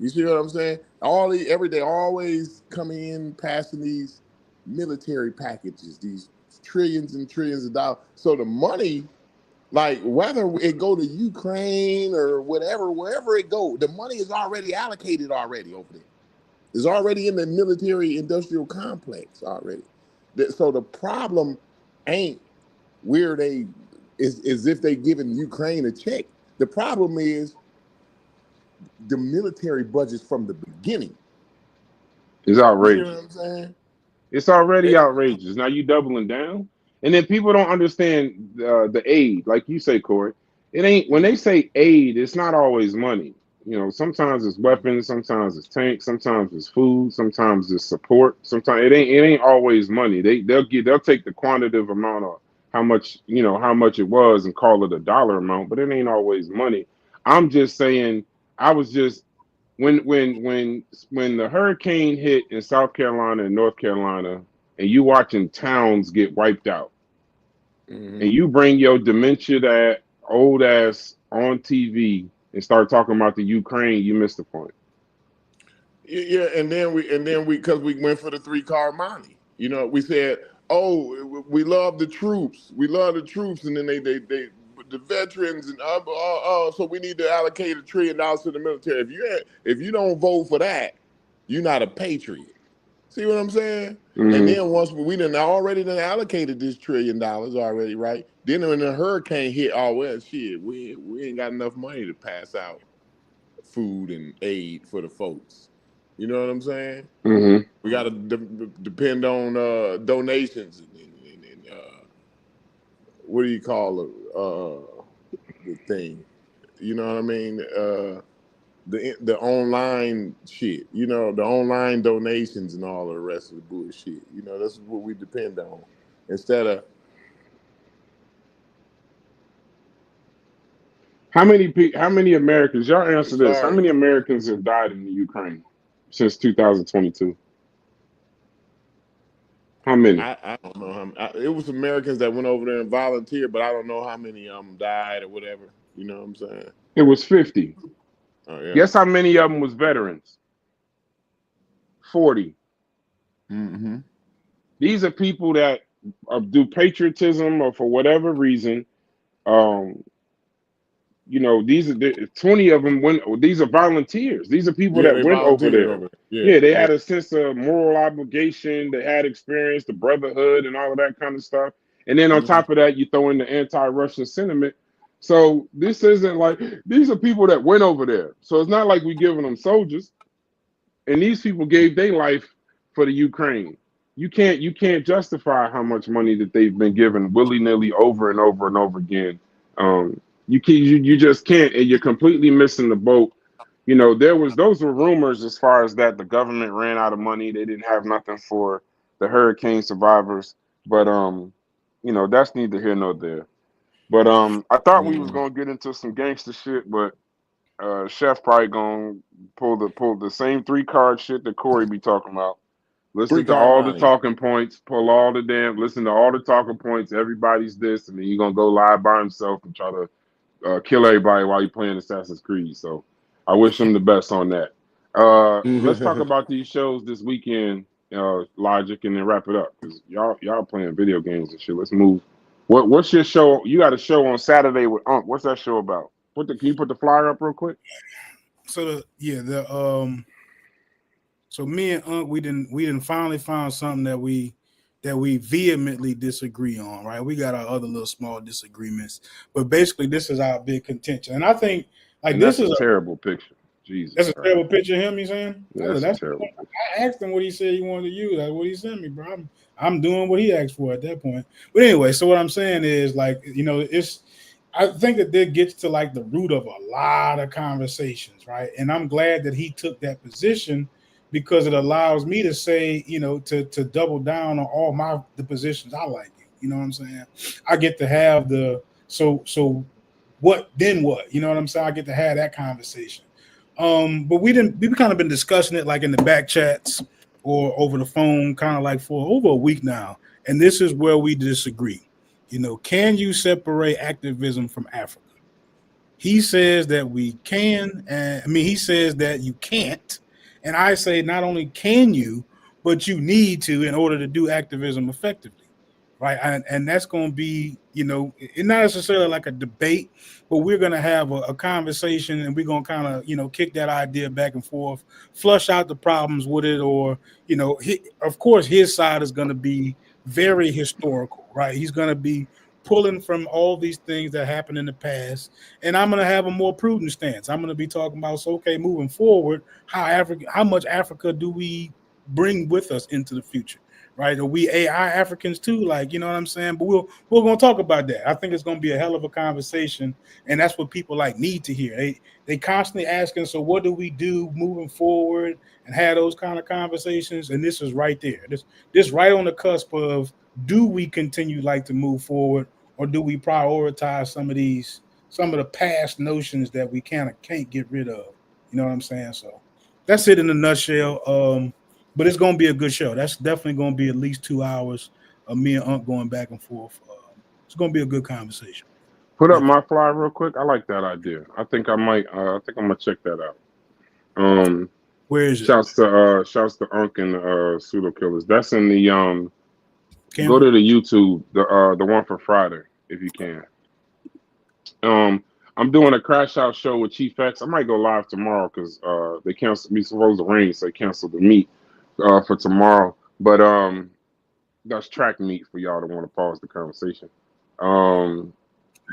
You see what I'm saying? Every day, always coming in, passing these military packages, these trillions and trillions of dollars. So the money, like whether it go to Ukraine or whatever, wherever it go, the money is already allocated over there. It's already in the military industrial complex already. So the problem ain't where they is if they giving Ukraine a check. The problem is the military budgets from the beginning.
It's
You
outrageous.
know what I'm saying?
It's already outrageous. Now you doubling down, and then people don't understand the aid, like you say, Corey. It ain't when they say aid. It's not always money. You know, sometimes it's weapons, sometimes it's tanks, sometimes it's food, sometimes it's support. Sometimes it ain't always money. They'll take the quantitative amount of how much it was and call it a dollar amount, but it ain't always money. I'm just saying. I was just when the hurricane hit in South Carolina and North Carolina, and you watching towns get wiped out, and you bring your dementia that old ass on TV and start talking about the Ukraine, you missed the point.
Yeah, and then we because we went for the 3-card money. You know, we said, oh, we love the troops, and then they the veterans and so we need to allocate $1 trillion to the military. If you don't vote for that, you're not a patriot. See what I'm saying?
Mm-hmm.
And then once we already allocated this $1 trillion already, right? Then when the hurricane hit, we ain't got enough money to pass out food and aid for the folks. You know what I'm saying?
Mm-hmm.
We got to depend on donations and what do you call the thing? You know what I mean? The online shit. You know, the online donations and all of the rest of the bullshit. You know, that's what we depend on instead of.
How many Americans? Y'all answer this. How
Sorry.
many Americans have died in the Ukraine since 2022? How many?
I don't know how many. It was Americans that went over there and volunteered, but I don't know how many died or whatever. You know what I'm saying?
It was 50.
Oh, yeah.
Guess how many of them was veterans? 40.
Mm-hmm.
These are people that do patriotism or for whatever reason. You know, these are 20 of them these are volunteers. These are people that went over there. They had a sense of moral obligation. They had experience, the brotherhood and all of that kind of stuff. And then on top of that, you throw in the anti-Russian sentiment. So this isn't like, these are people that went over there. So it's not like we're giving them soldiers. And these people gave their life for the Ukraine. You can't justify how much money that they've been given willy-nilly over and over and over again. You just can't, and you're completely missing the boat. You know, those were rumors as far as that the government ran out of money. They didn't have nothing for the hurricane survivors. But you know, that's neither here nor there. But I thought we was gonna get into some gangster shit, but Chef probably gonna pull the same 3-card shit that Corey be talking about. Listen to all the talking points, listen to all the talking points, everybody's this, and then you're gonna go live by himself and try to kill everybody while you're playing Assassin's Creed. So I wish him the best on that. Let's talk about these shows this weekend, Logic, and then wrap it up. Because y'all playing video games and shit. Let's move. What's your show? You got a show on Saturday with Unc. What's that show about? Can you put the flyer up real quick?
So so me and Unc, we didn't finally find something that we vehemently disagree on, right? We got our other little small disagreements, but basically this is our big contention. And I think this is
a terrible picture. Jesus,
that's a terrible picture of him. You saying?
Yeah, that's terrible.
I asked him what he said he wanted to use. That's what he sent me, bro. I'm doing what he asked for at that point. But anyway, so what I'm saying is I think that gets to the root of a lot of conversations, right? And I'm glad that he took that position, because it allows me to say, to double down on all the positions I like. You know what I'm saying? I get to have so what then what? You know what I'm saying? I get to have that conversation. But we've kind of been discussing it in the back chats or over the phone, kind of for over a week now. And this is where we disagree. Can you separate activism from Africa? He says that we can, and he says that you can't. And I say not only can you, but you need to in order to do activism effectively, right? And that's going to be, it's not necessarily like a debate, but we're going to have a conversation, and we're going to kind of, kick that idea back and forth, flush out the problems with it, or, of course, his side is going to be very historical, right? He's going to be pulling from all these things that happened in the past, and I'm going to have a more prudent stance. I'm going to be talking about, so okay, moving forward, how much Africa do we bring with us into the future, right? Are we AI Africans too? Like, you know what I'm saying? But we're going to talk about that. I think it's going to be a hell of a conversation, and that's what people like need to hear. They constantly asking, so what do we do moving forward, and have those kind of conversations, and this is right there. This right on the cusp of, do we continue like to move forward, or do we prioritize some of the past notions that we kind of can't get rid of? You know what I'm saying? So that's it in a nutshell. But it's going to be a good show. That's definitely going to be at least 2 hours of me and Unc going back and forth. It's going to be a good conversation.
Put up my fly real quick. I like that idea. I think I might. I think I'm gonna check that out.
Where is it?
Shouts to Unc and Pseudo Killers. That's in the Go to the YouTube, the one for Friday, if you can. I'm doing a Crashout show with Chief X. I might go live tomorrow because they canceled. We supposed to rain, so they canceled the meet for tomorrow. But that's track meet for y'all to want to pause the conversation.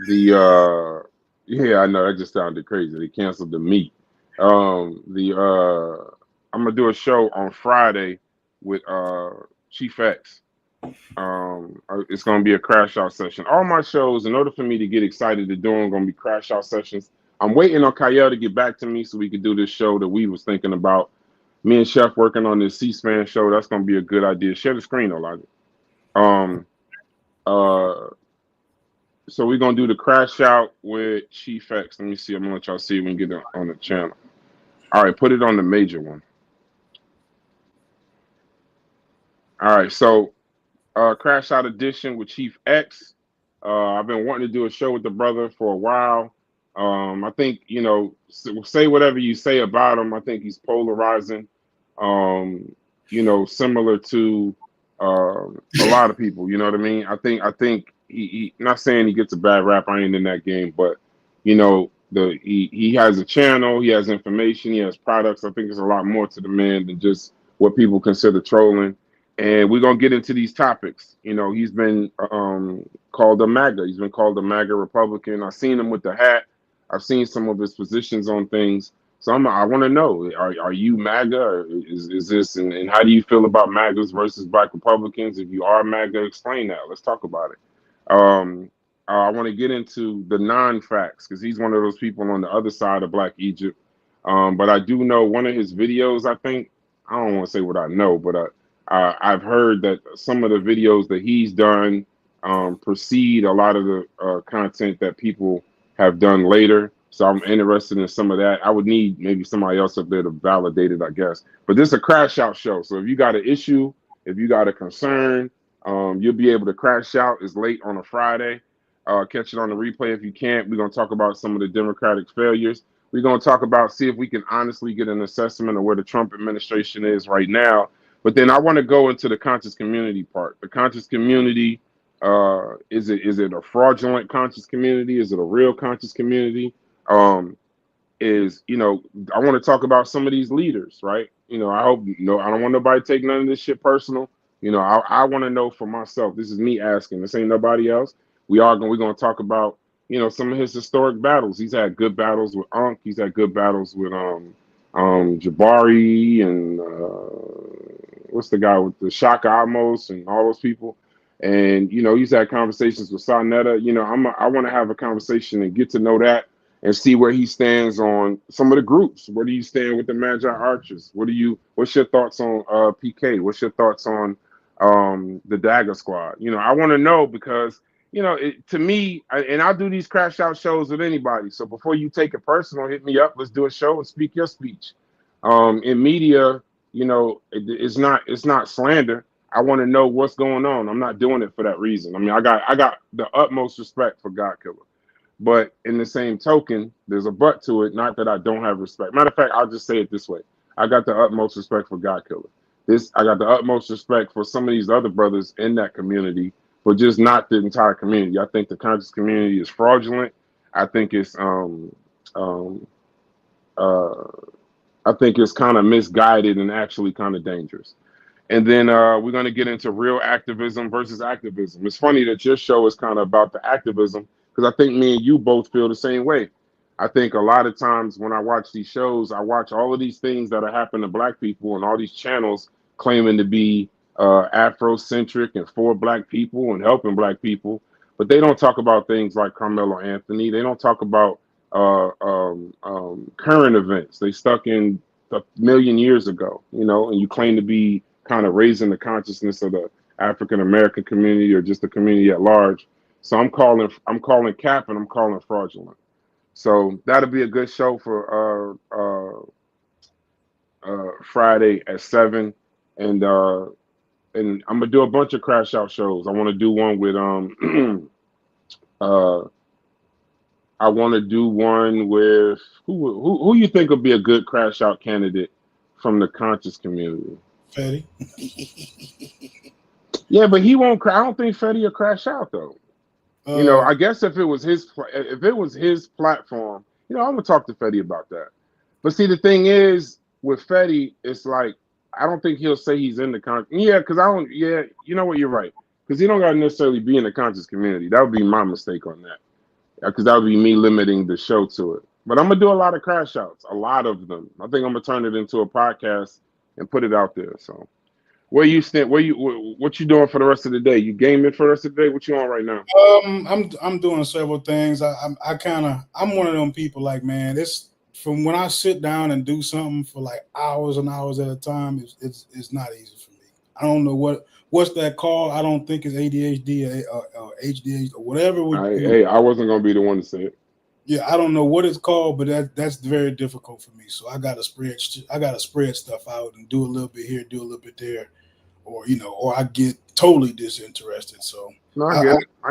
Yeah, I know that just sounded crazy. They canceled the meet. I'm gonna do a show on Friday with Chief X. It's gonna be a crash out session. All my shows, in order for me to get excited to do them, gonna be crash out sessions. I'm waiting on Kyle to get back to me so we could do this show that we was thinking about. Me and Chef working on this C-SPAN show. That's gonna be a good idea. Share the screen, Elijah. So we're gonna do the crash out with Chief X. Let me see. I'm gonna let y'all see if we can get it on the channel. All right, put it on the major one. All right, so crash out edition with Chief X. I've been wanting to do a show with the brother for a while. I think, you know, say whatever you say about him. I think he's polarizing. You know, similar to a lot of people. You know what I mean? I think he not saying he gets a bad rap. I ain't in that game, but you know, he has a channel, he has information, he has products. I think there's a lot more to the man than just what people consider trolling. And we're gonna get into these topics. You know, he's been called a MAGA. He's been called a MAGA Republican. I've seen him with the hat. I've seen some of his positions on things. So I want to know: are you MAGA? Or is this? And how do you feel about MAGAs versus Black Republicans? If you are MAGA, explain that. Let's talk about it. I want to get into the non-facts because he's one of those people on the other side of Black Egypt. But I do know one of his videos. I think I don't want to say what I know, but I've heard that some of the videos that he's done precede a lot of the content that people have done later. So I'm interested in some of that. I would need maybe somebody else up there to validate it, I guess. But this is a crash out show. So if you got an issue, if you got a concern, you'll be able to crash out. It's late on a Friday. Catch it on the replay if you can't. We're going to talk about some of the Democratic failures. We're going to talk about, see if we can honestly get an assessment of where the Trump administration is right now. But then I want to go into the conscious community part. The conscious community, is it a fraudulent conscious community? Is it a real conscious community? You know, I want to talk about some of these leaders, right? You know, I hope, I don't want nobody to take none of this shit personal. You know, I want to know for myself. This is me asking. This ain't nobody else. We're going to talk about, you know, some of his historic battles. He's had good battles with Unc. He's had good battles with Jabari and what's the guy with the Shaka Amos and all those people. And, you know, he's had conversations with Sarnetta. You know, I want to have a conversation and get to know that and see where he stands on some of the groups. Where do you stand with the Magi Archers? What's your thoughts on PK? What's your thoughts on the Dagger Squad? You know, I want to know because, you know, to me, and I'll do these crash out shows with anybody. So before you take it personal, hit me up. Let's do a show and speak your speech. In media, you know, it's not slander. I want to know what's going on. I'm not doing it for that reason. I mean, I got the utmost respect for God Killer. But in the same token, there's a but to it. Not that I don't have respect. Matter of fact, I'll just say it this way. I got the utmost respect for God Killer. I got the utmost respect for some of these other brothers in that community, but just not the entire community. I think the conscious community is fraudulent. I think it's kind of misguided and actually kind of dangerous. And then we're going to get into real activism versus activism. It's funny that your show is kind of about the activism because I think me and you both feel the same way. I think a lot of times when I watch these shows, I watch all of these things that are happening to Black people and all these channels claiming to be Afrocentric and for Black people and helping Black people. But they don't talk about things like Carmelo Anthony. They don't talk about current events. They stuck in a million years ago, and you claim to be kind of raising the consciousness of the African American community or just the community at large. So I'm calling cap and I'm calling fraudulent. So that'll be a good show for Friday at 7, and I'm gonna do a bunch of Crashout shows. I want to do one with I want to do one with who you think would be a good Crashout candidate from the conscious community?
Fetty.
Yeah, but he won't. I don't think Fetty will crash out though. I guess if it was his platform, I'm gonna talk to Fetty about that. But see, the thing is with Fetty, it's like I don't think he'll say he's in the conscious. Yeah, because I don't. Yeah, you know what? You're right. Because he don't gotta necessarily be in the conscious community. That would be my mistake on that. Because that would be me limiting the show to it. But I'm gonna do a lot of crash outs, a lot of them. I think I'm gonna turn it into a podcast and put it out there. So, where you stand? What you doing for the rest of the day? You gaming for the rest of the day? What you on right now?
I'm doing several things. I'm one of them people. Like, man, it's from when I sit down and do something for like hours and hours at a time. It's not easy for me. I don't know what's that called. I don't think it's ADHD or ADHD or whatever.
I wasn't gonna be the one to say it.
Yeah, I don't know what it's called, but that's very difficult for me. So I gotta spread stuff out and do a little bit here, do a little bit there, or I get totally disinterested. So
no, I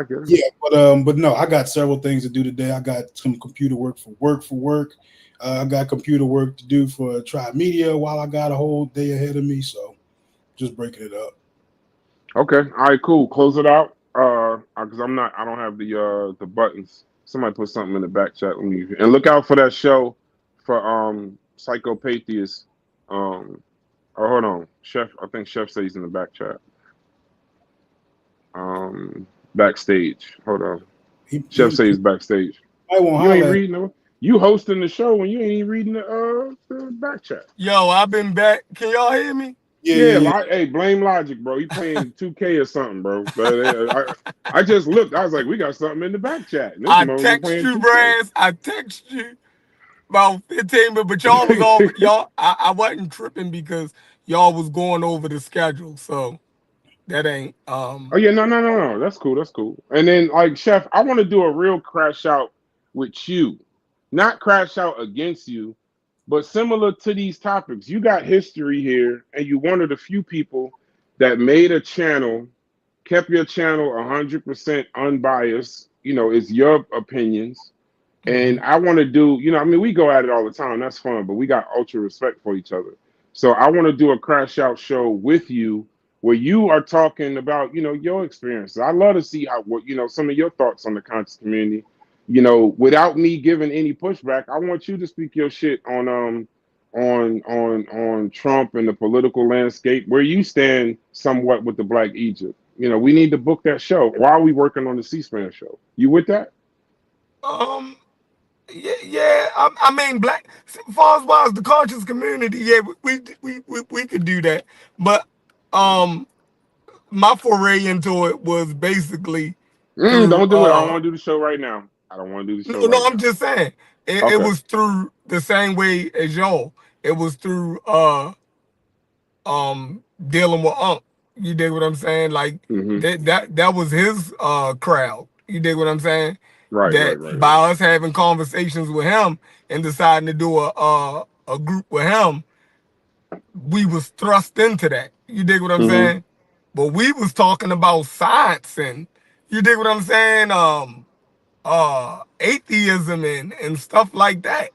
get it.
Yeah, but no, I got several things to do today. I got some computer work for work. I got computer work to do for Tri Media while I got a whole day ahead of me. So just breaking it up.
Okay. All right, cool. Close it out. Because I don't have the buttons. Somebody put something in the back chat. And look out for that show for Psychopatheist. Hold on. Chef, I think Chef says he's in the back chat. Backstage. Hold on. Chef says he's backstage.
I won't
you ain't reading them. You hosting the show and you ain't even reading the back chat.
Yo, I've been back. Can y'all hear me?
Yeah. Hey, blame Logic, bro. He playing 2K or something, bro. But I just looked. I was like, we got something in the back chat.
I text you, Brans. I text you about 15 minutes, but y'all was all y'all. I wasn't tripping because y'all was going over the schedule, so that ain't.
Oh yeah, no. That's cool. And then like Chef, I want to do a real crash out with you, not crash out against you. But similar to these topics, you got history here, and you one of the few people that made a channel, kept your channel 100% unbiased. It's your opinions. And I want to do, we go at it all the time. That's fun, but we got ultra respect for each other. So I want to do a crash out show with you where you are talking about, your experiences. I love to see some of your thoughts on the conscious community. Without me giving any pushback, I want you to speak your shit on Trump and the political landscape, where you stand somewhat with the Black Egypt. We need to book that show. Why are we working on the C-SPAN show? You with that?
Yeah. I mean, Black, as far as the conscious community, yeah, we could do that. But my foray into it was basically
don't do it. I don't want to do the show right now. I don't want to do the show.
No, I'm just saying it was through the same way as y'all. It was through dealing with Unc. You dig what I'm saying? Like that was his crowd. You dig what I'm saying?
Right.
By us having conversations with him and deciding to do a group with him, we was thrust into that. You dig what I'm saying? But we was talking about science and you dig what I'm saying? Atheism and stuff like that,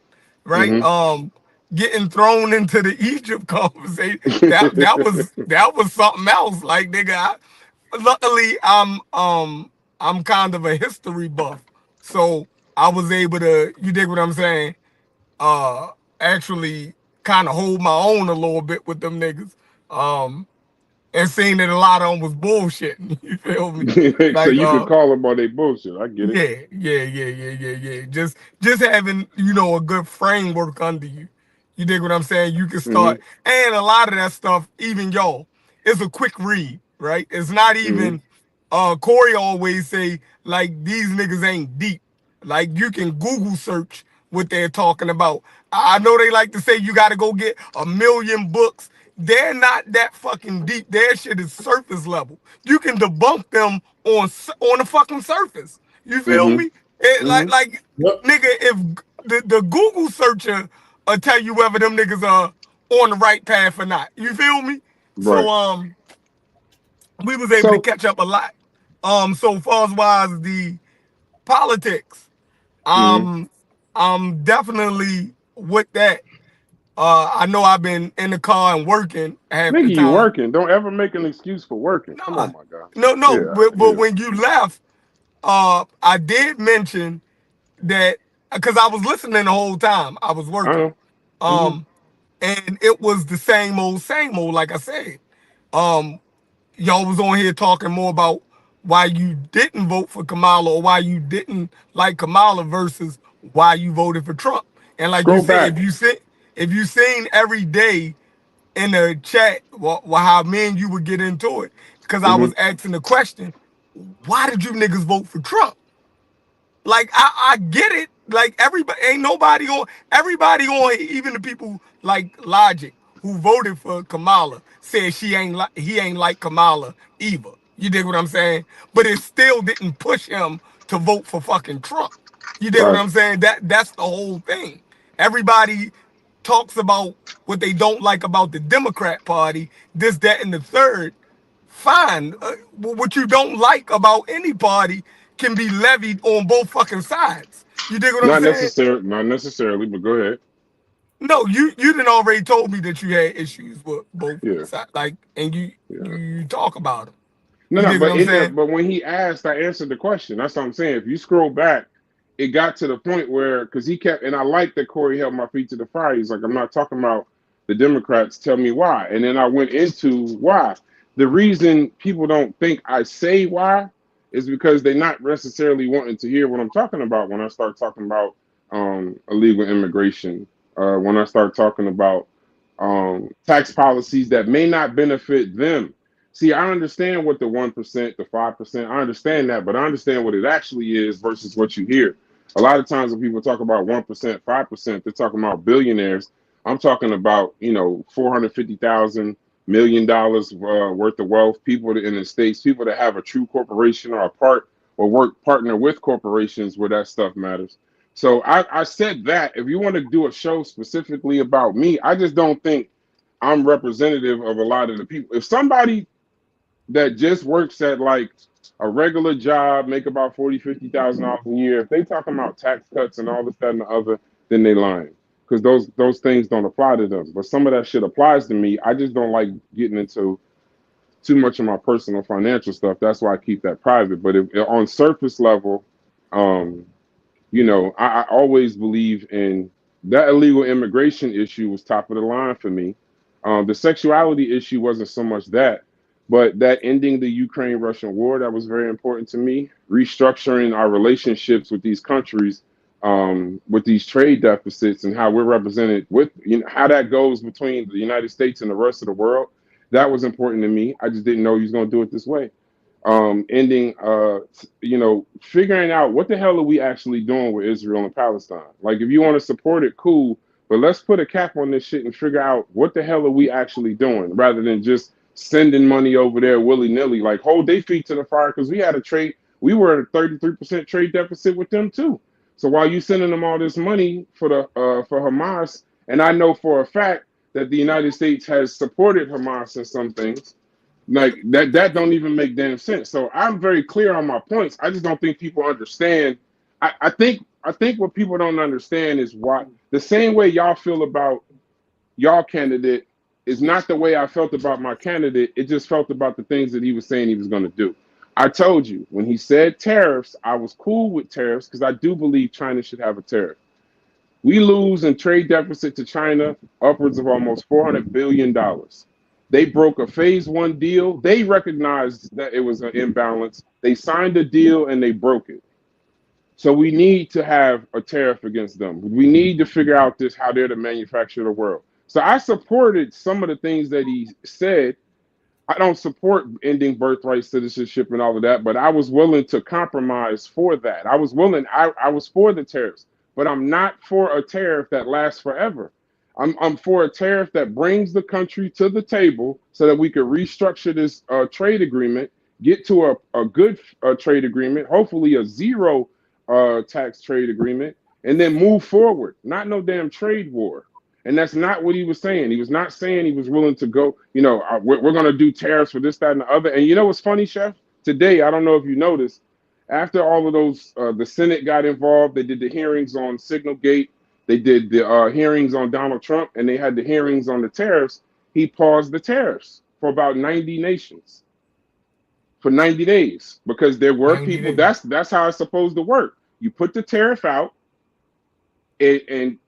right? Getting thrown into the Egypt conversation, that was something else. Like, nigga, luckily I'm kind of a history buff, so I was able to, you dig what I'm saying, actually kind of hold my own a little bit with them niggas. and seen that a lot of them was bullshitting. You feel me?
So you could call them on their bullshit. I get it.
Yeah. Just having, a good framework under you. You dig what I'm saying? You can start, and a lot of that stuff, even it's a quick read, right? It's not even. Corey always say like these niggas ain't deep. Like you can Google search what they're talking about. I know they like to say you got to go get 1 million books. They're not that fucking deep. Their shit is surface level. You can debunk them on the fucking surface. You feel me? Like nigga, if the Google searcher will tell you whether them niggas are on the right path or not. You feel me?
Right.
So we was able to catch up a lot. So far as the politics, I'm definitely with that. I know I've been in the car and working half
Nigga,
the time.
you working. Don't ever make an excuse for working. Come on, my guy.
No, but when you left, I did mention that because I was listening the whole time I was working. And it was the same old, like I said. Y'all was on here talking more about why you didn't vote for Kamala or why you didn't like Kamala versus why you voted for Trump. And like you said, if you seen every day in the chat, how me and you would get into it, because I was asking the question, why did you niggas vote for Trump? Like I get it. Like everybody on, even the people like Logic who voted for Kamala said he ain't like Kamala either. You dig what I'm saying? But it still didn't push him to vote for fucking Trump. You dig what I'm saying? That's the whole thing. Everybody talks about what they don't like about the Democrat Party, this, that, and the third. Fine. What you don't like about any party can be levied on both fucking sides. You dig what I'm saying?
Not necessarily, but go ahead.
No, you didn't already told me that you had issues with both sides, like, and you talk about them.
But when he asked, I answered the question. That's what I'm saying. If you scroll back, it got to the point where, because he kept, and I like that Corey held my feet to the fire. He's like, I'm not talking about the Democrats. Tell me why. And then I went into why. The reason people don't think I say why is because they're not necessarily wanting to hear what I'm talking about when I start talking about illegal immigration, when I start talking about tax policies that may not benefit them. See, I understand what the 1%, the 5%, I understand that, but I understand what it actually is versus what you hear. A lot of times when people talk about 1%, 5%, they're talking about billionaires. I'm talking about, $450,000 million worth of wealth, people in the States, people that have a true corporation or partner with corporations where that stuff matters. So I said that if you want to do a show specifically about me, I just don't think I'm representative of a lot of the people. If somebody that just works at like a regular job, make about $40,000-$50,000 a year, if they talking about tax cuts and all this, that, and the other, then they lying. Because those things don't apply to them. But some of that shit applies to me. I just don't like getting into too much of my personal financial stuff. That's why I keep that private. But if on surface level, I always believe in that illegal immigration issue was top of the line for me. The sexuality issue wasn't so much that, but that ending the Ukraine-Russian war, that was very important to me. Restructuring our relationships with these countries, with these trade deficits and how we're represented with, how that goes between the United States and the rest of the world. That was important to me. I just didn't know he was going to do it this way. Figuring out what the hell are we actually doing with Israel and Palestine? Like, if you want to support it, cool, but let's put a cap on this shit and figure out what the hell are we actually doing rather than just sending money over there willy-nilly. Like, hold their feet to the fire, because we were at a 33% trade deficit with them too. So while you sending them all this money for Hamas, and I know for a fact that the United States has supported Hamas in some things, like that don't even make damn sense. So I'm very clear on my points. I just don't think people understand. I think what people don't understand is why the same way y'all feel about y'all candidate is not the way I felt about my candidate. It just felt about the things that he was saying he was going to do. I told you when he said tariffs, I was cool with tariffs because I do believe China should have a tariff. We lose in trade deficit to China upwards of almost $400 billion. They broke a phase one deal. They recognized that it was an imbalance. They signed a deal and they broke it. So we need to have a tariff against them. We need to figure out this how they're the manufacturer of the world. So I supported some of the things that he said. I don't support ending birthright citizenship and all of that, but I was willing to compromise for that. I was willing. I was for the tariffs, but I'm not for a tariff that lasts forever. I'm for a tariff that brings the country to the table so that we could restructure this trade agreement, get to a good trade agreement, hopefully a zero tax trade agreement, and then move forward. Not no damn trade war. And that's not what he was saying. He was not saying he was willing to go, we're going to do tariffs for this, that, and the other. And you know what's funny, Chef? Today, I don't know if you noticed, after all of those, the Senate got involved. They did the hearings on Signalgate. They did the hearings on Donald Trump, and they had the hearings on the tariffs. He paused the tariffs for about 90 nations for 90 days because there were people. That's how it's supposed to work. You put the tariff out. And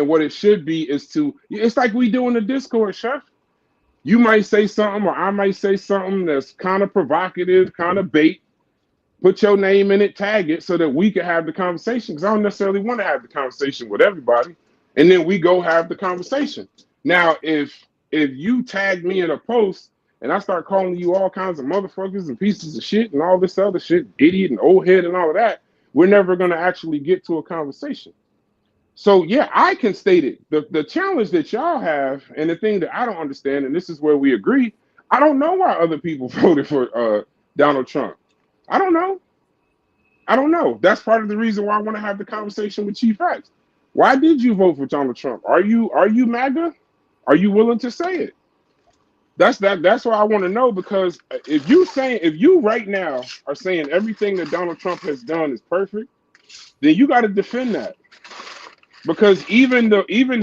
what it should be is it's like we do in the Discord, Chef. You might say something or I might say something that's kind of provocative, kind of bait. Put your name in it, tag it so that we can have the conversation. Because I don't necessarily want to have the conversation with everybody. And then we go have the conversation. Now, if you tag me in a post and I start calling you all kinds of motherfuckers and pieces of shit and all this other shit, idiot and old head and all of that, we're never going to actually get to a conversation. So, yeah, I can state it. The challenge that y'all have and the thing that I don't understand, and this is where we agree, I don't know why other people voted for Donald Trump. I don't know. That's part of the reason why I want to have the conversation with Chief X. Why did you vote for Donald Trump? Are you MAGA? Are you willing to say it? That's what I want to know, because if you right now are saying everything that Donald Trump has done is perfect, then you got to defend that. Because even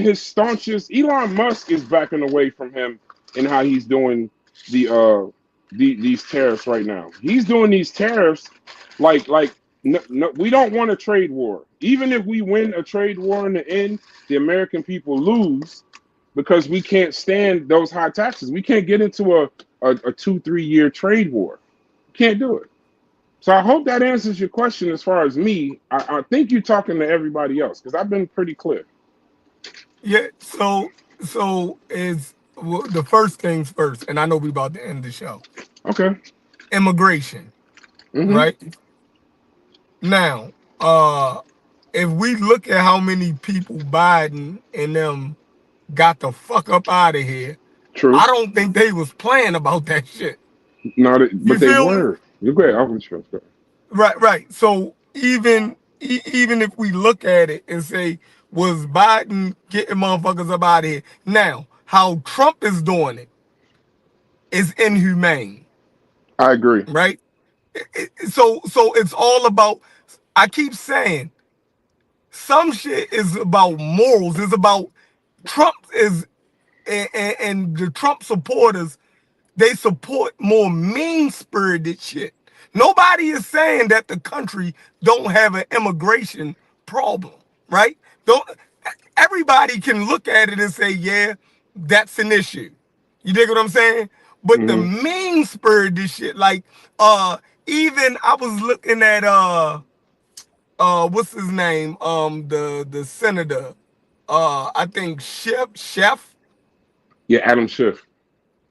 his staunchest Elon Musk is backing away from him in how he's doing these tariffs right now. He's doing these tariffs like no, we don't want a trade war. Even if we win a trade war in the end, the American people lose because we can't stand those high taxes. We can't get into a 2-3 year trade war. Can't do it. So I hope that answers your question as far as me. I think you're talking to everybody else because I've been pretty clear.
Yeah, so is the first things first, and I know we about to end the show.
Okay.
Immigration, right? Now, if we look at how many people Biden and them got the fuck up out of here,
true.
I don't think they was playing about that shit.
No, but they were. You're great. I'm sure.
Right. So even if we look at it and say, was Biden getting motherfuckers up out of here? Now, how Trump is doing it is inhumane.
I agree.
Right? So it's all about, I keep saying, some shit is about morals. It's about Trump and the Trump supporters, they support more mean-spirited shit. Nobody is saying that the country don't have an immigration problem, right? Everybody can look at it and say, yeah, that's an issue. You dig what I'm saying? But the mean-spirited shit, like even I was looking at what's his name? The senator, I think Chef.
Yeah, Adam Schiff.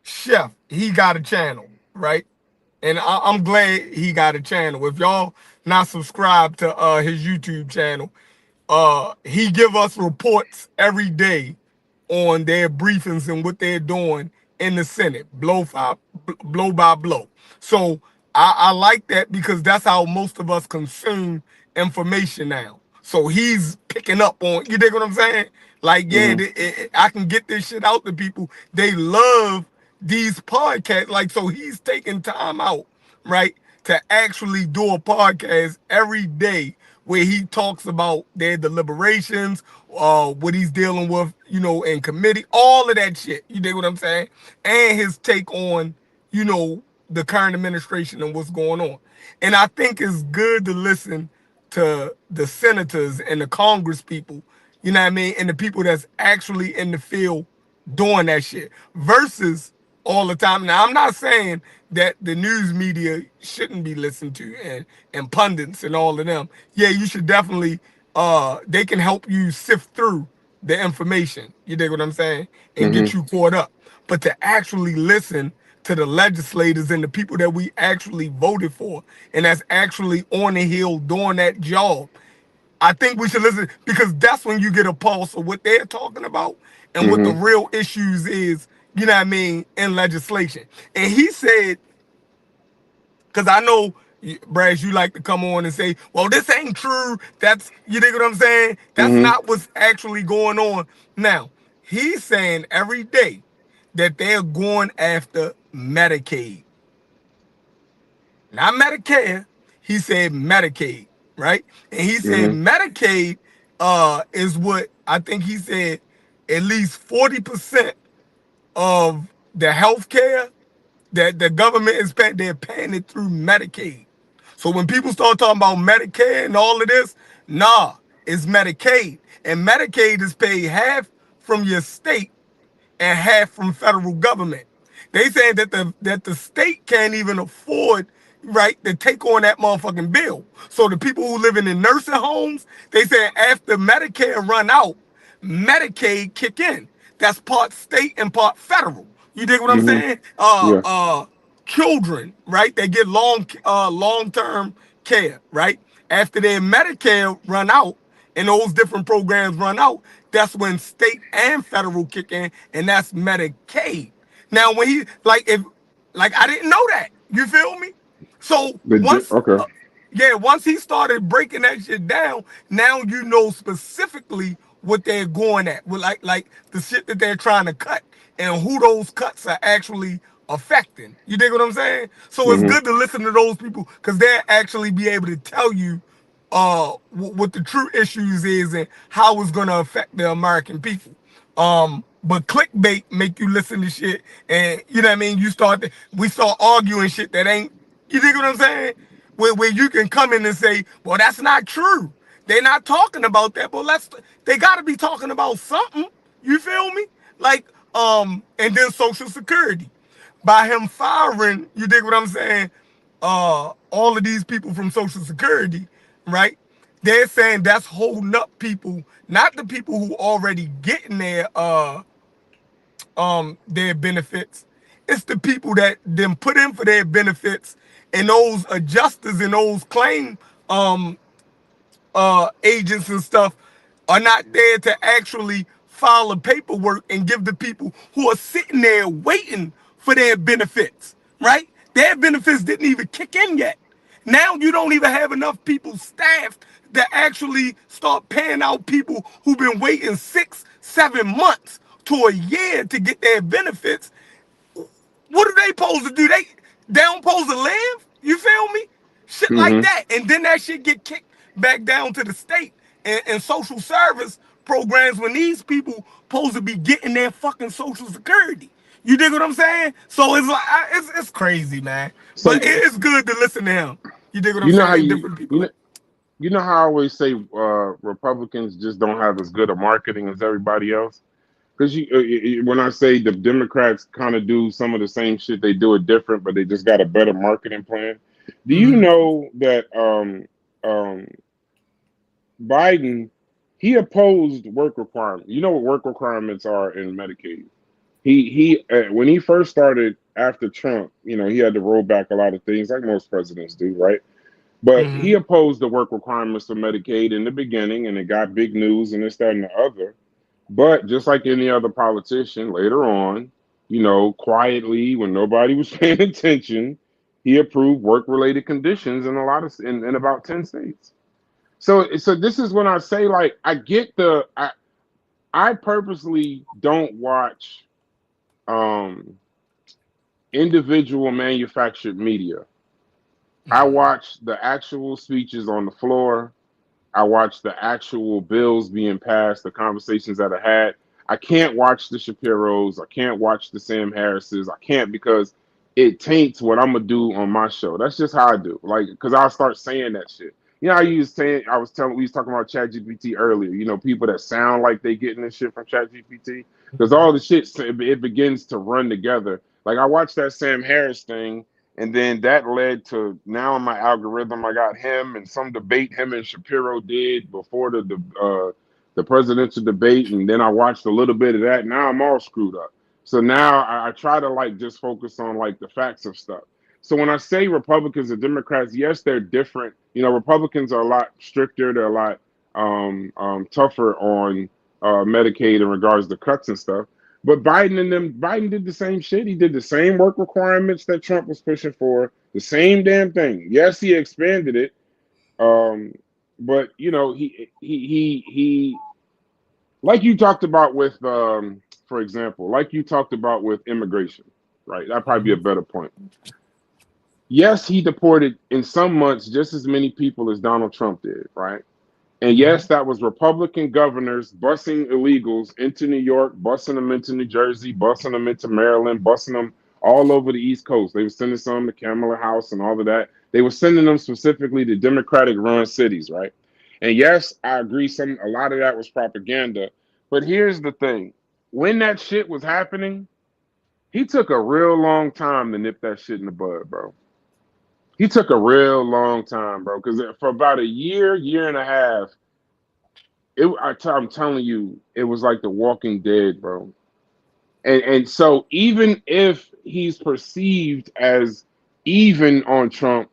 Chef, he got a channel, right? And I'm glad he got a channel. If y'all not subscribed to his YouTube channel, he give us reports every day on their briefings and what they're doing in the Senate, blow by blow. So I like that because that's how most of us consume information now. So he's picking up on, you dig what I'm saying? Like, yeah, I can get this shit out to people. They love these podcasts. Like, so he's taking time out, right, to actually do a podcast every day where he talks about their deliberations, what he's dealing with, in committee, all of that shit. You dig what I'm saying? And his take on, the current administration and what's going on. And I think it's good to listen to the senators and the Congress people, you know what I mean, and the people that's actually in the field doing that shit versus all the time. Now, I'm not saying that the news media shouldn't be listened to and pundits and all of them. Yeah, you should definitely, they can help you sift through the information. You dig what I'm saying? And get you caught up. But to actually listen to the legislators and the people that we actually voted for and that's actually on the Hill doing that job, I think we should listen, because that's when you get a pulse of what they're talking about and what the real issues is, you know what I mean, in legislation. And he said, because I know, Brass, you like to come on and say, well, this ain't true. That's, you dig what I'm saying? That's not what's actually going on. Now, he's saying every day that they're going after Medicaid. Not Medicare. He said Medicaid, right? And he said Medicaid is what I think he said at least 40% of the health care that the government is paying, they're paying it through Medicaid. So when people start talking about Medicare and all of this, nah, it's Medicaid. And Medicaid is paid half from your state and half from federal government. They saying that the state can't even afford, right, to take on that motherfucking bill. So the people who living in nursing homes, they say after Medicare run out, Medicaid kick in. That's part state and part federal. You dig what I'm saying? Children, right? They get long-term care, right? After their Medicare run out and those different programs run out, that's when state and federal kick in, and that's Medicaid. Now, when he I didn't know that. You feel me? So once he started breaking that shit down, now you know specifically what they're going at, with like the shit that they're trying to cut and who those cuts are actually affecting. You dig what I'm saying? So it's good to listen to those people, because they'll actually be able to tell you what the true issues is and how it's going to affect the American people. But clickbait make you listen to shit, and you know what I mean, we start arguing shit that ain't, you dig what I'm saying? Where you can come in and say, well, that's not true. They're not talking about that, but they gotta be talking about something. You feel me? And then Social Security. By him firing, you dig what I'm saying, all of these people from Social Security, right? They're saying that's holding up people, not the people who already getting their benefits. It's the people that then put in for their benefits, and those adjusters and those claim agents and stuff are not there to actually file the paperwork and give the people who are sitting there waiting for their benefits, right? Their benefits didn't even kick in yet. Now you don't even have enough people staffed to actually start paying out people who've been waiting 6-7 months to a year to get their benefits. What are they supposed to do? They don't supposed to live? You feel me? Shit like that. And then that shit get kicked back down to the state and social service programs when these people supposed to be getting their fucking Social Security. You dig what I'm saying? So it's like, it's crazy, man. So, but it's good to listen to him. You dig what I'm saying? Different people.
You know how I always say Republicans just don't have as good a marketing as everybody else? Because when I say the Democrats kind of do some of the same shit, they do it different, but they just got a better marketing plan. Do you know that Biden, he opposed work requirements? You know what work requirements are in Medicaid? He when he first started after Trump, you know, he had to roll back a lot of things like most presidents do, right? But he opposed the work requirements for Medicaid in the beginning, and it got big news and this, that, and the other. But just like any other politician, later on, you know, quietly, when nobody was paying attention, he approved work-related conditions in in about 10 states. So this is when I say, like, I get I purposely don't watch individual manufactured media. I watch the actual speeches on the floor. I watch the actual bills being passed, the conversations that I had. I can't watch the Shapiros. I can't watch the Sam Harrises. I can't, because it taints what I'm gonna do on my show. That's just how I do. Like, because I'll start saying that shit. You know how we was talking about ChatGPT earlier. You know, people that sound like they getting this shit from ChatGPT, because all the shit, it begins to run together. Like I watched that Sam Harris thing, and then that led to now in my algorithm, I got him and some debate him and Shapiro did before the presidential debate, and then I watched a little bit of that. Now I'm all screwed up. So now I try to like just focus on like the facts of stuff. So when I say Republicans and Democrats, yes, they're different. You know, Republicans are a lot stricter. They're a lot tougher on Medicaid in regards to cuts and stuff. But Biden did the same shit. He did the same work requirements that Trump was pushing for. The same damn thing. Yes, he expanded it. But you know, he like you talked about with for example, like you talked about with immigration, right? That'd probably be a better point. Yes, he deported in some months just as many people as Donald Trump did, right? And yes, that was Republican governors busing illegals into New York, busing them into New Jersey, busing them into Maryland, busing them all over the East Coast. They were sending some to Kamala House and all of that. They were sending them specifically to Democratic-run cities, right? And yes, I agree. A lot of that was propaganda. But here's the thing: when that shit was happening, he took a real long time to nip that shit in the bud, bro. He took a real long time, bro, because for about a year and a half, I'm telling you, it was like The Walking Dead, bro. And so even if he's perceived as even on Trump,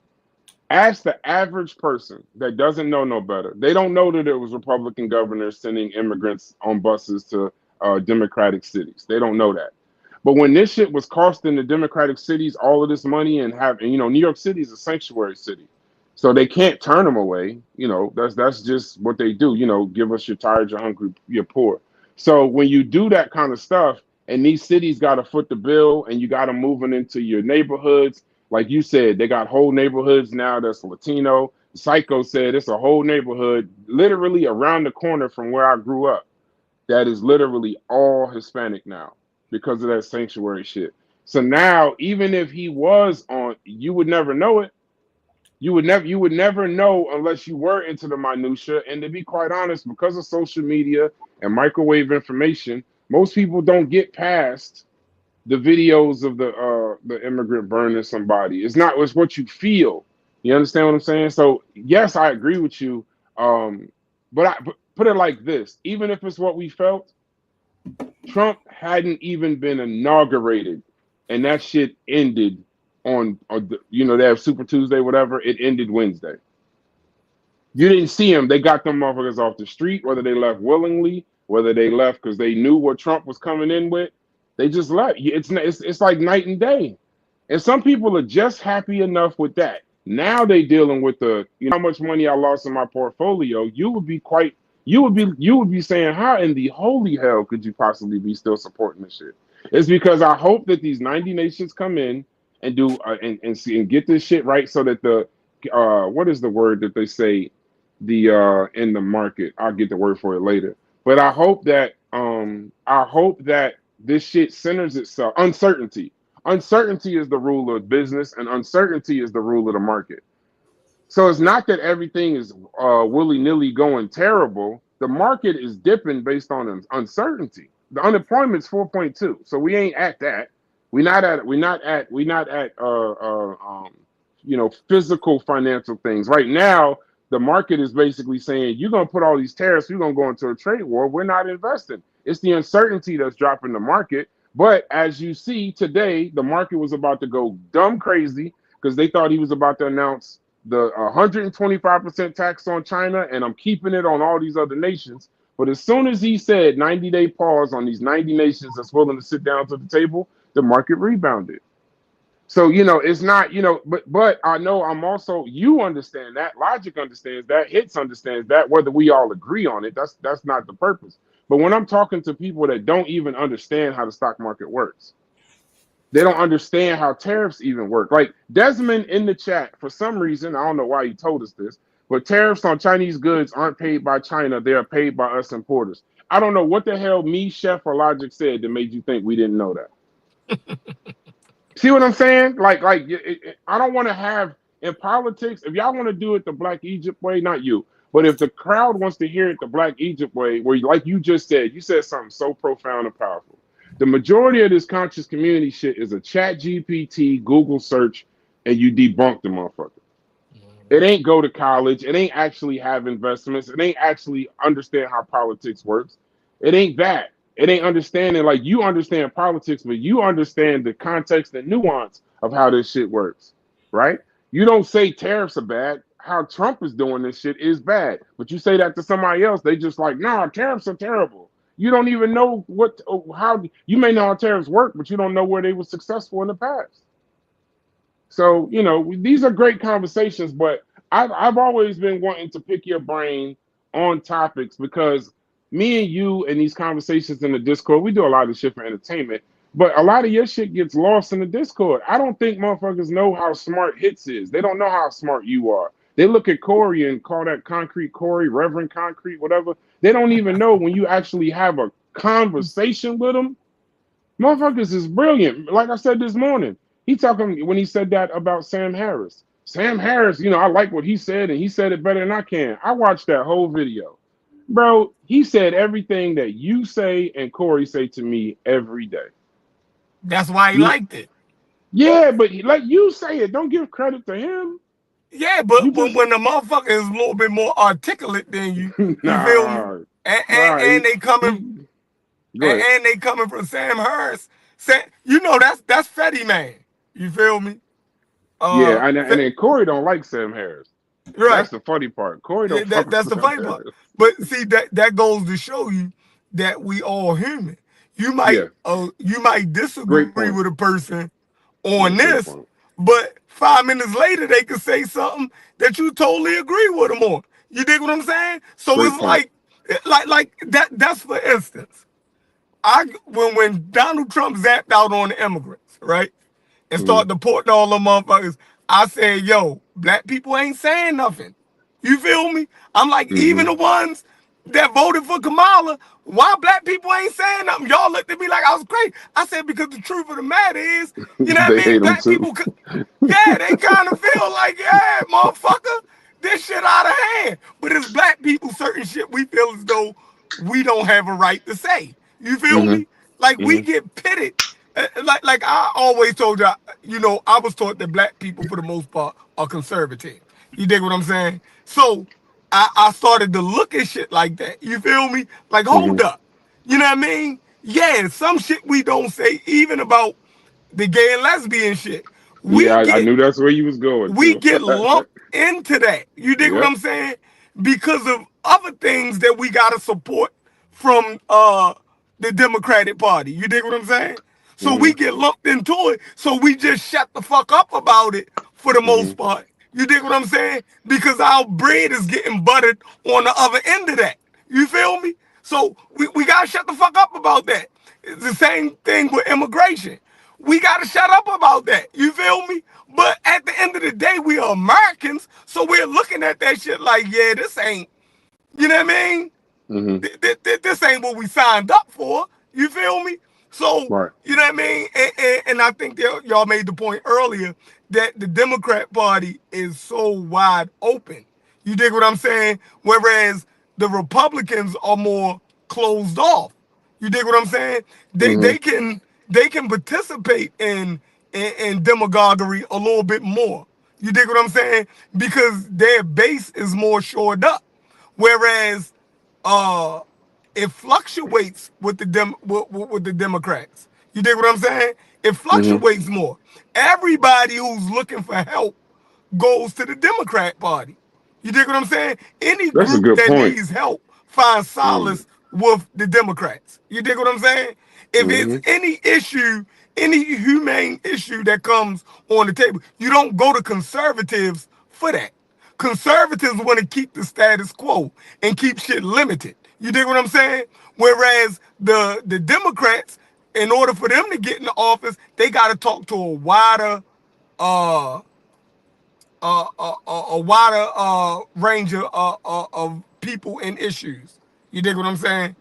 ask the average person that doesn't know no better. They don't know that it was Republican governors sending immigrants on buses to Democratic cities. They don't know that. But when this shit was costing the Democratic cities all of this money and you know, New York City is a sanctuary city, so they can't turn them away. You know, that's just what they do. You know, give us your tired, you're hungry, you're poor. So when you do that kind of stuff, and these cities got to foot the bill, and you got them moving into your neighborhoods, like you said, they got whole neighborhoods now that's Latino. Psycho said it's a whole neighborhood literally around the corner from where I grew up that is literally all Hispanic now, because of that sanctuary shit. So now, even if he was on, you would never know it. You would never know unless you were into the minutia. And to be quite honest, because of social media and microwave information, most people don't get past the videos of the immigrant burning somebody. It's what you feel. You understand what I'm saying? So yes, I agree with you. But put it like this: even if it's what we felt, Trump hadn't even been inaugurated, and that shit ended on you know, they have Super Tuesday, whatever. It ended Wednesday. You didn't see them. They got them motherfuckers off the street, whether they left willingly, whether they left because they knew what Trump was coming in with. They just left. It's like night and day. And some people are just happy enough with that. Now they dealing with you know, how much money I lost in my portfolio. You would be saying, how in the holy hell could you possibly be still supporting this shit? It's because I hope that these 90 nations come in and do and get this shit right, so that the what is the word that they say, in the market? I'll get the word for it later. But I hope that this shit centers itself. Uncertainty is the rule of business, and uncertainty is the rule of the market. So it's not that everything is willy-nilly going terrible. The market is dipping based on uncertainty. The unemployment's 4.2, so we ain't at that. We're not at you know, physical financial things right now. The market is basically saying, you're gonna put all these tariffs, we're gonna go into a trade war. We're not investing. It's the uncertainty that's dropping the market. But as you see today, the market was about to go dumb crazy because they thought he was about to announce the 125% tax on China, and I'm keeping it on all these other nations. But as soon as he said 90-day pause on these 90 nations that's willing to sit down to the table, the market rebounded. So, you know, it's not, you know, but I know you understand that, logic understands that, hits understands that, whether we all agree on it, that's not the purpose. But when I'm talking to people that don't even understand how the stock market works, they don't understand how tariffs even work. Like Desmond in the chat, for some reason, I don't know why he told us this, but tariffs on Chinese goods aren't paid by China, they are paid by us importers. I don't know what the hell me, Chef, or Logic said that made you think we didn't know that. See what I'm saying? Like I don't want to have, in politics, if y'all want to do it the Black Egypt way, not you, but if the crowd wants to hear it the Black Egypt way, where like you just said, you said something so profound and powerful. The majority of this conscious community shit is a chat GPT, Google search, and you debunk the motherfucker. It ain't go to college. It ain't actually have investments. It ain't actually understand how politics works. It ain't that. It ain't understanding, like, you understand politics, but you understand the context and nuance of how this shit works, right? You don't say tariffs are bad. How Trump is doing this shit is bad. But you say that to somebody else, they just like, nah, tariffs are terrible. You don't even know how you may know how tariffs work, but you don't know where they were successful in the past. So, you know, these are great conversations, but I've always been wanting to pick your brain on topics because me and you and these conversations in the Discord, we do a lot of shit for entertainment, but a lot of your shit gets lost in the Discord. I don't think motherfuckers know how smart Hits is. They don't know how smart you are. They look at Corey and call that Concrete Corey, Reverend Concrete, whatever. They don't even know when you actually have a conversation with them. Motherfuckers is brilliant. Like I said this morning, he talking when he said that about Sam Harris. Sam Harris, you know, I like what he said, and he said it better than I can. I watched that whole video. Bro, he said everything that you say and Corey say to me every day.
That's why he liked it.
Yeah, but like you say it, don't give credit to him.
Yeah, but when the motherfucker is a little bit more articulate than you, you feel me? And they coming, and they coming from Sam Harris. You know that's Fetty Man. You feel me?
Yeah, and then Corey don't like Sam Harris.
Right.
That's the funny part. Corey don't.
That's the funny part. But see, that goes to show you that we all human. You might disagree with a person on this, but 5 minutes later they could say something that you totally agree with them on. You dig what I'm saying? So it's like that. That's for instance, when Donald Trump zapped out on the immigrants, right, and started deporting all the motherfuckers, I said, yo, black people ain't saying nothing. You feel me? I'm like, even the ones that voted for Kamala, why black people ain't saying nothing? Y'all looked at me like I was crazy. I said, because the truth of the matter is, you know what I mean? Black people, they kind of feel like, yeah, motherfucker, this shit out of hand. But as black people, certain shit we feel as though we don't have a right to say. You feel me? Like we get pitted. Like I always told you, you know, I was taught that black people, for the most part, are conservative. You dig what I'm saying? So I started to look at shit like that. You feel me? Like, hold up. You know what I mean? Yeah, some shit we don't say, even about the gay and lesbian shit.
I knew that's where you was going.
We get lumped into that. You dig what I'm saying? Because of other things that we gotta support from the Democratic Party. You dig what I'm saying? So we get lumped into it. So we just shut the fuck up about it for the most part. You dig what I'm saying? Because our bread is getting buttered on the other end of that. You feel me? So we gotta shut the fuck up about that. It's the same thing with immigration. We gotta shut up about that. You feel me? But at the end of the day, we are Americans, so we're looking at that shit like, yeah, this ain't, you know what I mean? This ain't what we signed up for. You feel me? So, you know what I mean? And I think y'all made the point earlier that the Democrat Party is so wide open. You dig what I'm saying? Whereas the Republicans are more closed off. You dig what I'm saying? They can participate in demagoguery a little bit more. You dig what I'm saying? Because their base is more shored up. Whereas it fluctuates with the Democrats. You dig what I'm saying? It fluctuates more. Everybody who's looking for help goes to the Democrat Party. You dig what I'm saying? Any group that needs help finds solace with the Democrats. You dig what I'm saying? If it's any issue, any humane issue that comes on the table, you don't go to conservatives for that. Conservatives want to keep the status quo and keep shit limited. You dig what I'm saying? Whereas the Democrats, in order for them to get in the office, they got to talk to a wider range of people and issues. You dig what I'm saying?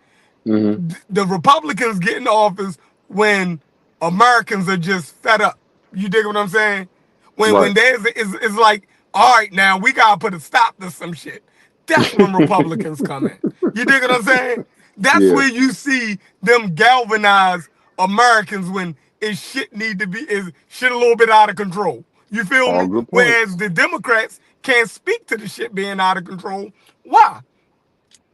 The Republicans get in the office when Americans are just fed up. You dig what I'm saying? When there's it's like, all right, now we gotta put a stop to some shit. That's when Republicans come in. You dig what I'm saying? That's where you see them galvanize Americans when shit a little bit out of control. You feel
All
me?
good points.
Whereas the Democrats can't speak to the shit being out of control. Why?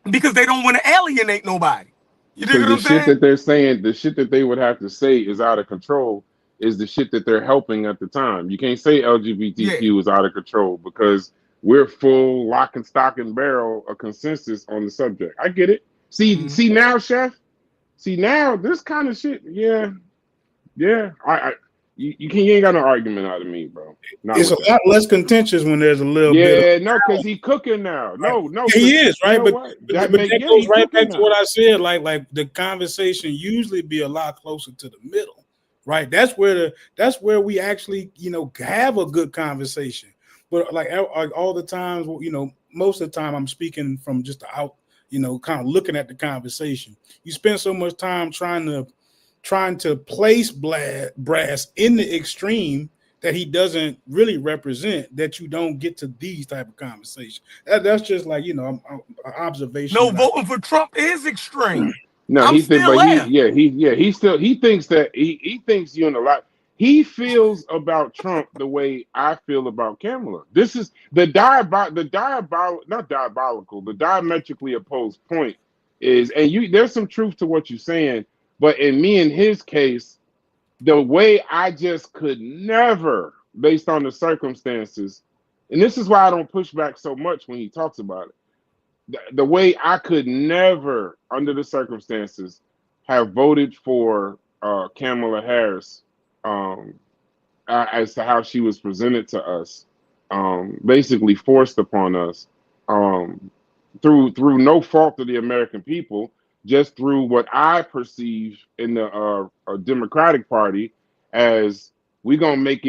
Because they don't want to alienate nobody. You dig what I'm saying?
That they're saying, the shit that they would have to say is out of control is the shit that they're helping at the time. You can't say LGBTQ is out of control because we're full lock and stock and barrel a consensus on the subject. I get it. See now, Chef. See now, this kind of shit. Yeah. You ain't got no argument out of me, bro.
It's a lot less contentious when there's a little bit.
Yeah, no, because he's cooking now. No,
he is right,
but
that goes right back to what I said. Like the conversation usually be a lot closer to the middle, right? That's where we actually have a good conversation. But like all the times, most of the time I'm speaking from just out, kind of looking at the conversation. You spend so much time trying to place Brass in the extreme that he doesn't really represent, that you don't get to these type of conversations. That's just like observation.
No, voting for Trump is extreme.
No, he thinks that he thinks you in a lot. He feels about Trump the way I feel about Kamala. This is the diametrically opposed point is, and there's some truth to what you're saying. But in his case, the way I just could never, based on the circumstances, and this is why I don't push back so much when he talks about it, the way I could never, under the circumstances, have voted for Kamala Harris as to how she was presented to us, basically forced upon us through no fault of the American people, just through what I perceive in the Democratic Party as we gonna make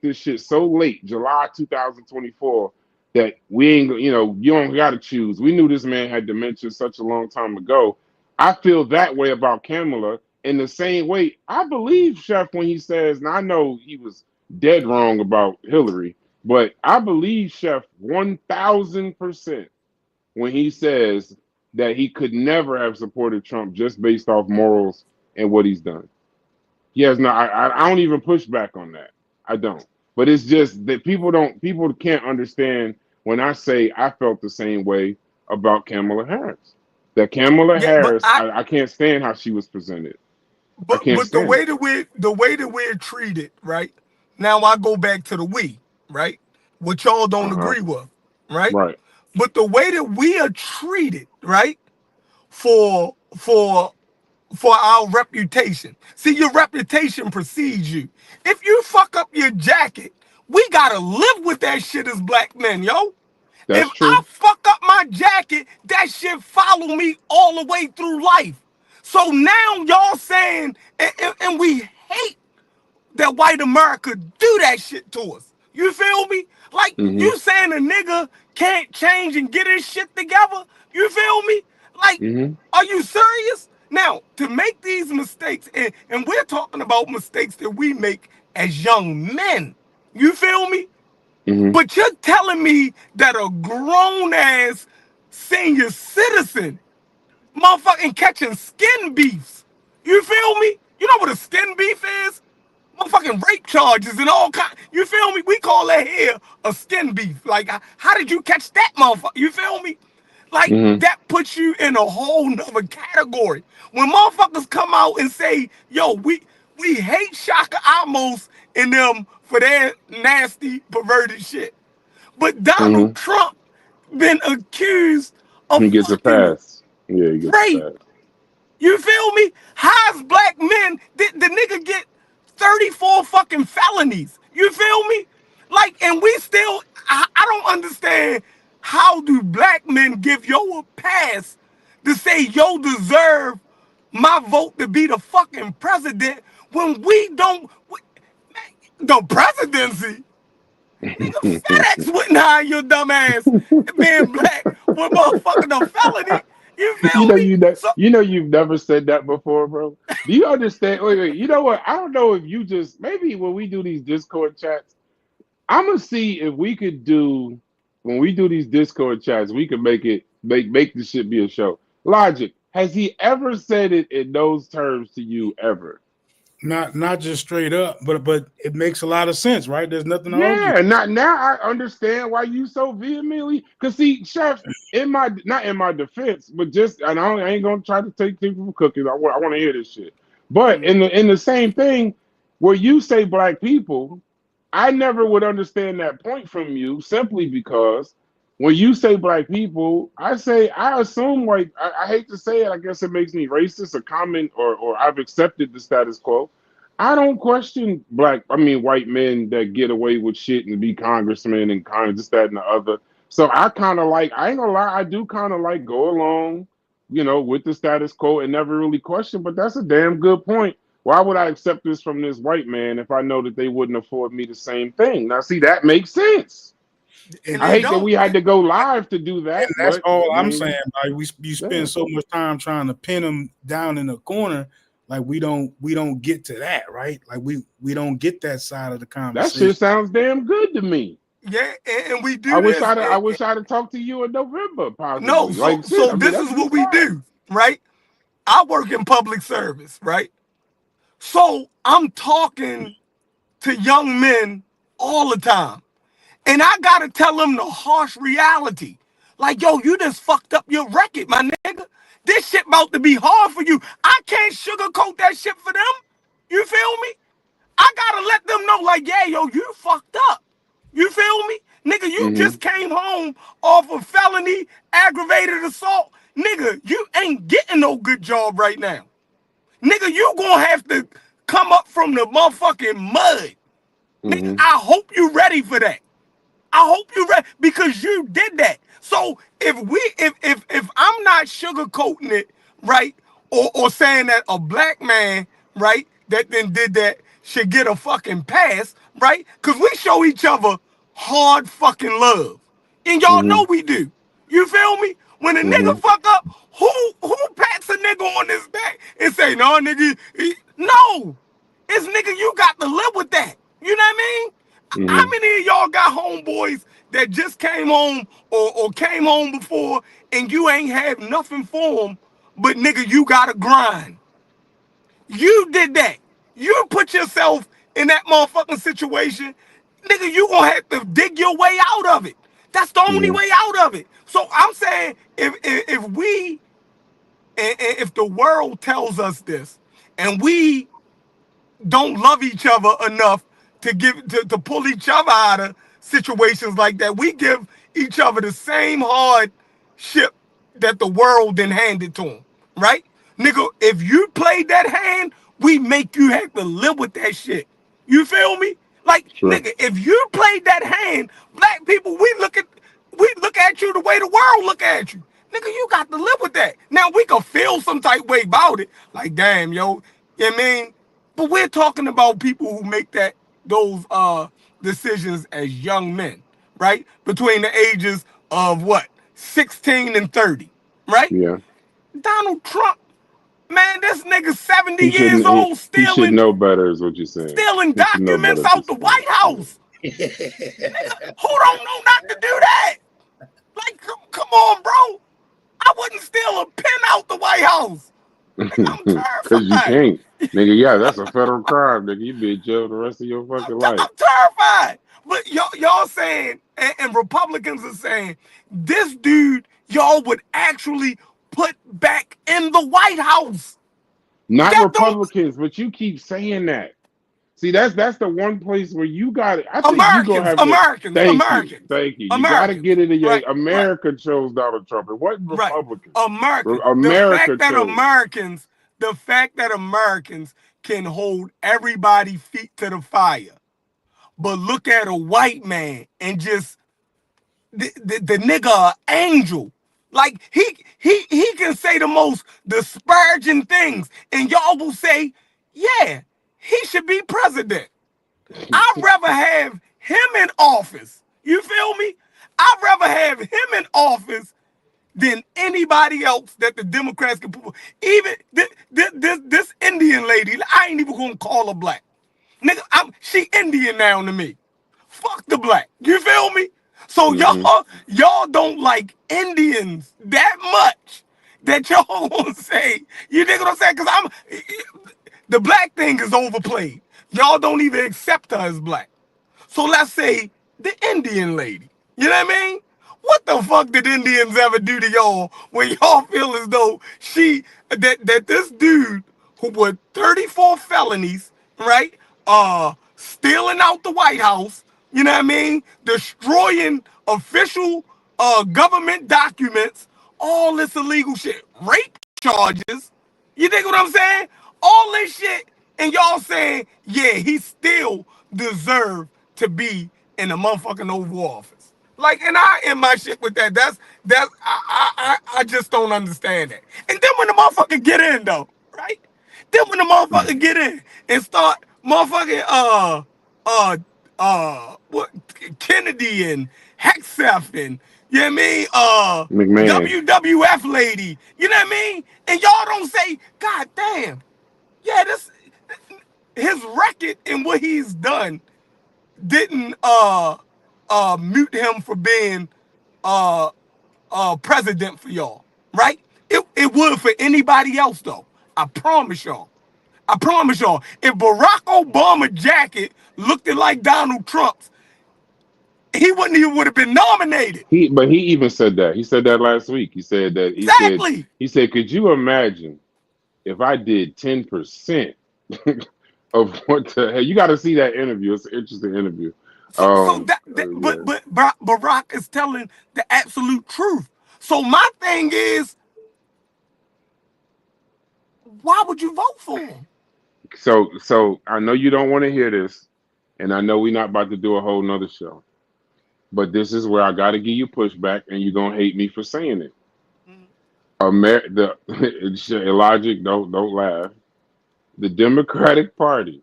this shit so late, July 2024, that we ain't, you don't gotta choose. We knew this man had dementia such a long time ago. I feel that way about Kamala in the same way. I believe Chef when he says, and I know he was dead wrong about Hillary, but I believe Chef 1000% when he says that he could never have supported Trump just based off morals and what he's done. He has not. I don't even push back on that. I don't. But it's just that people can't understand when I say I felt the same way about Kamala Harris. That Kamala Harris, I can't stand how she was presented.
But the way that we're treated, right? Now I go back to the we, right? What y'all don't agree with, right?
Right.
But the way that we are treated, right, for our reputation. See, your reputation precedes you. If you fuck up your jacket, we gotta live with that shit as black men, yo.
That's true.
I fuck up my jacket, that shit follow me all the way through life. So now y'all saying, and we hate that white America do that shit to us. You feel me? Like, you saying a nigga can't change and get his shit together? You feel me? Like, are you serious? Now, to make these mistakes, and we're talking about mistakes that we make as young men. You feel me? But you're telling me that a grown-ass senior citizen motherfucking catching skin beefs. You feel me? You know what a skin beef is? Motherfucking rape charges and all kind. You feel me? We call that here a skin beef. Like, how did you catch that motherfucker? You feel me? Like, that puts you in a whole nother category. When motherfuckers come out and say, yo, we hate Shaka Amos and them for their nasty, perverted shit. But Donald Trump been accused of
he gets a pass. Yeah, he gets
rape.
a pass.
You feel me? How's black men, the nigga get 34 fucking felonies. You feel me? Like, and we still, I don't understand how do black men give yo a pass to say yo deserve my vote to be the fucking president when we don't, the presidency? Nigga, FedEx wouldn't hire your dumb ass being black with motherfucking a felony. You feel me?
You've never said that before, bro. Do you understand? Wait. You know what? I don't know if you just, maybe when we do these Discord chats, I'm gonna see if we could do, when we do these Discord chats, we can make this shit be a show. Logic, Has he ever said it in those terms to you ever?
Not just straight up, but it makes a lot of sense, right? There's nothing to argue.
Yeah, now I understand why you so vehemently. Cause see, Chef, not in my defense, but just and I ain't gonna try to take people from cookies. I want to hear this shit. But in the same thing, where you say black people, I never would understand that point from you simply because when you say black people, I assume white. I hate to say it. I guess it makes me racist or comment or I've accepted the status quo. I don't question white men that get away with shit and be congressmen and kind of this, that, and the other. So I kind of like, I ain't gonna lie, I do kind of like go along, with the status quo and never really question, but that's a damn good point. Why would I accept this from this white man if I know that they wouldn't afford me the same thing? Now, see, that makes sense.
And
I hate that we had to go live to do that.
And that's all I'm saying. Like you spend so much time trying to pin them down in a corner. Like we don't get to that, right? Like we don't get that side of the conversation.
That shit sounds damn good to me.
Yeah, and we do.
I wish I'd have talked to you in November. Possibly.
No, so this is what we do, right? I work in public service, right? So I'm talking to young men all the time, and I gotta tell them the harsh reality. Like, yo, you just fucked up your record, my nigga. This shit about to be hard for you. I can't sugarcoat that shit for them. You feel me? I gotta let them know, like, yeah, yo, you fucked up. You feel me? Nigga, you just came home off of felony aggravated assault. Nigga, you ain't getting no good job right now. Nigga, you gonna have to come up from the motherfucking mud. Nigga, I hope you ready for that. I hope you ready because you did that. So if I'm not sugarcoating it, right, or saying that a black man, right, that then did that should get a fucking pass, right? Because we show each other hard fucking love. And y'all know we do. You feel me? When a nigga fuck up, who pats a nigga on his back and say, no, nigga, no. It's nigga, you got to live with that. You know what I mean? How many of y'all got homeboys that just came home or came home before and you ain't have nothing for them, but nigga, you gotta grind. You did that. You put yourself in that motherfucking situation, nigga, you gonna have to dig your way out of it. That's the only way out of it. So I'm saying if the world tells us this and we don't love each other enough to pull each other out of situations like that, we give each other the same hardship that the world then handed to them, right? Nigga, if you played that hand, we make you have to live with that shit. You feel me? Like, nigga, if you played that hand, black people, we look at you the way the world look at you. Nigga, you got to live with that. Now, we can feel some type way about it. Like, damn, yo, you know what I mean? But we're talking about people who make those decisions as young men, right? Between the ages of what? 16 and 30, right?
Yeah.
Donald Trump, man, this nigga 70 years old
He should know better is what you're saying.
Stealing documents out the White House. Nigga, who don't know not to do that? Like, come on, bro. I wouldn't steal a pen out the White House. Nigga, I'm terrified.
Because you can't. Nigga, yeah, that's a federal crime, nigga. You be in jail the rest of your fucking life.
I'm terrified. But y'all saying, and Republicans are saying, this dude, y'all would actually put back in the White House.
Not that Republicans, but you keep saying that. See, that's the one place where you got it. I think you gonna have
Americans.
Thank you. You got to get it in your. America chose Donald Trump. It wasn't Republicans.
America. The fact that Americans can hold everybody feet to the fire, but look at a white man and just the nigga angel. Like he can say the most disparaging things, and y'all will say, yeah, he should be president. I'd rather have him in office. You feel me? I'd rather have him in office than anybody else that the Democrats can put. Even this Indian lady, I ain't even gonna call her black. Nigga, she Indian now to me. Fuck the black. You feel me? So y'all don't like Indians that much that y'all gonna say. You dig what I'm saying? Because the black thing is overplayed. Y'all don't even accept her as black. So let's say the Indian lady. You know what I mean? What the fuck did Indians ever do to y'all when y'all feel as though that this dude who with 34 felonies, right? Stealing out the White House, you know what I mean? Destroying official government documents, all this illegal shit, rape charges. You think what I'm saying? All this shit, and y'all saying, yeah, he still deserved to be in the motherfucking Oval Office. Like, and I end my shit with that. I just don't understand that. And then when the motherfucker get in though, right? Then when the motherfucker get in and start motherfucking what Kennedy and Hexef and you know what I mean?
McMahon.
WWF lady. You know what I mean? And y'all don't say, God damn, yeah, this his record and what he's done didn't mute him for being president for y'all, right? It would for anybody else though. I promise y'all. I promise y'all. If Barack Obama jacket looked like Donald Trump's, he wouldn't even would have been nominated.
But he even said that. He said that last week. He said that. He said, could you imagine if I did 10% of what the hell? You got to see that interview. It's an interesting interview.
But Barack is telling the absolute truth. So my thing is, why would you vote for him?
So I know you don't want to hear this, and I know we're not about to do a whole nother show. But this is where I got to give you pushback, and you're gonna hate me for saying it. Logic, don't laugh. The Democratic Party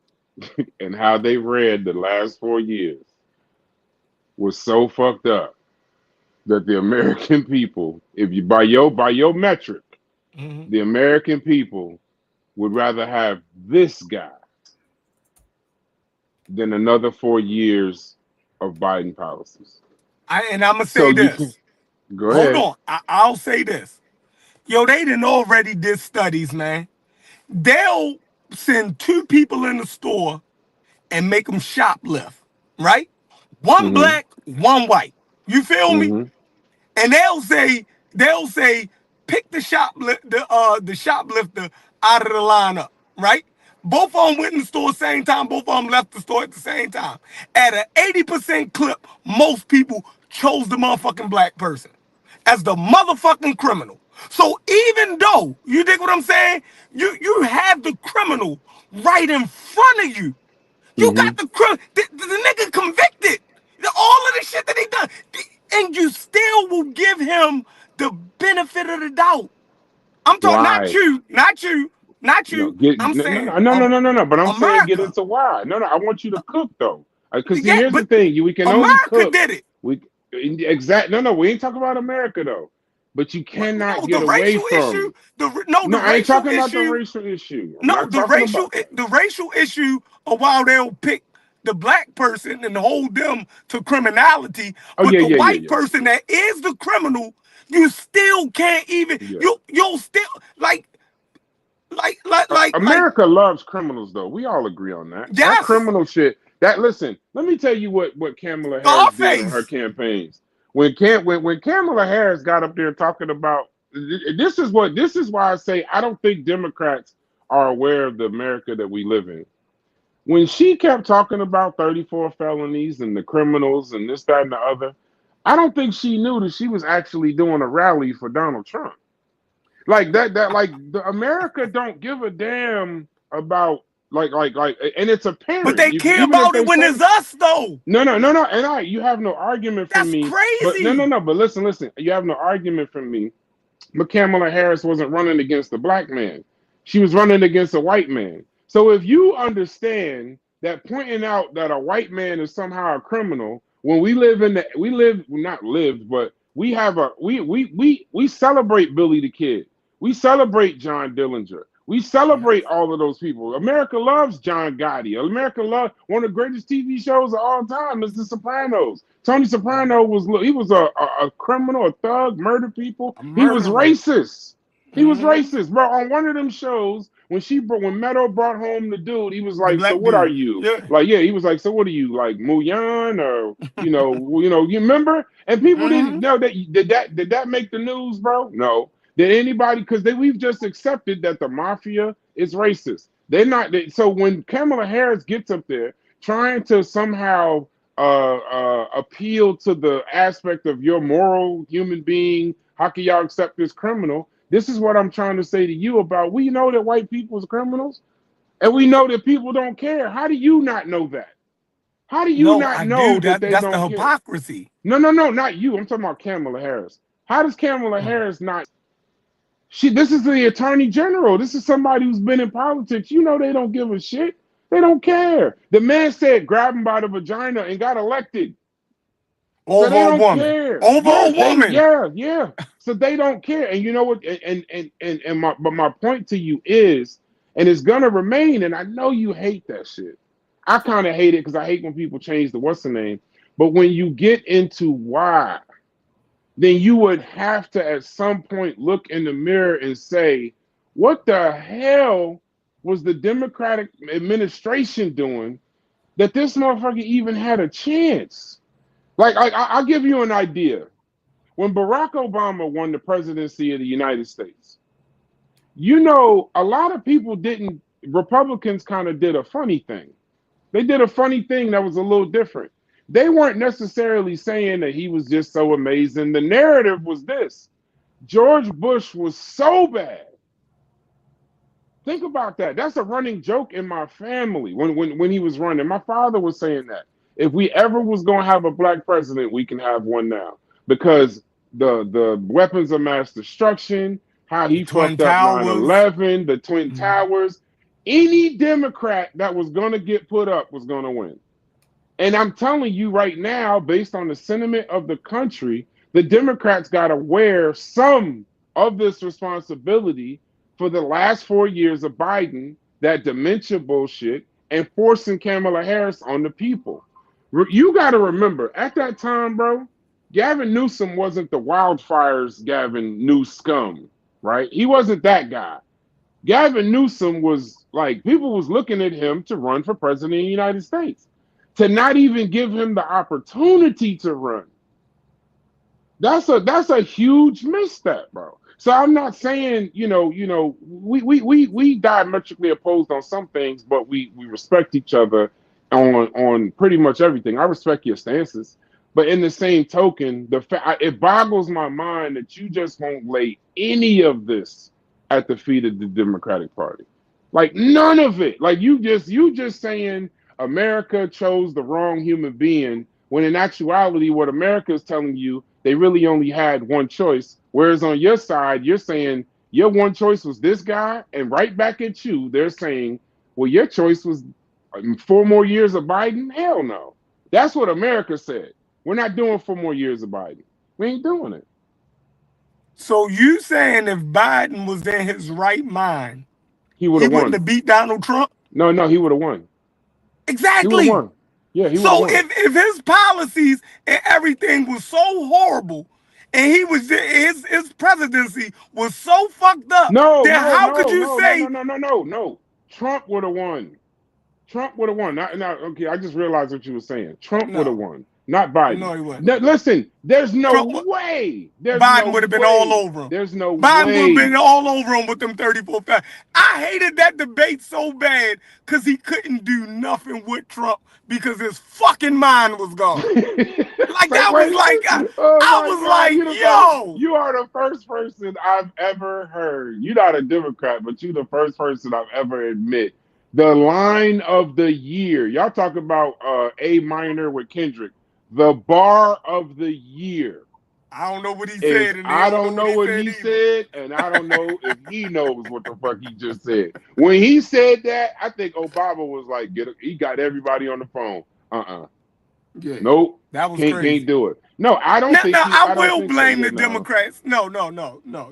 and how they read the last 4 years was so fucked up that the American people, if you by your metric, the American people would rather have this guy than another 4 years of Biden policies.
I'm gonna say this.
Go ahead.
Hold on. I'll say this. Yo, they done already did studies, man. They'll send 2 people in the store and make them shoplift, right? One black, one white. You feel me? And they'll say, pick the shoplifter out of the lineup, right? Both of them went in the store at the same time. Both of them left the store at the same time. At an 80% clip, most people chose the motherfucking black person as the motherfucking criminal. So even though, you dig what I'm saying? You have the criminal right in front of you. You got the criminal, the nigga convicted. All of the shit that he done. And you still will give him the benefit of the doubt. I'm talking not you. I'm saying
no. But I'm saying get into why. No, I want you to cook though. Because here's the thing: we can only cook.
Did it.
We ain't talking about America though. But you cannot get away from. I ain't talking about the racial issue.
The racial issue of why they'll pick the black person and hold them to criminality, but the white person that is the criminal, you still can't even. You'll still like
America loves criminals though. We all agree on that.
Yes.
That criminal shit. Listen, let me tell you what Kamala Harris did in her campaigns. When Kamala Harris got up there talking about this is why I say I don't think Democrats are aware of the America that we live in. When she kept talking about 34 felonies and the criminals and this, that, and the other, I don't think she knew that she was actually doing a rally for Donald Trump. Like the America don't give a damn about and it's apparent.
But they care about it when it's us though.
No. And you have no argument from me.
That's crazy.
But but listen. You have no argument from me. But Kamala Harris wasn't running against a black man. She was running against a white man. So if you understand that pointing out that a white man is somehow a criminal, when we celebrate Billy the Kid. We celebrate John Dillinger. We celebrate all of those people. America loves John Gotti. America loves one of the greatest TV shows of all time is The Sopranos. Tony Soprano was a criminal, a thug, murdered people. He was racist. He was racist, bro. On one of them shows, when Meadow brought home the dude, he was like, "So what are you?" Like, yeah, he was like, "So what are you, like Muyan or you remember?" And people didn't know that. Did that make the news, bro? No. Did anybody? Because we've just accepted that the mafia is racist. They're not. So when Kamala Harris gets up there trying to somehow appeal to the aspect of your moral human being, how can y'all accept this criminal? This is what I'm trying to say to you about. We know that white people are criminals, and we know that people don't care. How do you not know that? How do you not know that they don't care?
That's the hypocrisy.
No, not you. I'm talking about Kamala Harris. How does Kamala Harris not? This is the attorney general. This is somebody who's been in politics. You know they don't give a shit. They don't care. The man said grab him by the vagina and got elected.
Over
so they don't
a woman.
Care.
Over a woman.
Yeah. So they don't care. And you know what? But my point to you is, and it's gonna remain. And I know you hate that shit. I kind of hate it because I hate when people change the what's the name. But when you get into why, then you would have to at some point look in the mirror and say, what the hell was the Democratic administration doing that this motherfucker even had a chance? Like, I'll give you an idea. When Barack Obama won the presidency of the United States, a lot of people Republicans kind of did a funny thing. They did a funny thing that was a little different. They weren't necessarily saying that he was just so amazing. The narrative was this: George Bush was so bad. Think about that. That's a running joke in my family when he was running. My father was saying that if we ever was going to have a black president, we can have one now, because the weapons of mass destruction, how he fucked up 9/11, the Twin Towers. Any Democrat that was going to get put up was going to win. And I'm telling you right now, based on the sentiment of the country, the Democrats got to wear some of this responsibility for the last 4 years of Biden, that dementia bullshit, and forcing Kamala Harris on the people. You got to remember, at that time, bro, Gavin Newsom wasn't the wildfires Gavin Newscum, right? He wasn't that guy. Gavin Newsom was like, people was looking at him to run for president of the United States. To not even give him the opportunity to run. That's a huge misstep, bro. So I'm not saying, we diametrically opposed on some things, but we respect each other on pretty much everything. I respect your stances, but in the same token, it boggles my mind that you just won't lay any of this at the feet of the Democratic Party. Like none of it. Like you just saying America chose the wrong human being, when in actuality, what America is telling you, they really only had one choice. Whereas on your side, you're saying your one choice was this guy, and right back at you, they're saying, well, your choice was 4 more years of Biden? Hell no. That's what America said. We're not doing 4 more years of Biden. We ain't doing it.
So you saying if Biden was in his right mind,
he wouldn't
have beat Donald Trump?
No, he would have won.
Exactly.
He won. Yeah, he
so if his policies and everything was so horrible, and he was his presidency was so fucked up, then how could you say
no? Trump would have won. Trump would have won. Now, okay, I just realized what you were saying. Trump would have won, not Biden.
No, he wouldn't.
Now, listen, there's no way.
Biden would have been all over him.
There's no
Biden
way.
would have been all over him with them 34 facts. I hated that debate so bad because he couldn't do nothing with Trump because his fucking mind was gone. Yo.
You are the first person I've ever heard. You're not a Democrat, but you're the first person I've ever admit. The line of the year. Y'all talk about A minor with Kendrick. The bar of the year.
I don't know what he said. And
I don't know what he said, and I don't know if he knows what the fuck he just said. When he said that, I think Obama was like, he got everybody on the phone.
Yeah.
Nope.
That was
crazy. Can't do it. No, I don't think.
I will blame the Democrats. No.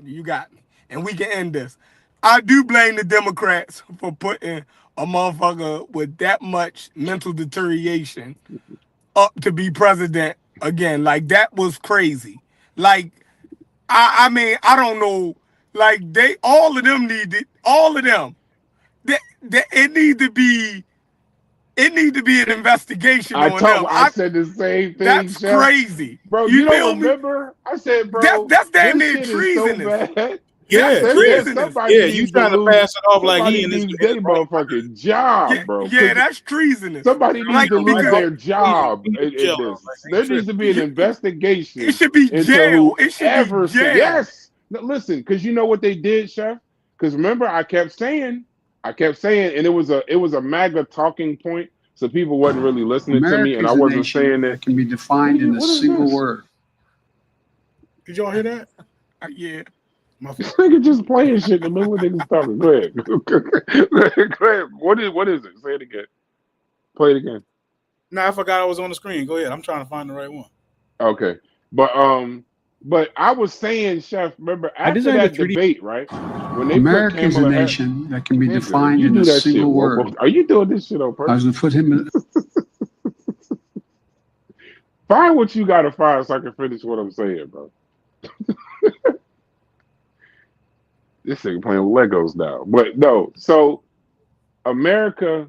You got me. And we can end this. I do blame the Democrats for putting a motherfucker with that much mental deterioration up to be president again. Like, that was crazy. Like, I mean, I don't know.
Like all of them need it. All of them. It need to be an investigation on them.
I said the same thing.
That's
Chef.
crazy,
bro. You don't remember? I said, bro,
that's damn
this
near
shit is so
treasonous.
bad.
Yeah,
somebody
you trying to pass it off like he in his
their motherfucking job, bro.
Yeah, that's treasonous.
Somebody needs to lose their job in this. There needs to be an investigation.
It should be jail. It should be jail.
Yes. No, listen, because you know what they did, Chef? Because remember, I kept saying, and it was a MAGA talking point, so people wasn't really listening to me, and I wasn't saying that
can be defined in a single word.
Did y'all hear that?
Yeah.
This nigga just playing shit in the middle of niggas talking. Go ahead. Go ahead. What is it? Say it again. Play it again.
No, I forgot I was on the screen. Go ahead. I'm trying to find the right one.
Okay. But I was saying, Chef, remember after that debate, right? When they
America
put
is a
Kamala
nation that can be defined
you
in
do
a
that
single
shit,
word.
Are you doing this shit on purpose?
I was going to put him in.
Find what you gotta find so I can finish what I'm saying, bro. This thing playing with Legos now. But no, so America,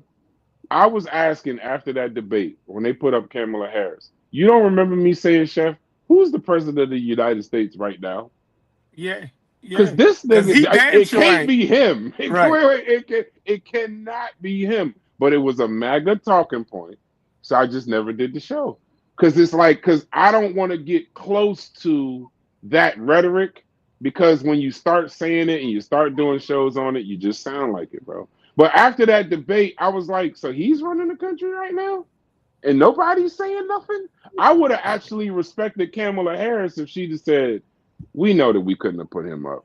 I was asking after that debate when they put up Kamala Harris. You don't remember me saying, Chef, who's the president of the United States right now?
Yeah.
Because this nigga, it can't be him.
Right.
It cannot be him. But it was a MAGA talking point. So I just never did the show. Because I don't want to get close to that rhetoric. Because when you start saying it and you start doing shows on it, you just sound like it, bro. But after that debate, I was like, so he's running the country right now? And nobody's saying nothing? I would have actually respected Kamala Harris if she'd have said, we know that we couldn't have put him up.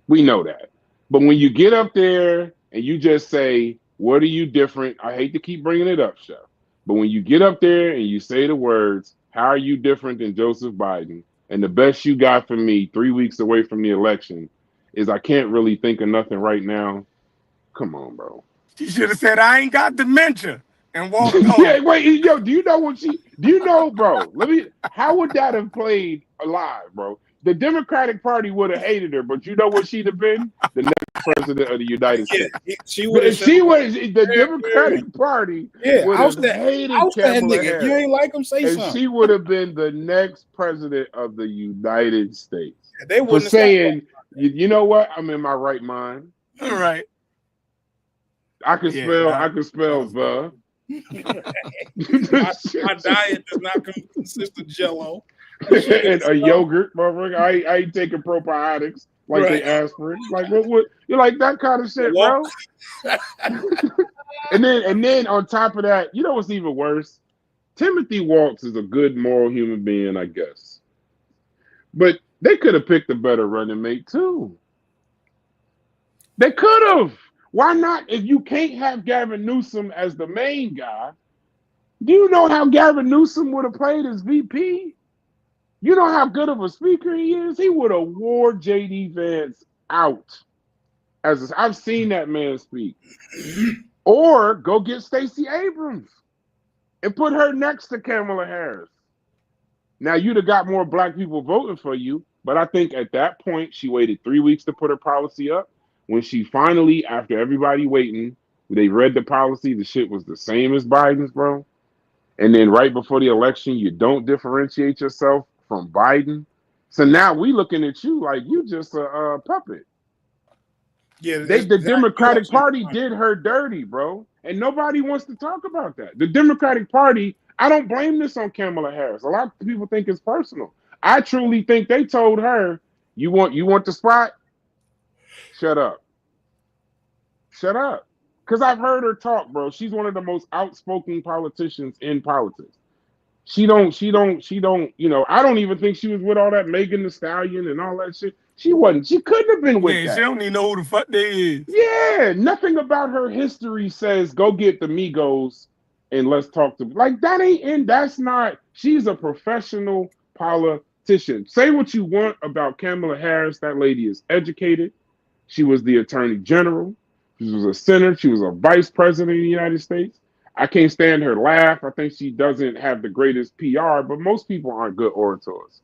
We know that. But when you get up there and you just say, what are you different? I hate to keep bringing it up, Chef. But when you get up there and you say the words, how are you different than Joseph Biden? And the best you got from me 3 weeks away from the election is I can't really think of nothing right now. Come on, bro.
She should have said, I ain't got dementia and walked on.
Yeah, wait, yo, do you know, bro? How would that have played alive, bro? The Democratic Party would have hated her, but you know what she'd have been? The next president of the United States. The Democratic Party would have hated Kamala Harris.
If you ain't like him, say
and
something.
She would have been the next president of the United States.
They
for saying, you know what? I'm in my right mind.
All right.
I can spell the.
my diet does not consist of Jell-O.
And a yogurt, motherfucker. I ain't taking probiotics like they aspirin. Like what? You're like that kind of shit, bro. and then on top of that, you know what's even worse? Timothy Waltz is a good moral human being, I guess. But they could have picked a better running mate too. They could have. Why not? If you can't have Gavin Newsom as the main guy, do you know how Gavin Newsom would have played as VP? You know how good of a speaker he is? He would have wore J.D. Vance out. I've seen that man speak. Or go get Stacey Abrams and put her next to Kamala Harris. Now, you'd have got more black people voting for you, but I think at that point, she waited 3 weeks to put her policy up. When she finally, after everybody waiting, they read the policy, the shit was the same as Biden's, bro. And then right before the election, you don't differentiate yourself from Biden. So now we looking at you like you just a puppet.
Yeah,
the Democratic Party did her dirty, bro. And nobody wants to talk about that. The Democratic Party, I don't blame this on Kamala Harris. A lot of people think it's personal. I truly think they told her, you want the spot? Shut up. Shut up. Because I've heard her talk, bro. She's one of the most outspoken politicians in politics. She don't, you know, I don't even think she was with all that Megan Thee Stallion and all that shit. She wasn't. She couldn't have been with that.
She don't even know who the fuck they is.
Yeah, nothing about her history says go get the Migos and let's talk to like that ain't and that's not. She's a professional politician. Say what you want about Kamala Harris. That lady is educated. She was the Attorney General. She was a senator. She was a vice president of the United States. I can't stand her laugh. I think she doesn't have the greatest PR, but most people aren't good orators.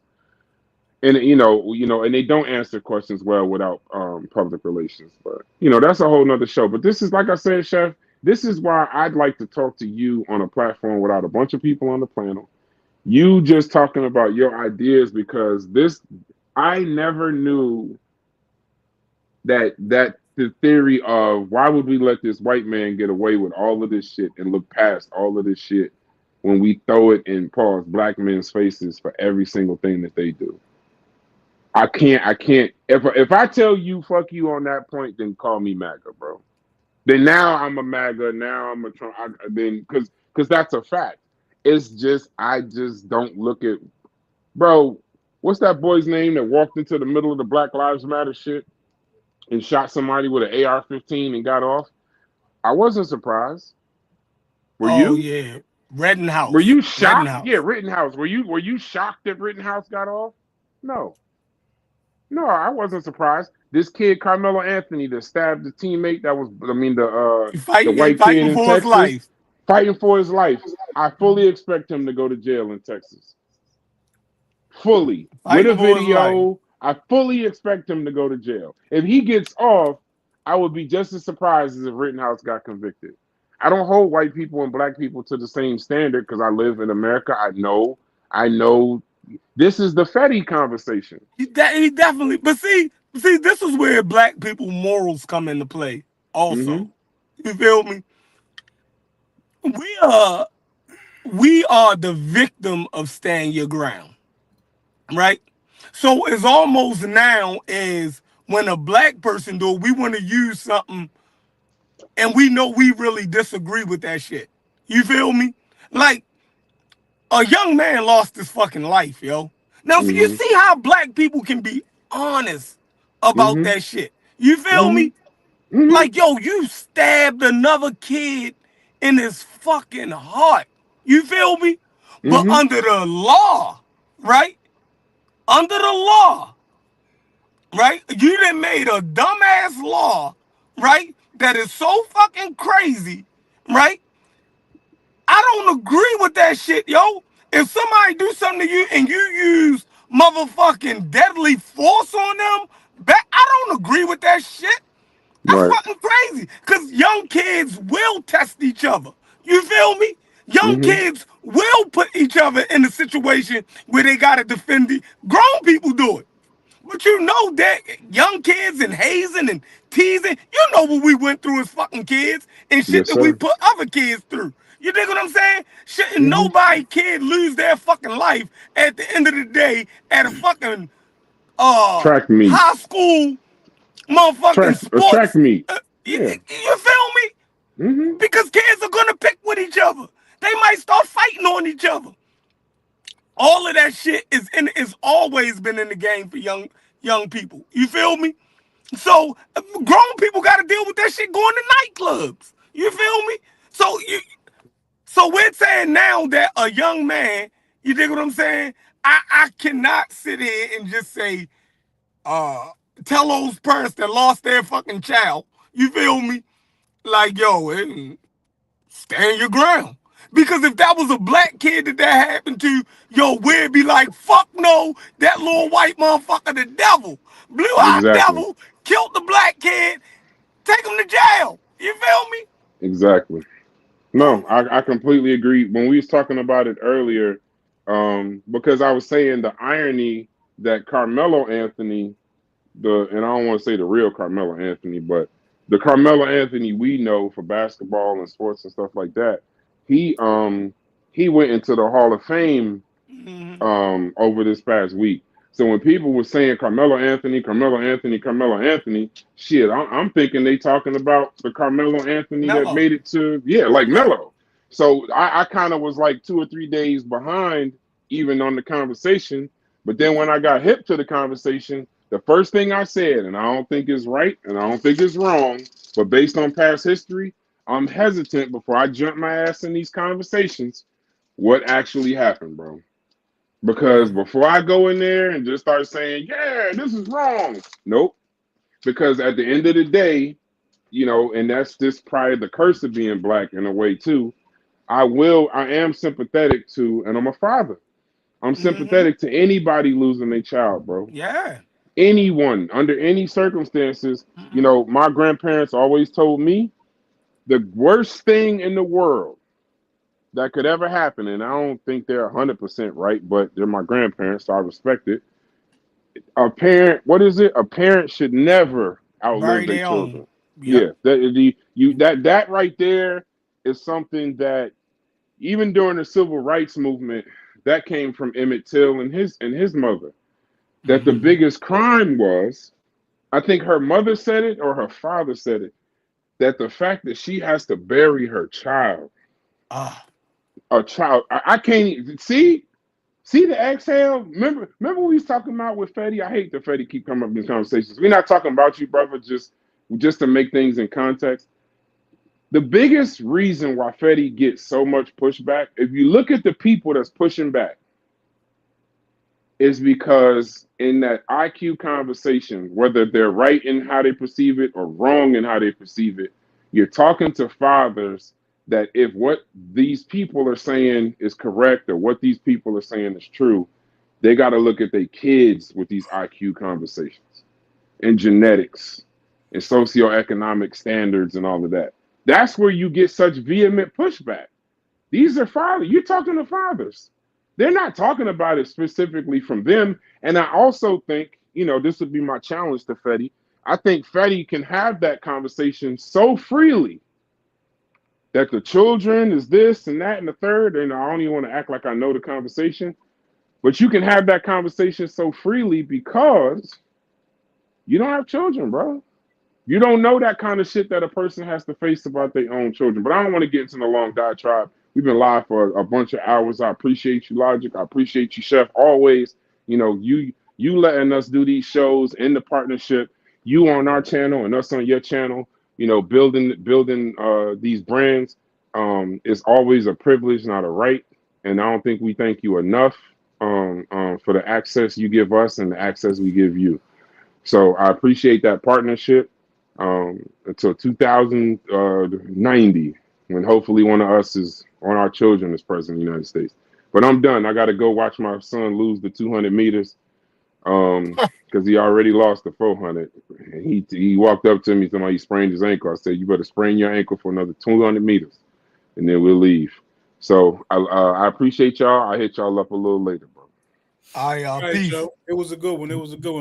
And and they don't answer questions well without public relations. But that's a whole nother show. But this is, like I said, Chef, this is why I'd like to talk to you on a platform without a bunch of people on the panel. You just talking about your ideas, because I never knew that the theory of why would we let this white man get away with all of this shit and look past all of this shit when we throw it in black men's faces for every single thing that they do. I can't. If I tell you fuck you on that point, then call me MAGA, bro. Then now I'm a MAGA. Now I'm a Trump. Then because that's a fact. It's just I just don't look at, bro. What's that boy's name that walked into the middle of the Black Lives Matter shit and shot somebody with an AR-15 and got off? I wasn't surprised. Were you?
Oh yeah, Rittenhouse.
Were you shocked?
Rittenhouse.
Yeah, Rittenhouse. Were you shocked that Rittenhouse got off? No. No, I wasn't surprised. This kid, Carmelo Anthony, that stabbed the teammate, the white kid in Texas, fighting for his life. I fully expect him to go to jail in Texas. Fully. With a video, I fully expect him to go to jail. If he gets off, I would be just as surprised as if Rittenhouse got convicted. I don't hold white people and black people to the same standard because I live in America. I know. This is the Fetty conversation.
He definitely, but see, this is where black people morals come into play. Also, You feel me? We are the victim of stand your ground, right? So it's almost now is when a black person do it, we want to use something, and we know we really disagree with that shit. You feel me? Like a young man lost his fucking life, yo. Now, so you see how black people can be honest about that shit. You feel me? Like, yo, you stabbed another kid in his fucking heart. You feel me? But under the law, right? Under the law, right? You done made a dumbass law, right? That is so fucking crazy, right? I don't agree with that shit, yo. If somebody do something to you and you use motherfucking deadly force on them, I don't agree with that shit. That's fucking crazy. Because young kids will test each other. You feel me? Young kids will put each other in a situation where they got to defend it. Grown people do it. But you know that young kids and hazing and teasing, you know what we went through as fucking kids and shit that we put other kids through. You dig what I'm saying? Shouldn't nobody kid lose their fucking life at the end of the day at a fucking
track meet,
high school motherfucking sports
track meet.
You feel me? Because kids are gonna pick with each other. They might start fighting on each other. All of that shit is always been in the game for young people. You feel me? So grown people got to deal with that shit going to nightclubs. You feel me? So we're saying now that a young man, you dig what I'm saying? I cannot sit here and just say, tell those parents that lost their fucking child, you feel me? Like, yo, stand your ground. Because if that was a black kid that happened to, yo, we'd be like, fuck no, that little white motherfucker, the devil, blue-eyed devil, killed the black kid, take him to jail. You feel me?
Exactly. No, I completely agree. When we was talking about it earlier, because I was saying the irony that Carmelo Anthony, and I don't want to say the real Carmelo Anthony, but the Carmelo Anthony we know for basketball and sports and stuff like that, he went into the Hall of Fame over this past week. So when people were saying Carmelo Anthony, shit, I'm thinking they talking about the Carmelo Anthony that made it to, like Melo. So I kind of was like 2 or 3 days behind even on the conversation. But then when I got hip to the conversation, the first thing I said, and I don't think it's right and I don't think it's wrong, but based on past history, I'm hesitant before I jump my ass in these conversations, what actually happened, bro. Because before I go in there and just start saying, yeah, this is wrong. Nope. Because at the end of the day, and that's just probably the curse of being black in a way too, I am sympathetic to, and I'm a father. I'm sympathetic to anybody losing their child, bro.
Yeah.
Anyone, under any circumstances. You know, my grandparents always told me the worst thing in the world that could ever happen, and I don't think they're 100% right, but they're my grandparents, so I respect it. A parent, what is it? A parent should never outlive their children.
Yep.
Yeah, that right there is something that even during the civil rights movement, that came from Emmett Till and his mother. That the biggest crime was, I think her mother said it or her father said it, that the fact that she has to bury her child. A child. I can't even see the exhale. Remember we was talking about with Fetty? I hate that Fetty keep coming up in these conversations. We're not talking about you, brother, just to make things in context. The biggest reason why Fetty gets so much pushback, if you look at the people that's pushing back, is because in that IQ conversation, whether they're right in how they perceive it or wrong in how they perceive it, you're talking to fathers that if what these people are saying is correct or what these people are saying is true, they got to look at their kids with these IQ conversations and genetics and socioeconomic standards and all of that. That's where you get such vehement pushback. These are fathers. You're talking to fathers. They're not talking about it specifically from them. And I also think, you know, this would be my challenge to Fetty. I think Fetty can have that conversation so freely that the children is this and that and the third. And I don't even want to act like I know the conversation. But you can have that conversation so freely because you don't have children, bro. You don't know that kind of shit that a person has to face about their own children. But I don't want to get into the long diatribe. We've been live for a bunch of hours. I appreciate you, Logic. I appreciate you, Chef. Always, you know, you letting us do these shows in the partnership. You on our channel and us on your channel. You know, building these brands is always a privilege, not a right. And I don't think we thank you enough for the access you give us and the access we give you. So I appreciate that partnership. Until 2090, when hopefully one of us is on our children as president of the United States. But I'm done. I got to go watch my son lose the 200 meters because he already lost the 400. And he walked up to me and he sprained his ankle. I said, you better sprain your ankle for another 200 meters and then we'll leave. So I appreciate y'all. I'll hit y'all up a little later, bro.
All right, peace. Joe. It was a good one.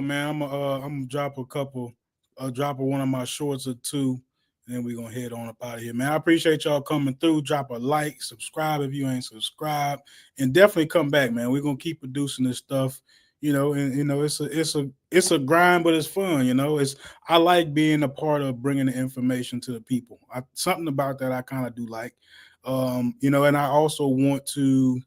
Man. I'm gonna drop a couple. I'll drop one of my shorts or two, and then we're gonna head on up out of here, man. I appreciate y'all coming through. Drop a like, subscribe if you ain't subscribed, and definitely come back, man. We're gonna keep producing this stuff, you know. And you know, it's a grind, but it's fun, you know. I like being a part of bringing the information to the people. Something about that I kind of do like, you know. And I also want to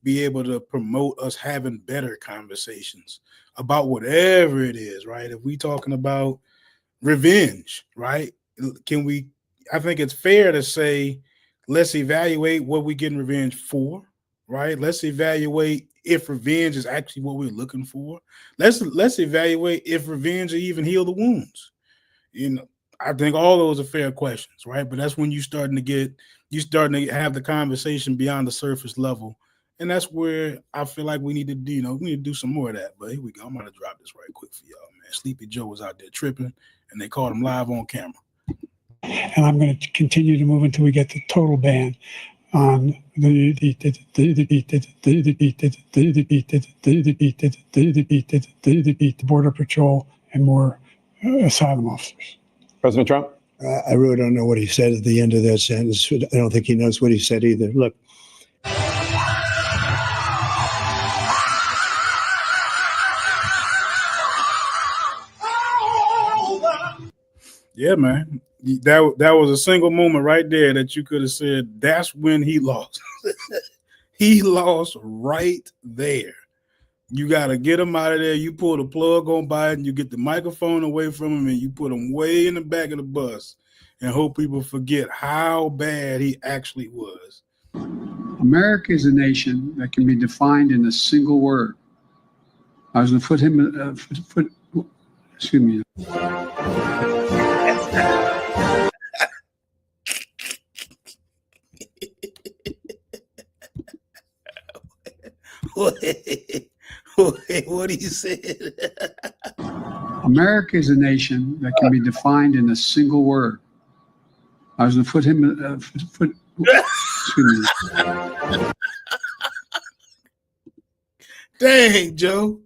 be able to promote us having better conversations about whatever it is, right? If we talking about revenge, right? I think it's fair to say, let's evaluate what we're getting revenge for, right? Let's evaluate if revenge is actually what we're looking for. Let's evaluate if revenge will even heal the wounds. You know, I think all those are fair questions, right? But that's when you're starting to have the conversation beyond the surface level. And that's where I feel like we need to do some more of that. But here we go. I'm gonna drop this right quick for y'all, man. Sleepy Joe was out there tripping, and they caught him live on camera.
And I'm going to continue to move until we get the total ban on the Border Patrol and more asylum officers.
President Trump?
I really don't know what he said at the end of that sentence. I don't think he knows what he said either. Look.
Yeah, man. That was a single moment right there that you could have said that's when he lost. He lost right there. You got to get him out of there. You pull the plug on Biden, you get the microphone away from him, and you put him way in the back of the bus and hope people forget how bad he actually was.
America is a nation that can be defined in a single word. I was going to put him, excuse me.
what he said.
America is a nation that can be defined in a single word. I was going to put him. Excuse me.
Dang, Joe.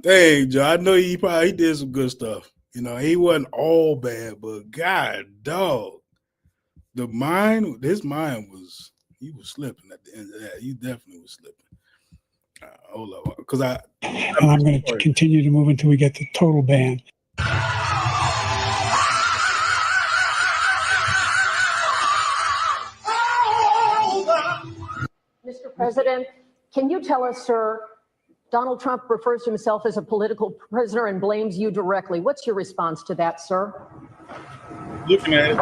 I know he did some good stuff. You know, he wasn't all bad, but God, dog, his mind was, he was slipping at the end of that. He definitely was slipping. Hold up, because
And I'm going to continue to move until we get the total ban.
Mr. President, can you tell us, sir, Donald Trump refers to himself as a political prisoner and blames you directly. What's your response to that, sir?
Looking at it.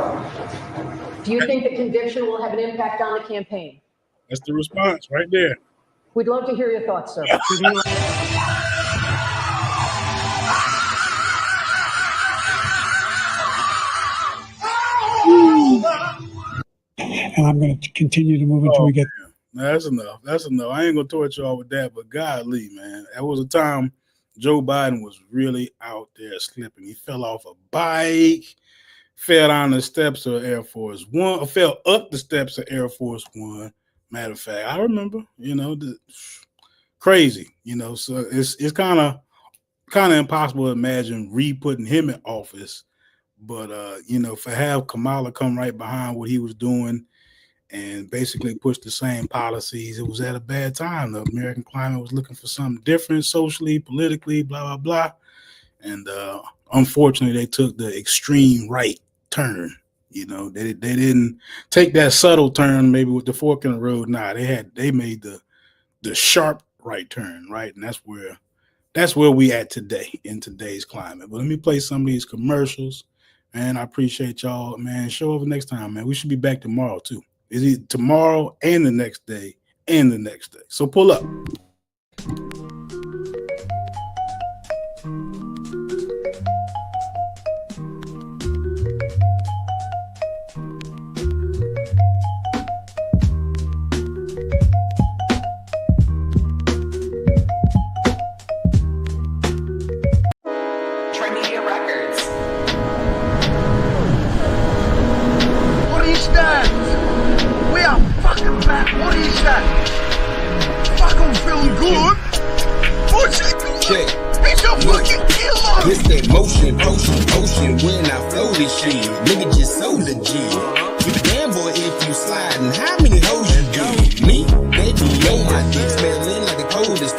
Do you think the conviction will have an impact on the campaign?
That's the response right there.
We'd love to hear your thoughts, sir.
And I'm going to continue to move until we get.
That's enough. I ain't gonna torture y'all with that, but golly, man, that was a time Joe Biden was really out there slipping. He fell off a bike, fell down the steps of Air Force One, or fell up the steps of Air Force One. Matter of fact, I remember, crazy, so it's kind of impossible to imagine re-putting him in office. But, for have Kamala come right behind what he was doing and basically push the same policies, it was at a bad time. The American climate was looking for something different socially, politically, blah, blah, blah. And unfortunately, they took the extreme right turn. They didn't take that subtle turn, maybe with the fork in the road. Nah, they made the sharp right turn, right? And that's where we at today in today's climate. But let me play some of these commercials. Man, I appreciate y'all, man. Show up next time, man. We should be back tomorrow, too. Is it tomorrow and the next day and the next day? So pull up.
What is that? Fuck, I'm feeling good. What's it? Check. It's a fucking killer.
This that motion, potion. When I flow this shit, nigga just so legit. You damn boy if you sliding. How many hoes you get? Me? Baby, on my dick, smelling like the coldest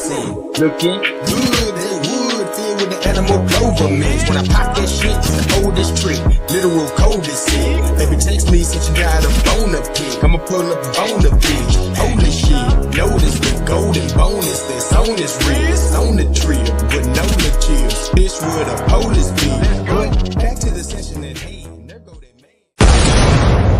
scene. Looking good, that wood filled with the animal clover mix. When I pop that shit, it's the oldest trick. Literal coldest sin. Baby, text me since you got a bone up pick. I'ma pull up on the bitch. Holy shit. Notice the golden bonus that's on this wrist. On the tree with no chill. Bitch with a police beat.